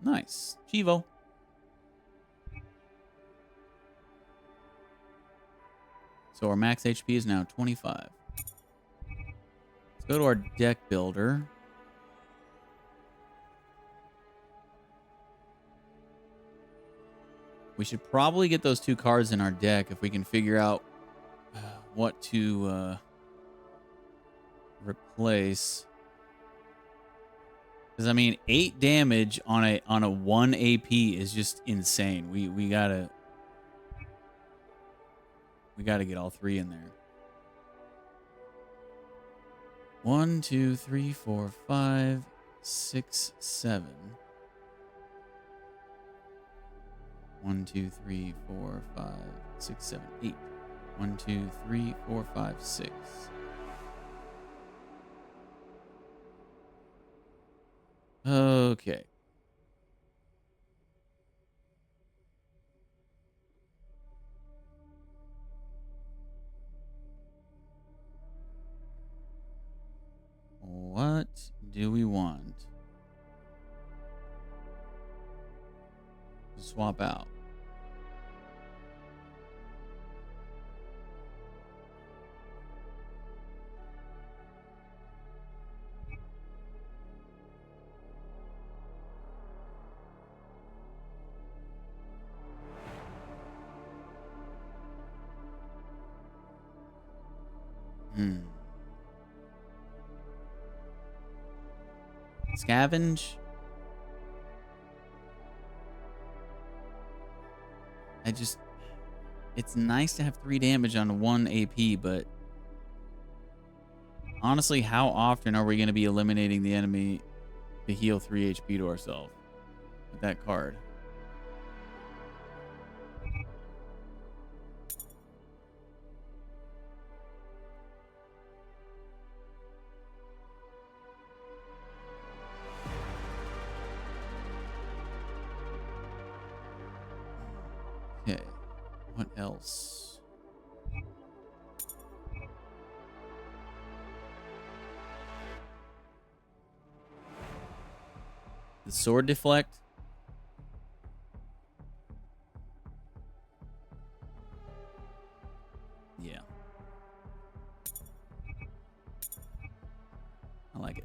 Nice. Chivo. So our max HP is now 25. Let's go to our deck builder. We should probably get those 2 cards in our deck if we can figure out what to replace. Because I mean, 8 damage on a 1 AP is just insane. We gotta get all 3 in there. 1, 2, 3, 4, 5, 6, 7. 1, 2, 3, 4, 5, 6, 7, 8. 1, 2, 3, 4, 5, 6. Okay. What do we want to swap out? Scavenge? It's nice to have 3 damage on 1 AP, but honestly, how often are we going to be eliminating the enemy to heal 3 HP to ourselves with that card? Okay, what else? The sword deflect? Yeah. I like it.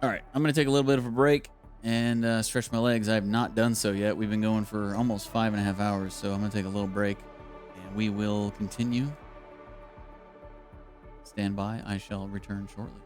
All right, I'm going to take a little bit of a break and stretch my legs. I have not done so yet. We've been going for almost 5.5 hours, so I'm going to take a little break, and we will continue. Stand by. I shall return shortly.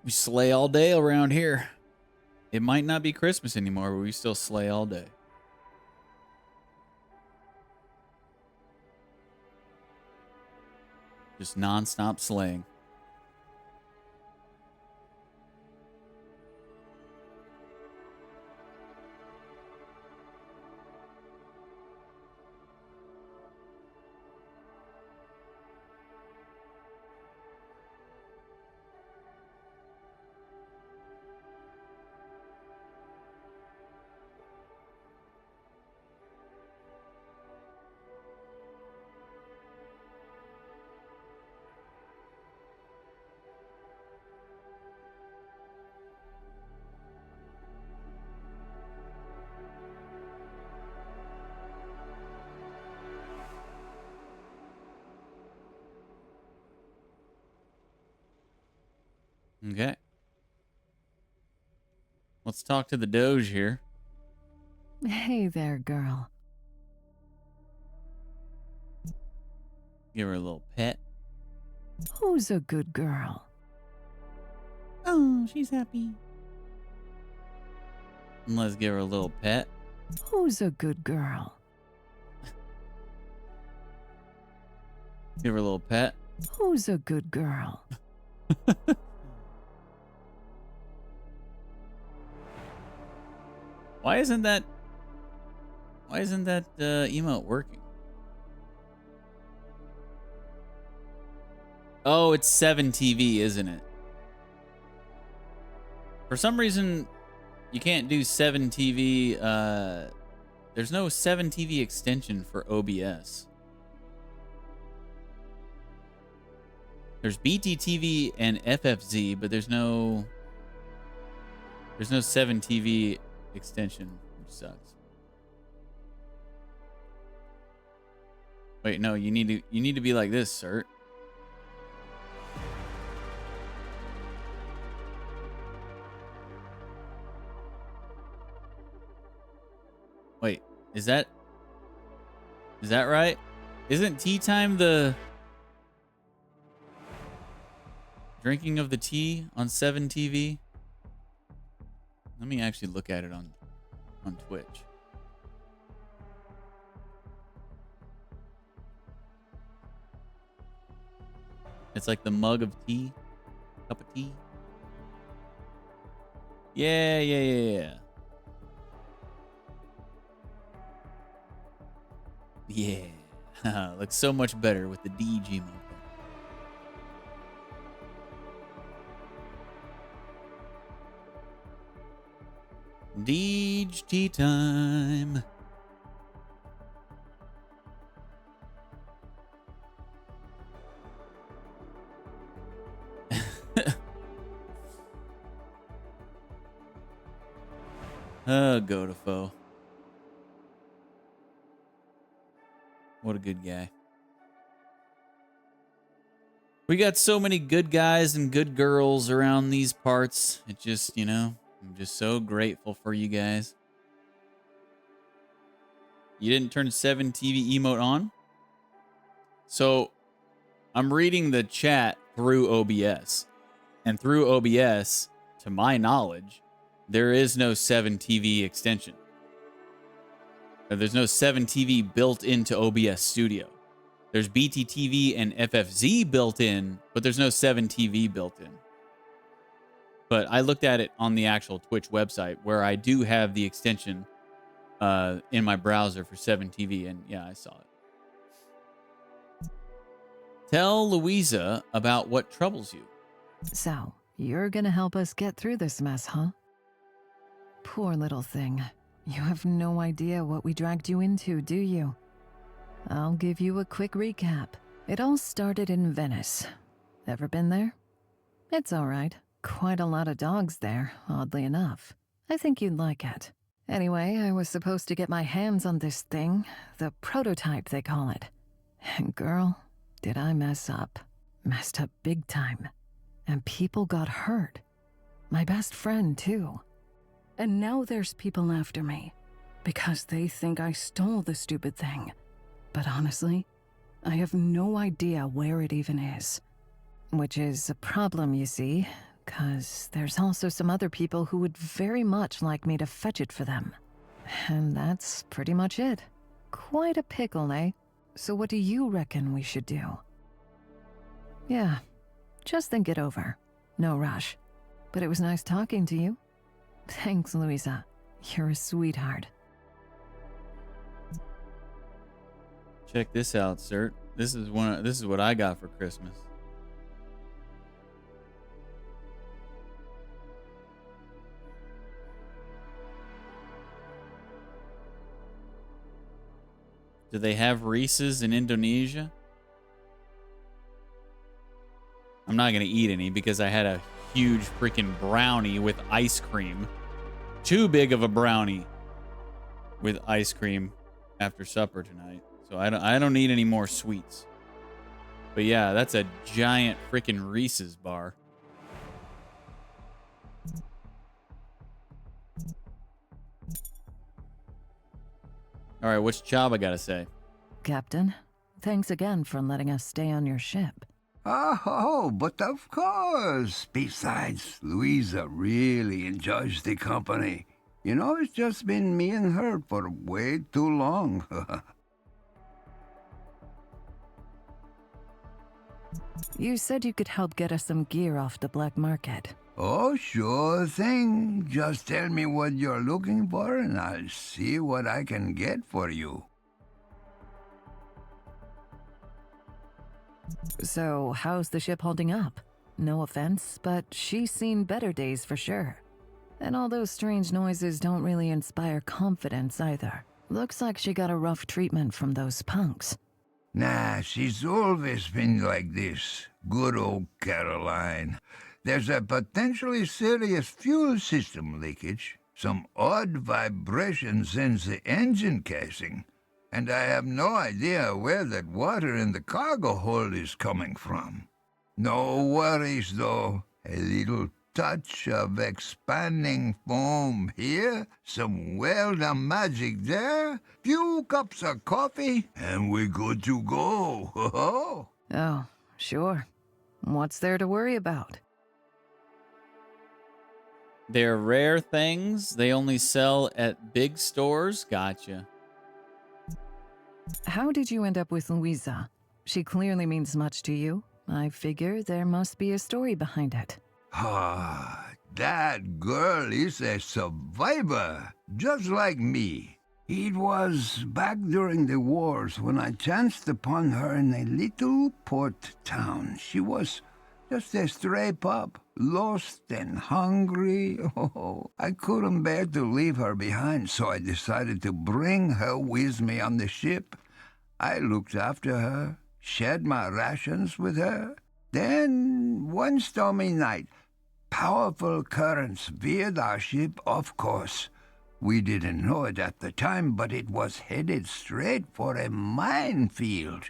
We slay all day around here. It might not be Christmas anymore, but we still slay all day. Just non-stop slaying. Okay. Let's talk to the Doge here. Hey there, girl. Give her a little pet. Who's a good girl? Oh, she's happy. And let's give her a little pet. Who's a good girl? Give her a little pet. Who's a good girl? Why isn't that emote working? Oh, it's 7TV, isn't it? For some reason, you can't do 7TV. There's no 7TV extension for OBS. There's BTTV and FFZ, but there's no 7TV extension, which sucks. Wait, no, you need to be like this, sir. Wait, is that right? Isn't tea time the drinking of the tea on 7TV? Let me actually look at it on Twitch. It's like the mug of tea, cup of tea. Yeah. Yeah, looks so much better with the DG mode. Deej tea time. Oh, Godefo. What a good guy. We got so many good guys and good girls around these parts. It just, you know, I'm just so grateful for you guys. You didn't turn 7TV emote on? So, I'm reading the chat through OBS. And through OBS, to my knowledge, there is no 7TV extension. There's no 7TV built into OBS Studio. There's BTTV and FFZ built in, but there's no 7TV built in. But I looked at it on the actual Twitch website where I do have the extension in my browser for 7TV, and yeah, I saw it. Tell Louisa about what troubles you. So, you're gonna help us get through this mess, huh? Poor little thing. You have no idea what we dragged you into, do you? I'll give you a quick recap. It all started in Venice. Ever been there? It's all right. Quite a lot of dogs there, oddly enough. I think you'd like it. Anyway, I was supposed to get my hands on this thing, the prototype they call it. And girl, did I mess up. Messed up big time. And people got hurt. My best friend, too. And now there's people after me, because they think I stole the stupid thing. But honestly, I have no idea where it even is. Which is a problem, you see, 'cause there's also some other people who would very much like me to fetch it for them. And that's pretty much it. Quite a pickle, eh? So what do you reckon we should do? Yeah, just think it over. No rush. But it was nice talking to you. Thanks, Louisa. You're a sweetheart. Check this out, sir. This is what I got for Christmas. Do they have Reese's in Indonesia? I'm not going to eat any because I had a huge freaking brownie with ice cream. Too big of a brownie with ice cream after supper tonight. So I don't need any more sweets. But yeah, that's a giant freaking Reese's bar. All right, what's Chaba got to say? Captain, thanks again for letting us stay on your ship. Oh, but of course. Besides, Louisa really enjoys the company. You know, it's just been me and her for way too long. You said you could help get us some gear off the black market. Oh, sure thing. Just tell me what you're looking for and I'll see what I can get for you. So, how's the ship holding up? No offense, but she's seen better days for sure. And all those strange noises don't really inspire confidence either. Looks like she got a rough treatment from those punks. Nah, she's always been like this. Good old Caroline. There's a potentially serious fuel system leakage, some odd vibrations in the engine casing, and I have no idea where that water in the cargo hold is coming from. No worries, though. A little touch of expanding foam here, some welder magic there, few cups of coffee, and we're good to go. Oh, sure. What's there to worry about? They're rare things. They only sell at big stores. Gotcha. How did you end up with Louisa? She clearly means much to you. I figure there must be a story behind it. Ah, that girl is a survivor, just like me. It was back during the wars when I chanced upon her in a little port town. She was just a stray pup, lost and hungry. Oh, I couldn't bear to leave her behind, so I decided to bring her with me on the ship. I looked after her, shared my rations with her. Then, one stormy night, powerful currents veered our ship off course. We didn't know it at the time, but it was headed straight for a minefield.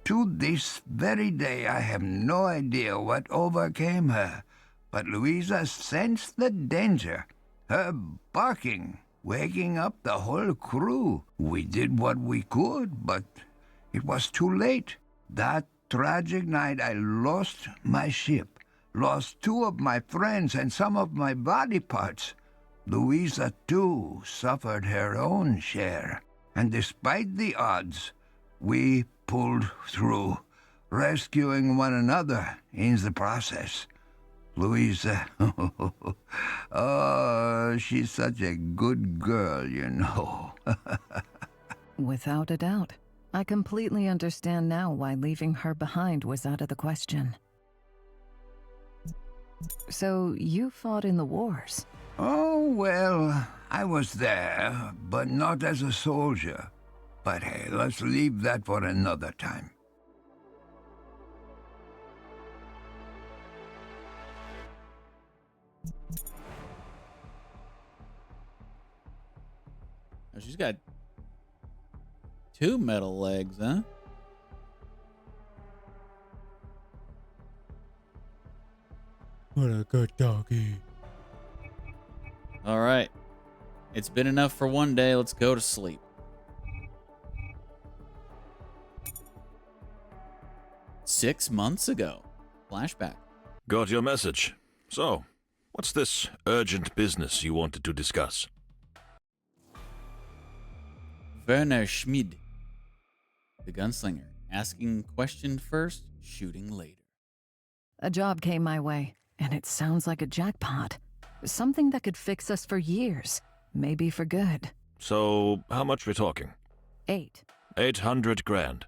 To this very day, I have no idea what overcame her, but Louisa sensed the danger. Her barking, waking up the whole crew. We did what we could, but it was too late. That tragic night, I lost my ship, lost 2 of my friends and some of my body parts. Louisa, too, suffered her own share. And despite the odds, we pulled through, rescuing one another in the process. Louisa, oh, she's such a good girl, you know. Without a doubt. I completely understand now why leaving her behind was out of the question. So, you fought in the wars? Oh, well, I was there, but not as a soldier. But hey, let's leave that for another time. Oh, she's got 2 metal legs, huh? What a good doggy. All right. It's been enough for one day. Let's go to sleep. "6 months ago." Flashback. Got your message. So, what's this urgent business you wanted to discuss? Werner Schmid, the gunslinger, asking question first, shooting later. A job came my way, and it sounds like a jackpot. Something that could fix us for years, maybe for good. So, how much we talking? 8. 800 grand.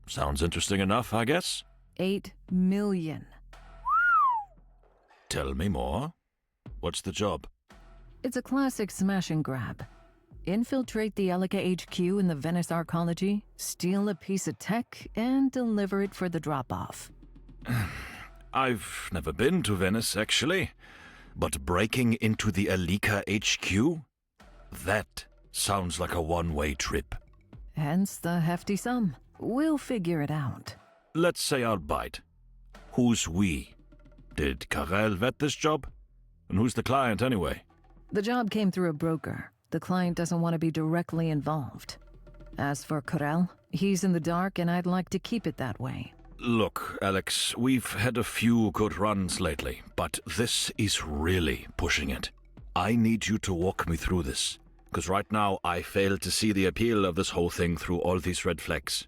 Sounds interesting enough, I guess. 8 million. Tell me more. What's the job? It's a classic smash and grab. Infiltrate the Elika HQ in the Venice Arcology, steal a piece of tech, and deliver it for the drop-off. I've never been to Venice, actually. But breaking into the Elika HQ? That sounds like a one-way trip. Hence the hefty sum. We'll figure it out. Let's say I'll bite. Who's we? Did Karel vet this job? And who's the client, anyway? The job came through a broker. The client doesn't want to be directly involved. As for Karel, he's in the dark and I'd like to keep it that way. Look, Alex, we've had a few good runs lately, but this is really pushing it. I need you to walk me through this, because right now I fail to see the appeal of this whole thing through all these red flags.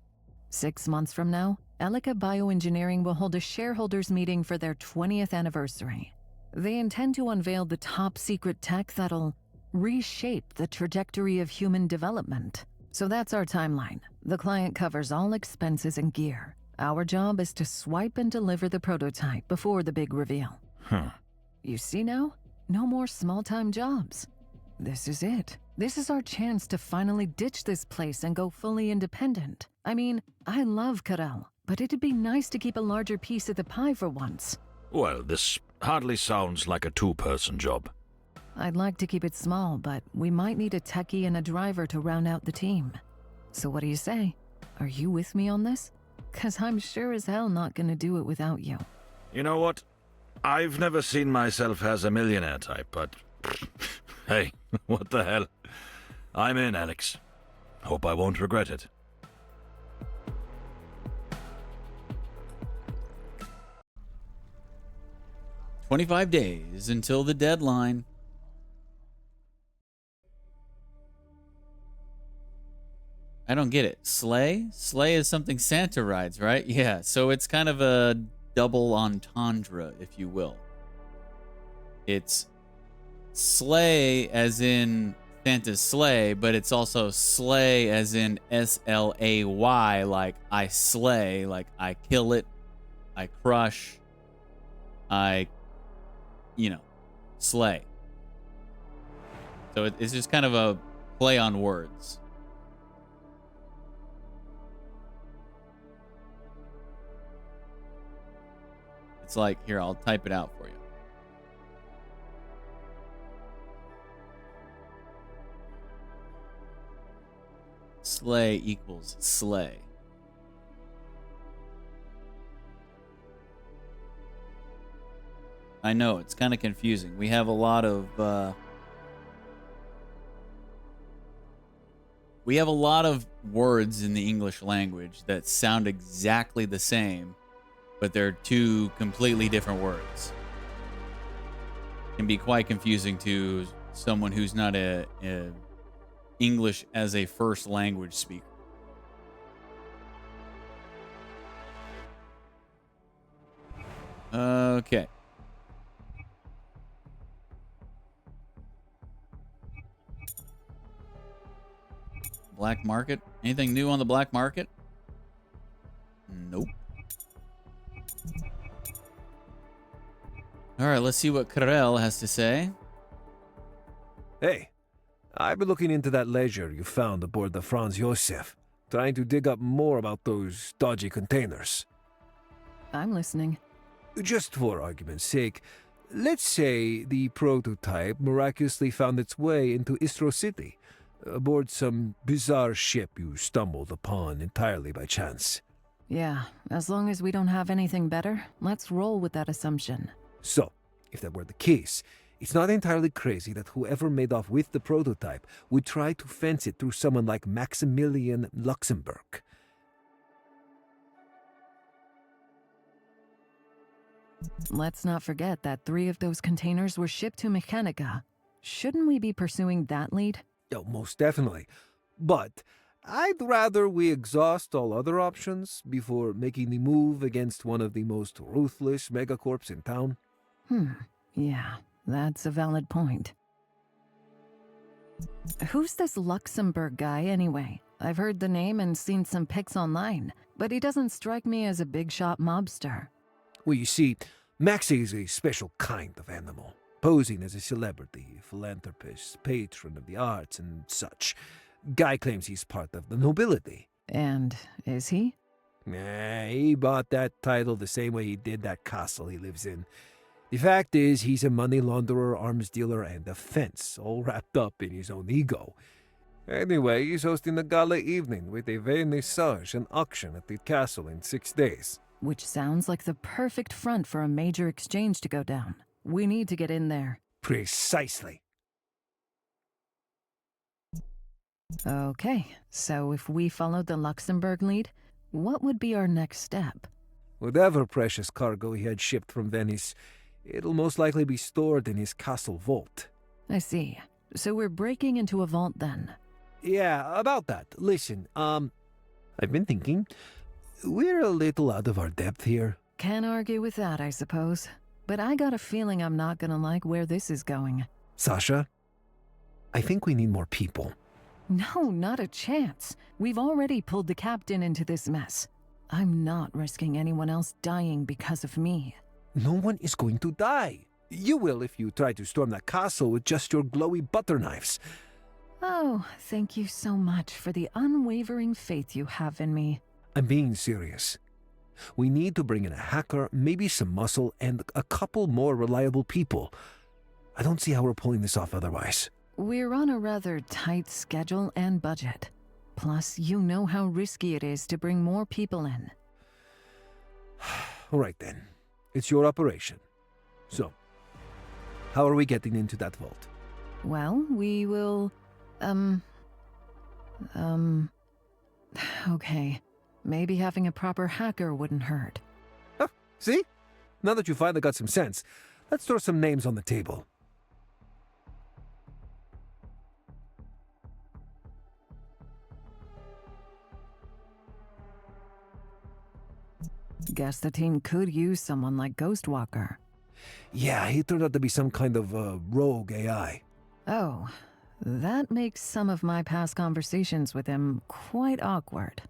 6 months from now, Elika Bioengineering will hold a shareholders meeting for their 20th anniversary. They intend to unveil the top secret tech that'll reshape the trajectory of human development. So that's our timeline. The client covers all expenses and gear. Our job is to swipe and deliver the prototype before the big reveal. You see now? No more small-time jobs. This is it. This is our chance to finally ditch this place and go fully independent. I mean, I love Karel, but it'd be nice to keep a larger piece of the pie for once. Well, this hardly sounds like a two-person job. I'd like to keep it small, but we might need a techie and a driver to round out the team. So what do you say? Are you with me on this? 'Cause I'm sure as hell not gonna do it without you. You know what? I've never seen myself as a millionaire type, but hey, what the hell? I'm in, Alex. Hope I won't regret it. "25 days until the deadline." I don't get it. Sleigh? Sleigh is something Santa rides, right? Yeah, so it's kind of a double entendre, if you will. It's sleigh as in Santa's sleigh, but it's also slay as in S-L-A-Y, like I slay, like I kill it, I crush, I, slay. So it's just kind of a play on words. It's like, here, I'll type it out for you. Slay equals slay. I know, it's kind of confusing. We have a lot of words in the English language that sound exactly the same, but they're two completely different words. It can be quite confusing to someone who's not a English as a first language speaker. Okay. Black market? Anything new on the black market? Nope. All right, let's see what Karel has to say. Hey, I've been looking into that ledger you found aboard the Franz Josef, trying to dig up more about those dodgy containers. I'm listening. Just for argument's sake, let's say the prototype miraculously found its way into Istro City, aboard some bizarre ship you stumbled upon entirely by chance. Yeah, as long as we don't have anything better, let's roll with that assumption. So, if that were the case, it's not entirely crazy that whoever made off with the prototype would try to fence it through someone like Maximilian Luxembourg. Let's not forget that 3 of those containers were shipped to Mechanica. Shouldn't we be pursuing that lead? Oh, most definitely. But I'd rather we exhaust all other options before making the move against one of the most ruthless megacorps in town. Yeah, that's a valid point. Who's this Luxembourg guy, anyway? I've heard the name and seen some pics online, but he doesn't strike me as a big-shot mobster. Well, you see, Maxie is a special kind of animal, posing as a celebrity, philanthropist, patron of the arts, and such. Guy claims he's part of the nobility. And is he? Nah, he bought that title the same way he did that castle he lives in. The fact is, he's a money launderer, arms dealer, and a fence, all wrapped up in his own ego. Anyway, he's hosting a gala evening with a vernissage and auction at the castle in 6 days. Which sounds like the perfect front for a major exchange to go down. We need to get in there. Precisely. Okay, so if we followed the Luxembourg lead, what would be our next step? Whatever precious cargo he had shipped from Venice, it'll most likely be stored in his castle vault. I see. So we're breaking into a vault then? Yeah, about that. Listen, I've been thinking, we're a little out of our depth here. Can't argue with that, I suppose. But I got a feeling I'm not gonna like where this is going. Sasha, I think we need more people. No, not a chance. We've already pulled the captain into this mess. I'm not risking anyone else dying because of me. No one is going to die. You will if you try to storm that castle with just your glowy butter knives. Oh, thank you so much for the unwavering faith you have in me. I'm being serious. We need to bring in a hacker, maybe some muscle, and a couple more reliable people. I don't see how we're pulling this off otherwise. We're on a rather tight schedule and budget. Plus, you know how risky it is to bring more people in. All right then. It's your operation. So, how are we getting into that vault? Well, we will... Okay. Maybe having a proper hacker wouldn't hurt. Huh, see? Now that you finally got some sense, let's throw some names on the table. Guess the team could use someone like Ghostwalker. Yeah, he turned out to be some kind of rogue AI. Oh, that makes some of my past conversations with him quite awkward.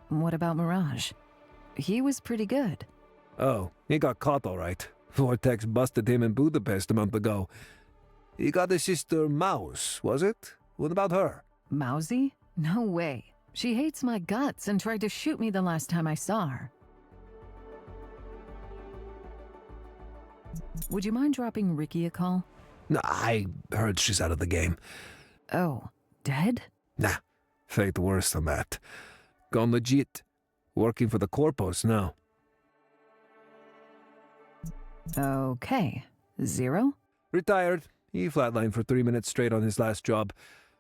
What about Mirage? He was pretty good. Oh, he got caught all right. Vortex busted him in Budapest a month ago. He got his sister Mouse, was it? What about her? Mousy? No way. She hates my guts and tried to shoot me the last time I saw her. Would you mind dropping Ricky a call? Nah, I heard she's out of the game. Oh, dead? Nah, fate worse than that. Gone legit. Working for the Corpos now. Okay. Zero? Retired. He flatlined for 3 minutes straight on his last job.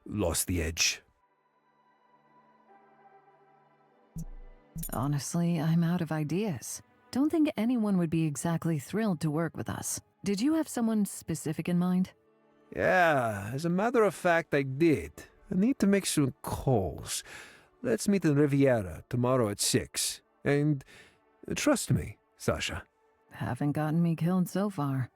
Lost the edge. Honestly, I'm out of ideas. Don't think anyone would be exactly thrilled to work with us. Did you have someone specific in mind? Yeah, as a matter of fact, I did. I need to make some calls. Let's meet in Riviera tomorrow at 6. And trust me, Sasha. Haven't gotten me killed so far.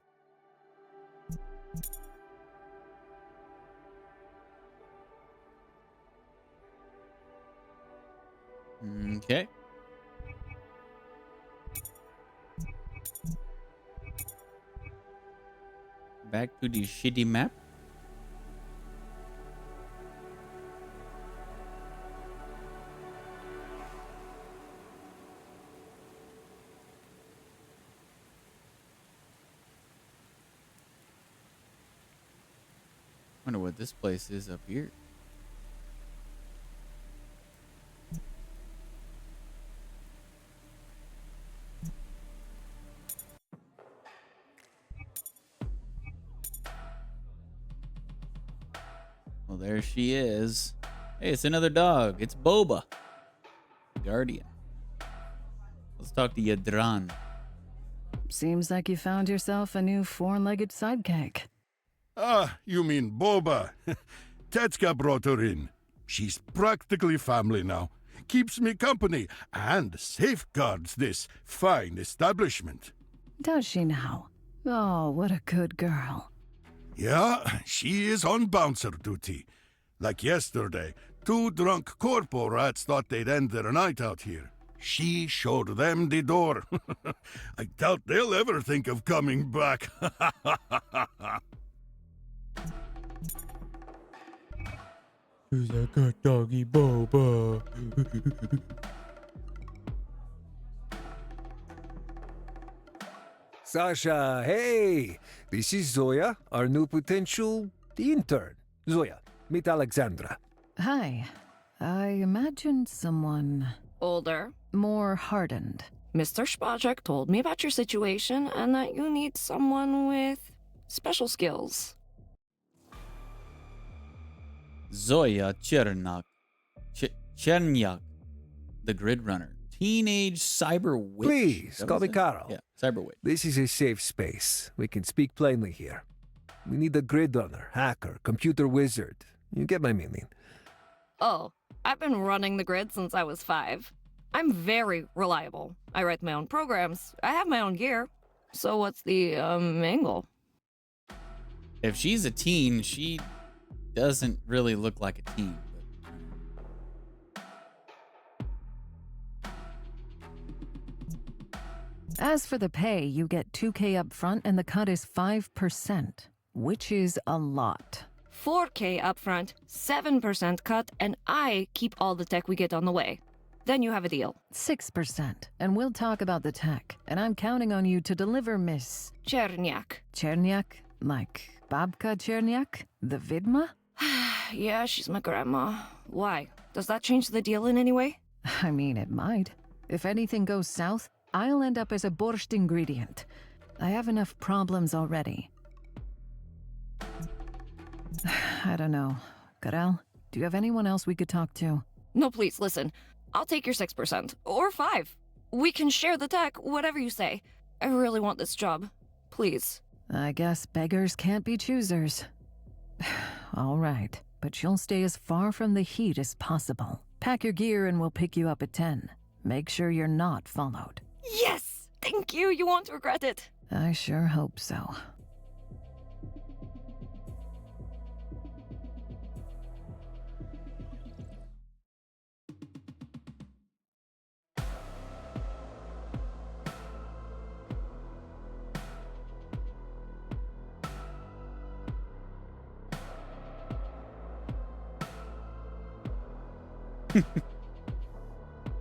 Okay. Back to the shitty map. Wonder what this place is up here. Well, there she is. Hey, it's another dog. It's Boba. Guardian. Let's talk to Yadran. Seems like you found yourself a new four-legged sidekick. Ah, you mean Boba. Tetska brought her in. She's practically family now. Keeps me company and safeguards this fine establishment. Does she now? Oh, what a good girl. Yeah, she is on bouncer duty. Like yesterday, 2 drunk corpo rats thought they'd end their night out here. She showed them the door. I doubt they'll ever think of coming back. Who's a good doggy, Boba? Sasha, hey! This is Zoya, our new potential intern. Zoya, meet Alexandra. Hi. I imagined someone Older. more hardened. Mr. Spajek told me about your situation and that you need someone with special skills. Zoya Chernyak, the Grid Runner, teenage cyber witch. Please, call me Carl. Yeah, cyber witch. This is a safe space. We can speak plainly here. We need a grid runner, hacker, computer wizard. You get my meaning. Oh, I've been running the grid since I was 5. I'm very reliable. I write my own programs. I have my own gear. So what's the angle? If she's a teen, she doesn't really look like a teen. As for the pay, you get $2K up front and the cut is 5%, which is a lot. 4K upfront, 7% cut, and I keep all the tech we get on the way. Then you have a deal. 6%, and we'll talk about the tech. And I'm counting on you to deliver Miss Chernyak. Chernyak? Like Babka Chernyak? The Vidma? Yeah, she's my grandma. Why? Does that change the deal in any way? I mean, it might. If anything goes south, I'll end up as a borscht ingredient. I have enough problems already. I don't know. Karel, do you have anyone else we could talk to? No, please, listen. I'll take your 6%. Or 5. We can share the tech, whatever you say. I really want this job. Please. I guess beggars can't be choosers. All right, but you'll stay as far from the heat as possible. Pack your gear and we'll pick you up at 10. Make sure you're not followed. Yes! Thank you, you won't regret it. I sure hope so.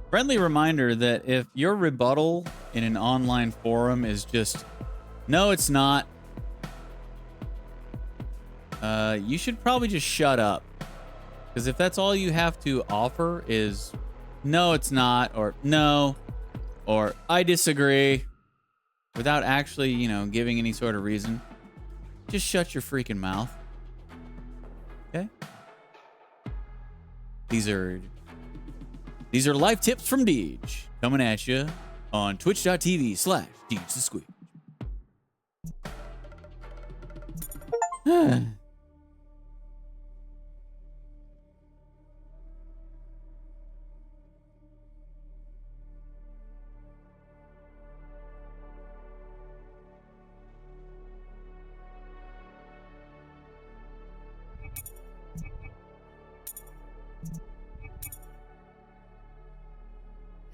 Friendly reminder that if your rebuttal in an online forum is just, no, it's not, you should probably just shut up. Because if that's all you have to offer is, no, it's not, or no, or I disagree, without actually, you know, giving any sort of reason, just shut your freaking mouth. Okay? These are life tips from Deej, coming at you on twitch.tv/DeejTheSqueej.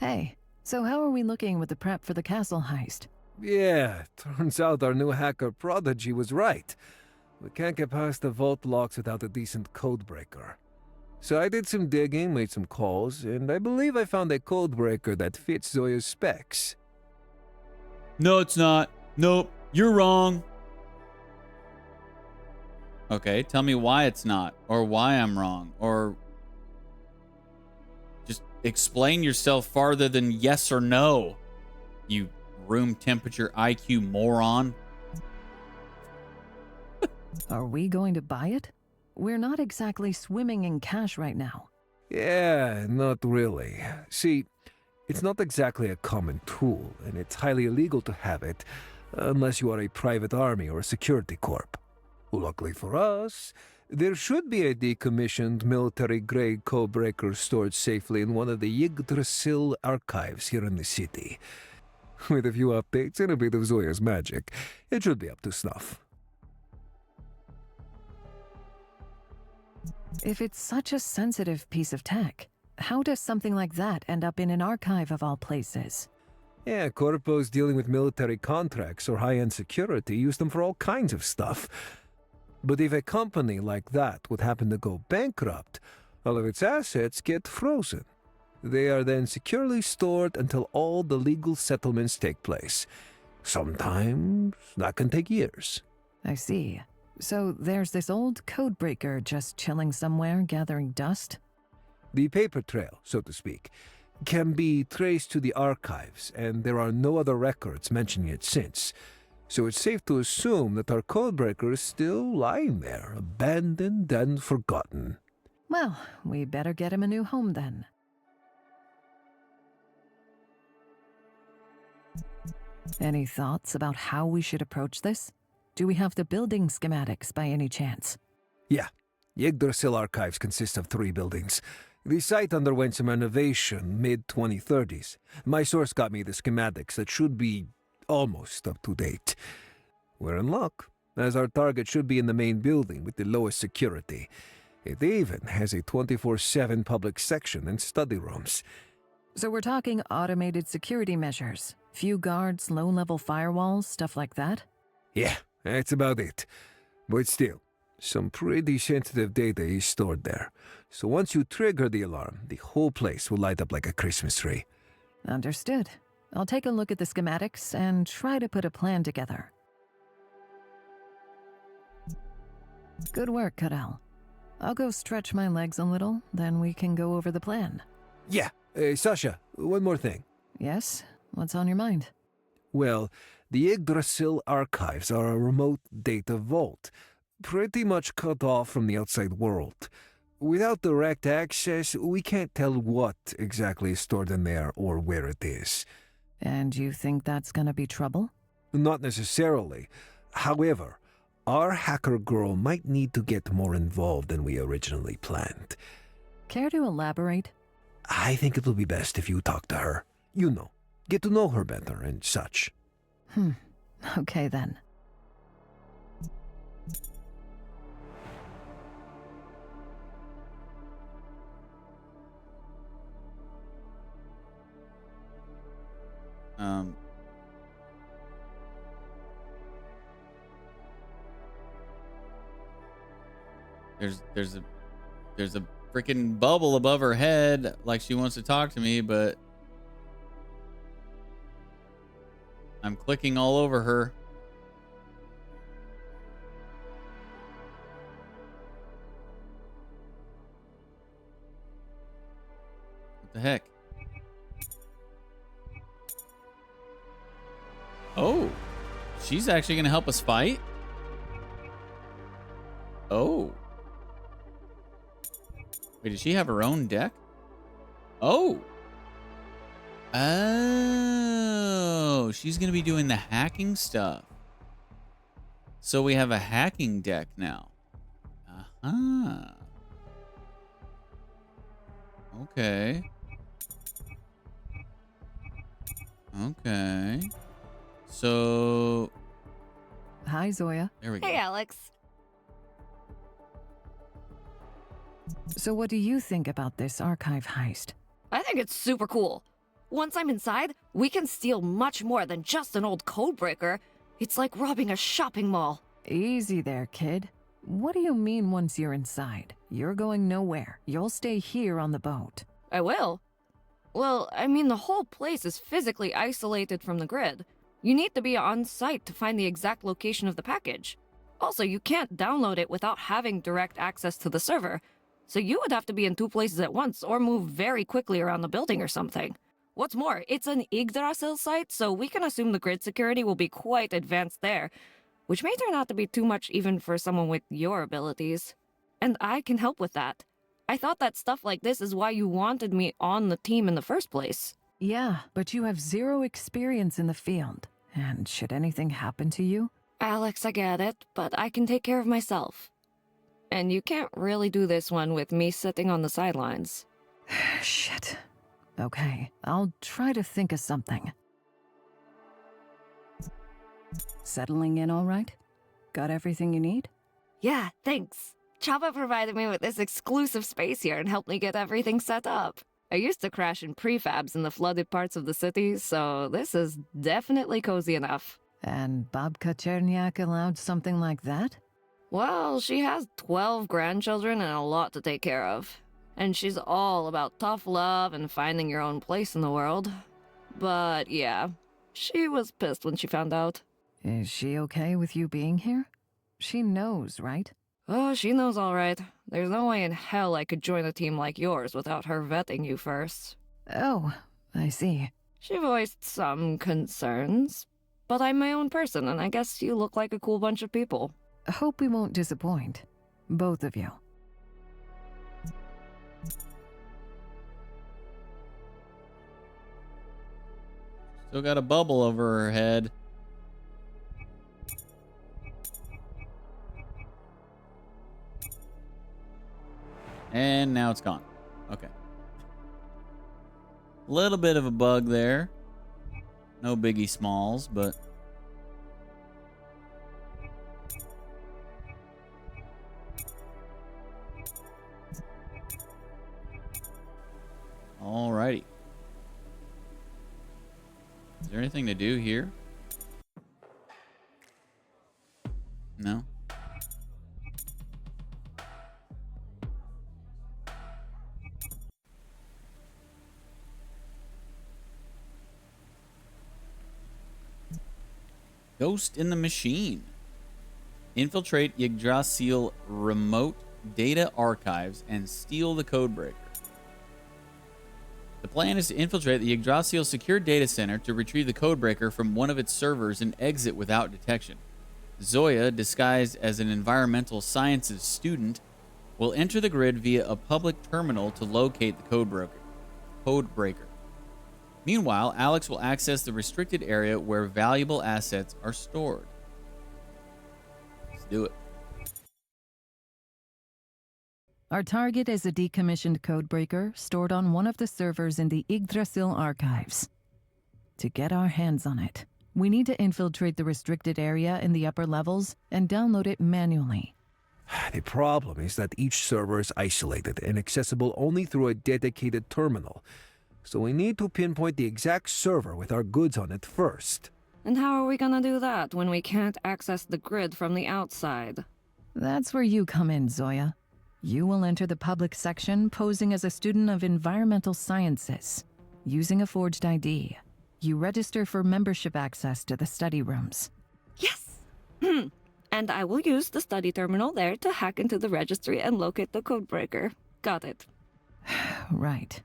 Hey, so how are we looking with the prep for the castle heist? Yeah, turns out our new hacker prodigy was right. We can't get past the vault locks without a decent codebreaker. So I did some digging, made some calls, and I believe I found a codebreaker that fits Zoya's specs. No, it's not. Nope, you're wrong. Okay, tell me why it's not, or why I'm wrong, or just explain yourself farther than yes or no, you room temperature IQ moron. Are we going to buy it? We're not exactly swimming in cash right now. Yeah, not really. See, It's not exactly a common tool, and it's highly illegal to have it unless you are a private army or a security corp. Luckily for us, there should be a decommissioned military-grade codebreaker stored safely in one of the Yggdrasil archives here in the city. With a few updates and a bit of Zoya's magic, it should be up to snuff. If it's such a sensitive piece of tech, how does something like that end up in an archive of all places? Yeah, corpos dealing with military contracts or high-end security use them for all kinds of stuff. But if a company like that would happen to go bankrupt, all of its assets get frozen. They are then securely stored until all the legal settlements take place. Sometimes that can take years. I see. So there's this old codebreaker just chilling somewhere, gathering dust? The paper trail, so to speak, can be traced to the archives, and there are no other records mentioning it since. So it's safe to assume that our codebreaker is still lying there, abandoned and forgotten. Well, we better get him a new home then. Any thoughts about how we should approach this? Do we have the building schematics by any chance? Yeah. Yggdrasil archives consist of 3 buildings. The site underwent some renovation mid-2030s. My source got me the schematics that should be almost up to date. We're in luck, as our target should be in the main building with the lowest security. It even has a 24/7 public section and study rooms. So we're talking automated security measures, few guards, low-level firewalls, stuff like that? Yeah, that's about it. But still, some pretty sensitive data is stored there. So once you trigger the alarm, the whole place will light up like a Christmas tree. Understood. I'll take a look at the schematics and try to put a plan together. Good work, Karel. I'll go stretch my legs a little, then we can go over the plan. Yeah. Sasha, one more thing. Yes? What's on your mind? Well, the Yggdrasil archives are a remote data vault, pretty much cut off from the outside world. Without direct access, we can't tell what exactly is stored in there or where it is. And you think that's gonna be trouble? Not necessarily. However, our hacker girl might need to get more involved than we originally planned. Care to elaborate? I think it will be best if you talk to her. You know, get to know her better and such. Okay then. There's a freaking bubble above her head, like she wants to talk to me, but I'm clicking all over her. What the heck? Oh, she's actually gonna help us fight? Oh. Wait, does she have her own deck? Oh. Oh, she's going to be doing the hacking stuff. So we have a hacking deck now. Uh-huh. Okay. Okay. So... Hi, Zoya. There we go. Hey, Alex. So what do you think about this archive heist? I think it's super cool. Once I'm inside, we can steal much more than just an old codebreaker. It's like robbing a shopping mall. Easy there, kid. What do you mean once you're inside? You're going nowhere. You'll stay here on the boat. I will. Well, I mean, the whole place is physically isolated from the grid. You need to be on site to find the exact location of the package. Also, you can't download it without having direct access to the server. So you would have to be in 2 places at once or move very quickly around the building or something. What's more, it's an Yggdrasil site, so we can assume the grid security will be quite advanced there, which may turn out to be too much even for someone with your abilities. And I can help with that. I thought that stuff like this is why you wanted me on the team in the first place. Yeah, but you have zero experience in the field. And should anything happen to you? Alex, I get it, but I can take care of myself. And you can't really do this one with me sitting on the sidelines. Shit. Okay, I'll try to think of something. Settling in all right? Got everything you need? Yeah, thanks. Chapa provided me with this exclusive space here and helped me get everything set up. I used to crash in prefabs in the flooded parts of the city, so this is definitely cozy enough. And Babka Cherniak allowed something like that? Well, she has 12 grandchildren and a lot to take care of. And she's all about tough love and finding your own place in the world. But yeah, she was pissed when she found out. Is she okay with you being here? She knows, right? Oh, she knows all right. There's no way in hell I could join a team like yours without her vetting you first. Oh, I see. She voiced some concerns. But I'm my own person, and I guess you look like a cool bunch of people. Hope we won't disappoint. Both of you. Still got a bubble over her head. And now it's gone. Okay. A little bit of a bug there. No biggie smalls, but... Alrighty. Is there anything to do here? No? Ghost in the Machine. Infiltrate Yggdrasil remote data archives and steal the codebreaker. The plan is to infiltrate the Yggdrasil secure data center to retrieve the codebreaker from one of its servers and exit without detection. Zoya, disguised as an environmental sciences student, will enter the grid via a public terminal to locate the codebreaker. Meanwhile, Alex will access the restricted area where valuable assets are stored. Let's do it. Our target is a decommissioned codebreaker stored on one of the servers in the Yggdrasil archives. To get our hands on it, we need to infiltrate the restricted area in the upper levels and download it manually. The problem is that each server is isolated and accessible only through a dedicated terminal. So we need to pinpoint the exact server with our goods on it first. And how are we gonna do that when we can't access the grid from the outside? That's where you come in, Zoya. You will enter the public section posing as a student of environmental sciences. Using a forged ID, you register for membership access to the study rooms. Yes! And I will use the study terminal there to hack into the registry and locate the codebreaker. Got it. Right.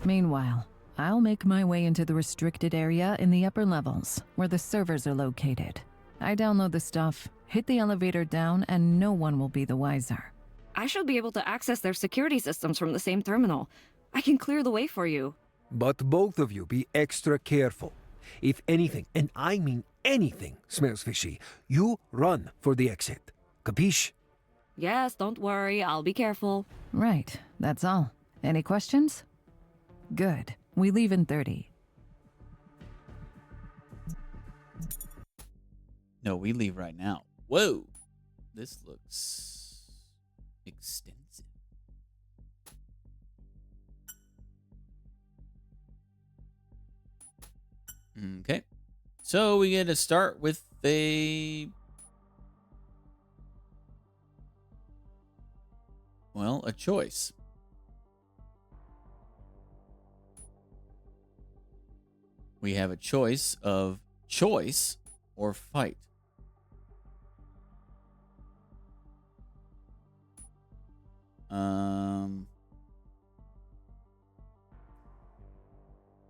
Meanwhile, I'll make my way into the restricted area in the upper levels, where the servers are located. I download the stuff, hit the elevator down, and no one will be the wiser. I should be able to access their security systems from the same terminal. I can clear the way for you. But both of you be extra careful. If anything, and I mean anything, smells fishy, you run for the exit. Capiche? Yes, don't worry, I'll be careful. Right, that's all. Any questions? Good. We leave in 30. No, we leave right now. Whoa. This looks extensive. Okay. So we get to start with a choice. We have a choice of choice or fight.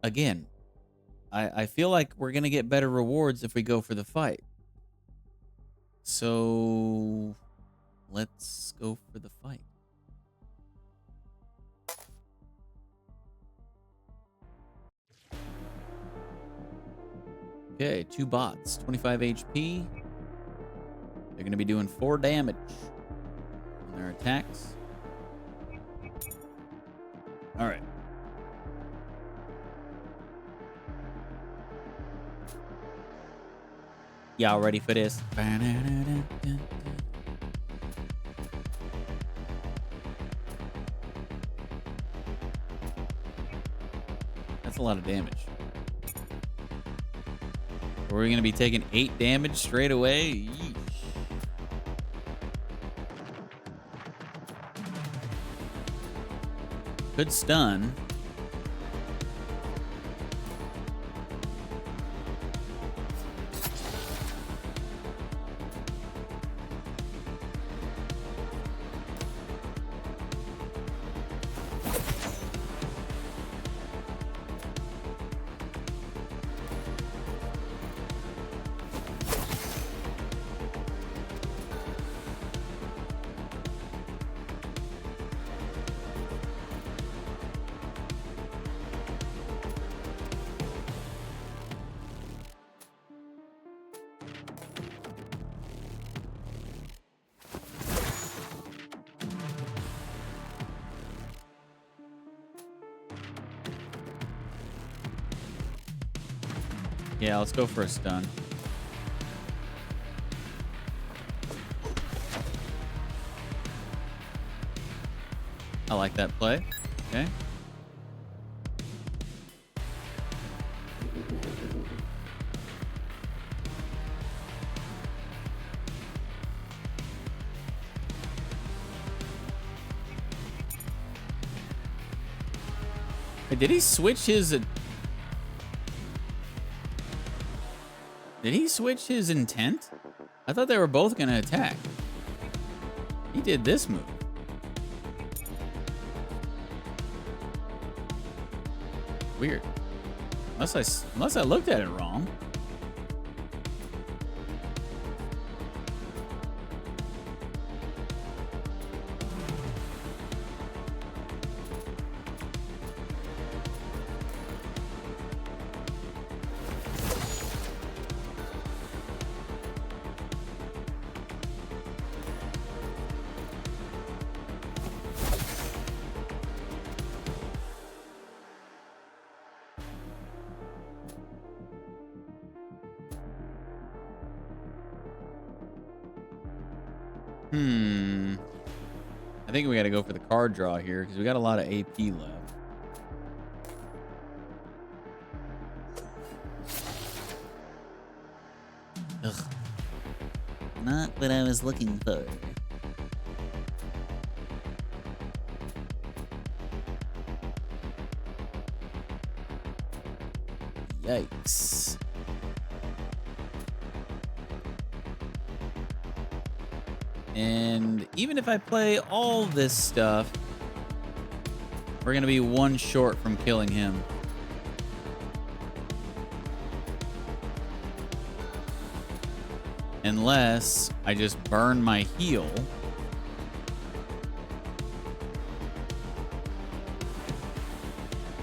Again, I feel like we're going to get better rewards if we go for the fight. So let's go for the fight. Okay, 2 bots, 25 HP. They're going to be doing 4 damage on their attacks. All right. Y'all ready for this? That's a lot of damage. We're going to be taking 8 damage straight away. Yeesh. Good stun. Yeah, let's go for a stun. I like that play. Okay. Hey, did he switch his... Did he switch his intent? I thought they were both going to attack. He did this move. Weird. Unless I looked at it wrong. I think we got to go for the card draw here because we got a lot of AP left. Ugh. Not what I was looking for. Yikes. And even if I play all this stuff, we're going to be 1 short from killing him. Unless I just burn my heal.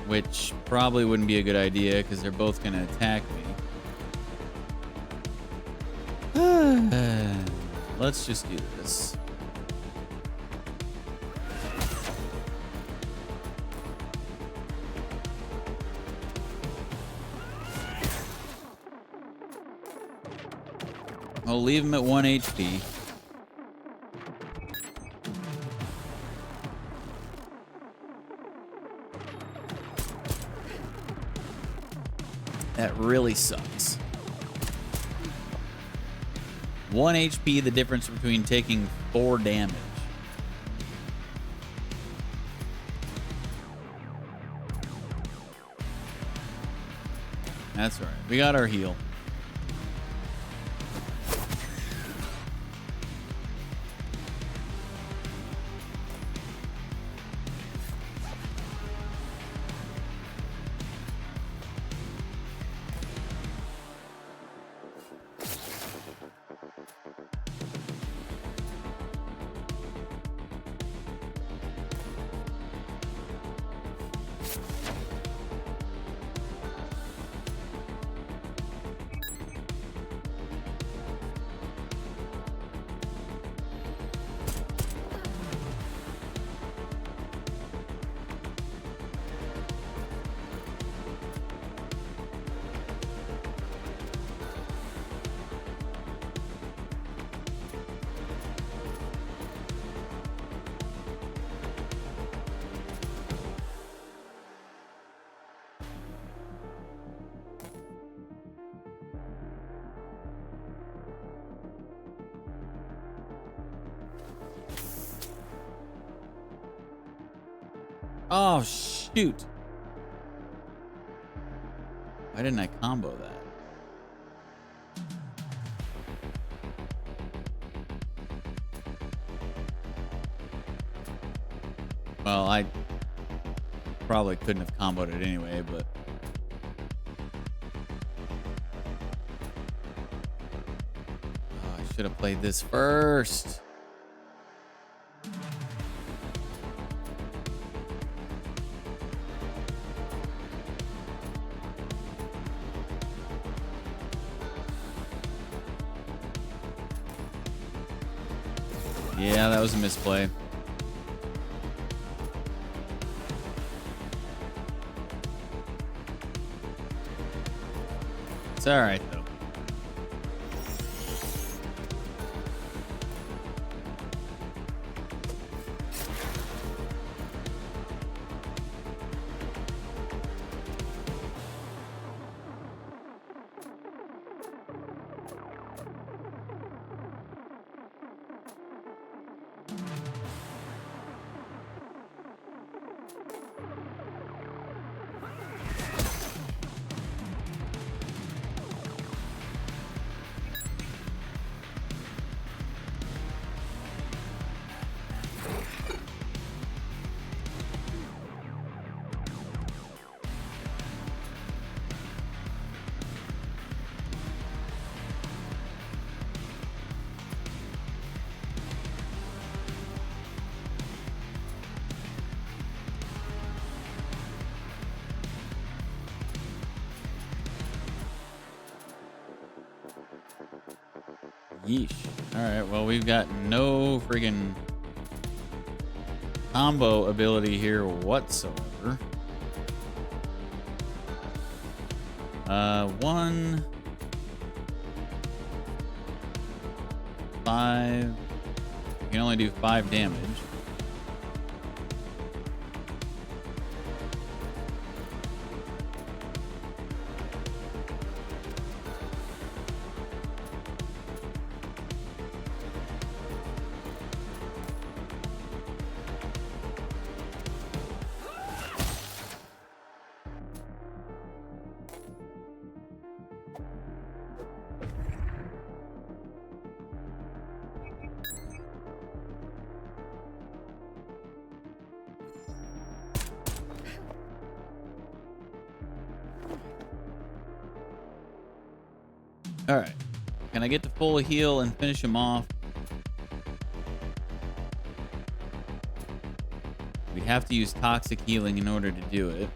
Which probably wouldn't be a good idea because they're both going to attack me. Let's just do this. I'll leave him at 1 HP. That really sucks. 1 HP, the difference between taking 4 damage. That's right. We got our heal. Oh, shoot. Why didn't I combo that? Well, I probably couldn't have comboed it anyway, but... Oh, I should have played this first. Yeah, that was a misplay. It's all right, though. Yeesh. Alright, well, we've got no friggin' combo ability here whatsoever. 1, 5. You can only do 5 damage. All right. Can I get to full heal and finish him off? We'd have to use toxic healing in order to do it.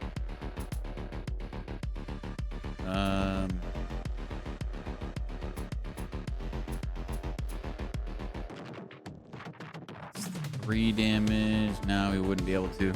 It's 3 damage. No, we wouldn't be able to.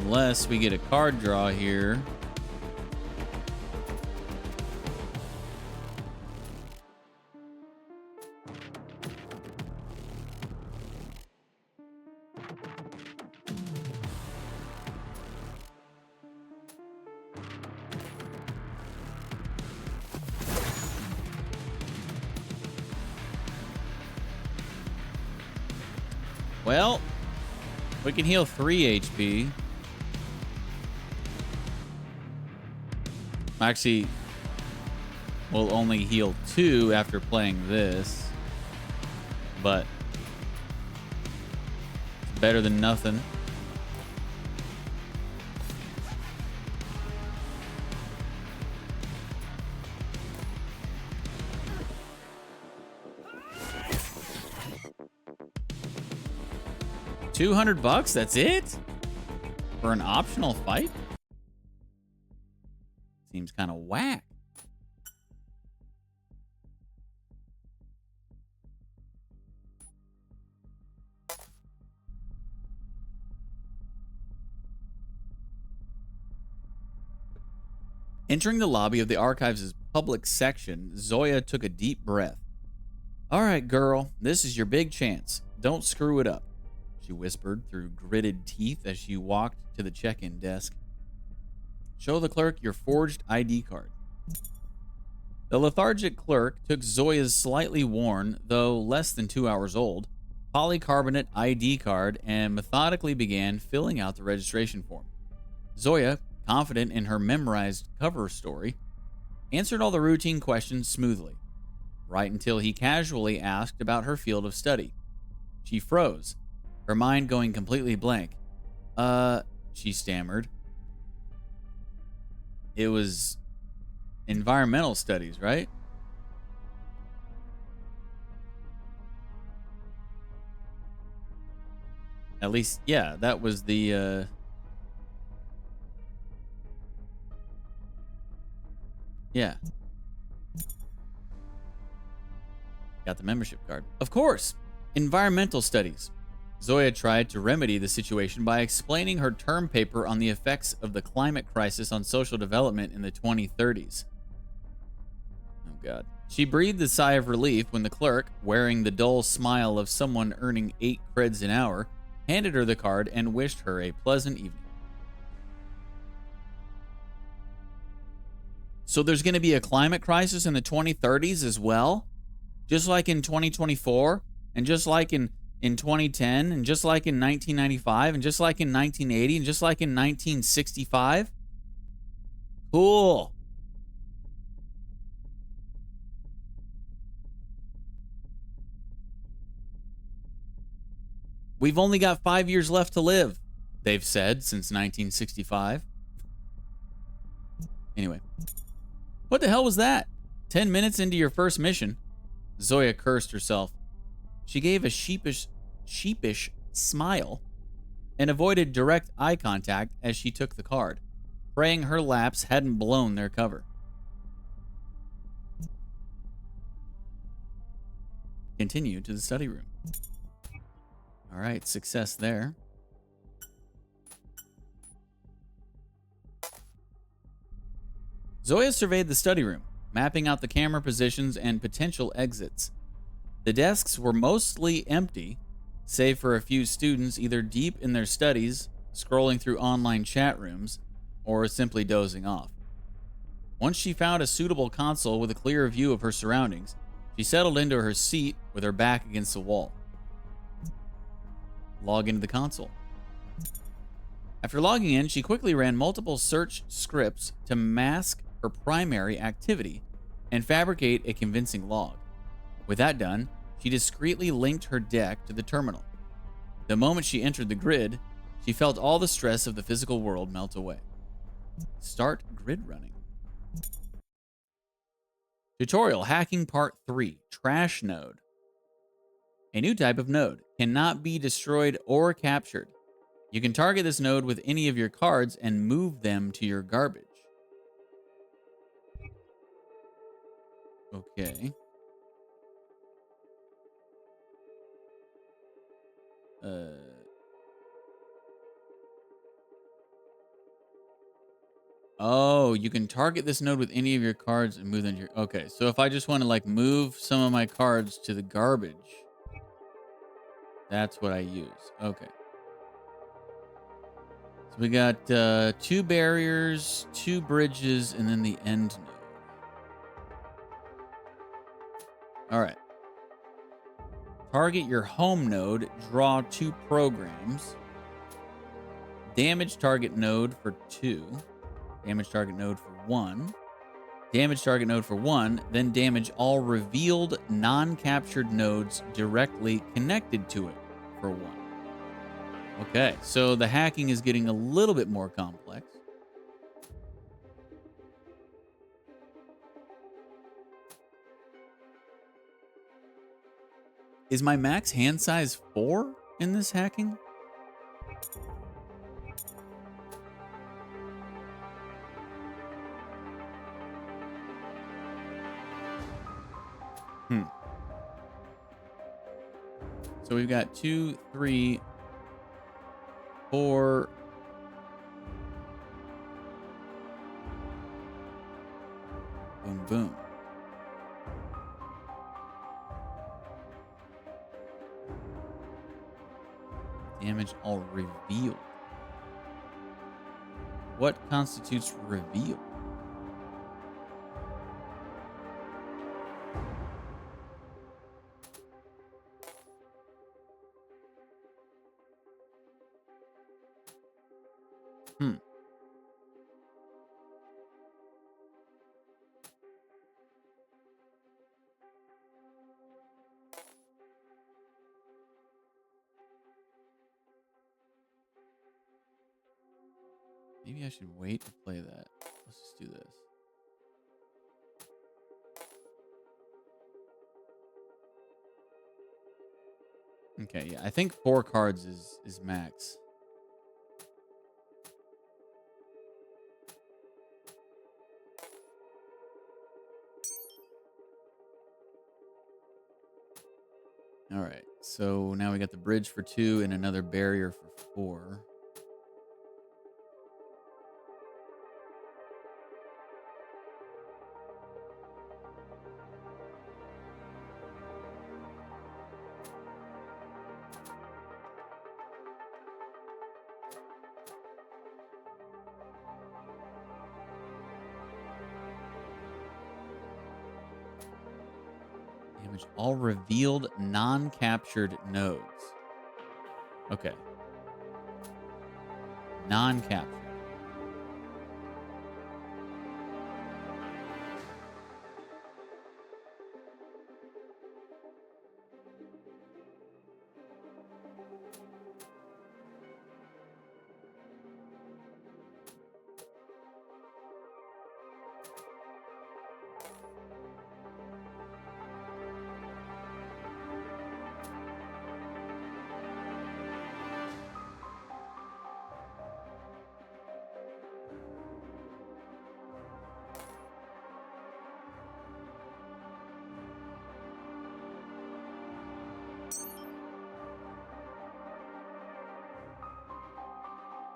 Unless we get a card draw here. Well, we can heal 3 HP. Actually, we'll only heal 2 after playing this, but it's better than nothing. $200, that's it? For an optional fight? Seems kind of whack. Entering the lobby of the archives' public section, Zoya took a deep breath. All right, girl, this is your big chance. Don't screw it up, she whispered through gritted teeth as she walked to the check-in desk. Show the clerk your forged ID card. The lethargic clerk took Zoya's slightly worn, though less than 2 hours old, polycarbonate ID card and methodically began filling out the registration form. Zoya, confident in her memorized cover story, answered all the routine questions smoothly, right until he casually asked about her field of study. She froze, her mind going completely blank. She stammered. It was environmental studies, right? At least, yeah, that was the, yeah. Got the membership card. Of course, environmental studies. Zoya tried to remedy the situation by explaining her term paper on the effects of the climate crisis on social development in the 2030s. Oh, God. She breathed a sigh of relief when the clerk, wearing the dull smile of someone earning 8 creds an hour, handed her the card and wished her a pleasant evening. So there's going to be a climate crisis in the 2030s as well? Just like in 2024, and just like in 2010, and just like in 1995, and just like in 1980, and just like in 1965? Cool. We've only got 5 years left to live, they've said since 1965. Anyway. What the hell was that? 10 minutes into your first mission. Zoya cursed herself. She gave a sheepish smile and avoided direct eye contact as she took the card, praying her laps hadn't blown their cover. Continue to the study room. All right, success there. Zoya surveyed the study room, mapping out the camera positions and potential exits. The desks were mostly empty, save for a few students either deep in their studies, scrolling through online chat rooms, or simply dozing off. Once she found a suitable console with a clear view of her surroundings, she settled into her seat with her back against the wall. Log into the console. After logging in, she quickly ran multiple search scripts to mask her primary activity and fabricate a convincing log. With that done, she discreetly linked her deck to the terminal. The moment she entered the grid, she felt all the stress of the physical world melt away. Start grid running. Tutorial Hacking Part 3, Trash Node. A new type of node cannot be destroyed or captured. You can target this node with any of your cards and move them to your garbage. Okay. Oh, you can target this node with any of your cards and move them to your... Okay, so if I just want to, like, move some of my cards to the garbage, that's what I use. Okay. So we got 2 barriers, 2 bridges, and then the end node. All right. Target your home node, draw 2 programs. Damage target node for 2. Damage target node for 1. Damage target node for 1, then damage all revealed non-captured nodes directly connected to it for 1. Okay, so the hacking is getting a little bit more complex. Is my max hand size 4 in this hacking? So we've got 2, 3, 4. Boom. Damage all revealed. What constitutes reveal? Maybe I should wait to play that. Let's just do this. Okay, yeah, I think 4 cards is max. All right, so now we got the bridge for 2 and another barrier for 4. Damage all revealed non-captured nodes. Okay. Non-captured.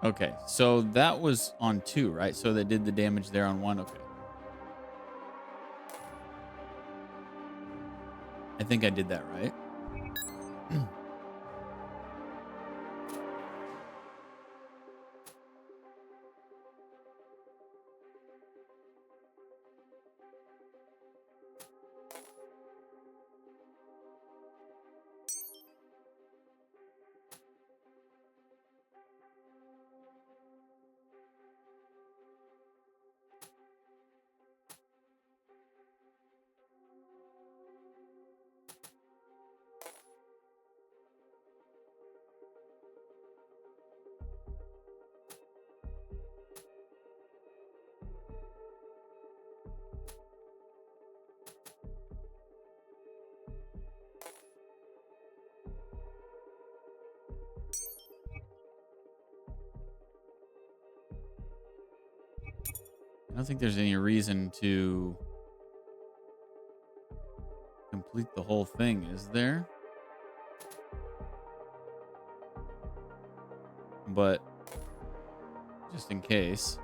Okay, so that was on 2, right? So they did the damage there on 1. Okay. I think I did that right. I don't think there's any reason to complete the whole thing, is there? But just in case.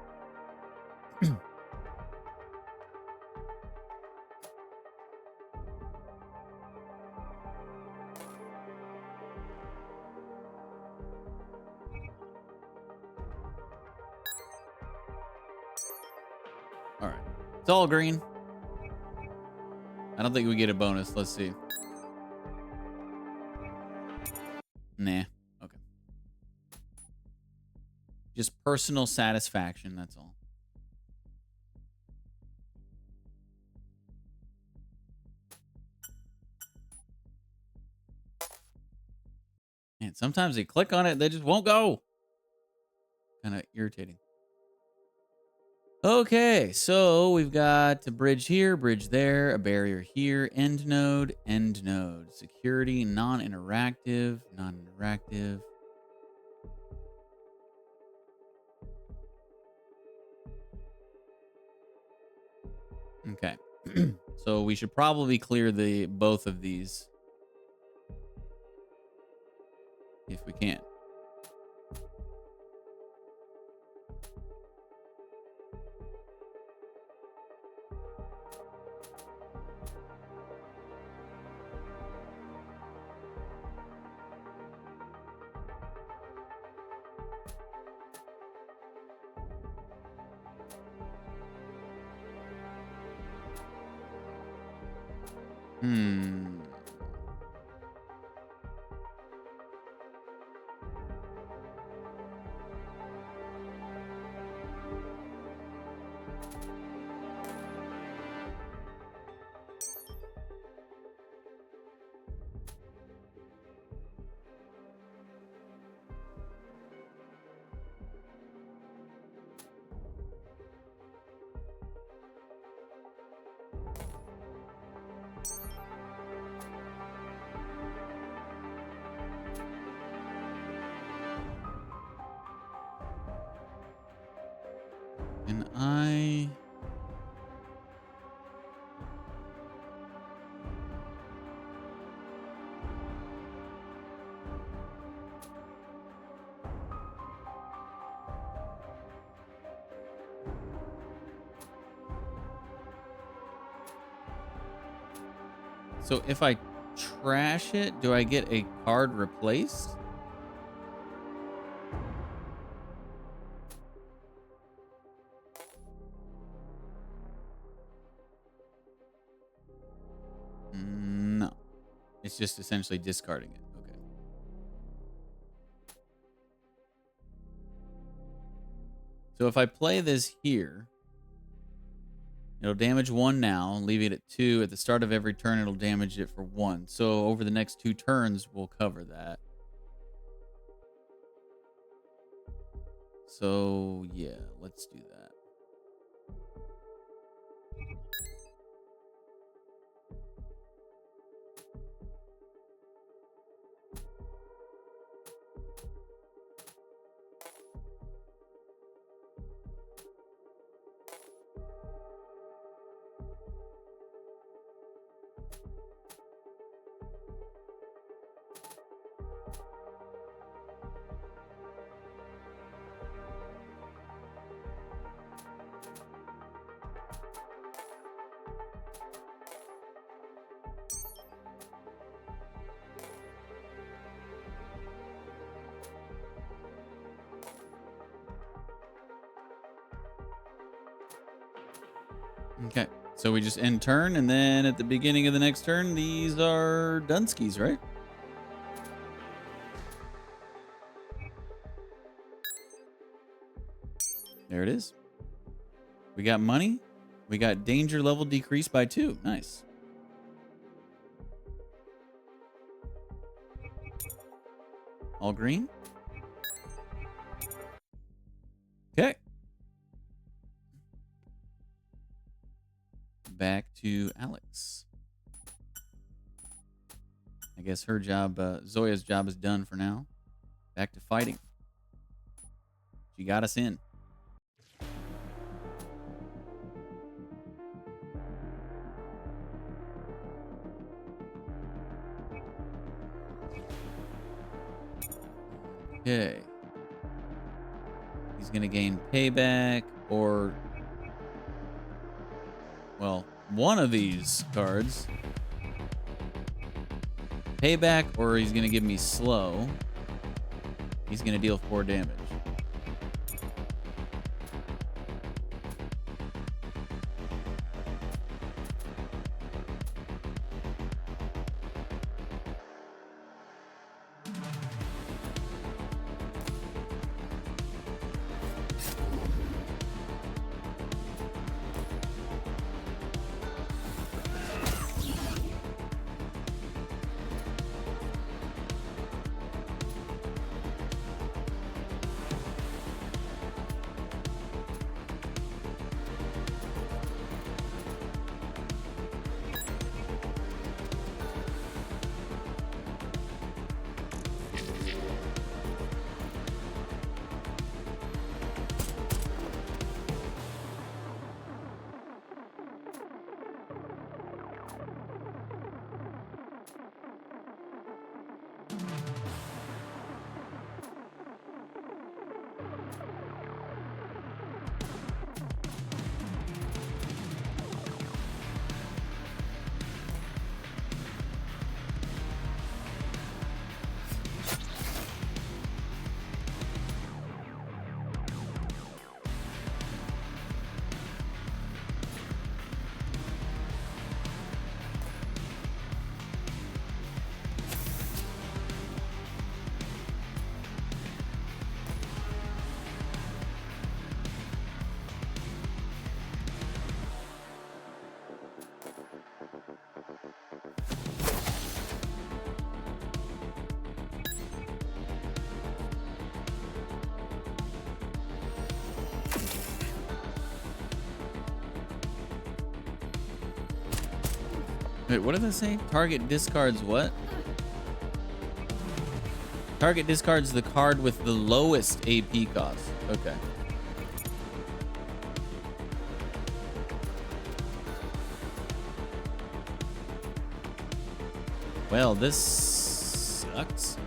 All right. It's all green. I don't think we get a bonus. Let's see. Nah. Okay. Just personal satisfaction, that's all. And sometimes they click on it, they just won't go. Kind of irritating. Okay, so we've got a bridge here, bridge there, a barrier here, end node, security, non-interactive, non-interactive. Okay, so we should probably clear both of these if we can. Hmm. And I... So if I trash it, do I get a card replaced? No. It's just essentially discarding it. Okay. So if I play this here, it'll damage 1 now, leaving it at 2. At the start of every turn, it'll damage it for 1. So over the next 2 turns, we'll cover that. So, yeah, let's do that. Okay, so we just end turn, and then at the beginning of the next turn, these are Dunskies, right? There it is. We got money. We got danger level decreased by 2. Nice. All green. Okay. Back to Alex. I guess her job, Zoya's job is done for now. Back to fighting. She got us in. Okay. He's going to gain payback or... Well, one of these cards. Payback, or he's going to give me slow. He's going to deal 4 damage. Wait, what did it say? Target discards what? Target discards the card with the lowest AP cost. Okay. Well, this sucks.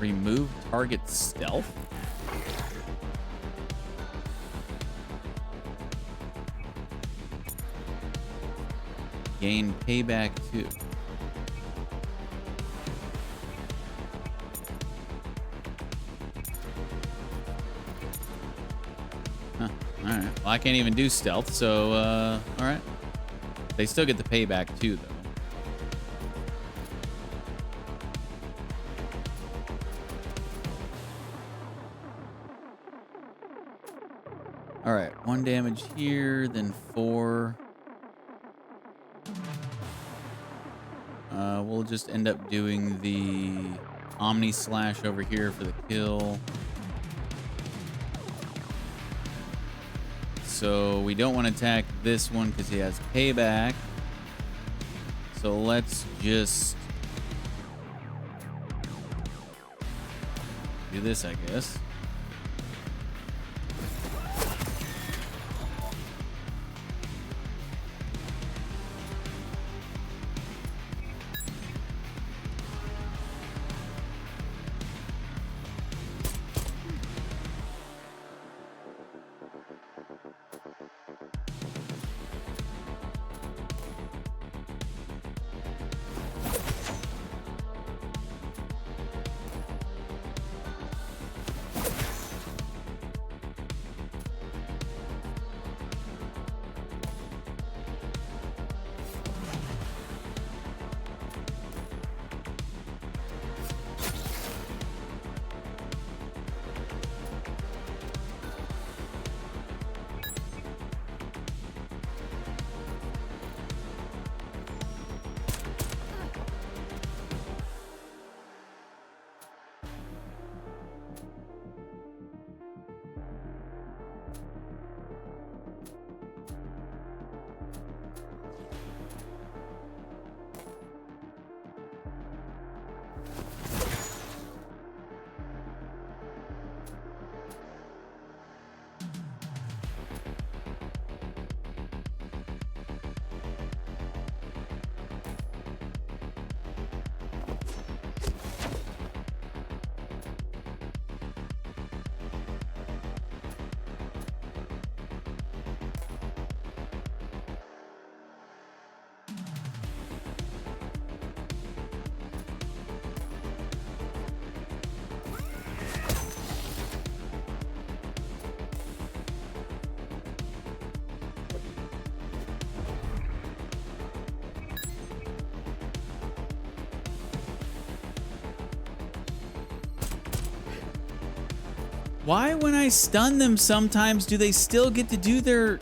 Remove target stealth? Gain payback 2. Huh. Alright. Well, I can't even do stealth, so, alright. They still get the payback 2, though. Alright, 1 damage here, then 4. We'll just end up doing the Omni Slash over here for the kill. So we don't want to attack this one because he has payback. So let's just do this, I guess. Why, when I stun them sometimes, do they still get to do their...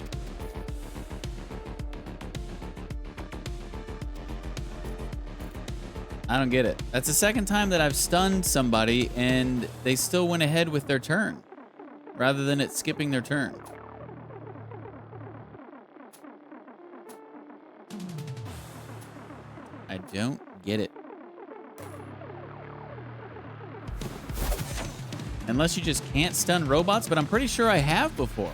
I don't get it. That's the second time that I've stunned somebody and they still went ahead with their turn, rather than it skipping their turn. I don't get it. Unless you just can't stun robots, but I'm pretty sure I have before.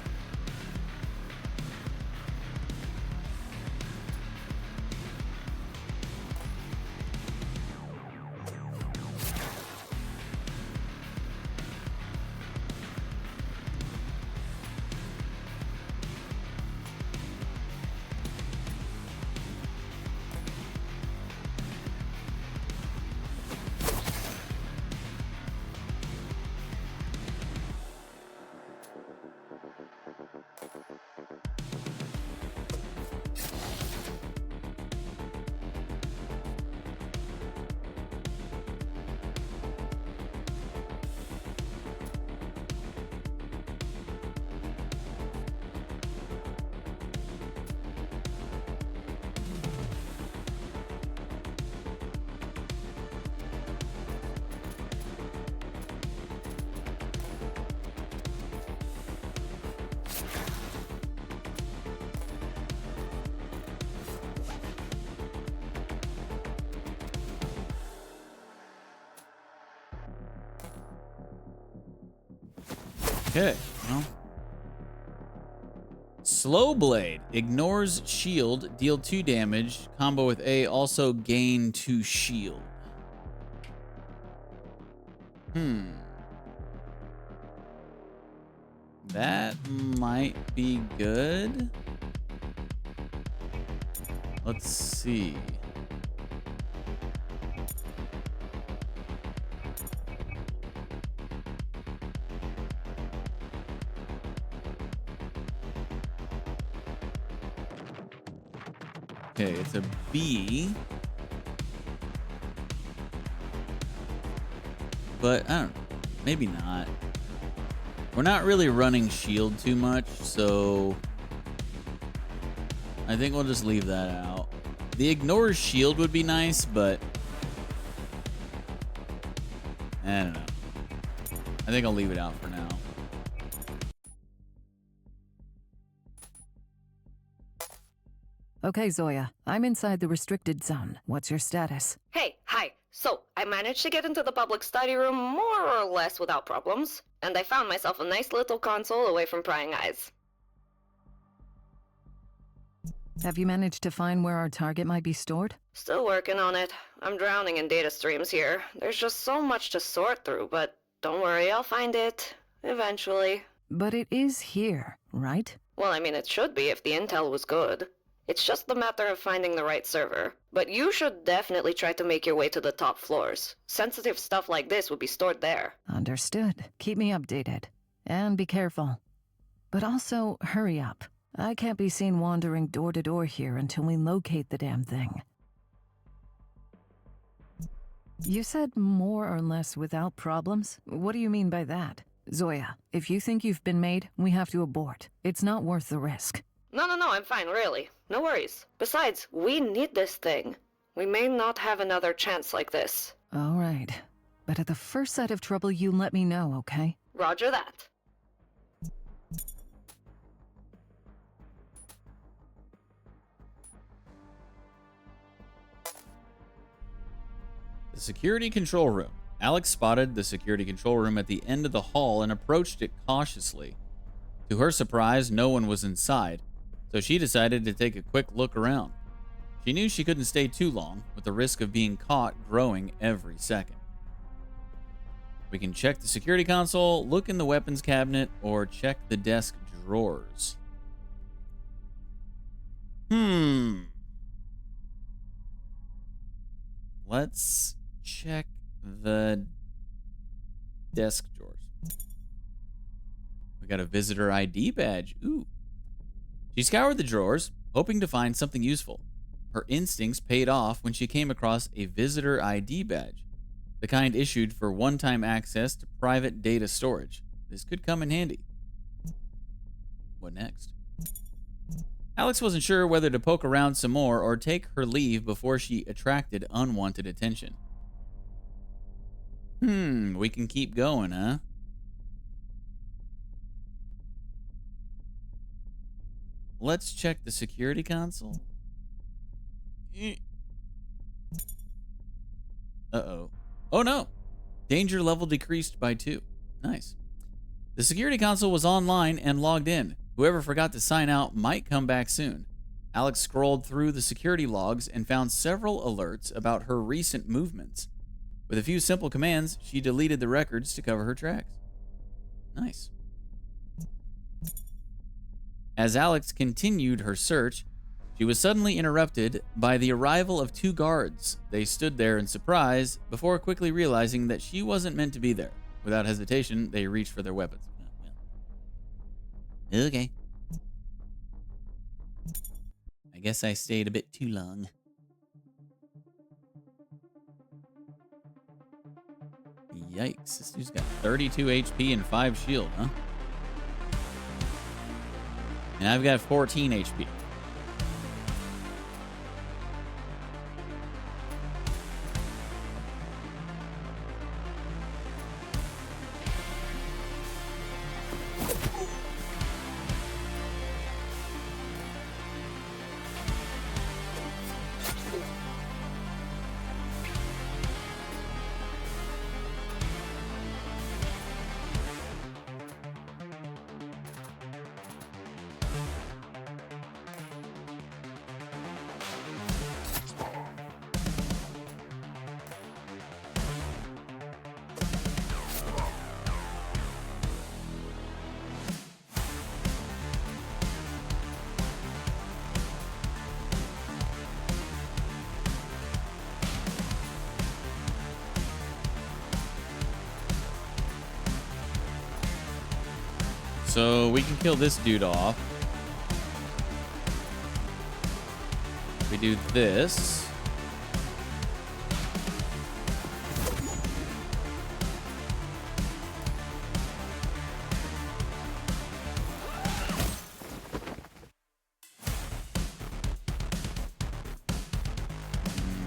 Okay, well. Slow Blade. Ignores shield. Deal 2 damage. Combo with A. Also gain 2 shield. That might be good. Let's see. Okay, it's a B. But I don't know. Maybe not. We're not really running shield too much, so I think we'll just leave that out. The ignore shield would be nice, but I don't know. I think I'll leave it out for now. Okay, Zoya, I'm inside the restricted zone. What's your status? Hey, hi. So, I managed to get into the public study room more or less without problems, and I found myself a nice little console away from prying eyes. Have you managed to find where our target might be stored? Still working on it. I'm drowning in data streams here. There's just so much to sort through, but don't worry, I'll find it. Eventually. But it is here, right? Well, I mean, it should be if the intel was good. It's just the matter of finding the right server. But you should definitely try to make your way to the top floors. Sensitive stuff like this would be stored there. Understood. Keep me updated. And be careful. But also, hurry up. I can't be seen wandering door to door here until we locate the damn thing. You said more or less without problems? What do you mean by that? Zoya, if you think you've been made, we have to abort. It's not worth the risk. No, I'm fine, really. No worries. Besides, we need this thing. We may not have another chance like this. All right. But at the first sight of trouble, you let me know, okay? Roger that. The security control room. Alex spotted the security control room at the end of the hall and approached it cautiously. To her surprise, no one was inside, so she decided to take a quick look around. She knew she couldn't stay too long, with the risk of being caught growing every second. We can check the security console, look in the weapons cabinet, or check the desk drawers. Let's check the desk drawers. We got a visitor ID badge. Ooh. She scoured the drawers, hoping to find something useful. Her instincts paid off when she came across a visitor ID badge, the kind issued for one-time access to private data storage. This could come in handy. What next? Alex wasn't sure whether to poke around some more or take her leave before she attracted unwanted attention. We can keep going, huh? Let's check the security console. Uh-oh. Oh no! Danger level decreased by 2. Nice. The security console was online and logged in. Whoever forgot to sign out might come back soon. Alex scrolled through the security logs and found several alerts about her recent movements. With a few simple commands, she deleted the records to cover her tracks. Nice. As Alex continued her search, she was suddenly interrupted by the arrival of 2 guards. They stood there in surprise before quickly realizing that she wasn't meant to be there. Without hesitation, they reached for their weapons. Okay. I guess I stayed a bit too long. Yikes, this dude's got 32 HP and 5 shield, huh? And I've got 14 HP. So we can kill this dude off. We do this.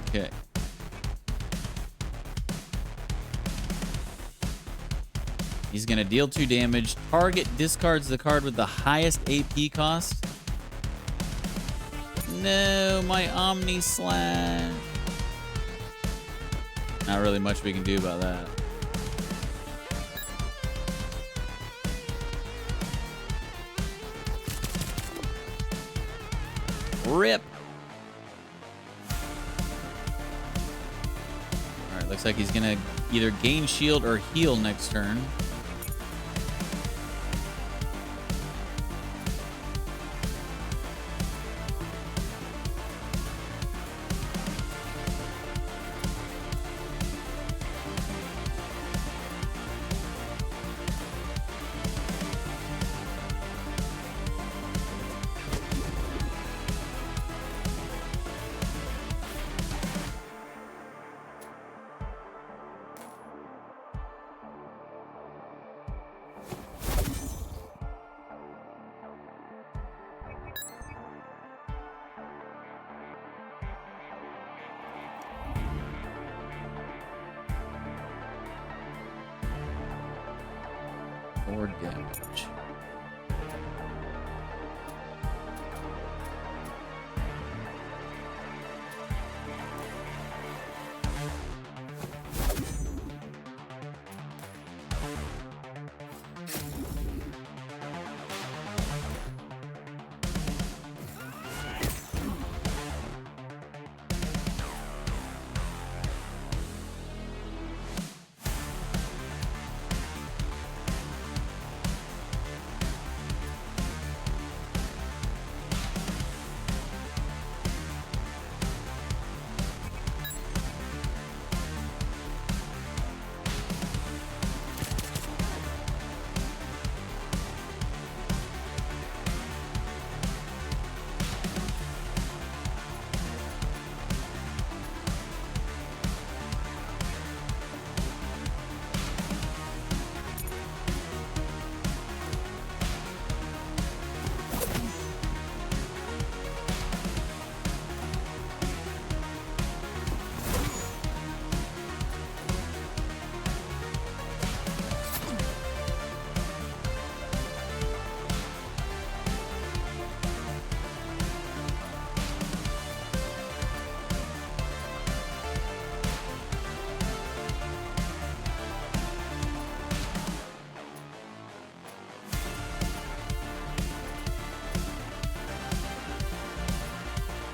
Okay. He's going to deal 2 damage. Target discards the card with the highest AP cost. No, my Omni Slash. Not really much we can do about that. Rip. Alright, looks like he's going to either gain shield or heal next turn. Damage.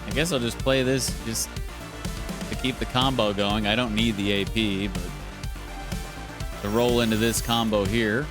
I guess I'll just play this just to keep the combo going. I don't need the AP, but to roll into this combo here.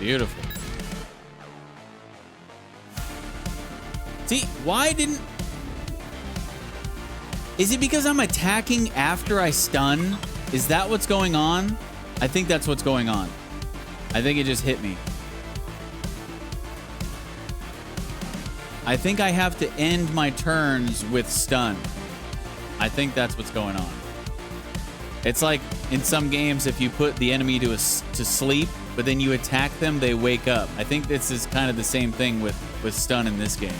Beautiful. See, why didn't... Is it because I'm attacking after I stun Is that what's going on? I think that's what's going on. I think it just hit me. I think I have to end my turns with stun. I think that's what's going on. It's like in some games, if you put the enemy to sleep, but then you attack them, they wake up. I think this is kind of the same thing with stun in this game.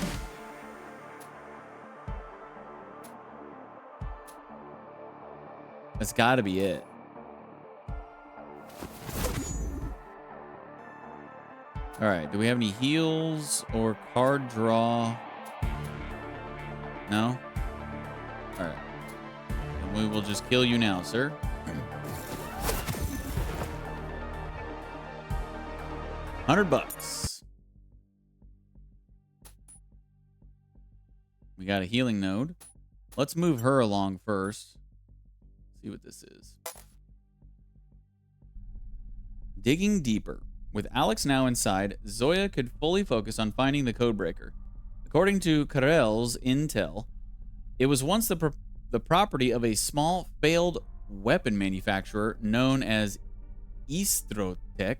That's got to be it. All right. Do we have any heals or card draw? No? All right. Then we will just kill you now, sir. $100. We got a healing node. Let's move her along first. See what this is. Digging deeper. With Alex now inside, Zoya could fully focus on finding the codebreaker. According to Karel's intel, it was once the property of a small failed weapon manufacturer known as HeistGeist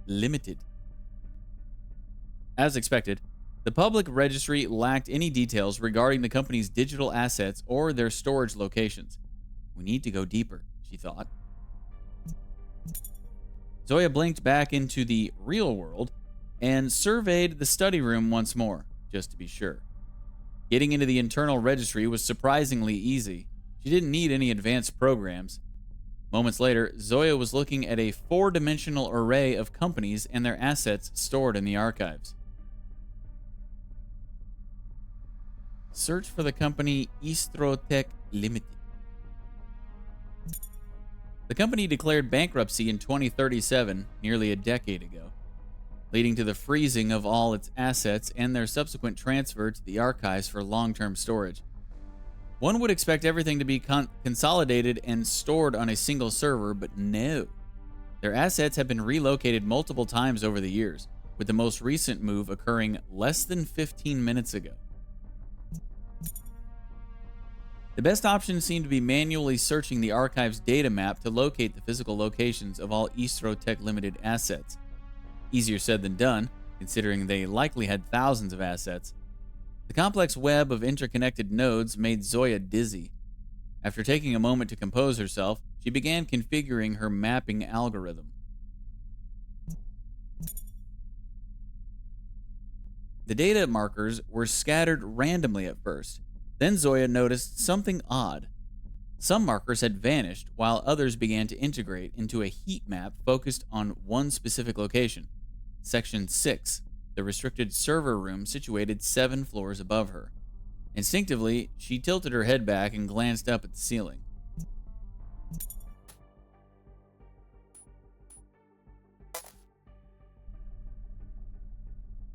Limited. As expected, the public registry lacked any details regarding the company's digital assets or their storage locations. We need to go deeper, she thought. Zoya blinked back into the real world and surveyed the study room once more, just to be sure. Getting into the internal registry was surprisingly easy. She didn't need any advanced programs. Moments later, Zoya was looking at a 4-dimensional array of companies and their assets stored in the archives. Search for the company HeistGeist Limited. The company declared bankruptcy in 2037, nearly a decade ago, leading to the freezing of all its assets and their subsequent transfer to the archives for long-term storage. One would expect everything to be consolidated and stored on a single server, but no. Their assets have been relocated multiple times over the years, with the most recent move occurring less than 15 minutes ago. The best option seemed to be manually searching the archive's data map to locate the physical locations of all HeistGeist Limited assets. Easier said than done, considering they likely had thousands of assets. The complex web of interconnected nodes made Zoya dizzy. After taking a moment to compose herself, she began configuring her mapping algorithm. The data markers were scattered randomly at first. Then Zoya noticed something odd. Some markers had vanished, while others began to integrate into a heat map focused on one specific location. Section 6, the restricted server room situated 7 floors above her. Instinctively, she tilted her head back and glanced up at the ceiling.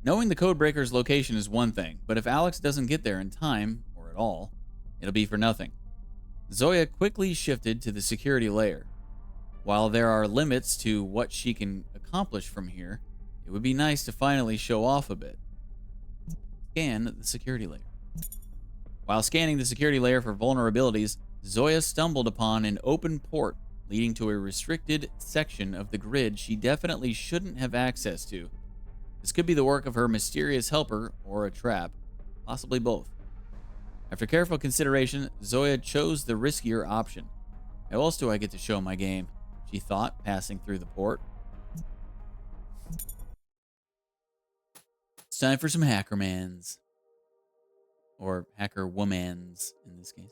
Knowing the codebreaker's location is one thing, but if Alex doesn't get there in time, at all, it'll be for nothing. Zoya quickly shifted to the security layer. While there are limits to what she can accomplish from here, it would be nice to finally show off a bit. Scan the security layer. While scanning the security layer for vulnerabilities, Zoya stumbled upon an open port leading to a restricted section of the grid she definitely shouldn't have access to. This could be the work of her mysterious helper or a trap, possibly both. After careful consideration, Zoya chose the riskier option. How else do I get to show my game? She thought, passing through the port. It's time for some hackermans. Or hacker womans in this case.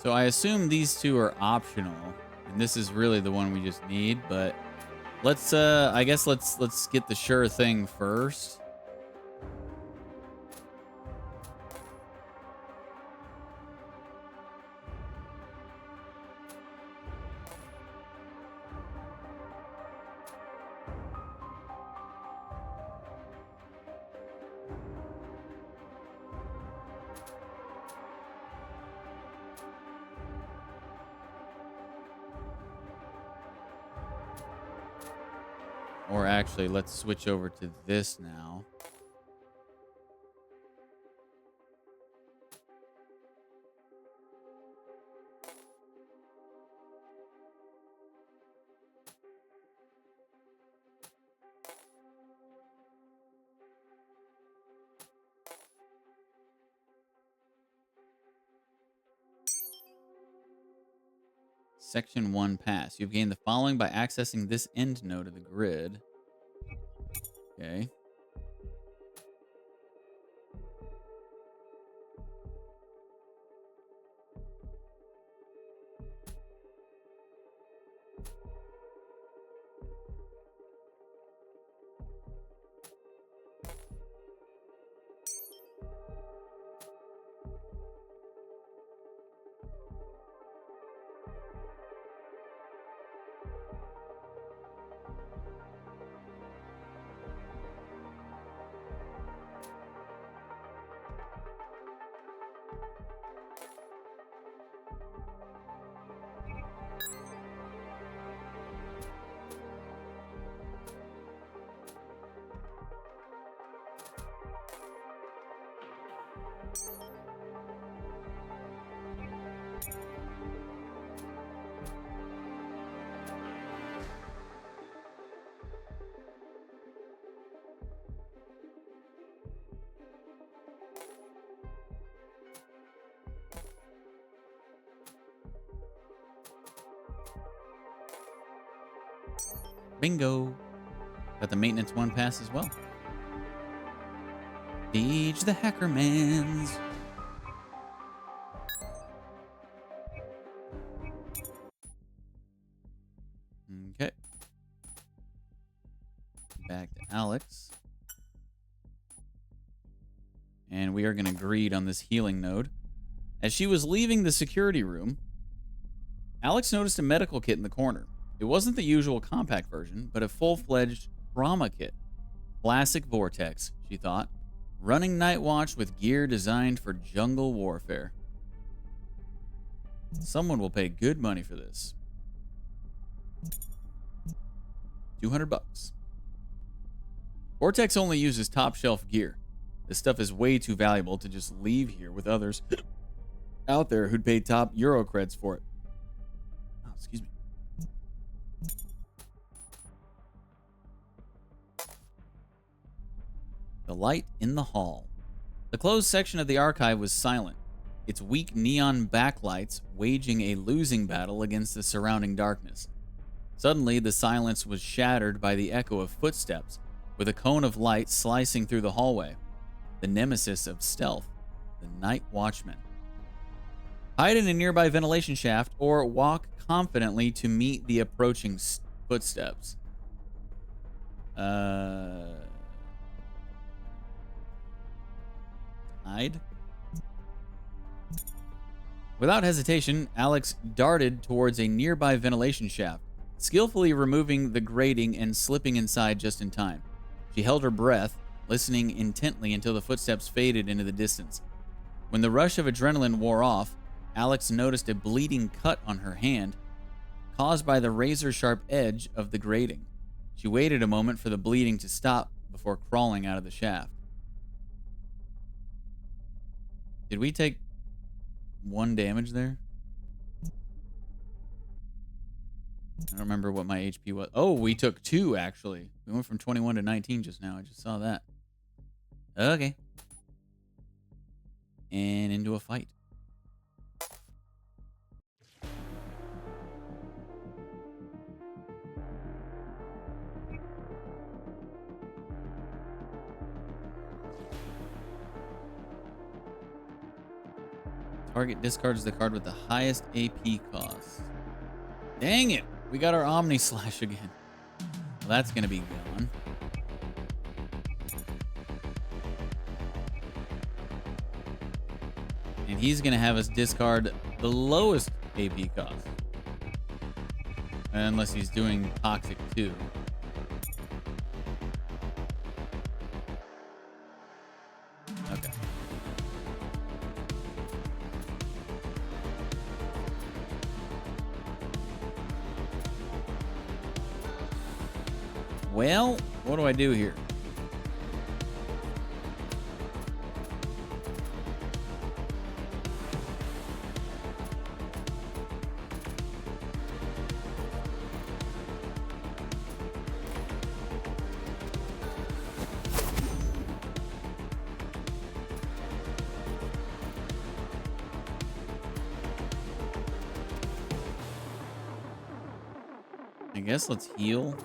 So I assume these two are optional, and this is really the one we just need, but let's I guess let's get the sure thing first. Or actually, let's switch over to this now. Section 1 pass. You've gained the following by accessing this end node of the grid. Okay. Bingo. Got the maintenance 1 pass as well. Deej the Hackermans. Okay. Back to Alex. And we are going to greed on this healing node. As she was leaving the security room, Alex noticed a medical kit in the corner. It wasn't the usual compact version, but a full-fledged trauma kit. Classic Vortex, she thought. Running night watch with gear designed for jungle warfare. Someone will pay good money for this. $200. Vortex only uses top-shelf gear. This stuff is way too valuable to just leave here with others out there who'd pay top Euro creds for it. Oh, excuse me. The light in the hall. The closed section of the archive was silent, its weak neon backlights waging a losing battle against the surrounding darkness. Suddenly, the silence was shattered by the echo of footsteps, with a cone of light slicing through the hallway. The nemesis of stealth, the Night Watchman. Hide in a nearby ventilation shaft or walk confidently to meet the approaching footsteps. Hide? Without hesitation, Alex darted towards a nearby ventilation shaft, skillfully removing the grating and slipping inside just in time. She held her breath, listening intently until the footsteps faded into the distance. When the rush of adrenaline wore off, Alex noticed a bleeding cut on her hand, caused by the razor-sharp edge of the grating. She waited a moment for the bleeding to stop before crawling out of the shaft. Did we take 1 damage there? I don't remember what my HP was. Oh, we took 2, actually. We went from 21 to 19 just now. I just saw that. Okay. And into a fight. Target discards the card with the highest AP cost. Dang it! We got our Omni Slash again. Well, that's gonna be gone. And he's gonna have us discard the lowest AP cost. Unless he's doing Toxic too. Okay. Well, what do I do here? I guess let's heal.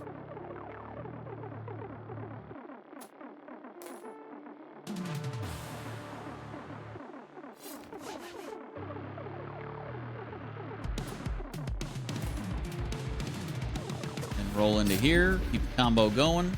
And roll into here. Keep the combo going.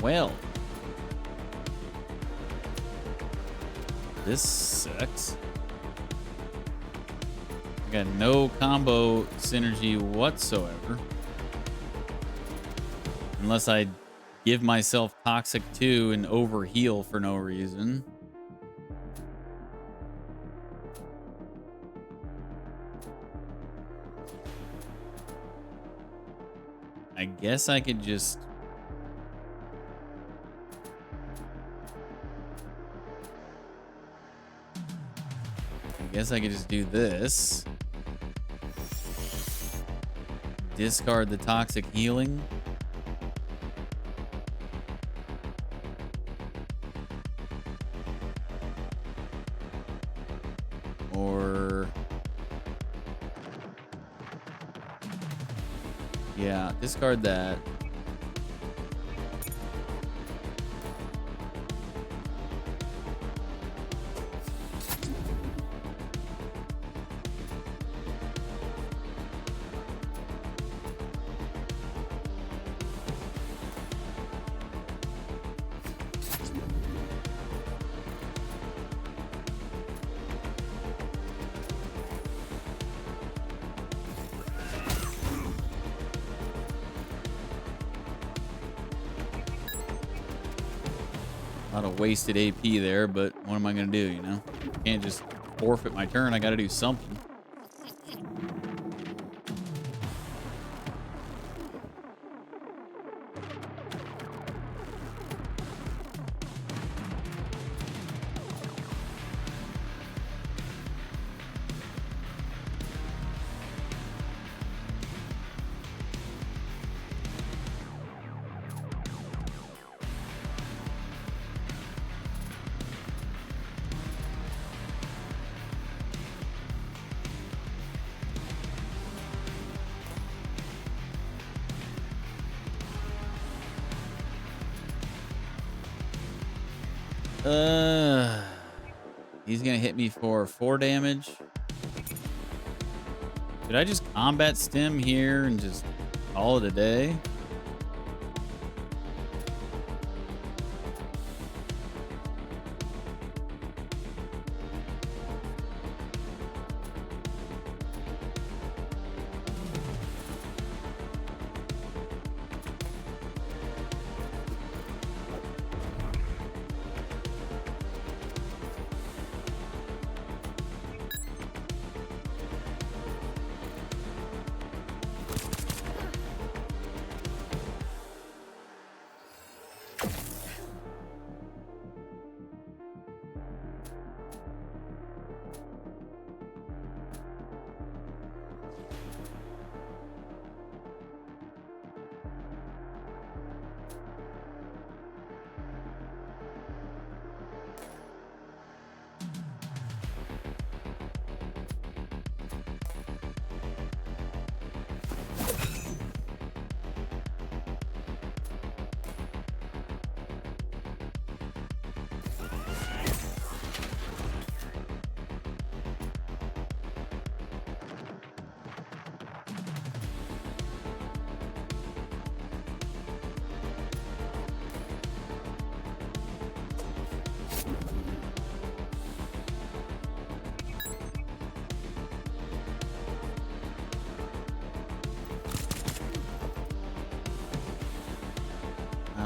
Well, this sucks. I got no combo synergy whatsoever. Unless I give myself Toxic 2 and overheal for no reason. I guess I could just... I guess I could just do this. Discard the Toxic Healing. Or... yeah, discard that. A lot of wasted AP there, but what am I going to do, you know? Can't just forfeit my turn. I got to do something. He's gonna hit me for 4 damage. Should I just combat stim here and just call it a day?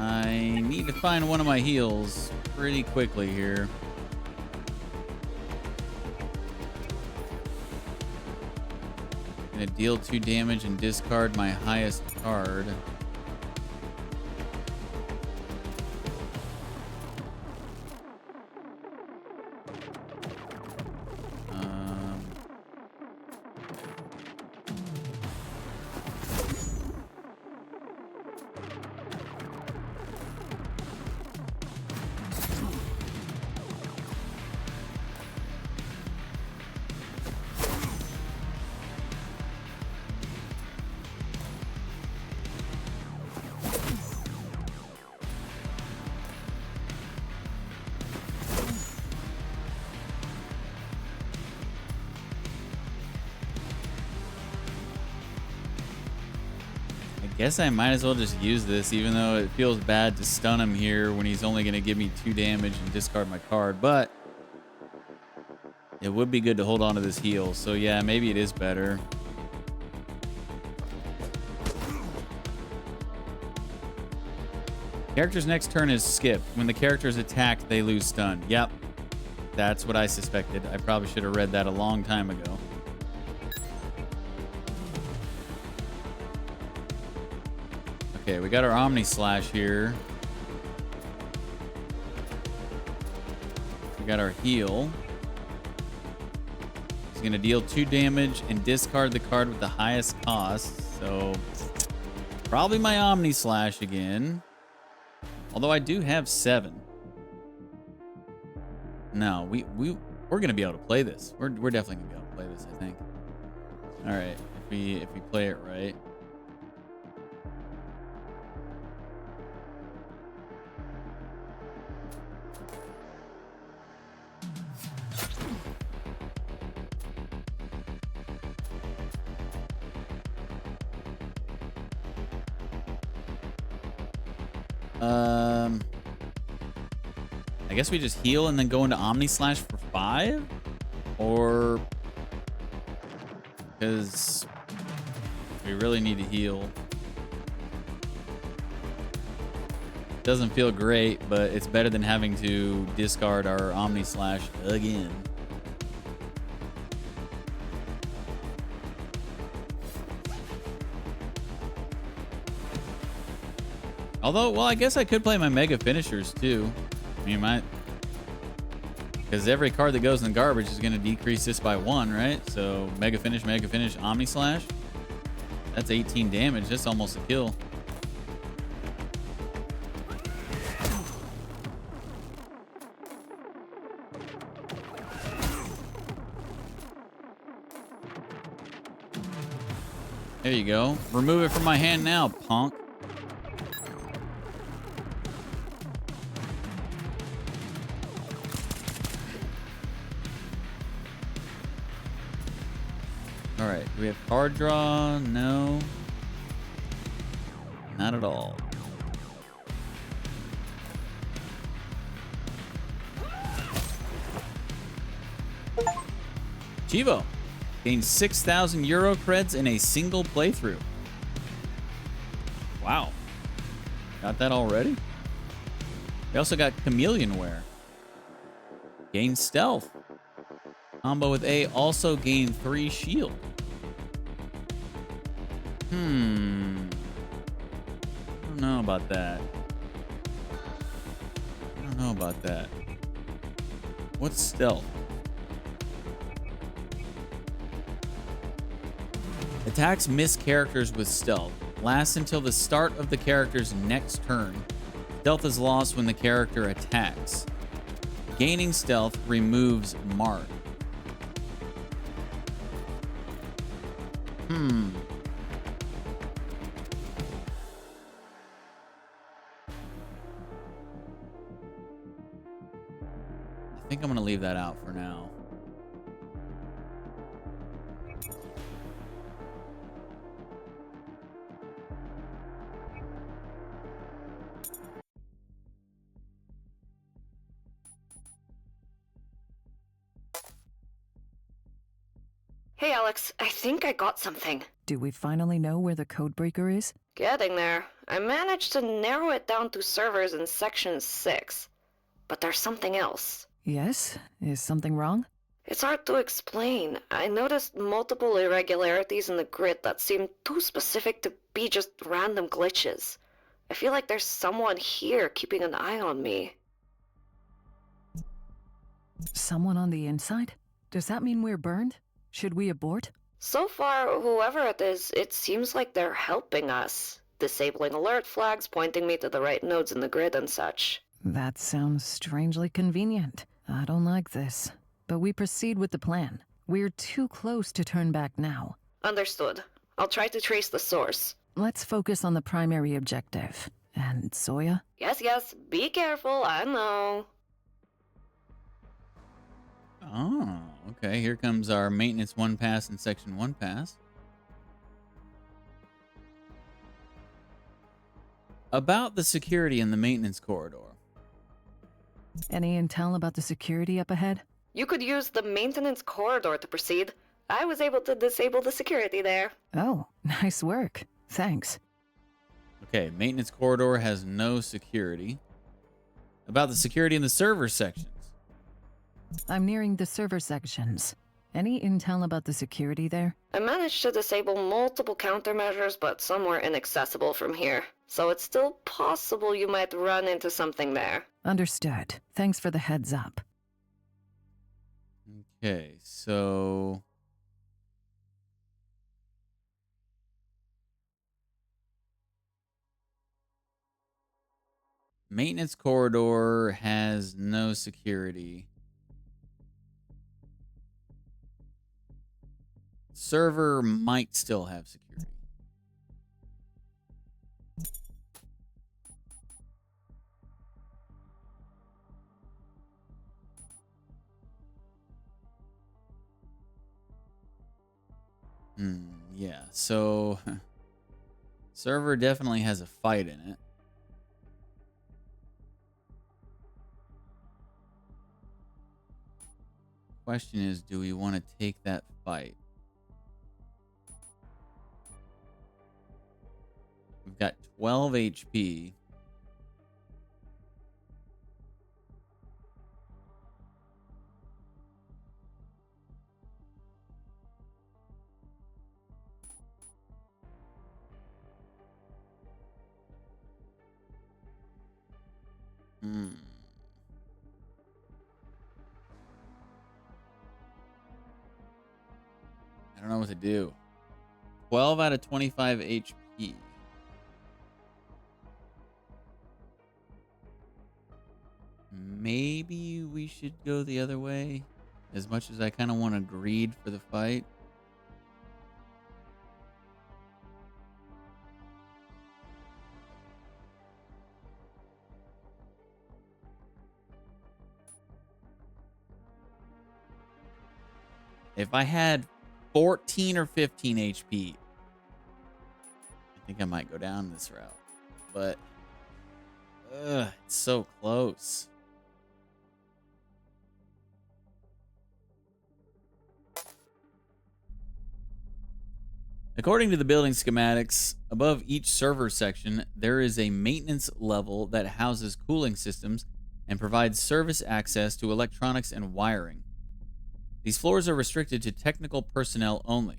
I need to find one of my heals pretty quickly here. Gonna deal 2 damage and discard my highest card. Guess I might as well just use this, even though it feels bad to stun him here when he's only going to give me 2 damage and discard my card. But it would be good to hold on to this heal. So yeah, maybe it is better. Character's next turn is skipped. When the character is attacked, they lose stun. Yep. That's what I suspected. I probably should have read that a long time ago. Okay, we got our Omni Slash here. We got our heal. He's going to deal 2 damage and discard the card with the highest cost. So, probably my Omni Slash again. Although I do have 7. No, we're going to be able to play this. We're definitely going to be able to play this, I think. All right, if we play it right. I guess we just heal and then go into Omni Slash for 5? Or... because we really need to heal. Doesn't feel great, but it's better than having to discard our Omni Slash again. Although, well, I guess I could play my Mega Finishers too. I mean, because every card that goes in the garbage is going to decrease this by 1, right? So Mega Finish, Omni Slash. That's 18 damage. That's almost a kill. There you go. Remove it from my hand now, punk. All right, do we have card draw? No. Not at all. Chivo gained 6,000 Euro creds in a single playthrough. Wow. Got that already? We also got Chameleon Wear. Gain Stealth. Combo with A also gained 3 shield. I don't know about that. What's Stealth? Attacks miss characters with Stealth. Lasts until the start of the character's next turn. Stealth is lost when the character attacks. Gaining Stealth removes Mark. I think I'm going to leave that out for now. Hey, Alex, I think I got something. Do we finally know where the codebreaker is? Getting there. I managed to narrow it down to servers in Section 6. But there's something else. Yes? Is something wrong? It's hard to explain. I noticed multiple irregularities in the grid that seem too specific to be just random glitches. I feel like there's someone here keeping an eye on me. Someone on the inside? Does that mean we're burned? Should we abort? So far, whoever it is, it seems like they're helping us. Disabling alert flags, pointing me to the right nodes in the grid and such. That sounds strangely convenient. I don't like this. But we proceed with the plan. We're too close to turn back now. Understood. I'll try to trace the source. Let's focus on the primary objective. And Zoya? Yes, be careful, I know. Oh, okay. Here comes our maintenance 1 pass and section 1 pass. About the security in the maintenance corridor. Any intel about the security up ahead? You could use the maintenance corridor to proceed. I was able to disable the security there. Oh, nice work. Thanks. Okay, maintenance corridor has no security. About the security in the server sections. I'm nearing the server sections. Any intel about the security there? I managed to disable multiple countermeasures, but some were inaccessible from here. So it's still possible you might run into something there. Understood. Thanks for the heads up. Okay, so... maintenance corridor has no security. Server might still have security. Yeah, so server definitely has a fight in it. Question is, do we want to take that fight? We've got 12 HP. I don't know what to do. 12 out of 25 HP. Maybe we should go the other way, as much as I kind of want to greed for the fight. If I had 14 or 15 HP, I think I might go down this route. But it's so close. According to the building schematics, above each server section, there is a maintenance level that houses cooling systems and provides service access to electronics and wiring. These floors are restricted to technical personnel only,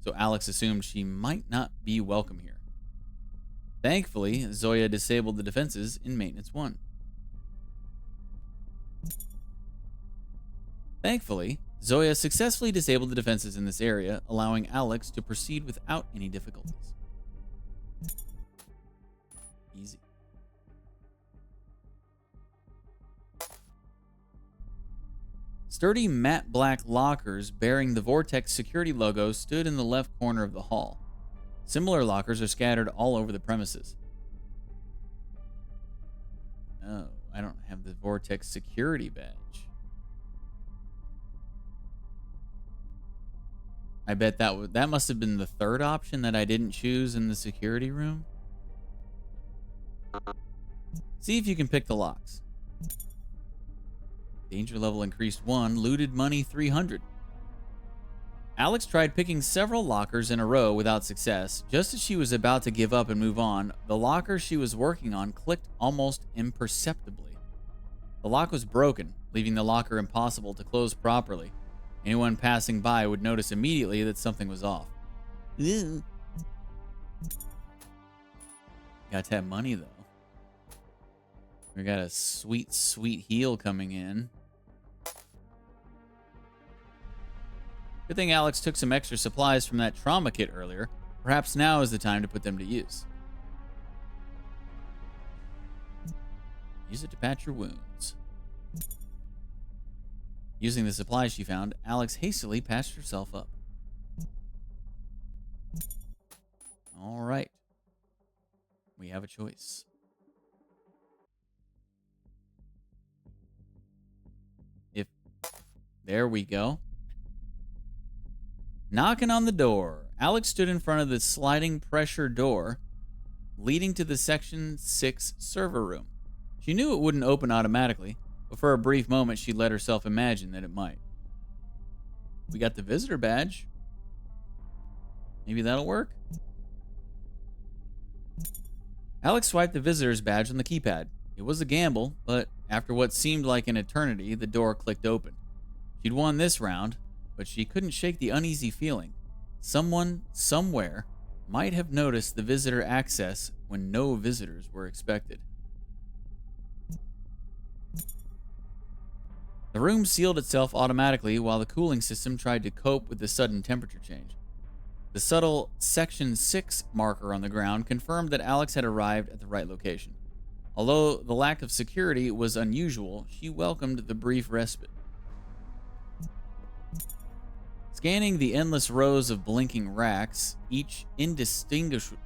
so Alex assumed she might not be welcome here. Thankfully, Zoya disabled the defenses in Maintenance 1. Thankfully, Zoya successfully disabled the defenses in this area, allowing Alex to proceed without any difficulties. Easy. Sturdy matte black lockers bearing the Vortex security logo stood in the left corner of the hall. Similar lockers are scattered all over the premises. Oh, I don't have the Vortex security badge. I bet that must have been the third option that I didn't choose in the security room. See if you can pick the locks. Danger level increased 1. Looted money 300. Alex tried picking several lockers in a row without success. Just as she was about to give up and move on, the locker she was working on clicked almost imperceptibly. The lock was broken, leaving the locker impossible to close properly. Anyone passing by would notice immediately that something was off. Ew. Got that money, though. We got a sweet, sweet heal coming in. Good thing Alex took some extra supplies from that trauma kit earlier. Perhaps now is the time to put them to use. Use it to patch your wounds. Using the supplies she found, Alex hastily patched herself up. All right. We have a choice. There we go. Knocking on the door. Alex stood in front of the sliding pressure door leading to the Section 6 server room. She knew it wouldn't open automatically, but for a brief moment she let herself imagine that it might. We got the visitor badge. Maybe that'll work? Alex swiped the visitor's badge on the keypad. It was a gamble, but after what seemed like an eternity, the door clicked open. She'd won this round, but she couldn't shake the uneasy feeling. Someone, somewhere, might have noticed the visitor access when no visitors were expected. The room sealed itself automatically while the cooling system tried to cope with the sudden temperature change. The subtle Section 6 marker on the ground confirmed that Alex had arrived at the right location. Although the lack of security was unusual, she welcomed the brief respite. Scanning the endless rows of blinking racks, each indistinguishable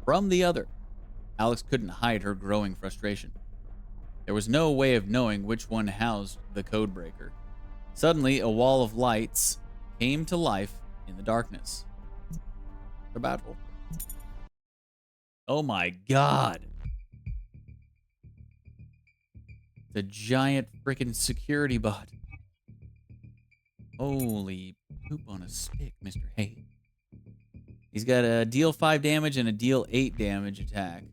from the other, Alex couldn't hide her growing frustration. There was no way of knowing which one housed the codebreaker. Suddenly, a wall of lights came to life in the darkness. The battle. Oh my god! The giant freaking security bot. Holy poop on a stick, Mr. Hay. He's got a deal 5 damage and a deal 8 damage attack.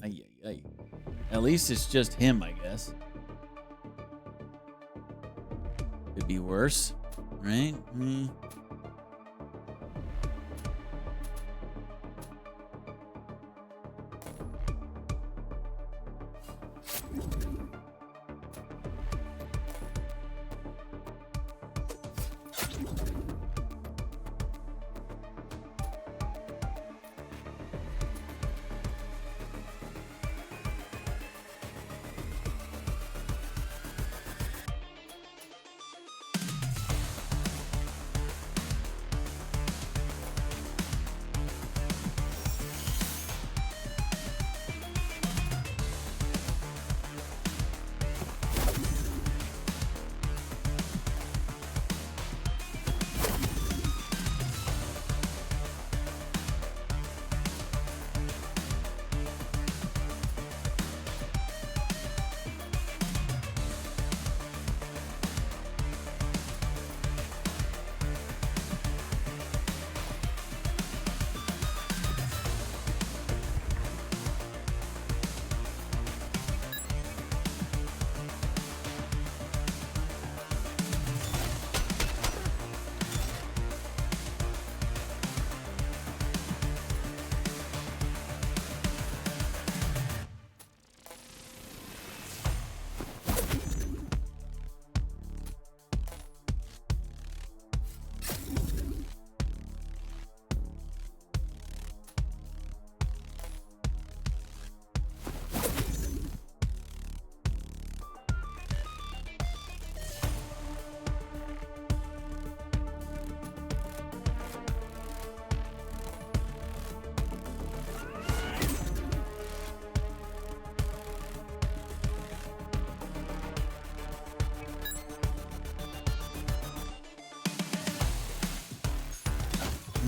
Ay, ay, ay. At least it's just him, I guess. Could be worse, right?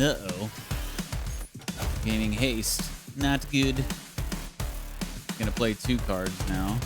Uh-oh. Gaining haste. Not good. Gonna play 2 cards now.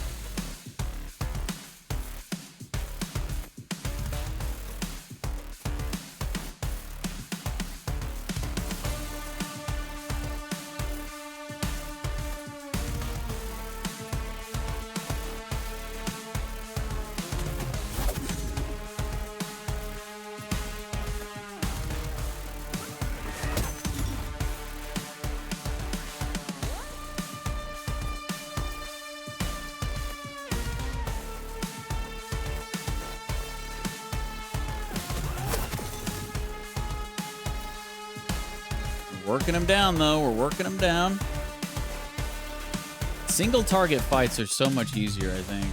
Working them down, though. We're working them down. Single target fights are so much easier, I think.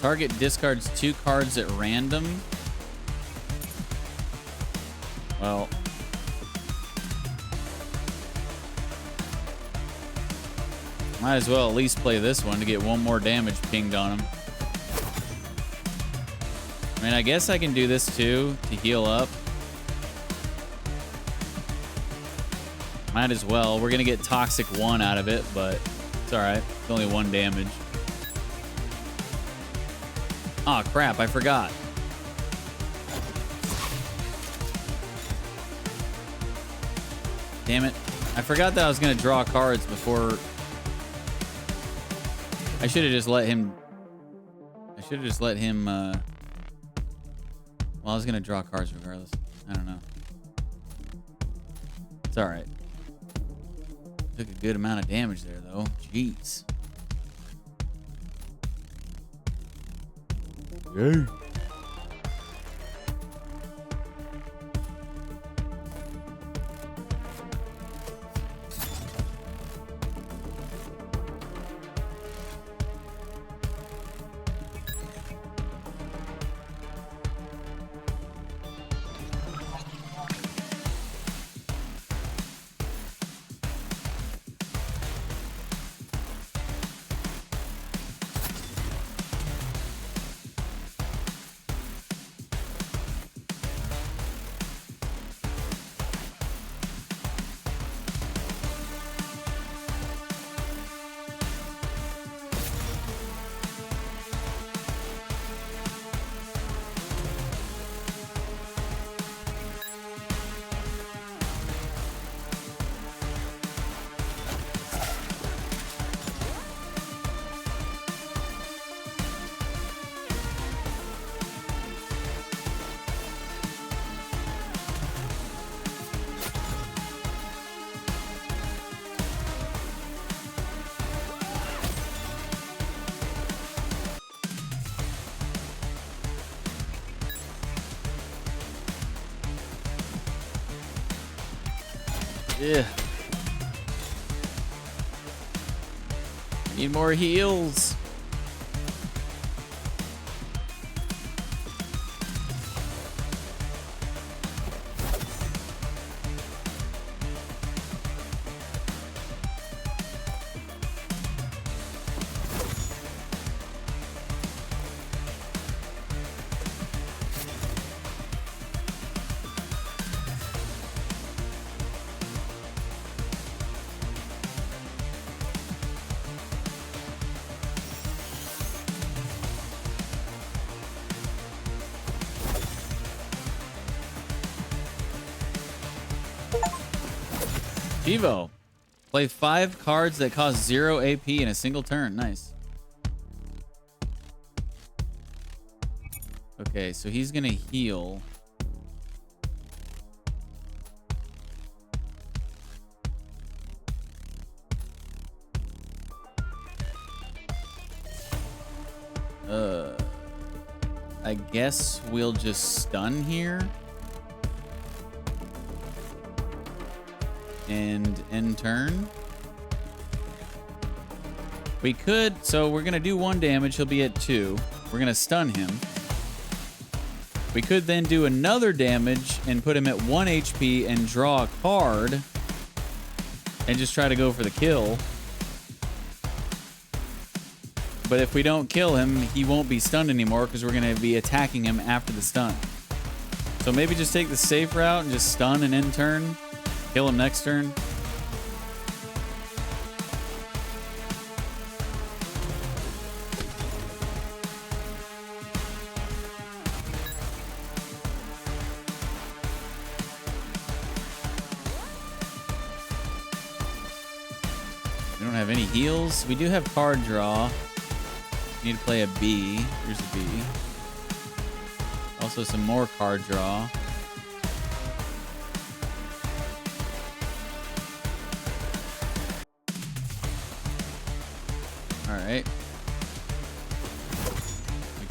Target discards 2 cards at random. Well, might as well at least play this one to get 1 more damage pinged on him. I mean, I guess I can do this too to heal up. Might as well. We're gonna get Toxic 1 out of it, but it's alright. It's only 1 damage. Aw, crap, I forgot. Damn it. I forgot that I was gonna draw cards before. I should have just let him. Well, I was gonna draw cards regardless. I don't know. It's alright. Took a good amount of damage there, though. Jeez. Yay. Yeah. Need more heals. Evo. Play 5 cards that cost 0 AP in a single turn. Nice. Okay, so he's gonna heal. I guess we'll just stun here. And end turn. We could, so we're gonna do 1 damage, he'll be at 2. We're gonna stun him. We could then do another damage and put him at 1 HP and draw a card and just try to go for the kill. But if we don't kill him, he won't be stunned anymore because we're gonna be attacking him after the stun. So maybe just take the safe route and just stun and end turn. Kill him next turn. We don't have any heals. We do have card draw. We need to play a B. Here's a B. Also some more card draw. Alright.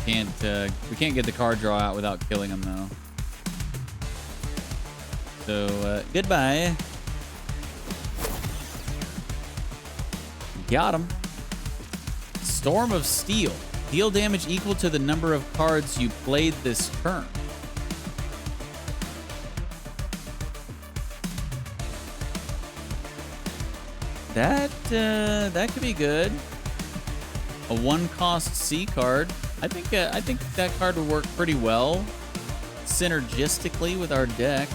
can't get the card draw out without killing him though. So goodbye. Got him. Storm of Steel. Deal damage equal to the number of cards you played this turn. That could be good. A 1-cost C card. I think that card would work pretty well synergistically with our deck.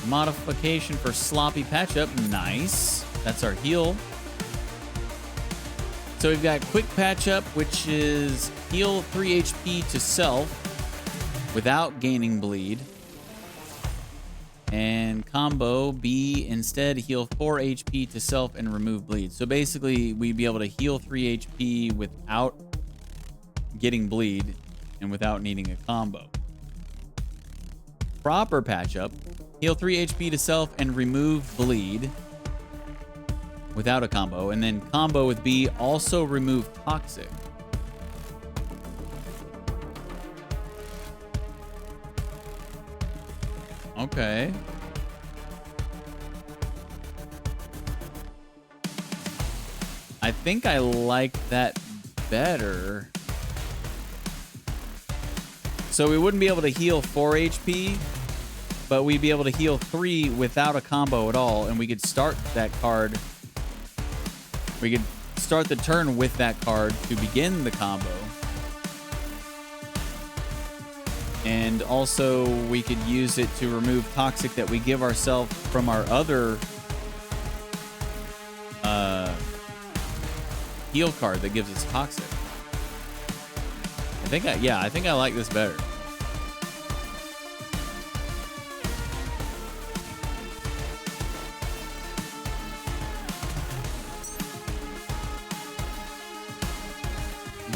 Modification for Sloppy Patch-Up. Nice. That's our heal. So we've got Quick Patch-Up, which is heal 3 HP to self without gaining bleed. And combo B, instead heal 4 HP to self and remove bleed. So basically we'd be able to heal 3 HP without getting bleed and without needing a combo. Proper patch up, heal 3 HP to self and remove bleed without a combo. And then combo with B, also remove toxic. Okay. I think I like that better. So we wouldn't be able to heal 4 HP, but we'd be able to heal 3 without a combo at all, and we could start that card. We could start the turn with that card to begin the combo. And also, we could use it to remove toxic that we give ourselves from our other heal card that gives us toxic. I think I like this better.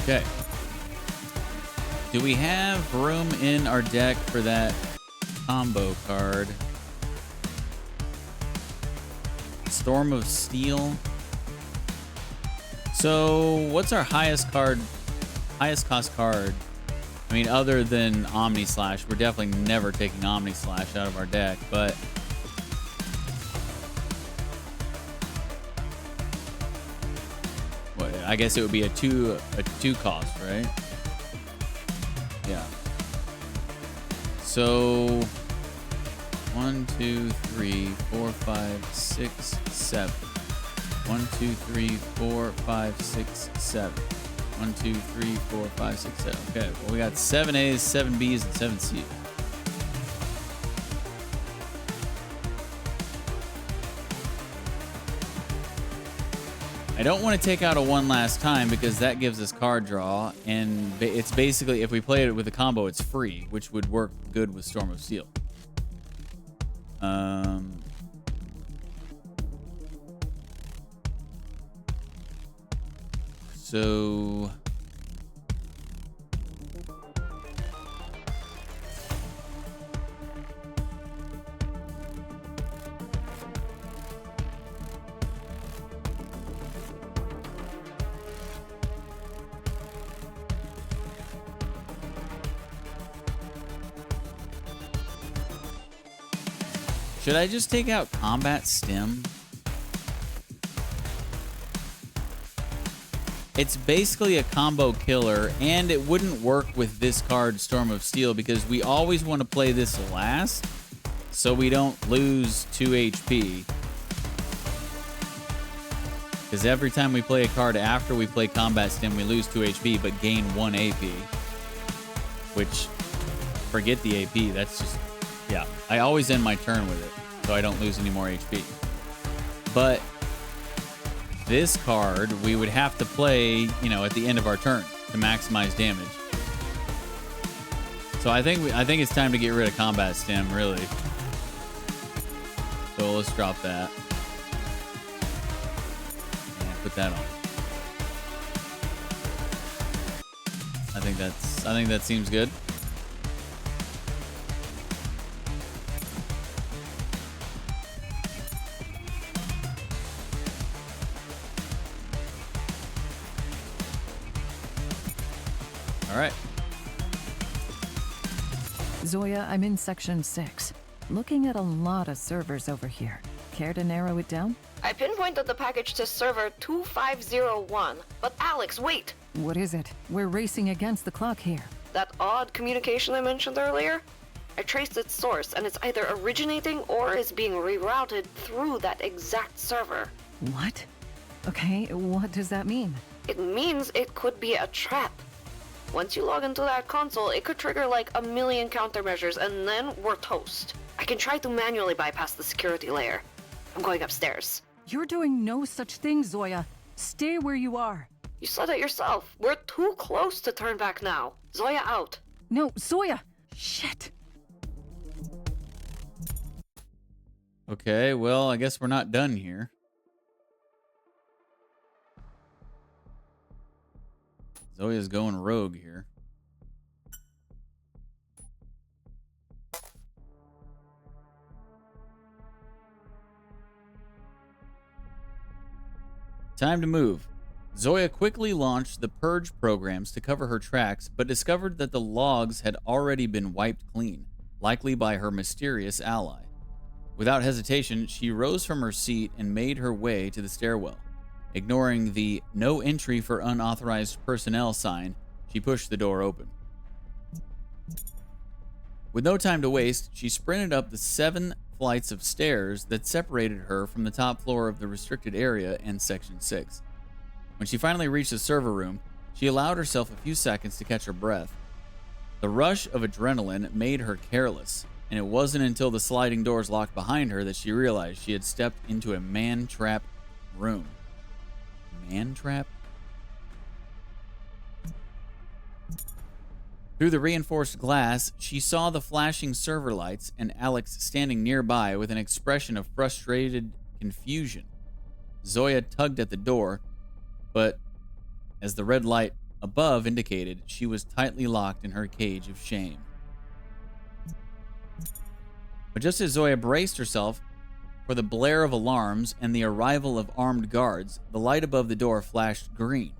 Okay. Do we have room in our deck for that combo card? Storm of Steel. So, what's our highest cost card? I mean, other than Omni Slash, we're definitely never taking Omni Slash out of our deck, but well, I guess it would be a two cost, right? Yeah. So 1, 2, 3, 4, 5, 6, 7. 1, 2, 3, 4, 5, 6, 7. 1, 2, 3, 4, 5, 6, 7. Okay, well, we got 7 A's, 7 B's, and 7 C's. I don't want to take out a one last time because that gives us card draw, and it's basically, if we play it with a combo, it's free, which would work good with Storm of Steel. So should I just take out Combat Stim? It's basically a combo killer, and it wouldn't work with this card, Storm of Steel, because we always want to play this last so we don't lose 2 HP. Because every time we play a card after we play Combat Stim, we lose 2 HP but gain 1 AP. Which, forget the AP, that's just, yeah. I always end my turn with it, so I don't lose any more HP. But this card, we would have to play, you know, at the end of our turn to maximize damage. So I think it's time to get rid of Combat Stim, really. So let's drop that. And put that on. I think that seems good. All right. Zoya, I'm in Section 6. Looking at a lot of servers over here. Care to narrow it down? I pinpointed the package to server 2501. But Alex, wait! What is it? We're racing against the clock here. That odd communication I mentioned earlier? I traced its source, and it's either originating or is being rerouted through that exact server. What? Okay, what does that mean? It means it could be a trap. Once you log into that console, it could trigger like a million countermeasures, and then we're toast. I can try to manually bypass the security layer. I'm going upstairs. You're doing no such thing, Zoya. Stay where you are. You said it yourself. We're too close to turn back now. Zoya out. No, Zoya! Shit! Okay, well, I guess we're not done here. Zoya's going rogue here. Time to move. Zoya quickly launched the purge programs to cover her tracks, but discovered that the logs had already been wiped clean, likely by her mysterious ally. Without hesitation, she rose from her seat and made her way to the stairwell. Ignoring the "No Entry for Unauthorized Personnel" sign, she pushed the door open. With no time to waste, she sprinted up the 7 flights of stairs that separated her from the top floor of the restricted area in Section 6. When she finally reached the server room, she allowed herself a few seconds to catch her breath. The rush of adrenaline made her careless, and it wasn't until the sliding doors locked behind her that she realized she had stepped into a man-trap room. Man-trap? Through the reinforced glass, she saw the flashing server lights and Alex standing nearby with an expression of frustrated confusion. Zoya tugged at the door, but as the red light above indicated, she was tightly locked in her cage of shame. But just as Zoya braced herself for the blare of alarms and the arrival of armed guards, the light above the door flashed green.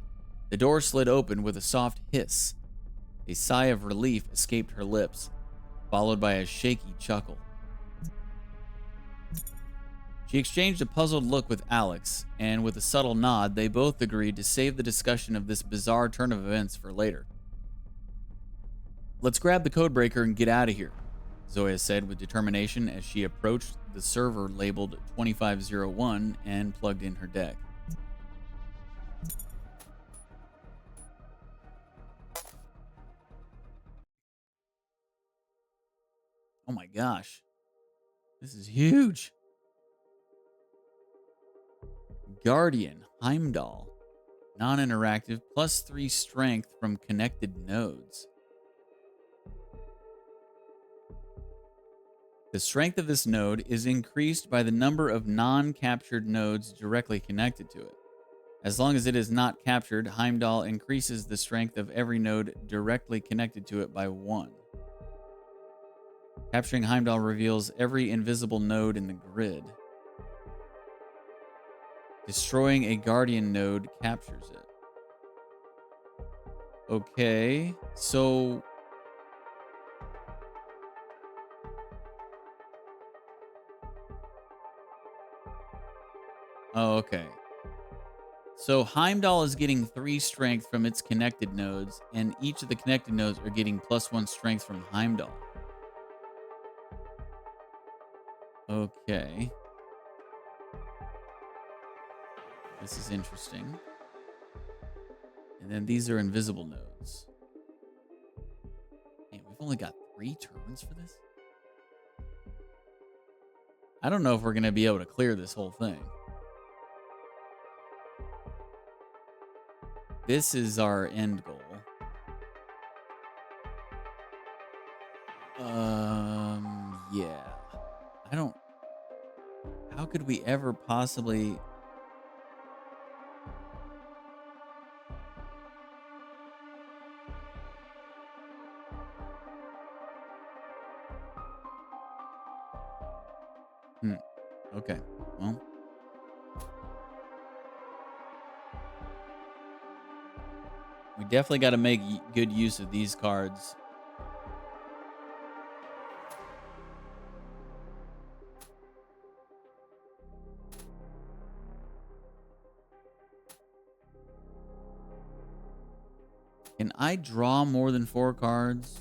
The door slid open with a soft hiss. A sigh of relief escaped her lips, followed by a shaky chuckle. She exchanged a puzzled look with Alex, and with a subtle nod, they both agreed to save the discussion of this bizarre turn of events for later. "Let's grab the codebreaker and get out of here," Zoya said with determination as she approached the server labeled 2501 and plugged in her deck. Oh my gosh. This is huge. Guardian, Heimdall. Non-interactive, +3 strength from connected nodes. The strength of this node is increased by the number of non-captured nodes directly connected to it. As long as it is not captured, Heimdall increases the strength of every node directly connected to it by 1. Capturing Heimdall reveals every invisible node in the grid. Destroying a Guardian node captures it. Okay, so... Oh, okay. So Heimdall is getting 3 strength from its connected nodes, and each of the connected nodes are getting +1 strength from Heimdall. Okay. This is interesting. And then these are invisible nodes. Man, we've only got 3 turns for this? I don't know if we're going to be able to clear this whole thing. This is our end goal. Yeah. I don't... How could we ever possibly... Okay. Well... We definitely got to make good use of these cards. Can I draw more than 4 cards?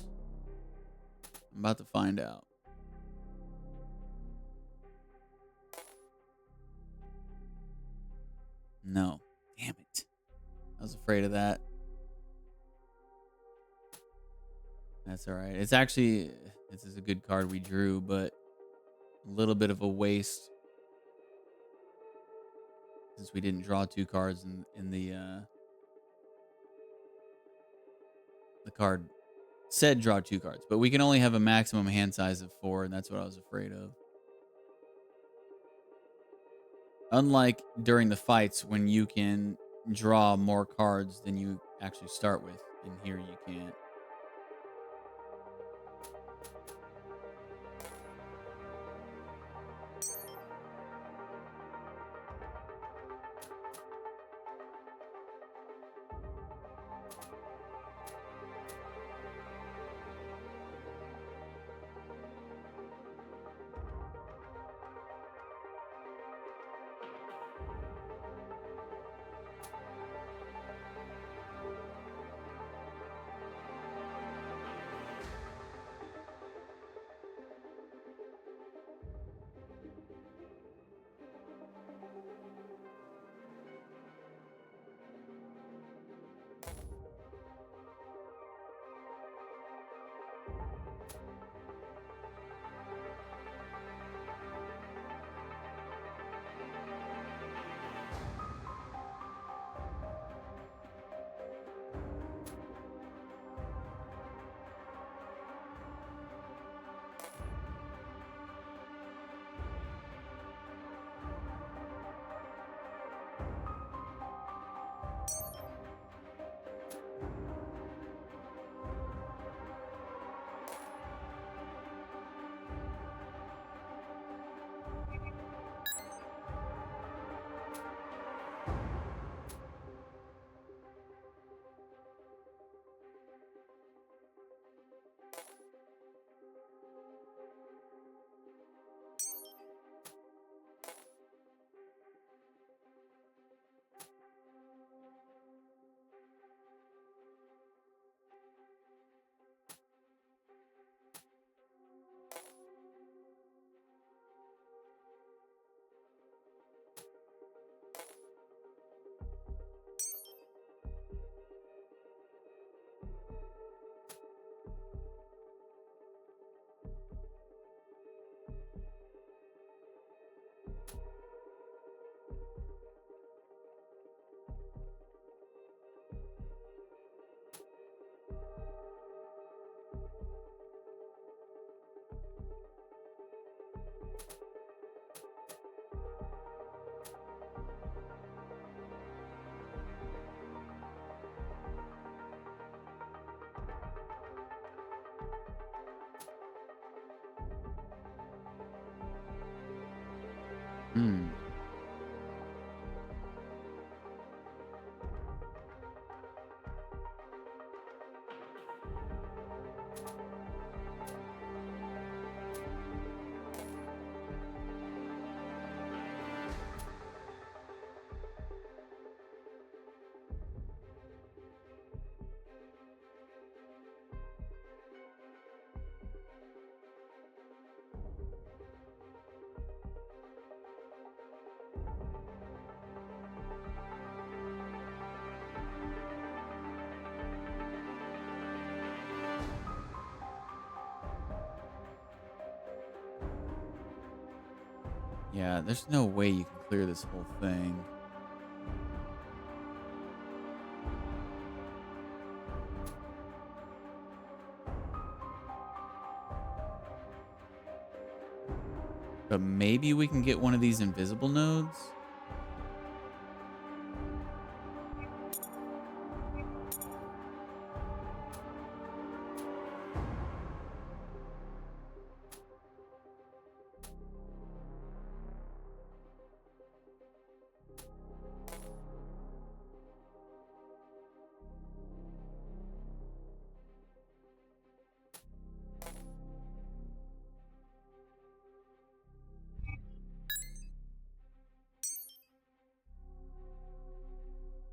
I'm about to find out. No. Damn it. I was afraid of that. That's all right. It's actually, this is a good card we drew, but a little bit of a waste since we didn't draw 2 cards in the card said draw 2 cards, but we can only have a maximum hand size of 4, and that's what I was afraid of. Unlike during the fights when you can draw more cards than you actually start with, and here you can't. Hmm. Yeah, there's no way you can clear this whole thing. But maybe we can get one of these invisible nodes?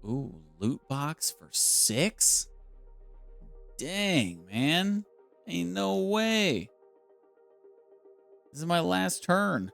Ooh, loot box for 6? Dang, man. Ain't no way. This is my last turn.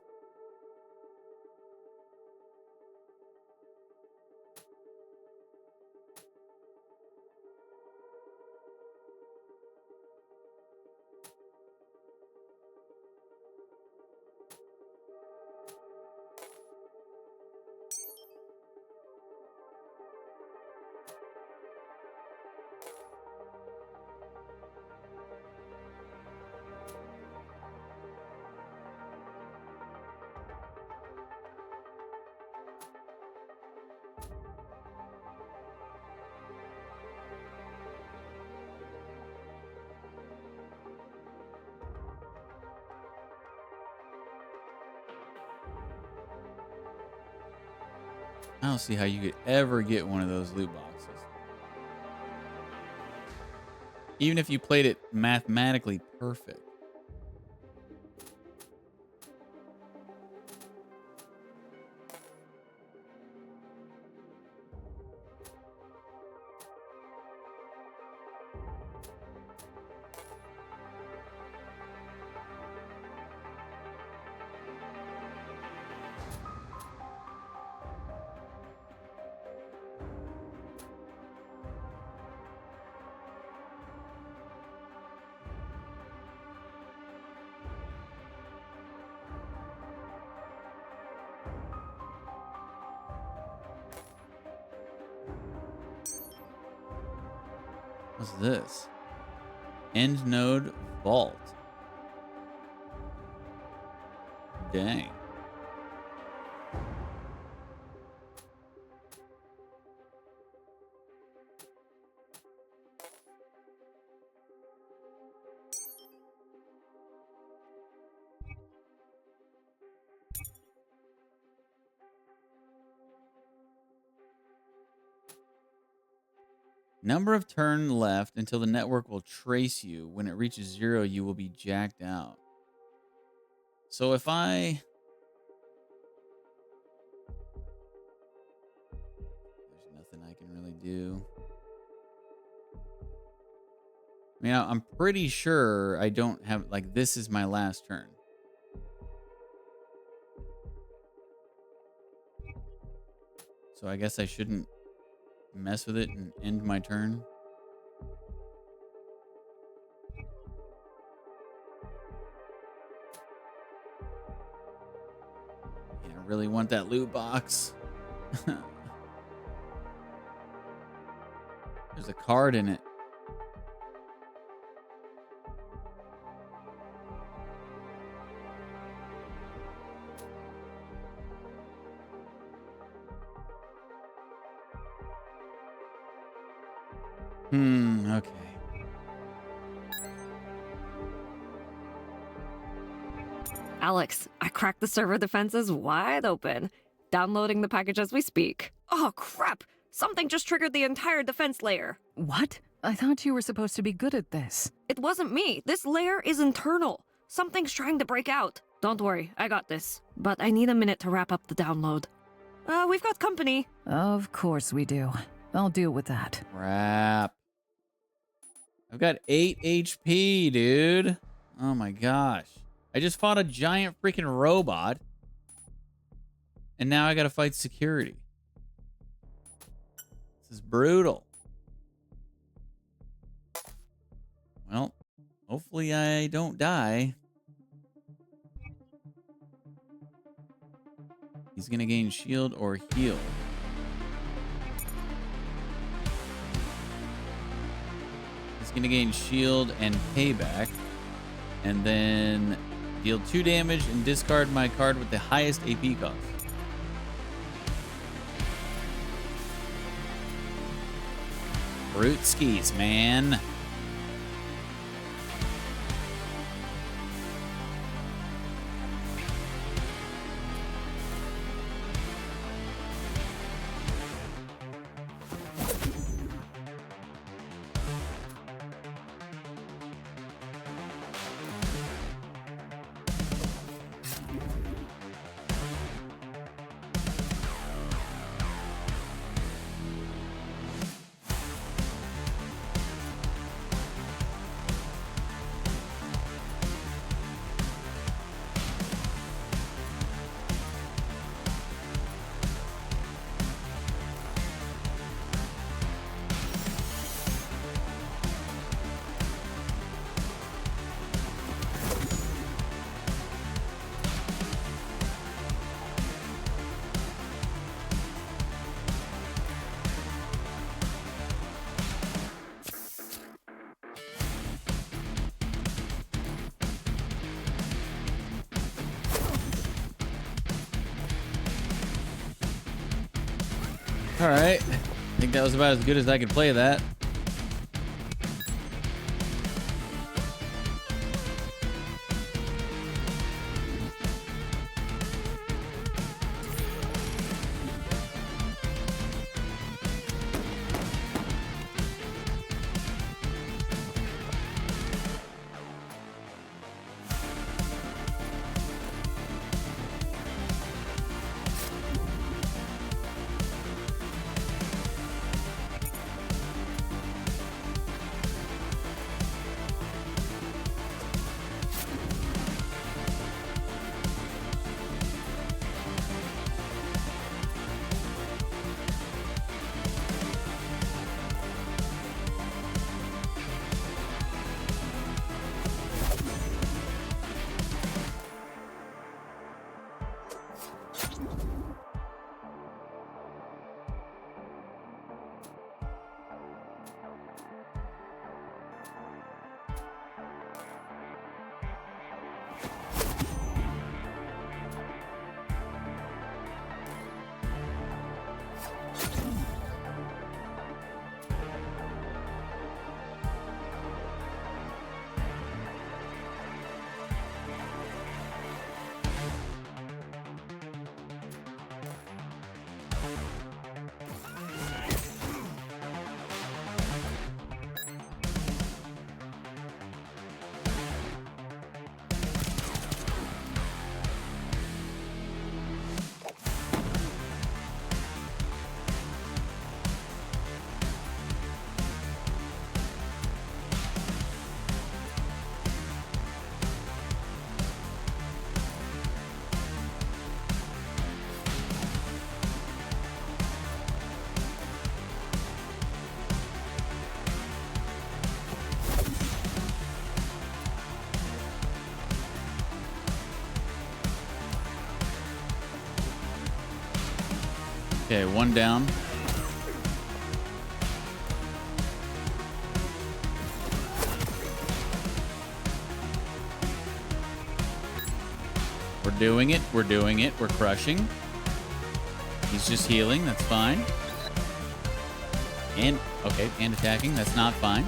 I don't see how you could ever get one of those loot boxes. Even if you played it mathematically perfect. What's this? End node vault. Dang. Number of turn left until the network will trace you. When it reaches 0, you will be jacked out. So if there's nothing I can really do. I mean, I'm pretty sure I don't have, like, this is my last turn. So I guess I shouldn't mess with it and end my turn. Yeah, I really want that loot box. There's a card in it. Okay. Alex, I cracked the server defenses wide open. Downloading the package as we speak. Oh, crap! Something just triggered the entire defense layer. What? I thought you were supposed to be good at this. It wasn't me. This layer is internal. Something's trying to break out. Don't worry, I got this. But I need a minute to wrap up the download. We've got company. Of course we do. I'll deal with that. Crap. I've got 8 HP, dude. Oh my gosh. I just fought a giant freaking robot. And now I gotta fight security. This is brutal. Well, hopefully I don't die. He's gonna gain shield or heal. He's gonna gain shield and payback. And then deal 2 damage and discard my card with the highest AP cost. Brute skis, man. All right. I think that was about as good as I could play that. Okay, one down. We're doing it. We're doing it. We're crushing. He's just healing. That's fine. And, okay, and attacking. That's not fine.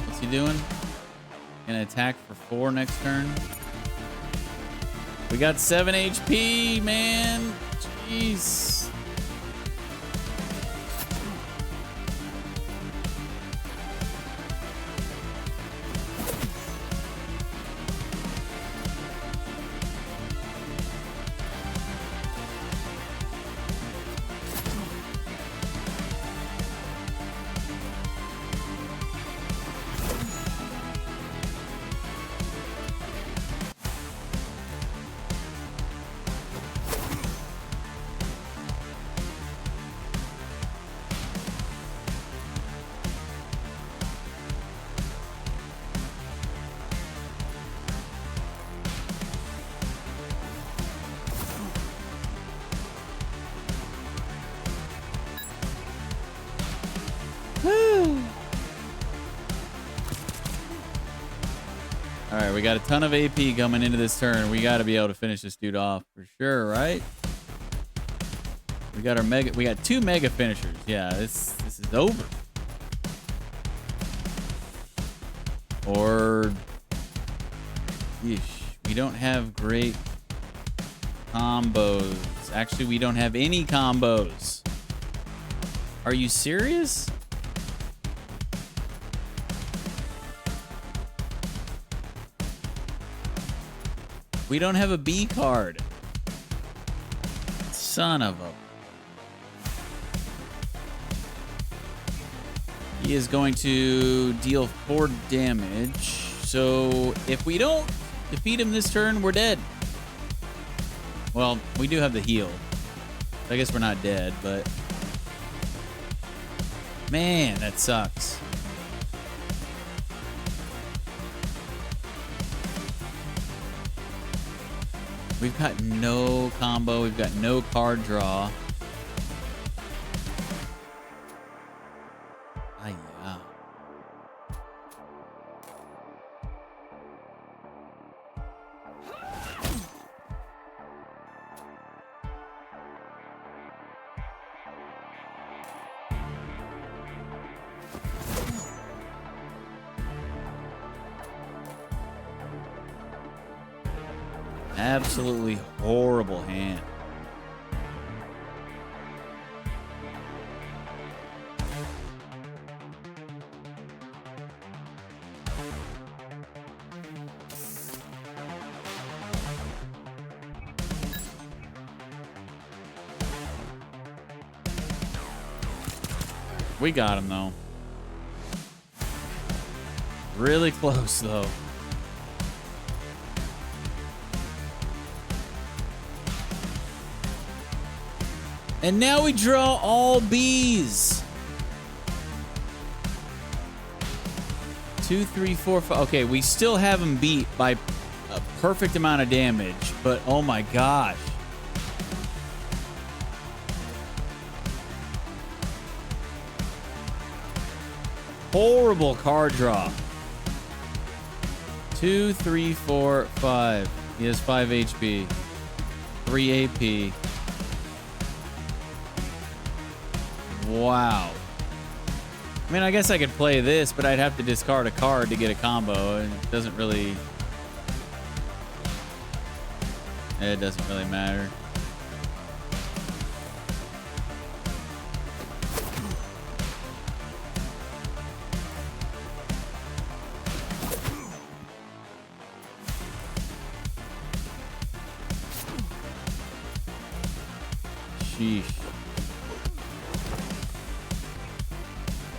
What's he doing? Gonna attack for 4 next turn. We got 7 HP, man. Jeez. All right, we got a ton of AP coming into this turn. We got to be able to finish this dude off for sure, right? We got our mega. We got 2 mega finishers. Yeah, this is over. Or, yeesh, we don't have great combos. Actually, we don't have any combos. Are you serious? We don't have a B card. Son of a... He is going to deal 4 damage. So if we don't defeat him this turn, we're dead. Well, we do have the heal. I guess we're not dead, but... Man, that sucks. We've got no combo. We've got no card draw. Ah, yeah. Absolutely horrible hand. We got him, though. Really close, though. And now we draw all Bs. 2, 3, 4, 5. Okay, we still have him beat by a perfect amount of damage, but oh my gosh. Horrible card draw. 2, 3, 4, 5. He has 5 HP. 3 AP. Wow. I mean, I guess I could play this, but I'd have to discard a card to get a combo, and it doesn't really matter. Sheesh.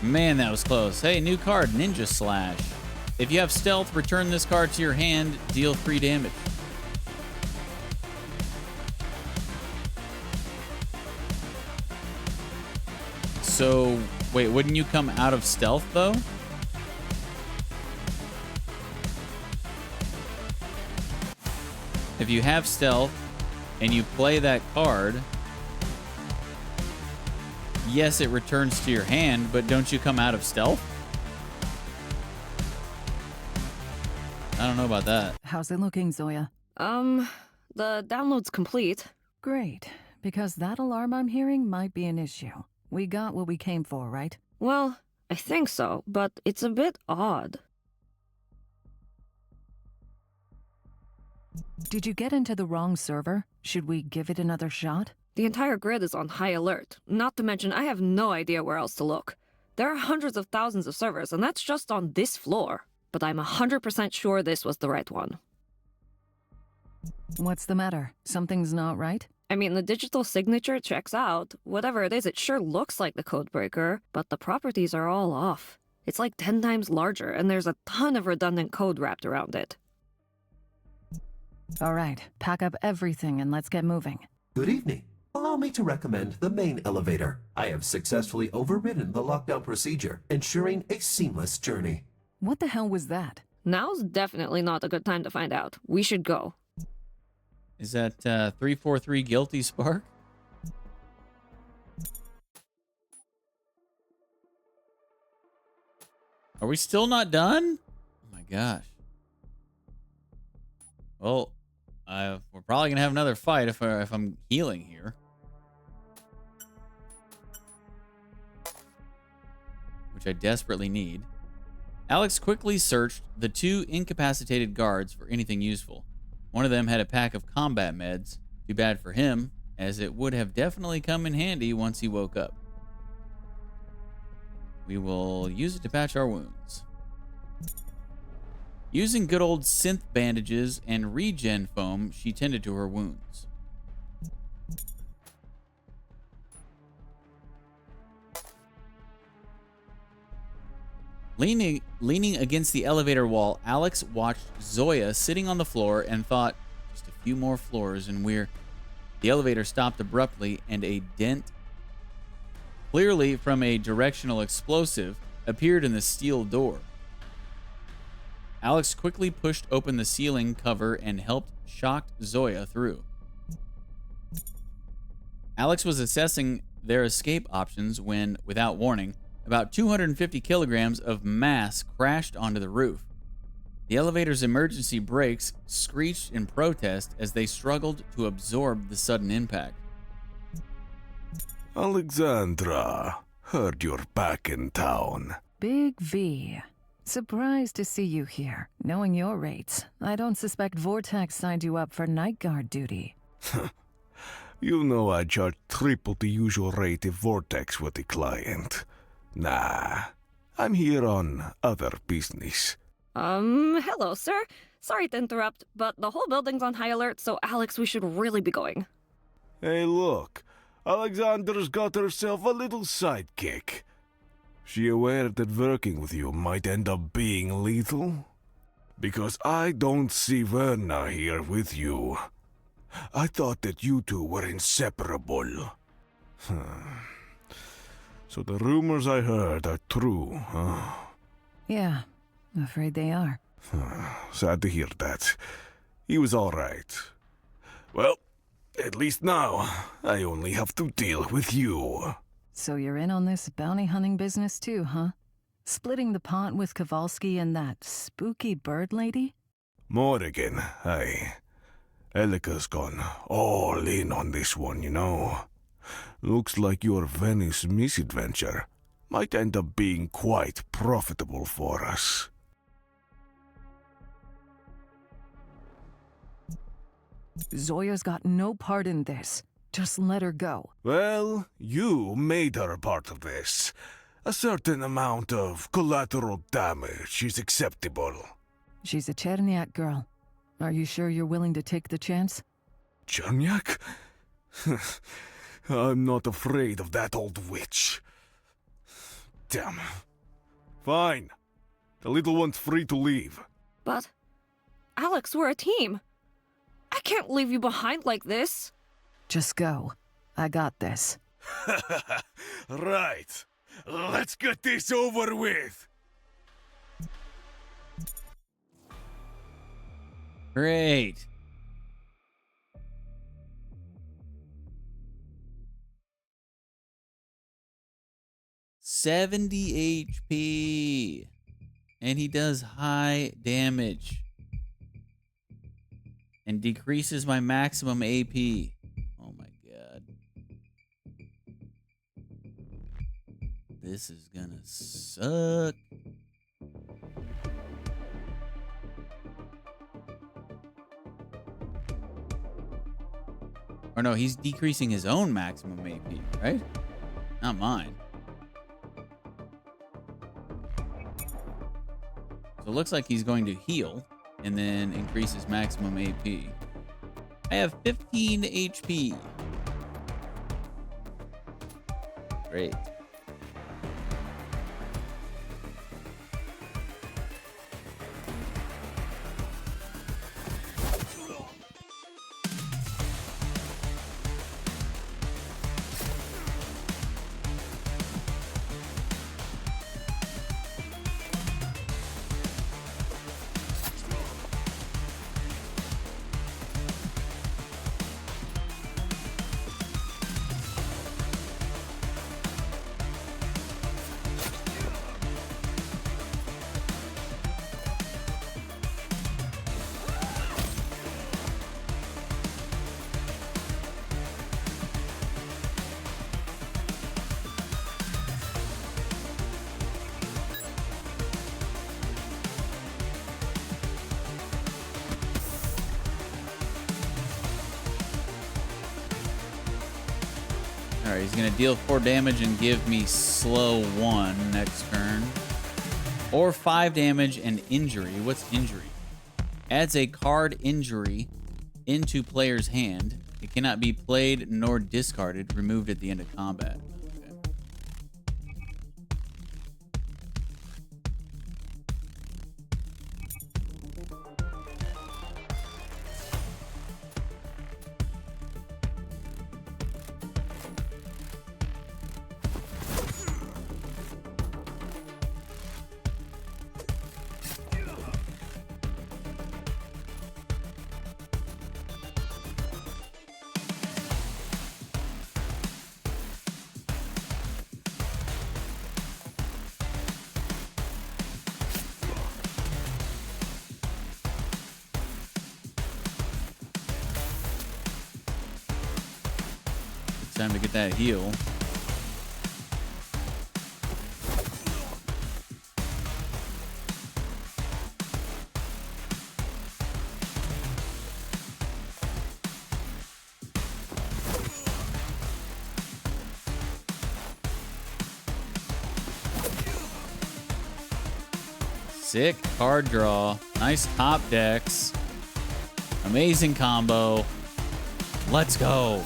Man, that was close. Hey, new card, Ninja Slash. If you have stealth, return this card to your hand, deal 3 damage. So, wait, wouldn't you come out of stealth, though? If you have stealth and you play that card, yes, it returns to your hand, but don't you come out of stealth? I don't know about that. How's it looking, Zoya? The download's complete. Great, because that alarm I'm hearing might be an issue. We got what we came for, right? Well, I think so, but it's a bit odd. Did you get into the wrong server? Should we give it another shot? The entire grid is on high alert. Not to mention, I have no idea where else to look. There are hundreds of thousands of servers, and that's just on this floor. But I'm 100% sure this was the right one. What's the matter? Something's not right? I mean, the digital signature checks out. Whatever it is, it sure looks like the codebreaker, but the properties are all off. It's like 10 times larger, and there's a ton of redundant code wrapped around it. All right, pack up everything and let's get moving. Good evening. Allow me to recommend the main elevator. I have successfully overridden the lockdown procedure, ensuring a seamless journey. What the hell was that? Now's definitely not a good time to find out. We should go. Is that 343 Guilty Spark? Are we still not done? Oh my gosh. Well, we're probably gonna have another fight if I'm healing here. Which I desperately need. Alex quickly searched the 2 incapacitated guards for anything useful. One of them had a pack of combat meds. Too bad for him, as it would have definitely come in handy once he woke up. We will use it to patch our wounds. Using good old synth bandages and regen foam, she tended to her wounds. Leaning against the elevator wall, Alex watched Zoya sitting on the floor and thought, just a few more floors and we're... The elevator stopped abruptly and a dent, clearly from a directional explosive, appeared in the steel door. Alex quickly pushed open the ceiling cover and helped shocked Zoya through. Alex was assessing their escape options when, without warning, about 250 kilograms of mass crashed onto the roof. The elevator's emergency brakes screeched in protest as they struggled to absorb the sudden impact. Alexandra, heard you're back in town. Big V. Surprised to see you here. Knowing your rates, I don't suspect Vortex signed you up for night guard duty. You know I charge triple the usual rate if Vortex were the client. Nah, I'm here on other business. Hello, sir. Sorry to interrupt, but the whole building's on high alert, so Alex, we should really be going. Hey, look. Alexander's got herself a little sidekick. She aware that working with you might end up being lethal? Because I don't see Verna here with you. I thought that you two were inseparable. So the rumors I heard are true, huh? Yeah, afraid they are. Sad to hear that. He was all right. Well, at least now, I only have to deal with you. So you're in on this bounty hunting business too, huh? Splitting the pot with Kowalski and that spooky bird lady? Morrigan, aye. Elika's gone all in on this one, you know. Looks like your Venice misadventure might end up being quite profitable for us. Zoya's got no part in this. Just let her go. Well, you made her part of this. A certain amount of collateral damage is acceptable. She's a Cherniak girl. Are you sure you're willing to take the chance? Cherniak? I'm not afraid of that old witch. Damn. Fine. The little one's free to leave. But, Alex, we're a team. I can't leave you behind like this. Just go. I got this. Right. Let's get this over with. Great. $70 HP. And he does high damage. And decreases my maximum AP. Oh my god. This is gonna suck. Or no, he's decreasing his own maximum AP, right? Not mine. So it looks like he's going to heal and then increase his maximum AP. I have 15 HP. Great. Alright, he's going to deal 4 damage and give me slow 1 next turn. Or 5 damage and injury. What's injury? Adds a card injury into player's hand. It cannot be played nor discarded. Removed at the end of combat. Time to get that heal. Sick card draw. Nice top decks. Amazing combo. Let's go.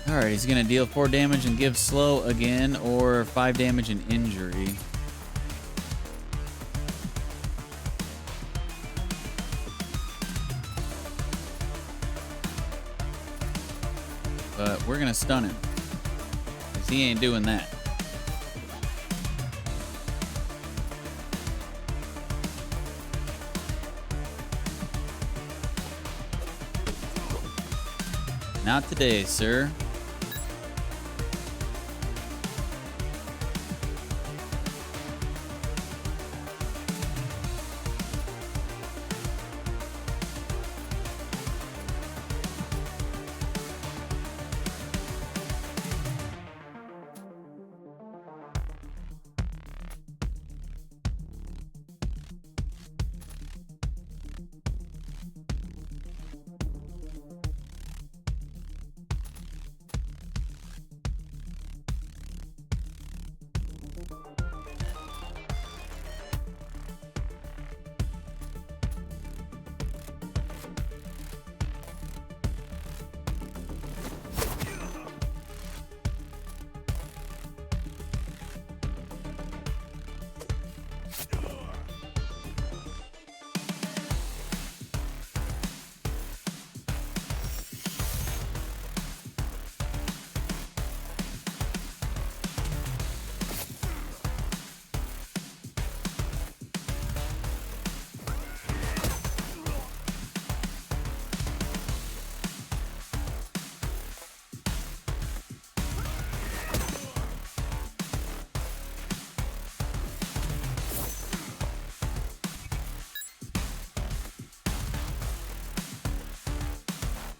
Alright, he's gonna deal 4 damage and give slow again, or 5 damage and injury. But we're gonna stun him, because he ain't doing that. Not today, sir.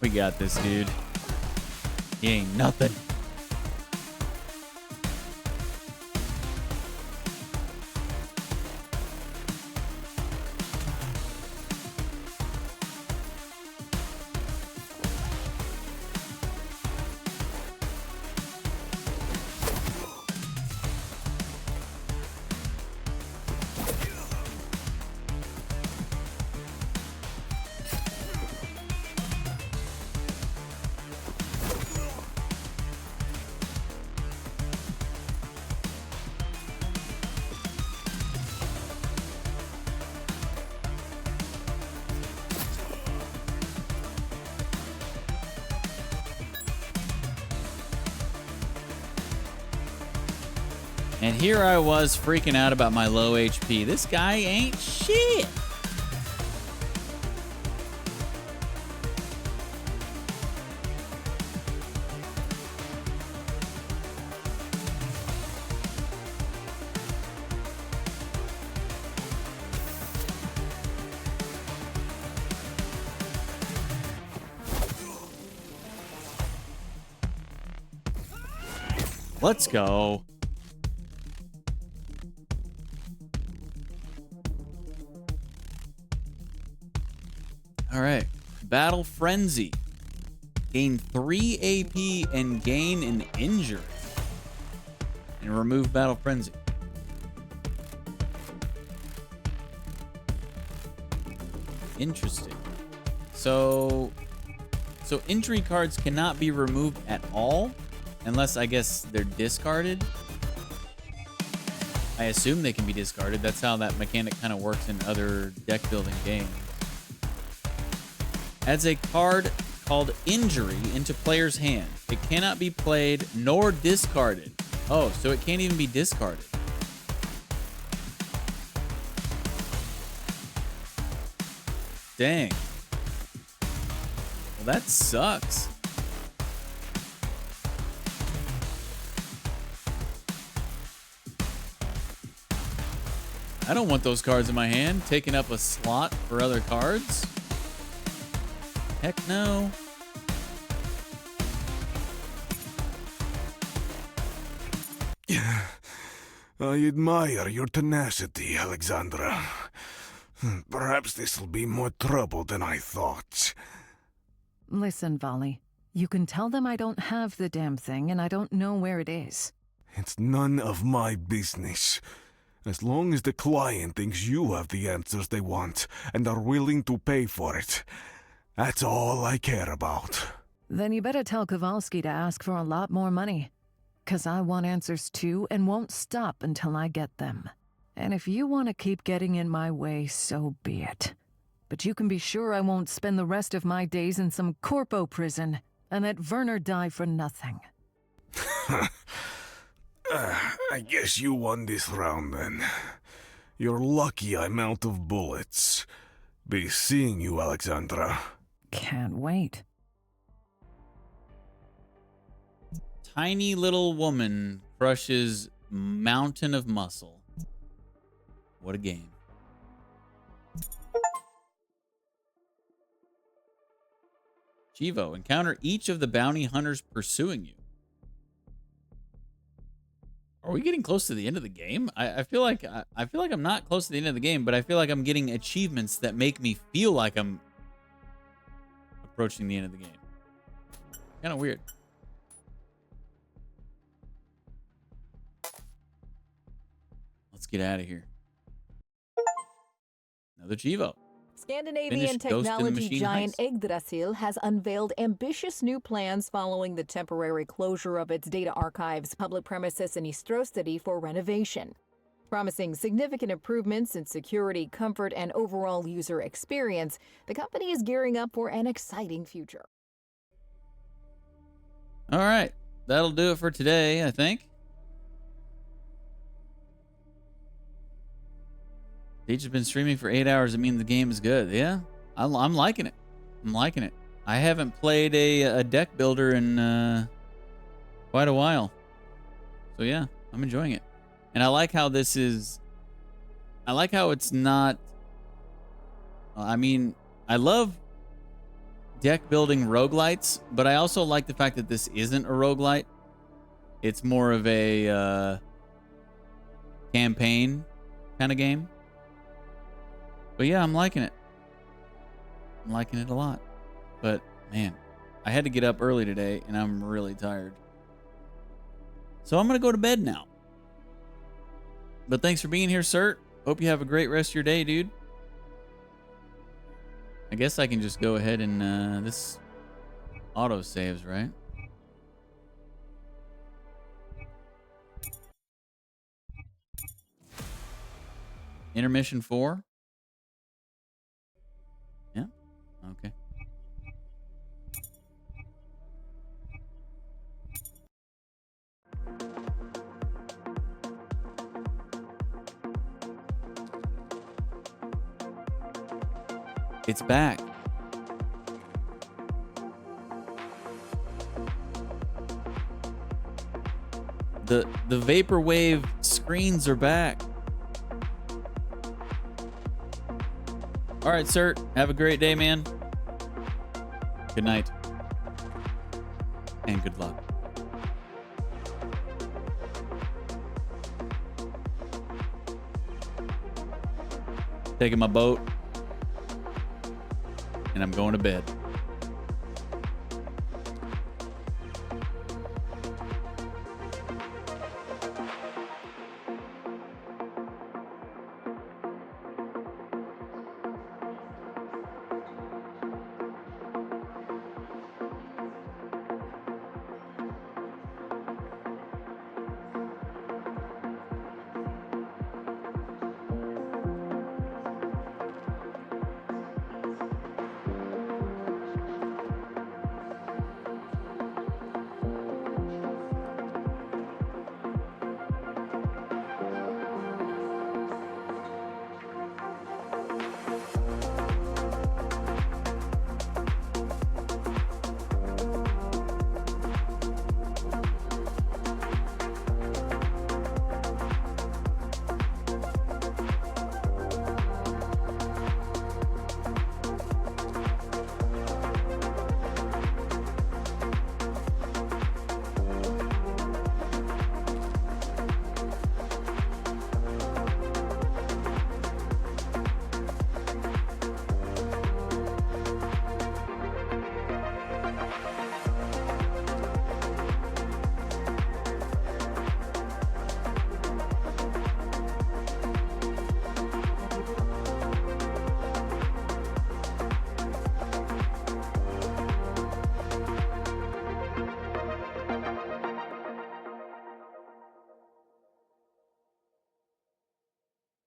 We got this, dude. He ain't nothing. And here I was freaking out about my low HP. This guy ain't shit. Let's go. All right, Battle Frenzy. Gain 3 AP and gain an injury. And remove Battle Frenzy. Interesting. So injury cards cannot be removed at all, unless I guess they're discarded. I assume they can be discarded. That's how that mechanic kind of works in other deck building games. Adds a card called Injury into player's hand. It cannot be played nor discarded. Oh, so it can't even be discarded. Dang. Well, that sucks. I don't want those cards in my hand, taking up a slot for other cards. Heck no. I admire your tenacity, Alexandra. Perhaps this'll be more trouble than I thought. Listen, Volley. You can tell them I don't have the damn thing and I don't know where it is. It's none of my business. As long as the client thinks you have the answers they want and are willing to pay for it, that's all I care about. Then you better tell Kowalski to ask for a lot more money. 'Cause I want answers too and won't stop until I get them. And if you want to keep getting in my way, so be it. But you can be sure I won't spend the rest of my days in some corpo prison and let Werner die for nothing. I guess you won this round then. You're lucky I'm out of bullets. Be seeing you, Alexandra. Can't wait. Tiny little woman crushes mountain of muscle. What a game. Chivo, encounter each of the bounty hunters pursuing you. Are we getting close to the end of the game? I feel like I'm not close to the end of the game, but I feel like I'm getting achievements that make me feel like I'm approaching the end of the game. Kind of weird. Let's get out of here. Another Chivo. Scandinavian technology giant Yggdrasil has unveiled ambitious new plans following the temporary closure of its data archives public premises in Eastrostady for renovation. Promising significant improvements in security, comfort, and overall user experience, the company is gearing up for an exciting future. All right. That'll do it for today, I think. Deej has been streaming for 8 hours. It means the game is good. Yeah, I'm liking it. I'm liking it. I haven't played a deck builder in quite a while. So yeah, I'm enjoying it. And I like how this is... I like how it's not... I mean, I love deck building roguelites, but I also like the fact that this isn't a roguelite. It's more of a campaign kind of game. But yeah, I'm liking it. I'm liking it a lot. But man, I had to get up early today and I'm really tired. So I'm going to go to bed now. But thanks for being here, Cert. Hope you have a great rest of your day, dude. I guess I can just go ahead and this auto saves, right? Intermission 4. Yeah. Okay. It's back. The vaporwave screens are back. All right, sir. Have a great day, man. Good night. And good luck. Taking my boat. And I'm going to bed.